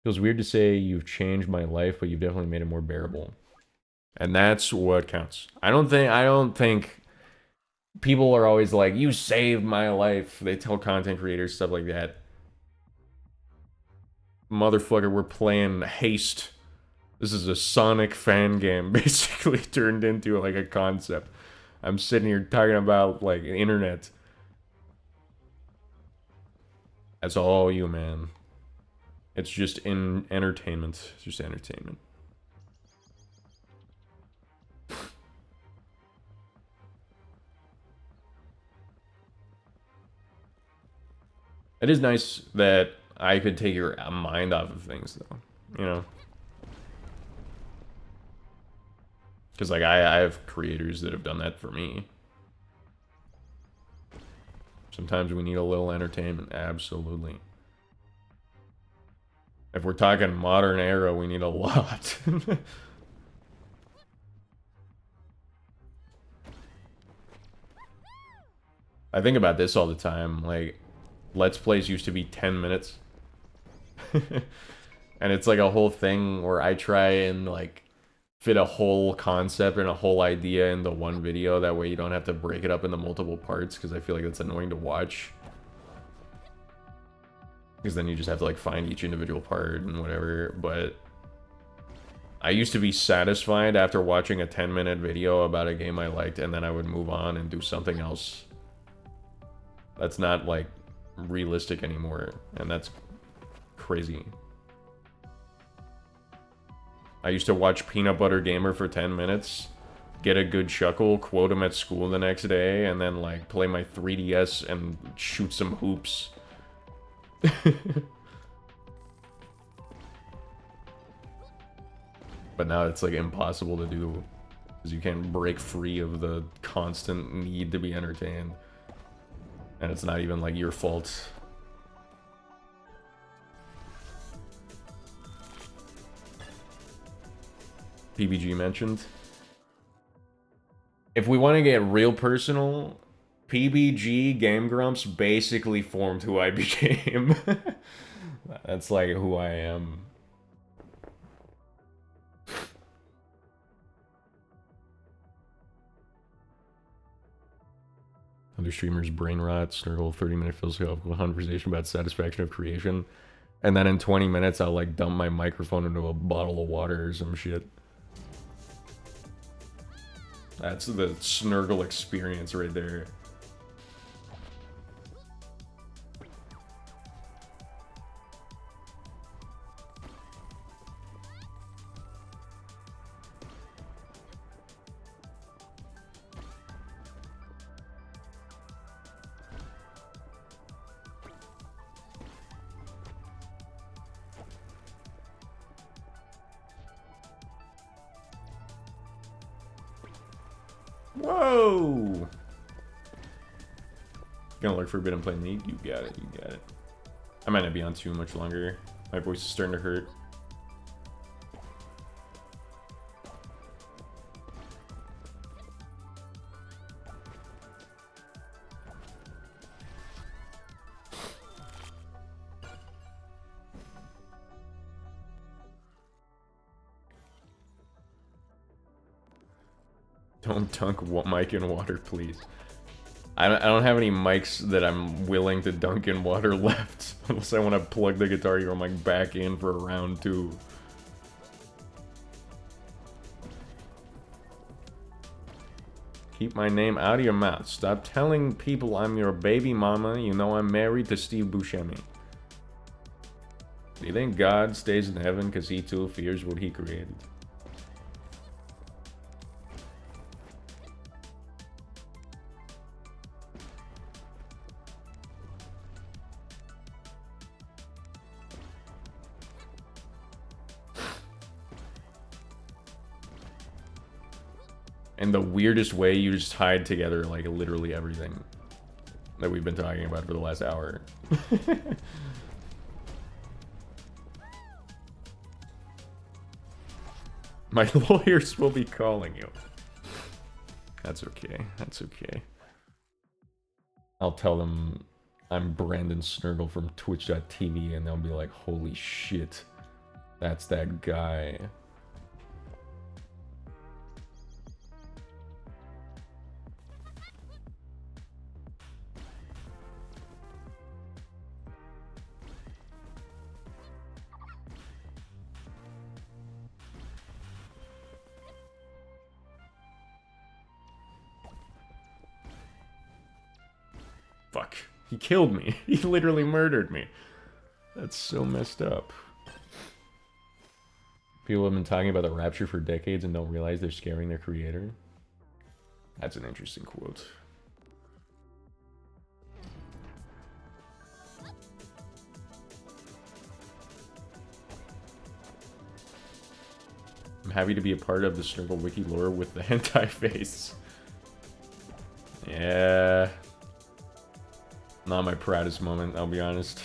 Feels weird to say you've changed my life, but you've definitely made it more bearable. And that's what counts. I don't think people are always like, you saved my life. They tell content creators stuff like that. Motherfucker, we're playing HASTE. This is a Sonic fan game, basically turned into like a concept. I'm sitting here talking about like internet. That's all you, man. It's just entertainment. It's just entertainment. It is nice that I could take your mind off of things, though. You know? Because, like, I have creators that have done that for me. Sometimes we need a little entertainment. Absolutely. If we're talking modern era, we need a lot. I think about this all the time. Like, Let's Plays used to be 10 minutes. And it's like a whole thing where I try and, like, fit a whole concept and a whole idea into one video. That way you don't have to break it up into multiple parts, because I feel like it's annoying to watch. Because then you just have to, like, find each individual part and whatever. But I used to be satisfied after watching a 10-minute video about a game I liked, and then I would move on and do something else. That's not, like, realistic anymore, and that's crazy. I used to watch Peanut Butter Gamer for 10 minutes, get a good chuckle, quote him at school the next day, and then, like, play my 3DS and shoot some hoops. But now it's, like, impossible to do, because you can't break free of the constant need to be entertained. And it's not even, like, your fault. PBG mentioned. If we want to get real personal, PBG Game Grumps basically formed who I became. That's like who I am. Other streamers brain rot, Snurgle 30-minute philosophical conversation about satisfaction of creation. And then in 20 minutes I'll like dump my microphone into a bottle of water or some shit. That's the Snurgle experience right there. Whoa! Gonna look for a bit and play League? You got it, you got it. I might not be on too much longer. My voice is starting to hurt. Don't dunk Mike in water, please. I don't have any mics that I'm willing to dunk in water left. Unless I want to plug the Guitar Hero mic back in for round 2. Keep my name out of your mouth. Stop telling people I'm your baby mama. You know I'm married to Steve Buscemi. Do you think God stays in heaven because he too fears what he created? In the weirdest way, you just tied together like literally everything that we've been talking about for the last hour. My lawyers will be calling you. That's okay. That's okay. I'll tell them I'm Brandon Snurgle from Twitch.tv and they'll be like, holy shit, that's that guy. Fuck. He killed me. He literally murdered me. That's so messed up. People have been talking about the rapture for decades and don't realize they're scaring their creator. That's an interesting quote. I'm happy to be a part of the Snurgle Wiki lore with the hentai face. Yeah. Not my proudest moment, I'll be honest.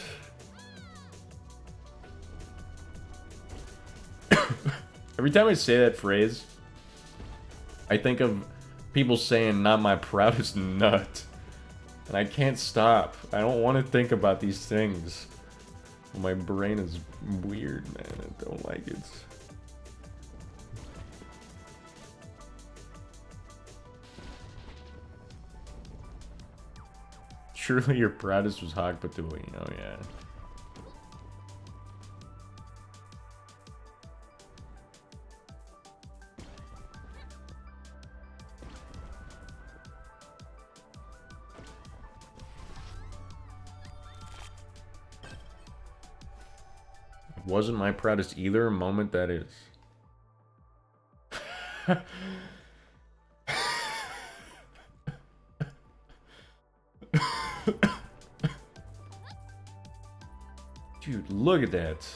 Every time I say that phrase, I think of people saying, not my proudest nut. And I can't stop. I don't want to think about these things. My brain is weird, man. I don't like it. Surely your proudest was Hawk Patooey. Oh, yeah. Wasn't my proudest either moment, that is. Dude, look at that.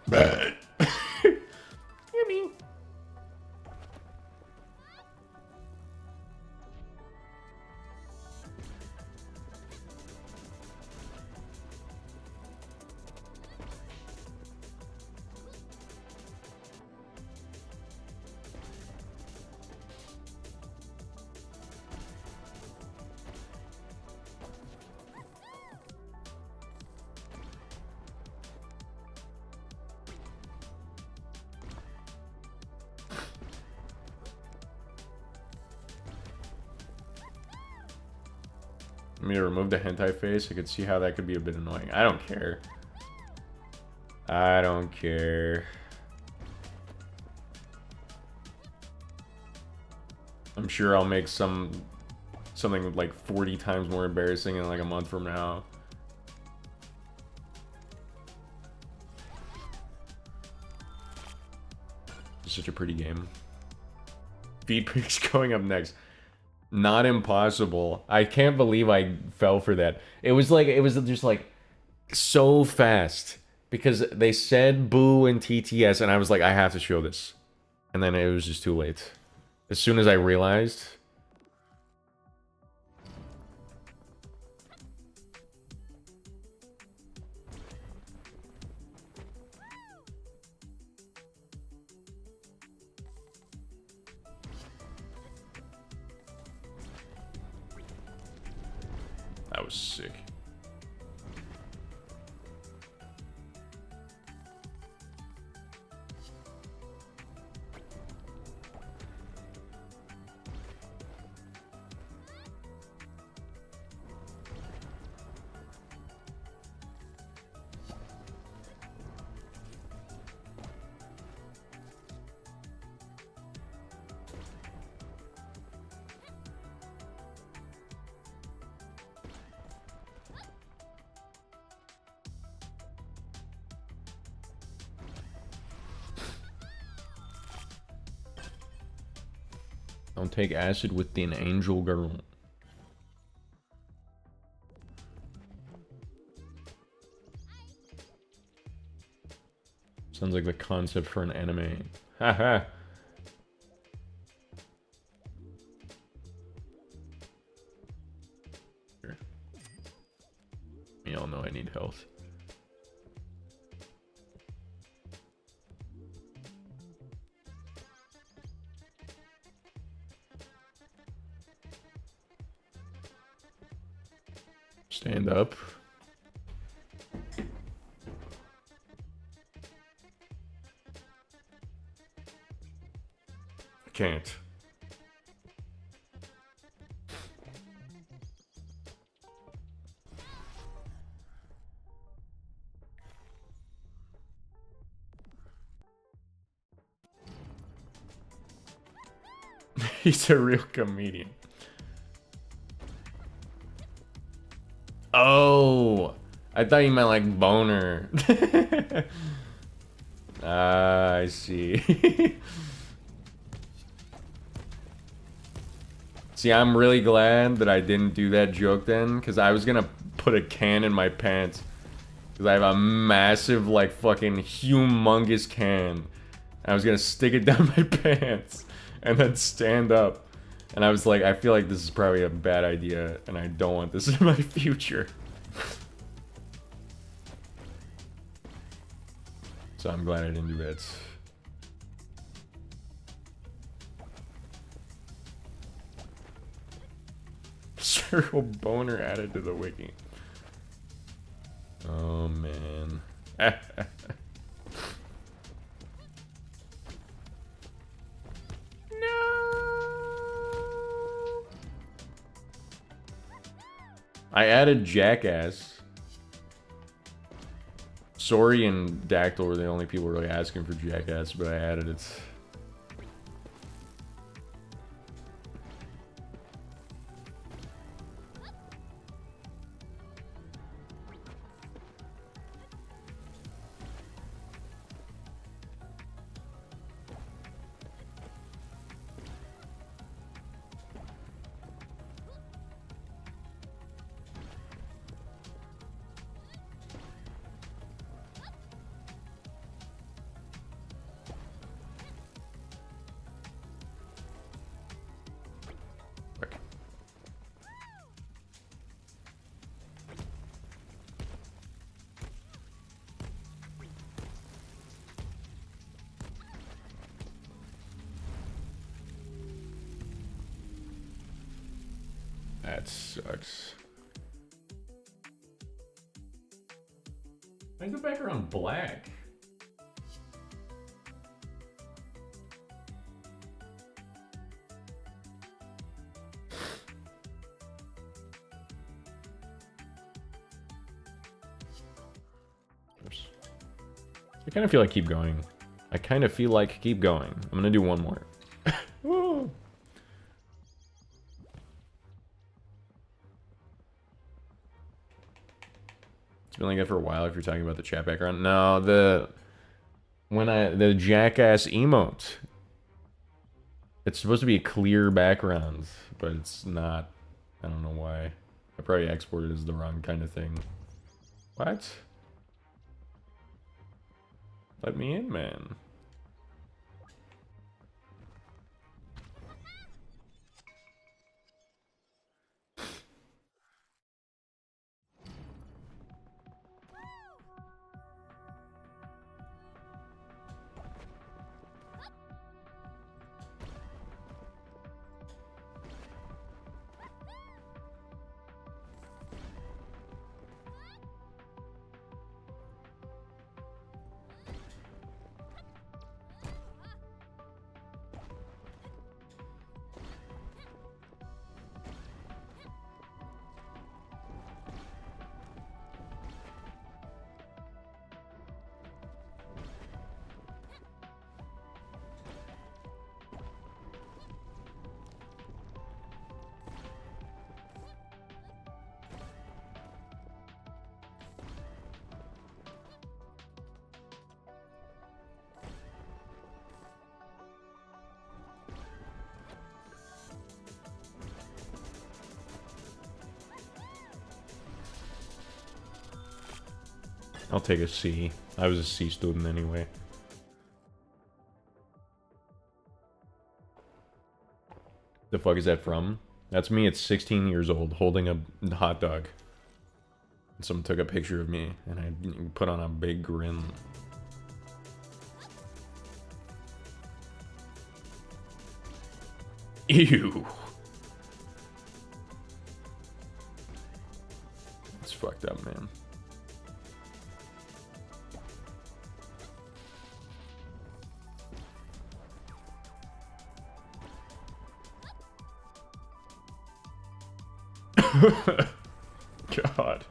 Bad. Yummy. Me to remove the hentai face, I could see how that could be a bit annoying. I don't care. I don't care. I'm sure I'll make something like 40 times more embarrassing in like a month from now. It's such a pretty game. Feed pics going up next. Not impossible. I can't believe I fell for that. It was just like so fast Because they said boo and TTS, and I was like, I have to show this. And then it was just too late. As soon as I realized... That was sick. Don't take acid with an angel girl. Sounds like the concept for an anime. Haha. Sure. You all know I need health. Stand up. I can't. He's a real comedian. Oh, I thought you meant like boner. Ah, I see. See, I'm really glad that I didn't do that joke then, because I was gonna put a can in my pants. Because I have a massive, like, fucking humongous can. I was gonna stick it down my pants and then stand up. And I was like, I feel like this is probably a bad idea, and I don't want this in my future. So I'm glad I didn't do that. Circle boner added to the wiki. Oh man. I added Jackass. Sorry and Dactyl were the only people really asking for Jackass, but I added it. That sucks. Why is the background black? Oops. I kind of feel like keep going. I kind of feel like keep going. I'm gonna do one more. Woo. It's been like that for a while if you're talking about the chat background. No, the Jackass emote. It's supposed to be a clear background, but it's not. I don't know why. I probably exported it as the wrong kind of thing. What? Let me in, man. I'll take a C. I was a C student anyway. The fuck is that from? That's me at 16 years old holding a hot dog. And someone took a picture of me and I put on a big grin. Ew. It's fucked up, man. God.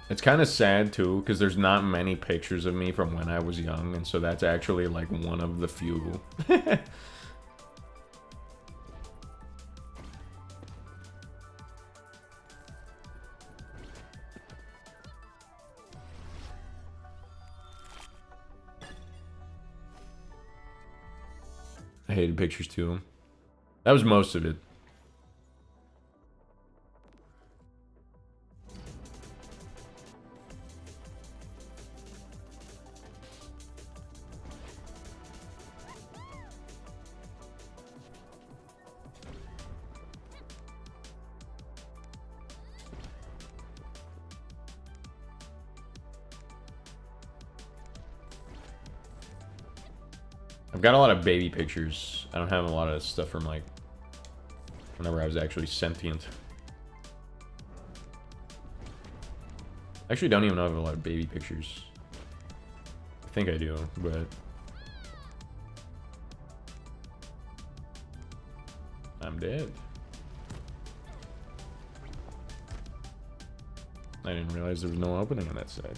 It's kind of sad too, because there's not many pictures of me from when I was young, and so that's actually like one of the few. I hated pictures too. That was most of it. I've got a lot of baby pictures. I don't have a lot of stuff from like whenever I was actually sentient. I actually don't even know if I have a lot of baby pictures. I think I do, but I'm dead. I didn't realize there was no opening on that side.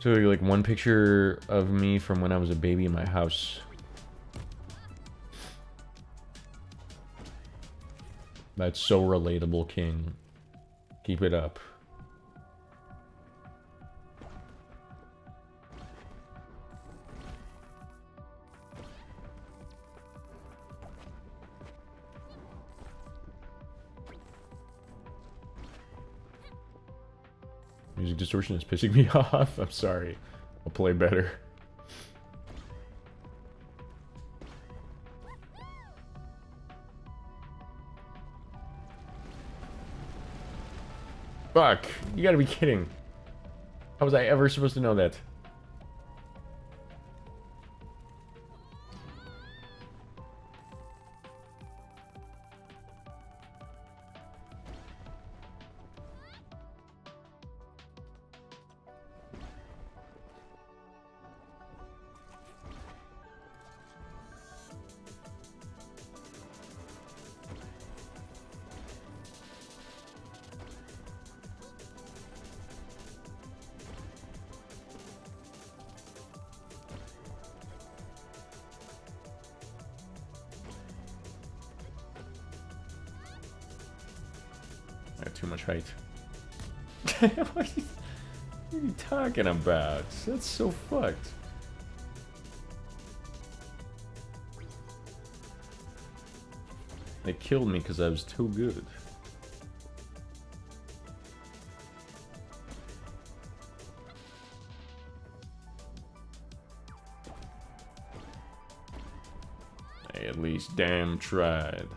So like one picture of me from when I was a baby in my house. That's so relatable, King. Keep it up. Music distortion is pissing me off. I'm sorry. I'll play better. Fuck. You gotta be kidding. How was I ever supposed to know that? too much height. What are you talking about? That's so fucked. They killed me because I was too good. I at least damn tried.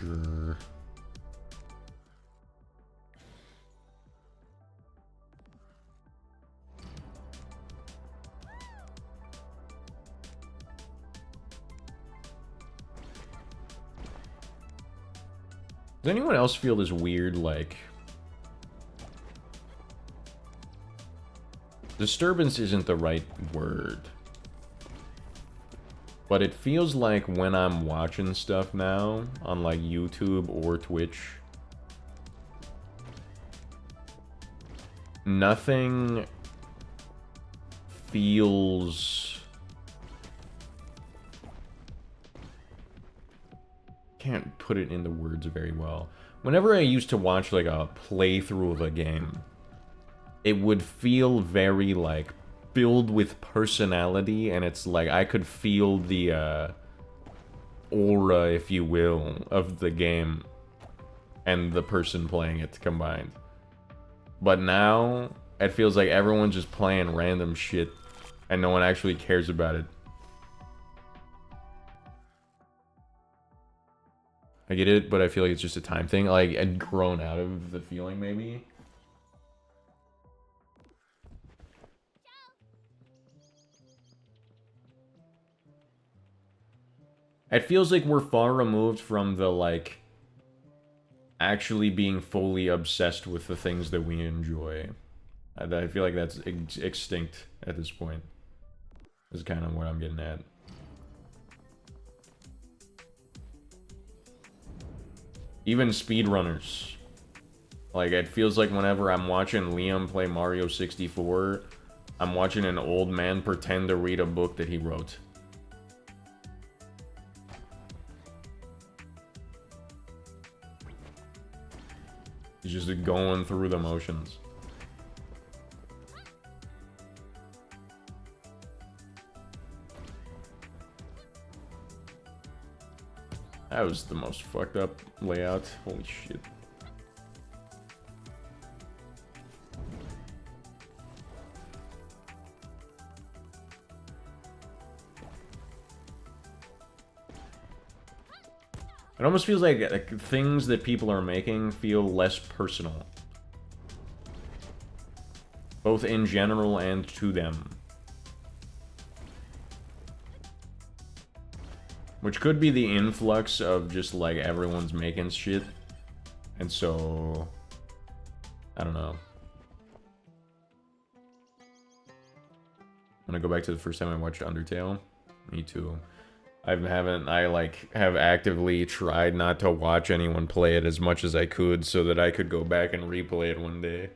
Sure. Does anyone else feel this weird, like... Disturbance isn't the right word. But it feels like when I'm watching stuff now, on like YouTube or Twitch, nothing feels... Can't put it into words very well. Whenever I used to watch like a playthrough of a game, it would feel very like filled with personality, and it's like I could feel the aura, if you will, of the game and the person playing it combined. But now it feels like everyone's just playing random shit and no one actually cares about it. I get it, but I feel like it's just a time thing. Like, I'd grown out of the feeling, maybe. It feels like we're far removed from the, like, actually being fully obsessed with the things that we enjoy. I feel like that's extinct at this point. Is kind of what I'm getting at. Even speedrunners. Like, it feels like whenever I'm watching Liam play Mario 64, I'm watching an old man pretend to read a book that he wrote. He's just going through the motions. That was the most fucked up layout. Holy shit. It almost feels like things that people are making feel less personal. Both in general and to them. Which could be the influx of just, like, everyone's making shit. And so... I don't know. I'm gonna go back to the first time I watched Undertale. Me too. I have actively tried not to watch anyone play it as much as I could so that I could go back and replay it one day.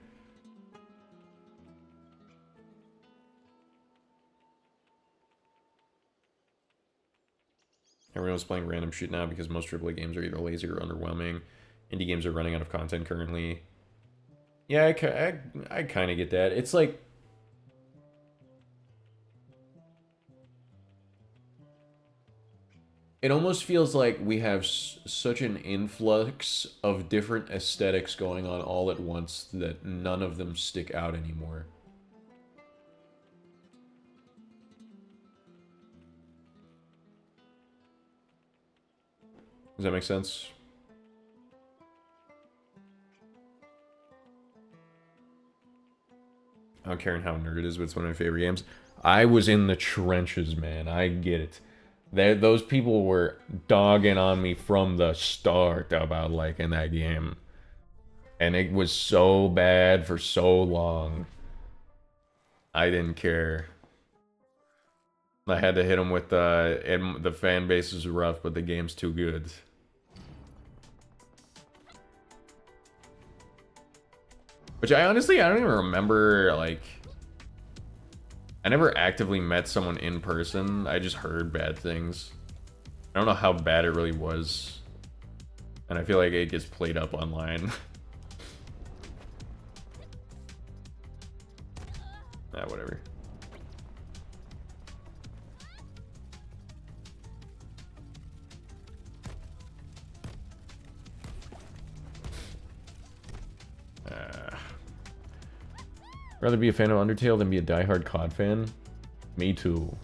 Everyone's playing random shit now because most AAA games are either lazy or underwhelming. Indie games are running out of content currently. Yeah, I kind of get that. It's like... It almost feels like we have such an influx of different aesthetics going on all at once that none of them stick out anymore. Does that make sense? I don't care how nerd it is, but it's one of my favorite games. I was in the trenches, man. I get it. Those people were dogging on me from the start about liking that game. And it was so bad for so long. I didn't care. I had to hit them with the fan base is rough, but the game's too good. Which I don't even remember, like... I never actively met someone in person. I just heard bad things. I don't know how bad it really was. And I feel like it gets played up online. Whatever. Rather be a fan of Undertale than be a diehard COD fan? Me too.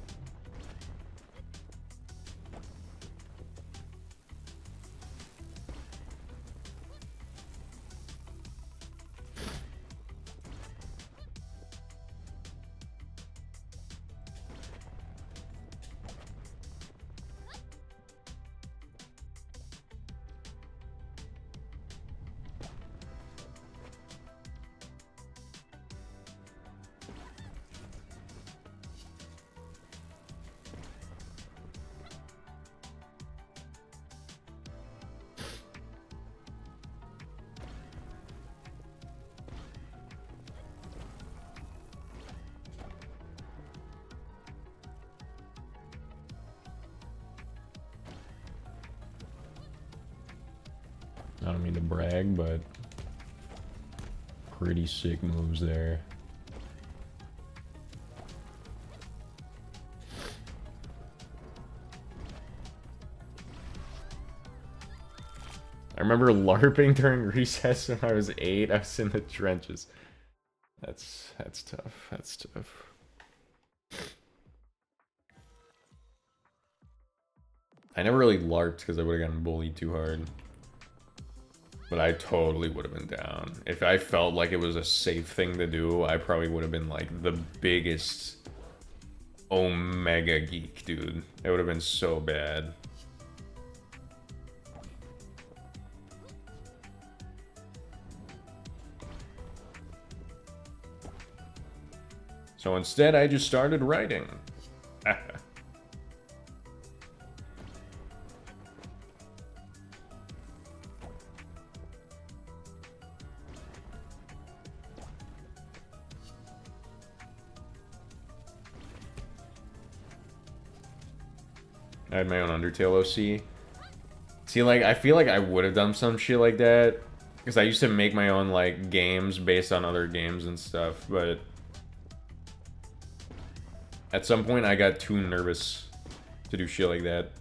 I don't mean to brag, but pretty sick moves there. I remember LARPing during recess when I was 8. I was in the trenches. That's tough. That's tough. I never really LARPed because I would have gotten bullied too hard. But I totally would have been down. If I felt like it was a safe thing to do, I probably would have been like the biggest Omega geek, dude. It would have been so bad. So instead, I just started writing. I had my own Undertale OC. See, like, I feel like I would have done some shit like that. Because I used to make my own, like, games based on other games and stuff, but... At some point, I got too nervous to do shit like that.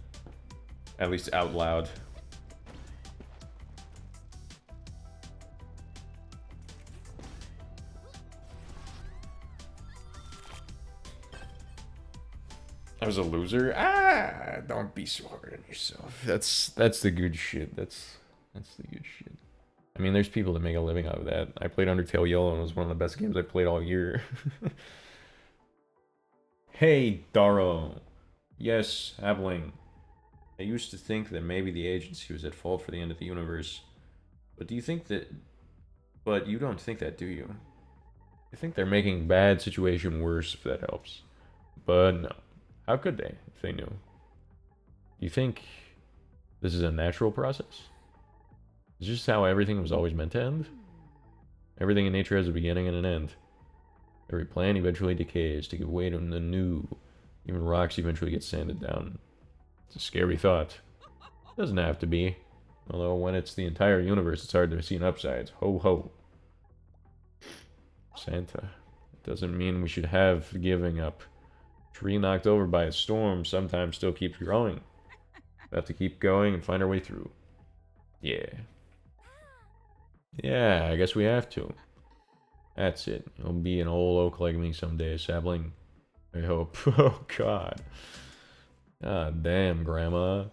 At least out loud. I was a loser? Ah, don't be so hard on yourself. That's the good shit. That's the good shit. I mean, there's people that make a living out of that. I played Undertale Yellow and it was one of the best games I played all year. Hey, Daro. Yes, Abling. I used to think that maybe the agency was at fault for the end of the universe. But do you think that... But you don't think that, do you? You think they're making bad situation worse, if that helps. But no. How could they, if they knew? You think this is a natural process? Is this how everything was always meant to end? Everything in nature has a beginning and an end. Every plant eventually decays to give way to the new. Even rocks eventually get sanded down. It's a scary thought. It doesn't have to be. Although when it's the entire universe, it's hard to see an upsides. Ho ho. Santa. It doesn't mean we should have giving up. Tree knocked over by a storm sometimes still keeps growing. We have to keep going and find our way through. Yeah. Yeah, I guess we have to. That's it. You'll be an old oak like me someday, sapling. I hope. Oh, God. God damn, Grandma.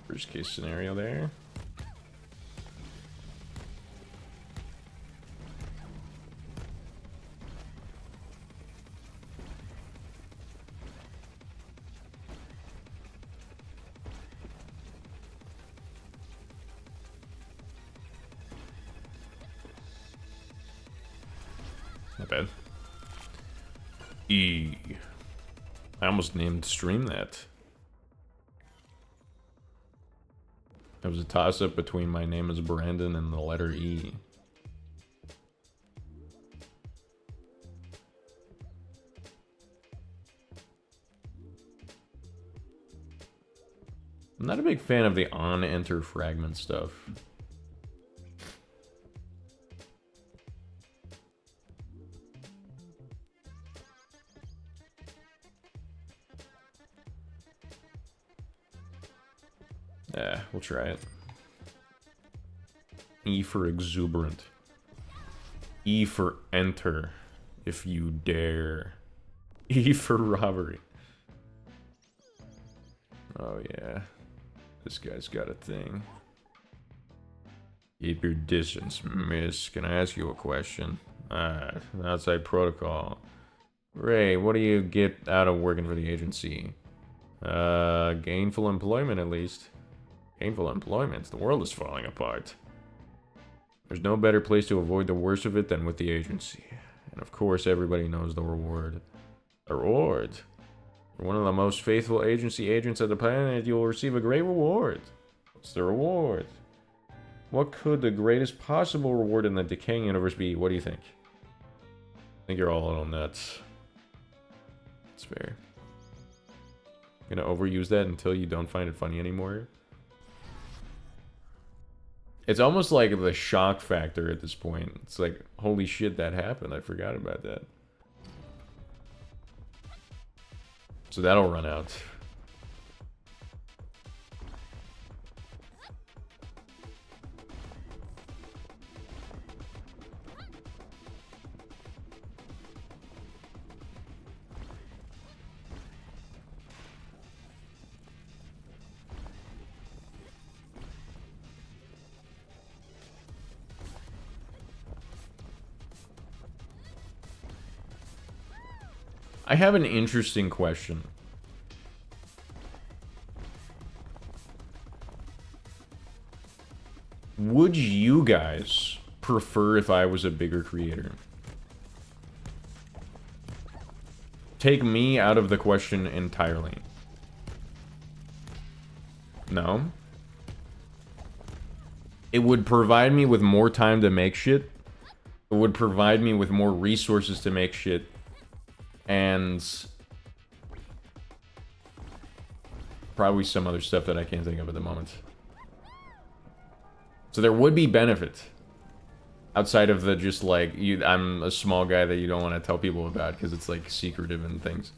Worst case scenario there. Not bad. E. I almost named stream that. It was a toss-up between my name as Brandon and the letter E. I'm not a big fan of the on-enter fragment stuff. Yeah, we'll try it. E for exuberant. E for enter, if you dare. E for robbery. Oh yeah. This guy's got a thing. Keep your distance, miss. Can I ask you a question? Outside protocol. Ray, what do you get out of working for the agency? Gainful employment at least. Gainful employment? The world is falling apart. There's no better place to avoid the worst of it than with the agency. And of course, everybody knows the reward. The reward? For one of the most faithful agency agents of the planet, you will receive a great reward. What's the reward? What could the greatest possible reward in the decaying universe be? What do you think? I think you're all a little nuts. It's fair. Gonna overuse that until you don't find it funny anymore. It's almost like the shock factor at this point. It's like, holy shit, that happened. I forgot about that. So that'll run out. I have an interesting question. Would you guys prefer if I was a bigger creator? Take me out of the question entirely. No? It would provide me with more time to make shit. It would provide me with more resources to make shit. And probably some other stuff that I can't think of at the moment. So there would be benefit. Outside of the just like, I'm a small guy that you don't want to tell people about because it's like secretive and things.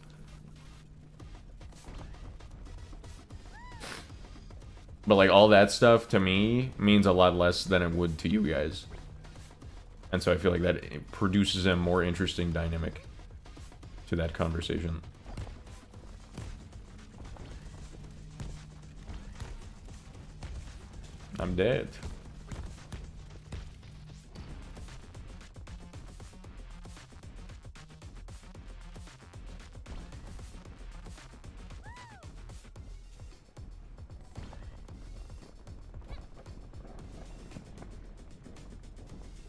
But like all that stuff to me means a lot less than it would to you guys. And so I feel like that it produces a more interesting dynamic to that conversation. I'm dead.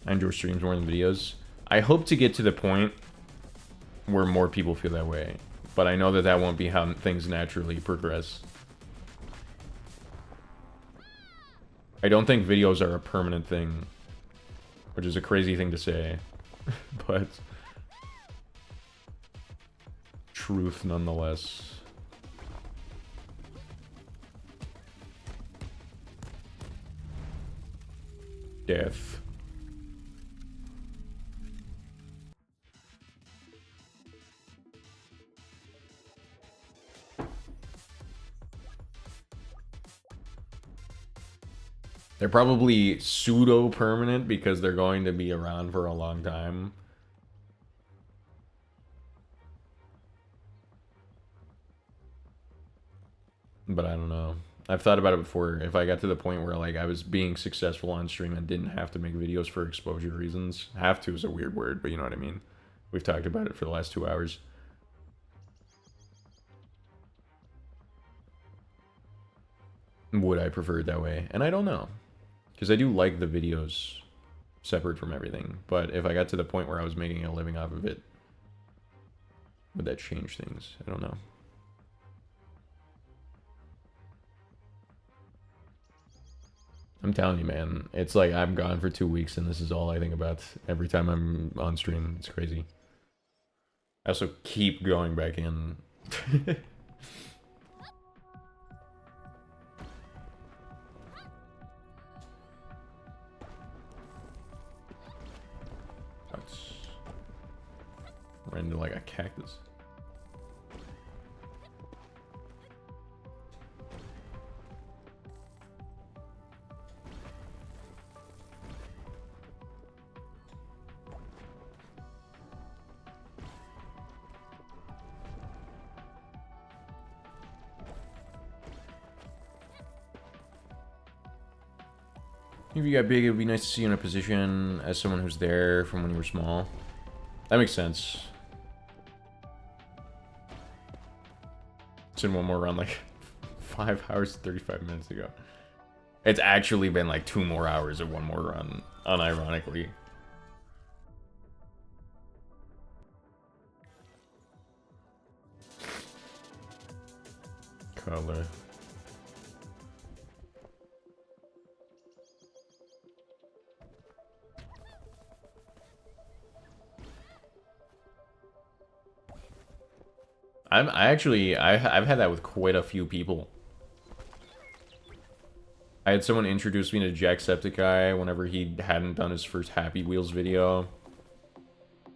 I enjoy streams more than videos. I hope to get to the point where more people feel that way, but I know that that won't be how things naturally progress. I don't think videos are a permanent thing, which is a crazy thing to say, but truth nonetheless. Death. They're probably pseudo-permanent because they're going to be around for a long time. But I don't know. I've thought about it before. If I got to the point where like I was being successful on stream and didn't have to make videos for exposure reasons. Have to is a weird word, but you know what I mean. We've talked about it for the last 2 hours. Would I prefer it that way? And I don't know. Because I do like the videos separate from everything. But if I got to the point where I was making a living off of it, would that change things? I don't know. I'm telling you, man. It's like I'm gone for 2 weeks and this is all I think about every time I'm on stream. It's crazy. I also keep going back in. Ran into like a cactus. If you got big, it would be nice to see you in a position as someone who's there from when you were small. That makes sense. It's in one more run like 5 hours 35 minutes ago. It's actually been like 2 more hours of one more run, unironically. Color. I've had that with quite a few people. I had someone introduce me to Jacksepticeye whenever he hadn't done his first Happy Wheels video.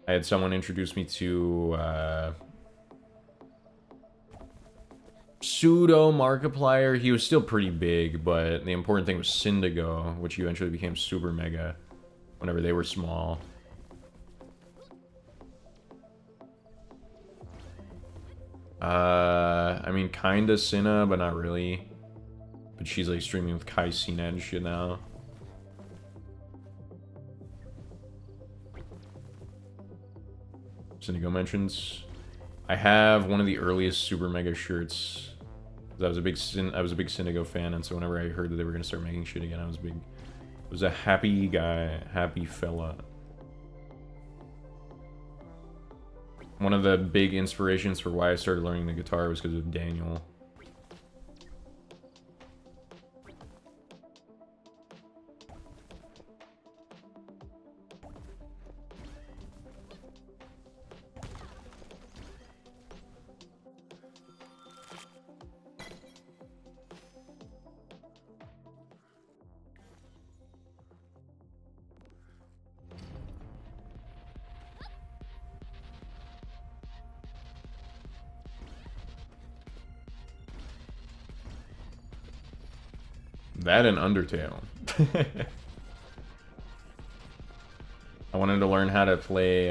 I had someone introduce me to Pseudo Markiplier. He was still pretty big, but the important thing was Syndigo, which eventually became Super Mega whenever they were small. I mean, kinda Cinna, but not really. But she's like streaming with Kai Cena and shit now. Syndigo mentions. I have one of the earliest Super Mega shirts. I was a big Syndigo fan, and so whenever I heard that they were gonna start making shit again, I was big. I was a happy guy, happy fella. One of the big inspirations for why I started learning the guitar was because of Daniel. That and Undertale. I wanted to learn how to play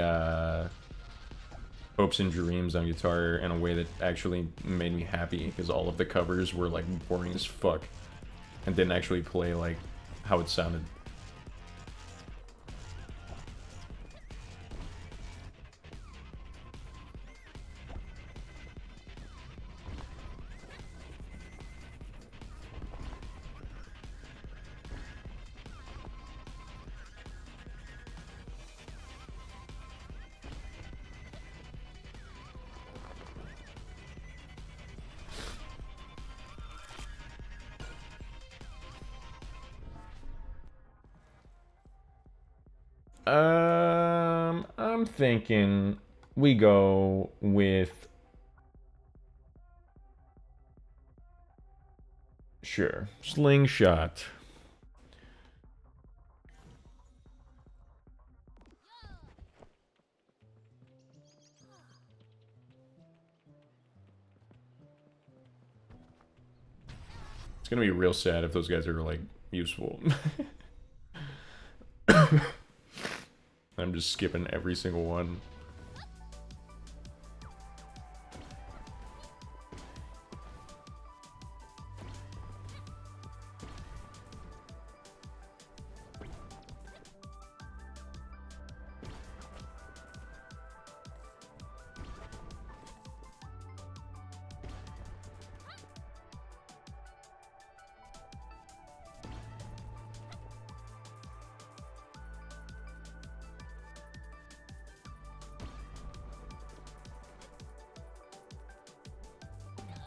Hopes and Dreams on guitar in a way that actually made me happy, because all of the covers were like boring as fuck and didn't actually play like how it sounded. I'm thinking we go with... Sure. Slingshot. It's gonna be real sad if those guys are, like, useful. I'm just skipping every single one.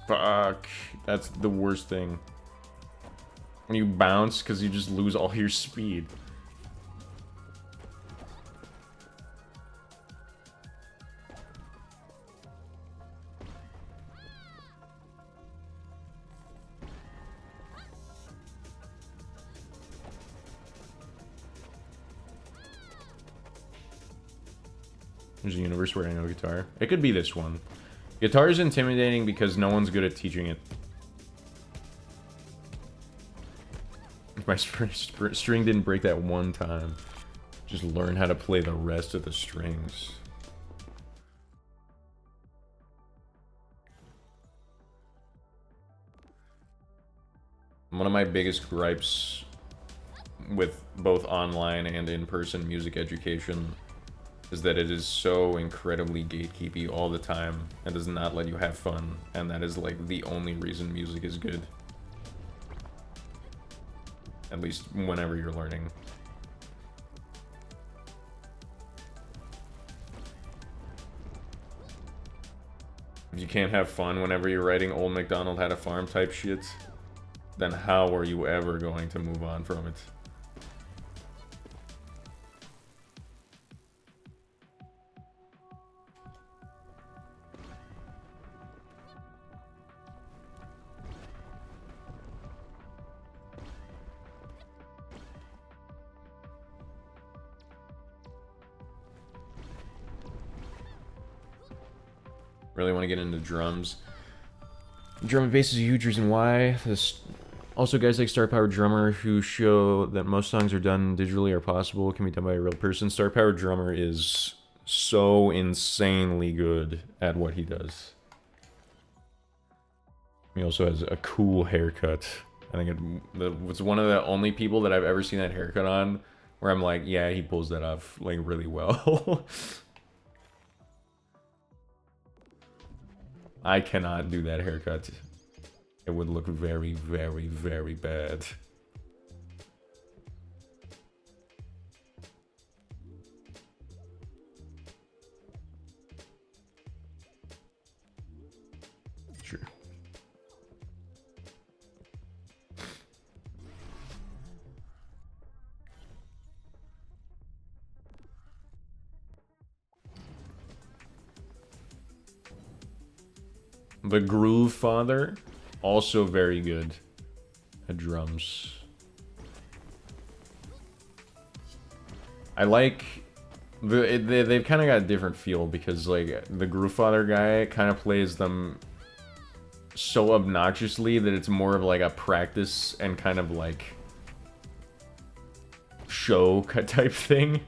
Fuck. That's the worst thing. When you bounce, because you just lose all your speed. There's a universe where I know guitar. It could be this one. Guitar is intimidating because no one's good at teaching it. If my string didn't break that one time, just learn how to play the rest of the strings. One of my biggest gripes with both online and in-person music education is that it is so incredibly gatekeepy all the time and does not let you have fun, and that is like the only reason music is good. At least whenever you're learning. If you can't have fun whenever you're writing Old MacDonald Had a Farm type shit, then how are you ever going to move on from it? Really want to get into drums. Drum and bass is a huge reason why. Also, guys like Star Power Drummer who show that most songs are done digitally are possible, can be done by a real person. Star Power Drummer is so insanely good at what he does. He also has a cool haircut. I think it's one of the only people that I've ever seen that haircut on where I'm like, yeah, he pulls that off like really well. I cannot do that haircut. It would look very, very, very bad. Sure. The Groove Father, also very good at drums. I like they've kind of got a different feel because like the Groove Father guy kind of plays them so obnoxiously that it's more of like a practice and kind of like show type thing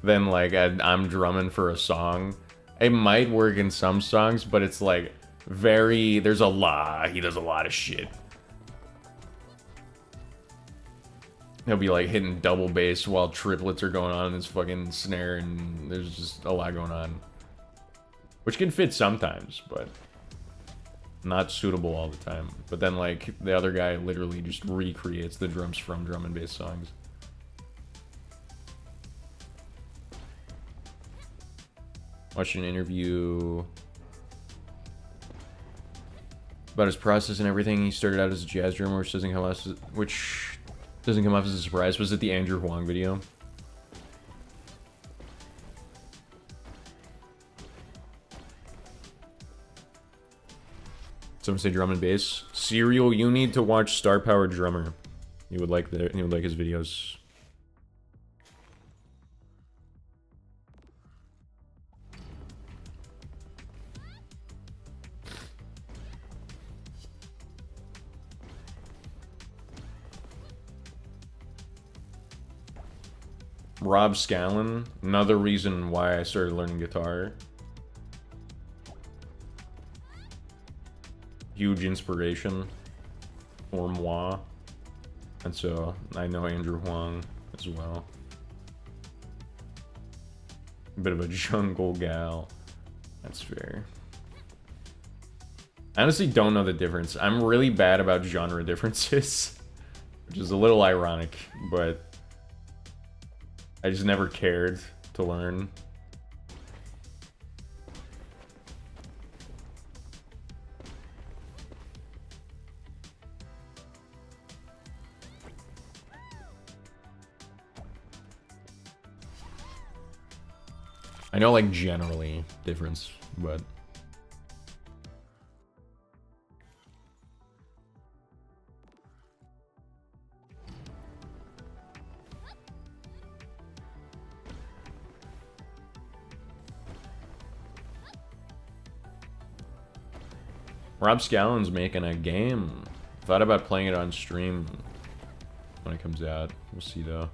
than like I'm drumming for a song. It might work in some songs, but it's like very, he does a lot of shit. He'll be like hitting double bass while triplets are going on in his fucking snare, and there's just a lot going on. Which can fit sometimes, but not suitable all the time. But then like the other guy literally just recreates the drums from drum and bass songs. Watched an interview about his process and everything. He started out as a jazz drummer, which doesn't come off as a surprise. Was it the Andrew Huang video? Someone say drum and bass. Serial, you need to watch Star Power Drummer. You would like his videos. Rob Scallon, another reason why I started learning guitar. Huge inspiration for moi. And so I know Andrew Huang as well. A bit of a jungle gal. That's fair. I honestly don't know the difference. I'm really bad about genre differences, which is a little ironic, but I just never cared to learn. I know, like, generally difference, but... Rob Scallon's making a game. Thought about playing it on stream when it comes out. We'll see, though.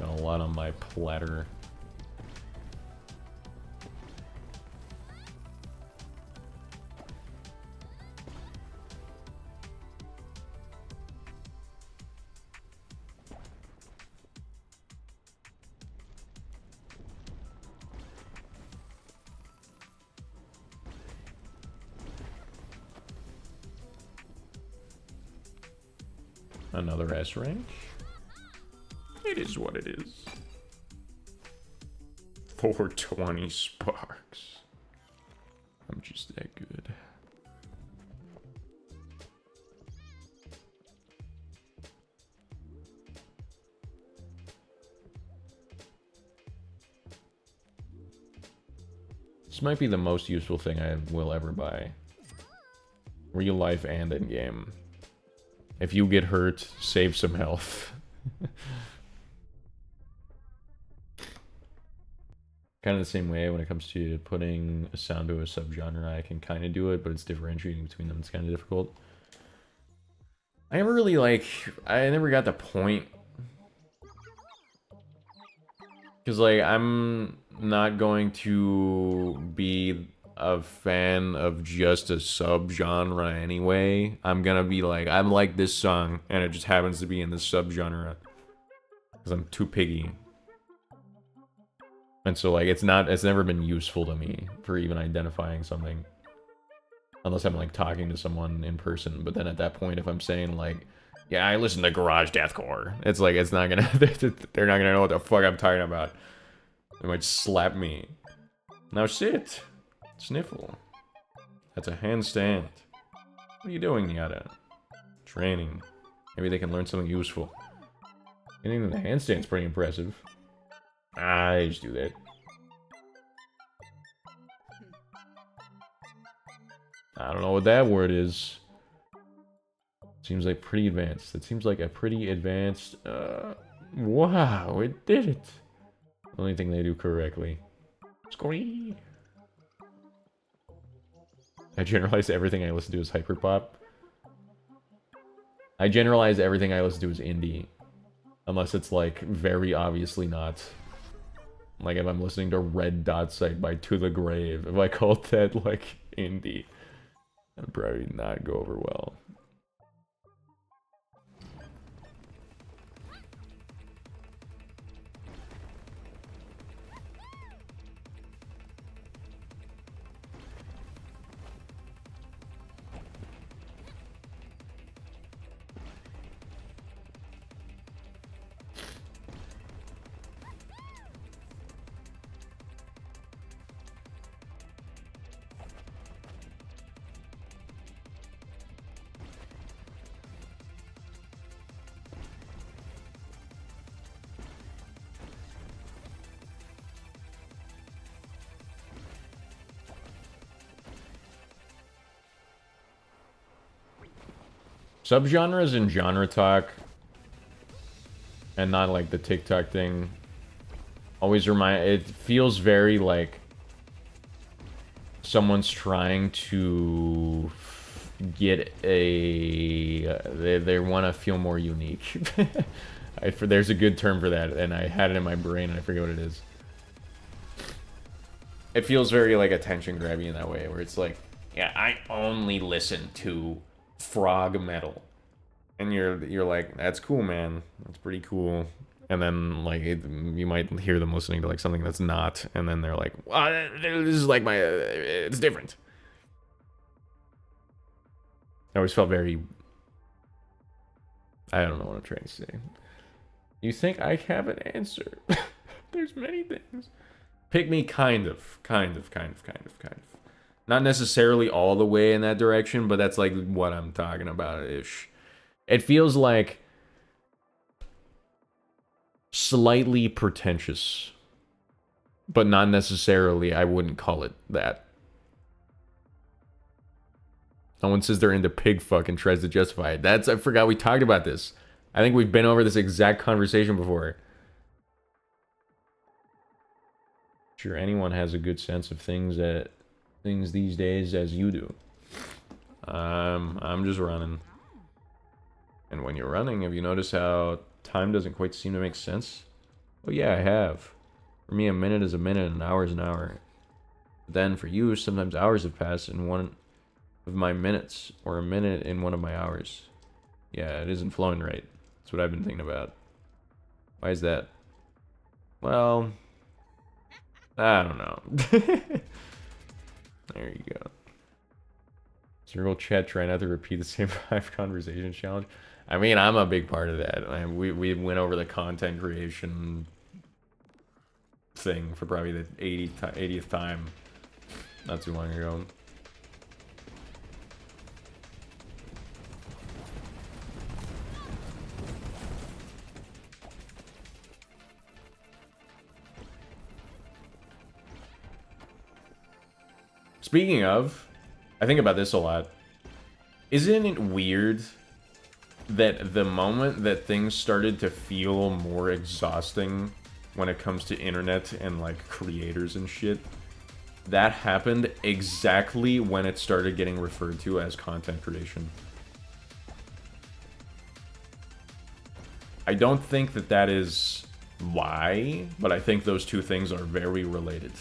Got a lot on my platter. Another S rank. It is what it is. 420 sparks. I'm just that good. This might be the most useful thing I will ever buy. Real life and in game. If you get hurt, save some health. Kind of the same way when it comes to putting a sound to a subgenre. I can kind of do it, but it's differentiating between them. It's kind of difficult. I never really I never got the point. Because, like, I'm not going to be a fan of just a subgenre anyway. I'm gonna be like, I like this song, and it just happens to be in this subgenre. Because I'm too piggy. And so, like, it's never been useful to me for even identifying something. Unless I'm, like, talking to someone in person. But then at that point, if I'm saying, like, yeah, I listen to garage deathcore, it's like, it's not gonna, they're not gonna know what the fuck I'm talking about. They might slap me. Now sit. Sniffle. That's a handstand. What are you doing, Nyata? Training. Maybe they can learn something useful. Getting the handstand's pretty impressive. I just do that. I don't know what that word is. Seems like pretty advanced. That seems like a pretty advanced... wow, it did it. The only thing they do correctly. Squee! I generalize everything I listen to as hyperpop. I generalize everything I listen to as indie. Unless it's, like, very obviously not. Like, if I'm listening to Red Dot Sight by To The Grave, if I called that, like, indie, that'd probably not go over well. Subgenres and genre talk, and not like the TikTok thing, always it feels very like someone's trying to get they want to feel more unique. There's a good term for that, and I had it in my brain and I forget what it is. It feels very like attention grabby in that way, where it's like, yeah, I only listen to frog metal, and you're like, that's cool, man, that's pretty cool. And then like you might hear them listening to like something that's not, and then they're like, well, this is like it's different. I always felt very, I don't know what I'm trying to say. You think I have an answer? There's many things. Pick me, kind of. Not necessarily all the way in that direction, but that's like what I'm talking about-ish. It feels like slightly pretentious, but not necessarily, I wouldn't call it that. No one says they're into pig fuck and tries to justify it. I forgot we talked about this. I think we've been over this exact conversation before. Sure, anyone has a good sense of things these days as you do. I'm just running. And when you're running, have you noticed how time doesn't quite seem to make sense? Oh yeah, I have. For me, a minute is a minute, and an hour is an hour. But then for you, sometimes hours have passed in one of my minutes, or a minute in one of my hours. Yeah, it isn't flowing right. That's what I've been thinking about. Why is that? Well, I don't know. There you go. Snurgle chat, try not to repeat the same 5 conversation challenge. I mean, I'm a big part of that. We went over the content creation thing for probably the 80th time not too long ago. Speaking of, I think about this a lot. Isn't it weird that the moment that things started to feel more exhausting when it comes to internet and like creators and shit, that happened exactly when it started getting referred to as content creation? I don't think that is why, but I think those two things are very related.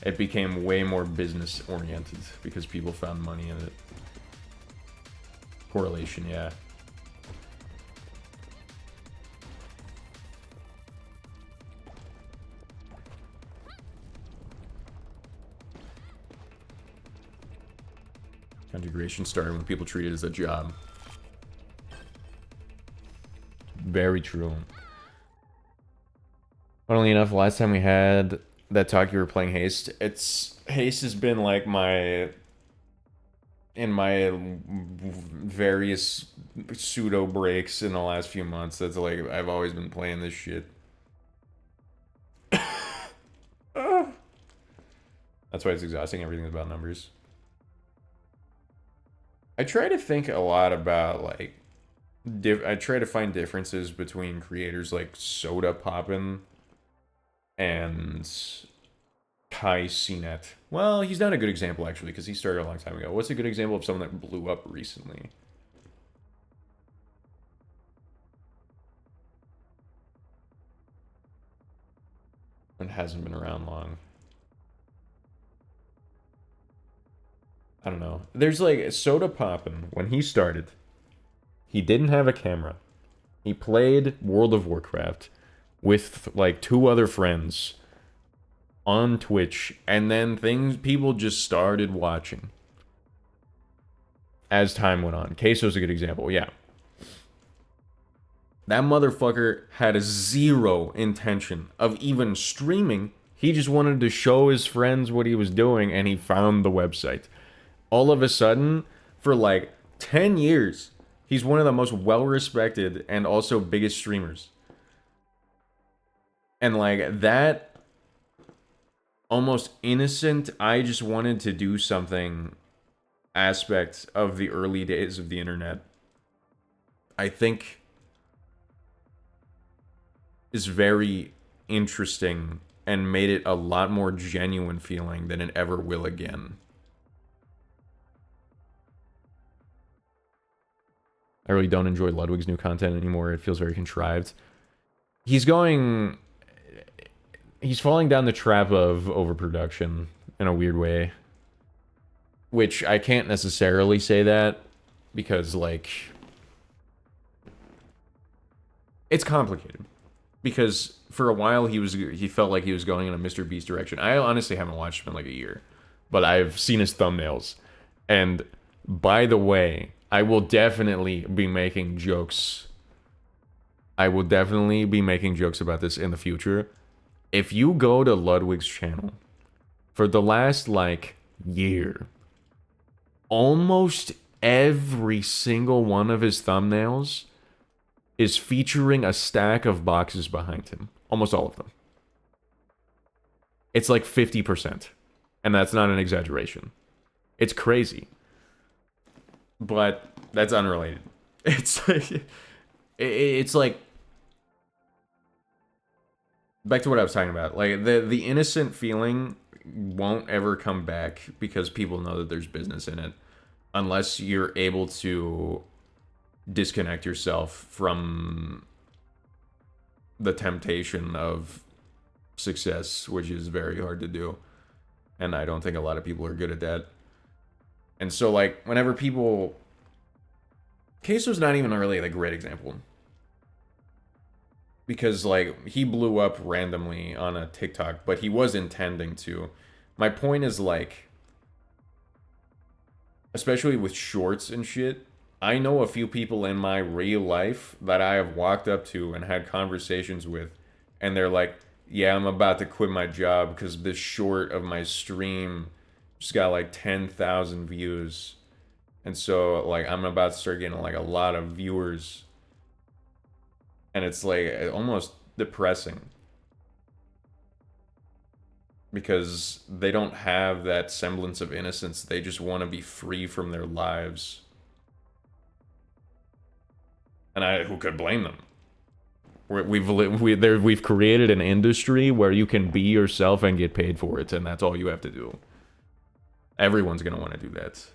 It became way more business oriented because people found money in it. Correlation, yeah. Content creation started when people treated it as a job. Very true. Funnily enough, last time we had that talk, you were playing Haste. Haste has been like in my various pseudo breaks in the last few months. That's like, I've always been playing this shit. That's why it's exhausting. Everything's about numbers. I try to think a lot about like I try to find differences between creators like Soda Poppin' and Kai CNET. Well, he's not a good example, actually, because he started a long time ago. What's a good example of someone that blew up recently? And hasn't been around long. I don't know. There's like Soda Poppin', when he started, he didn't have a camera. He played World of Warcraft with like 2 other friends on Twitch, and then people just started watching as time went on. Queso's a good example, yeah. That motherfucker had 0 intention of even streaming. He just wanted to show his friends what he was doing, and he found the website. All of a sudden, for like 10 years, he's one of the most well-respected and also biggest streamers. And like that almost innocent, I just wanted to do something aspect of the early days of the internet, I think, is very interesting and made it a lot more genuine feeling than it ever will again. I really don't enjoy Ludwig's new content anymore. It feels very contrived. He's falling down the trap of overproduction in a weird way. Which I can't necessarily say that because, like, it's complicated. Because for a while he felt like he was going in a Mr. Beast direction. I honestly haven't watched him in like a year, but I've seen his thumbnails. And by the way, I will definitely be making jokes. I will definitely be making jokes about this in the future. If you go to Ludwig's channel for the last like year, almost every single one of his thumbnails is featuring a stack of boxes behind him. Almost all of them. It's like 50%. And that's not an exaggeration. It's crazy. But that's unrelated. It's like back to what I was talking about. Like the innocent feeling won't ever come back because people know that there's business in it unless you're able to disconnect yourself from the temptation of success, which is very hard to do. And I don't think a lot of people are good at that. And so, like, whenever people... Queso's not even really a great example. Because, like, he blew up randomly on a TikTok, but he was intending to. My point is, like, especially with shorts and shit, I know a few people in my real life that I have walked up to and had conversations with, and they're like, yeah, I'm about to quit my job because this short of my stream just got like 10,000 views. And so, like, I'm about to start getting like a lot of viewers. And it's like almost depressing. Because they don't have that semblance of innocence. They just want to be free from their lives. And who could blame them? We've created an industry where you can be yourself and get paid for it, and that's all you have to do. Everyone's gonna want to do that.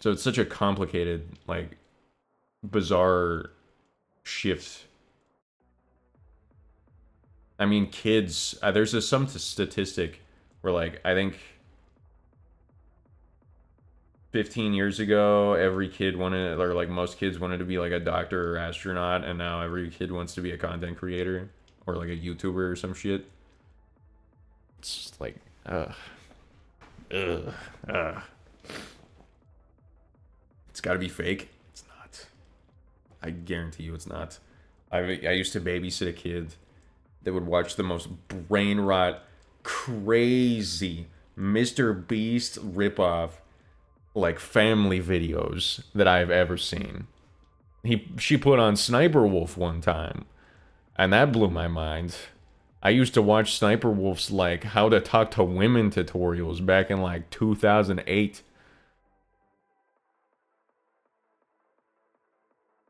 So it's such a complicated, like, bizarre shift. I mean, kids. There's some statistic where, like, I think 15 years ago, every kid wanted, or like most kids wanted to be like a doctor or astronaut, and now every kid wants to be a content creator or like a YouTuber or some shit. It's just like, it's gotta be fake. It's not. I guarantee you it's not. I used to babysit a kid that would watch the most brain rot, crazy Mr. Beast ripoff, like, family videos that I've ever seen. She put on Sniper Wolf one time, and that blew my mind. I used to watch Sniper Wolf's, like, how to talk to women tutorials back in, like, 2008.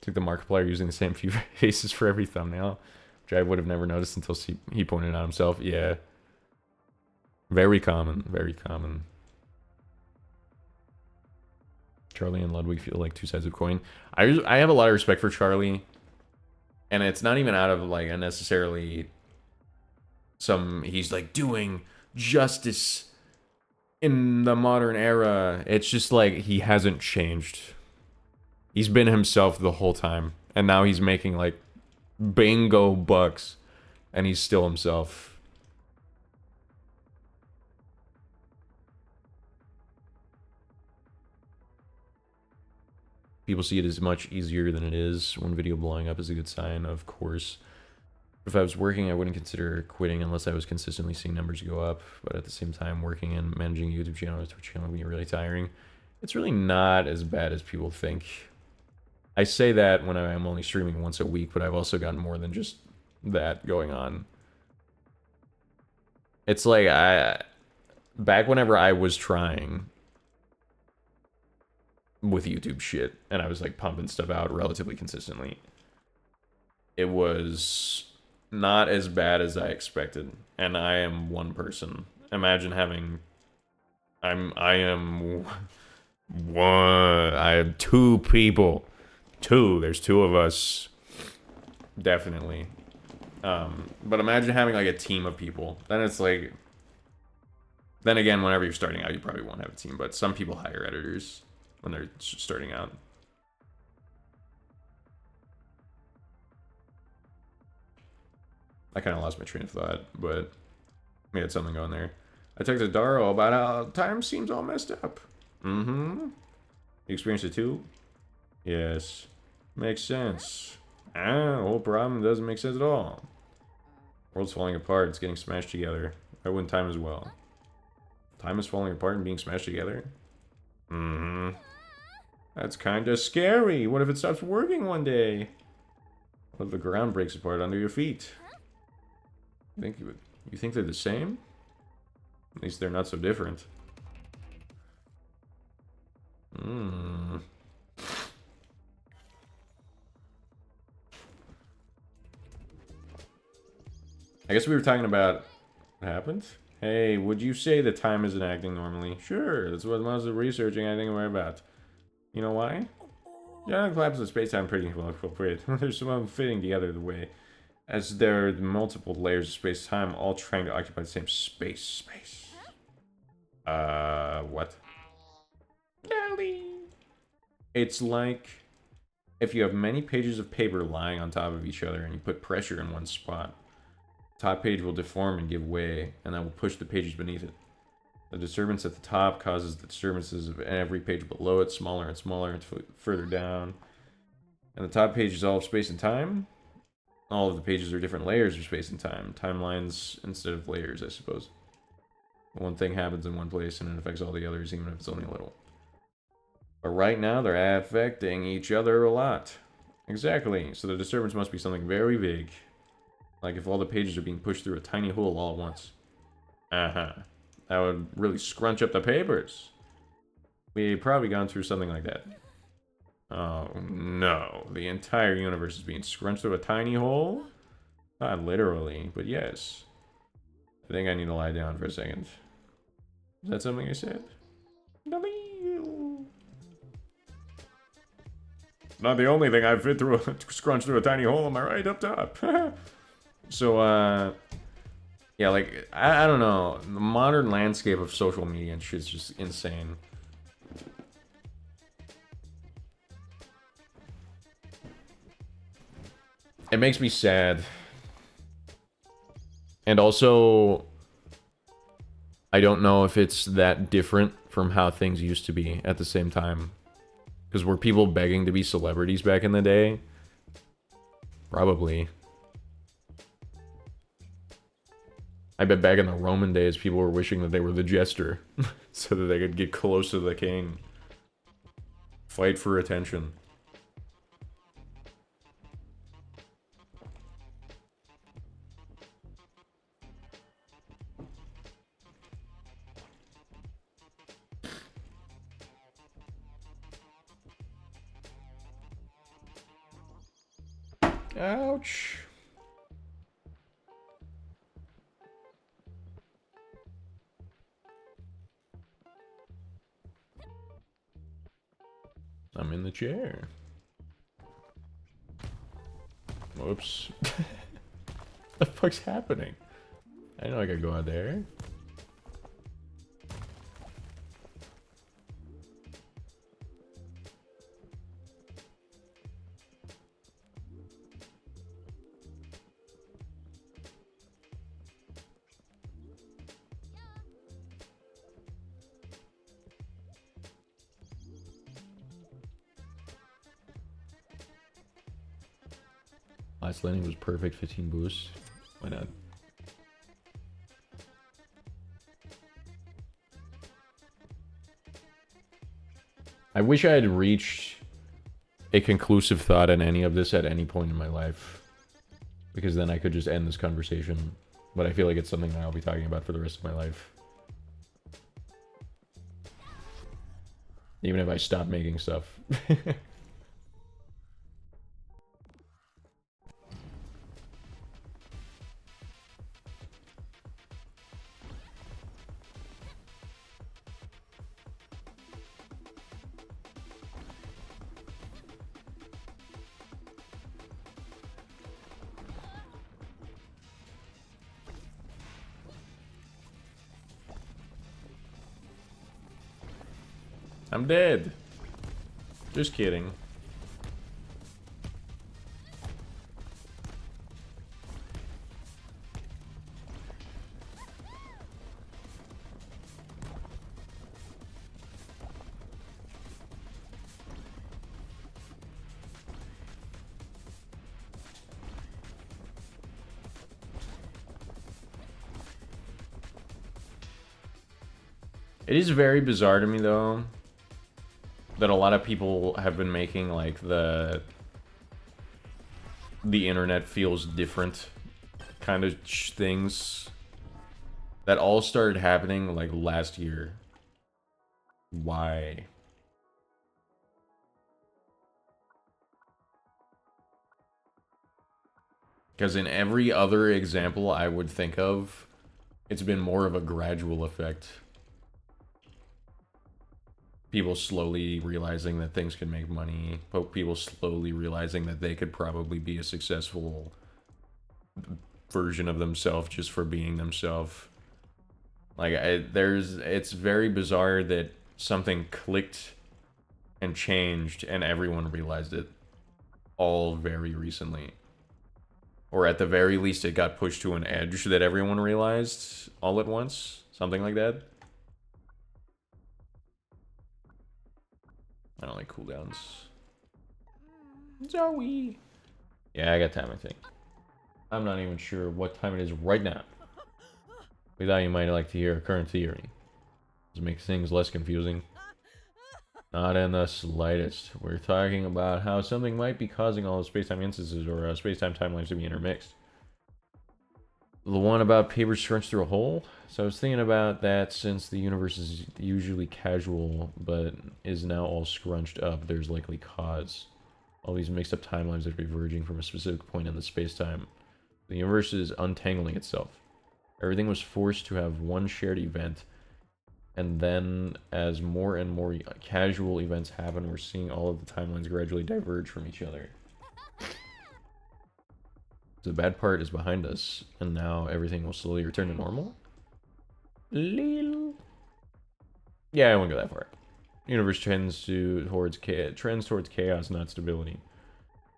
Took the Markiplier using the same few faces for every thumbnail, which I would have never noticed until he pointed out himself. Yeah. Very common, very common. Charlie and Ludwig feel like two sides of a coin. I have a lot of respect for Charlie, and it's not even out of like a necessarily he's like doing justice in the modern era. It's just like he hasn't changed. He's been himself the whole time, and now he's making like bingo bucks, and he's still himself. People see it as much easier than it is. One video blowing up is a good sign, of course. If I was working, I wouldn't consider quitting unless I was consistently seeing numbers go up. But at the same time, working and managing a YouTube channel or Twitch channel would be really tiring. It's really not as bad as people think. I say that when I'm only streaming once a week, but I've also got more than just that going on. It's like back whenever I was trying with YouTube shit, and I was like pumping stuff out relatively consistently, it was not as bad as I expected. And I am one person. Imagine having... I am 2 people. 2. There's 2 of us. Definitely. But imagine having like a team of people. Then it's like... Then again, whenever you're starting out, you probably won't have a team. But some people hire editors when they're starting out. I kind of lost my train of thought, but we had something going there. I texted Daro about how time seems all messed up. Mm-hmm. You experienced it too? Yes. Makes sense. The whole problem doesn't make sense at all. World's falling apart. It's getting smashed together. I wouldn't time as well. Time is falling apart and being smashed together? Mm-hmm. That's kind of scary. What if it stops working one day? What if the ground breaks apart under your feet? You think they're the same? At least they're not so different. I guess we were talking about what happened. Hey, would you say that time isn't acting normally? Sure, that's what most of the researching I think we're about. You know why? Yeah, collapse of space-time pretty well appropriate. There's some fitting together the way as there are multiple layers of space-time all trying to occupy the same space. What? Nelly. It's like if you have many pages of paper lying on top of each other and you put pressure in one spot. The top page will deform and give way, and that will push the pages beneath it. The disturbance at the top causes the disturbances of every page below it, smaller and smaller and further down. And the top page is all of space and time. All of the pages are different layers of space and time. Timelines instead of layers, I suppose. One thing happens in one place and it affects all the others, even if it's only a little. But right now, they're affecting each other a lot. Exactly. So the disturbance must be something very big. Like if all the pages are being pushed through a tiny hole all at once. That would really scrunch up the papers. We've probably gone through something like that. Oh, no. The entire universe is being scrunched through a tiny hole? Not literally, but yes. I think I need to lie down for a second. Is that something I said? Not the only thing I've fit through scrunched through a tiny hole, am I right? Up top. So, yeah, like, I don't know. The modern landscape of social media and shit's just insane. It makes me sad. And also, I don't know if it's that different from how things used to be at the same time. Because were people begging to be celebrities back in the day? Probably. I bet back in the Roman days, people were wishing that they were the jester. So that they could get close to the king. Fight for attention. Ouch. I'm in the chair. Whoops. The fuck's happening? I know I could go out there. Last landing was perfect, 15 boosts. Why not? I wish I had reached a conclusive thought on any of this at any point in my life. Because then I could just end this conversation. But I feel like it's something that I'll be talking about for the rest of my life. Even if I stop making stuff. I'm dead. Just kidding. It is very bizarre to me, though, that a lot of people have been making, like, the internet feels different kind of things that all started happening, like, last year. Why? Because in every other example I would think of, it's been more of a gradual effect. People slowly realizing that things can make money. People slowly realizing that they could probably be a successful version of themselves just for being themselves. Like, it's very bizarre that something clicked and changed and everyone realized it all very recently. Or at the very least, it got pushed to an edge that everyone realized all at once. Something like that. I don't like cooldowns. Zoe! Yeah, I got time, I think. I'm not even sure what time it is right now. We thought you might like to hear a current theory. Does it make things less confusing? Not in the slightest. We're talking about how something might be causing all the space-time instances or space-time timelines to be intermixed. The one about paper scrunched through a hole? So I was thinking about that since the universe is usually casual, but is now all scrunched up, there's likely cause. All these mixed up timelines are diverging from a specific point in the space-time. The universe is untangling itself. Everything was forced to have one shared event, and then as more and more casual events happen, we're seeing all of the timelines gradually diverge from each other. The bad part is behind us, and now everything will slowly return to normal? Lil. Yeah, I won't go that far. The universe trends towards chaos, not stability.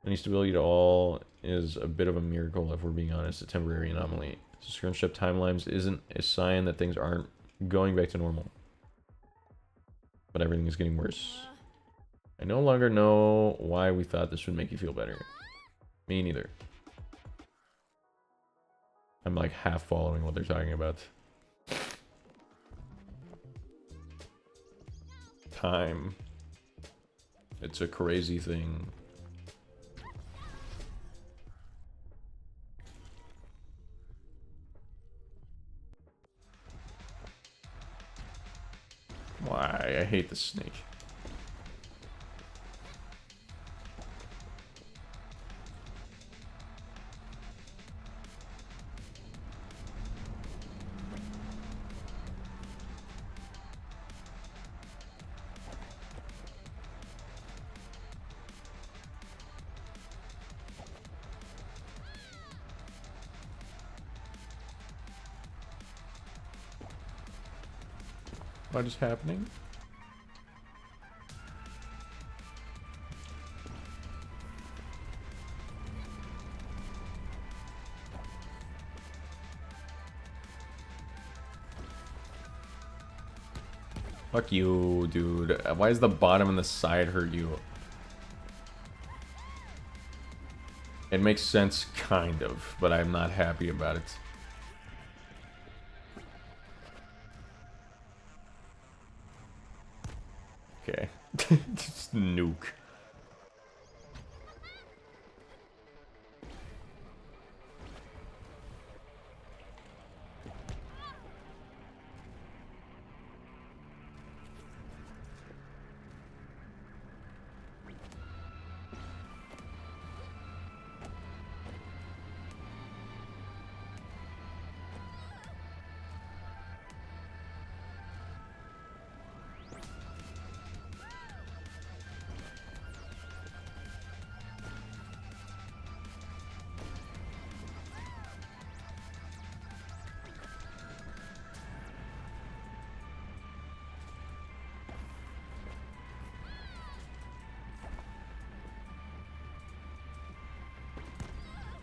Any stability at all is a bit of a miracle, if we're being honest, a temporary anomaly. So scrunched up timelines isn't a sign that things aren't going back to normal. But everything is getting worse. I no longer know why we thought this would make you feel better. Me neither. I'm like half following what they're talking about. Time. It's a crazy thing. Why? I hate the snake. What is happening? Fuck you, dude. Why does the bottom and the side hurt you? It makes sense, kind of, but I'm not happy about it. Okay. Just nuke.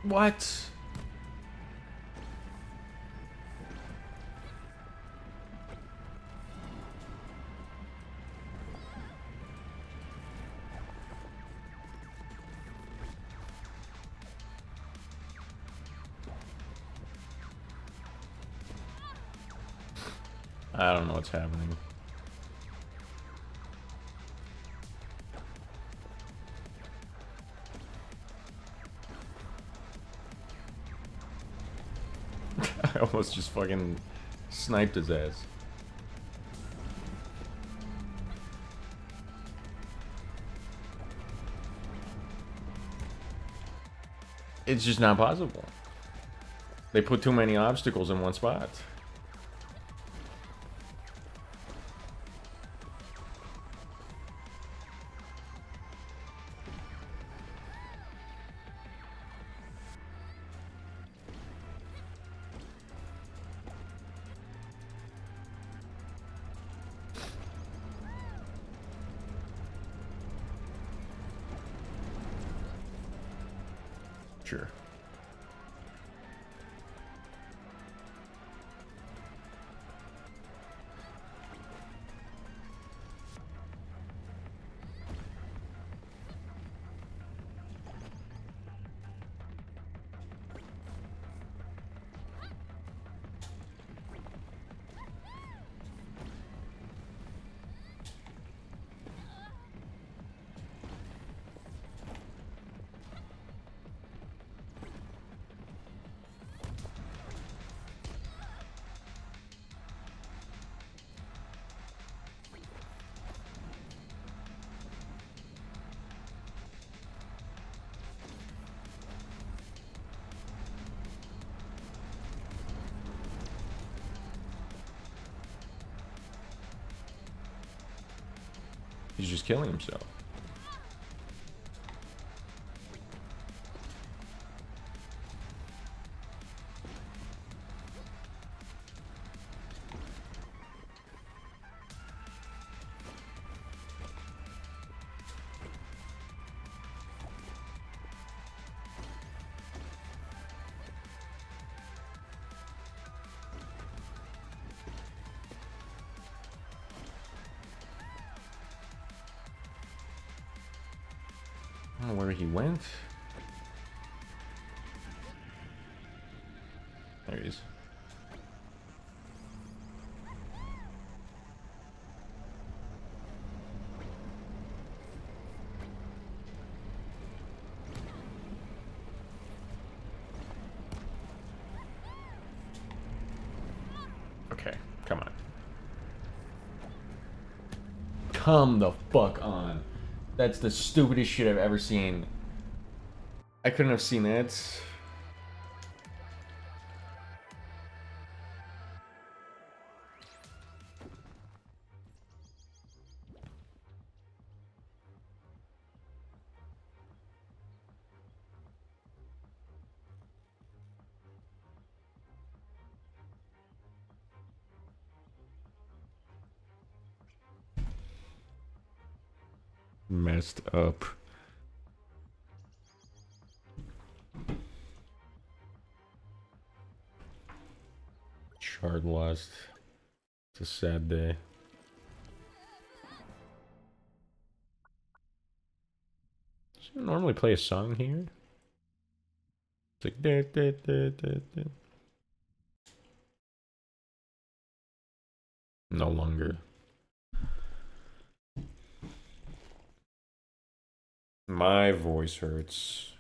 What? I don't know what's happening. I almost just fucking sniped his ass. It's just not possible. They put too many obstacles in one spot. Sure. He's just killing himself. I don't know where he went. There he is. Okay, come on. Come the fuck on. That's the stupidest shit I've ever seen. I couldn't have seen it. Messed up. Shard lost. It's a sad day. Does he normally play a song here? It's like da, da, da, da, da. No longer. My voice hurts.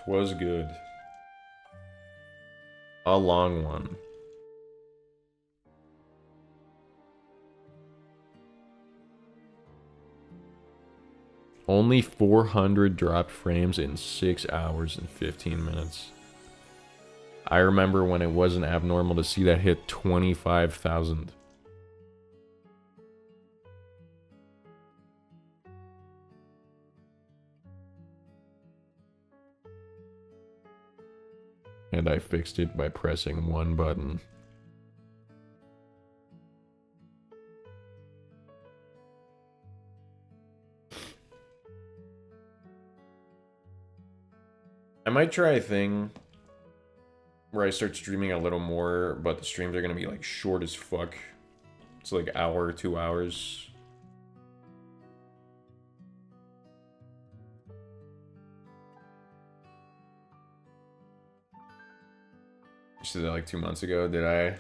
Was good. A long one. Only 400 dropped frames in 6 hours and 15 minutes. I remember when it wasn't abnormal to see that hit 25,000. And I fixed it by pressing one button. I might try a thing where I start streaming a little more, but the streams are gonna be like short as fuck. It's like hour, 2 hours. I did that like 2 months ago, did I?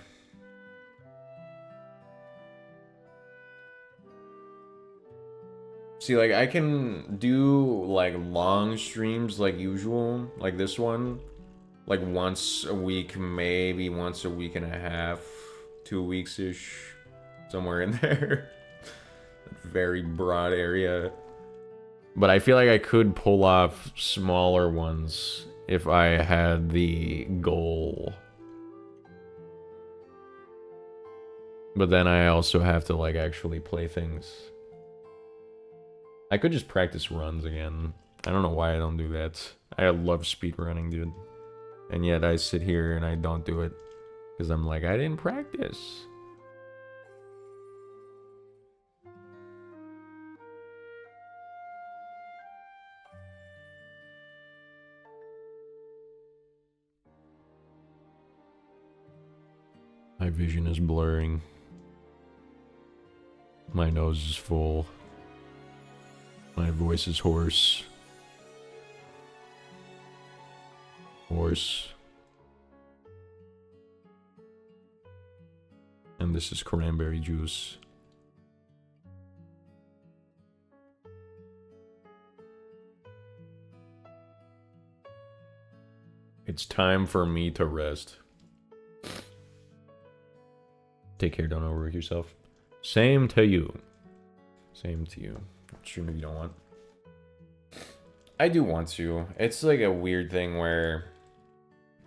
See, like, I can do, like, long streams like usual, like this one. Like, once a week, maybe once a week and a half, 2 weeks-ish, somewhere in there. Very broad area. But I feel like I could pull off smaller ones if I had the goal. But then I also have to, like, actually play things. I could just practice runs again. I don't know why I don't do that. I love speedrunning, dude. And yet I sit here and I don't do it. Because I'm like, I didn't practice. My vision is blurring. My nose is full. My voice is hoarse. Hoarse. And this is cranberry juice. It's time for me to rest. Take care, don't overwork yourself. Same to you. Same to you. Stream if you don't want. I do want to. It's like a weird thing where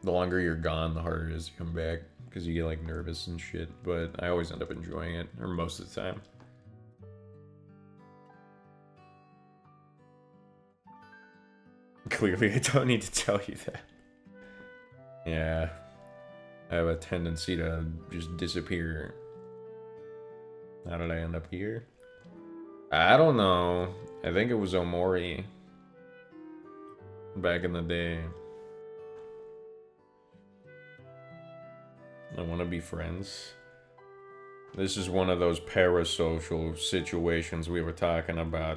the longer you're gone, the harder it is to come back. Because you get like nervous and shit. But I always end up enjoying it. Or most of the time. Clearly I don't need to tell you that. Yeah. I have a tendency to just disappear. How did I end up here? I don't know. I think it was Omori. Back in the day. I want to be friends. This is one of those parasocial situations we were talking about.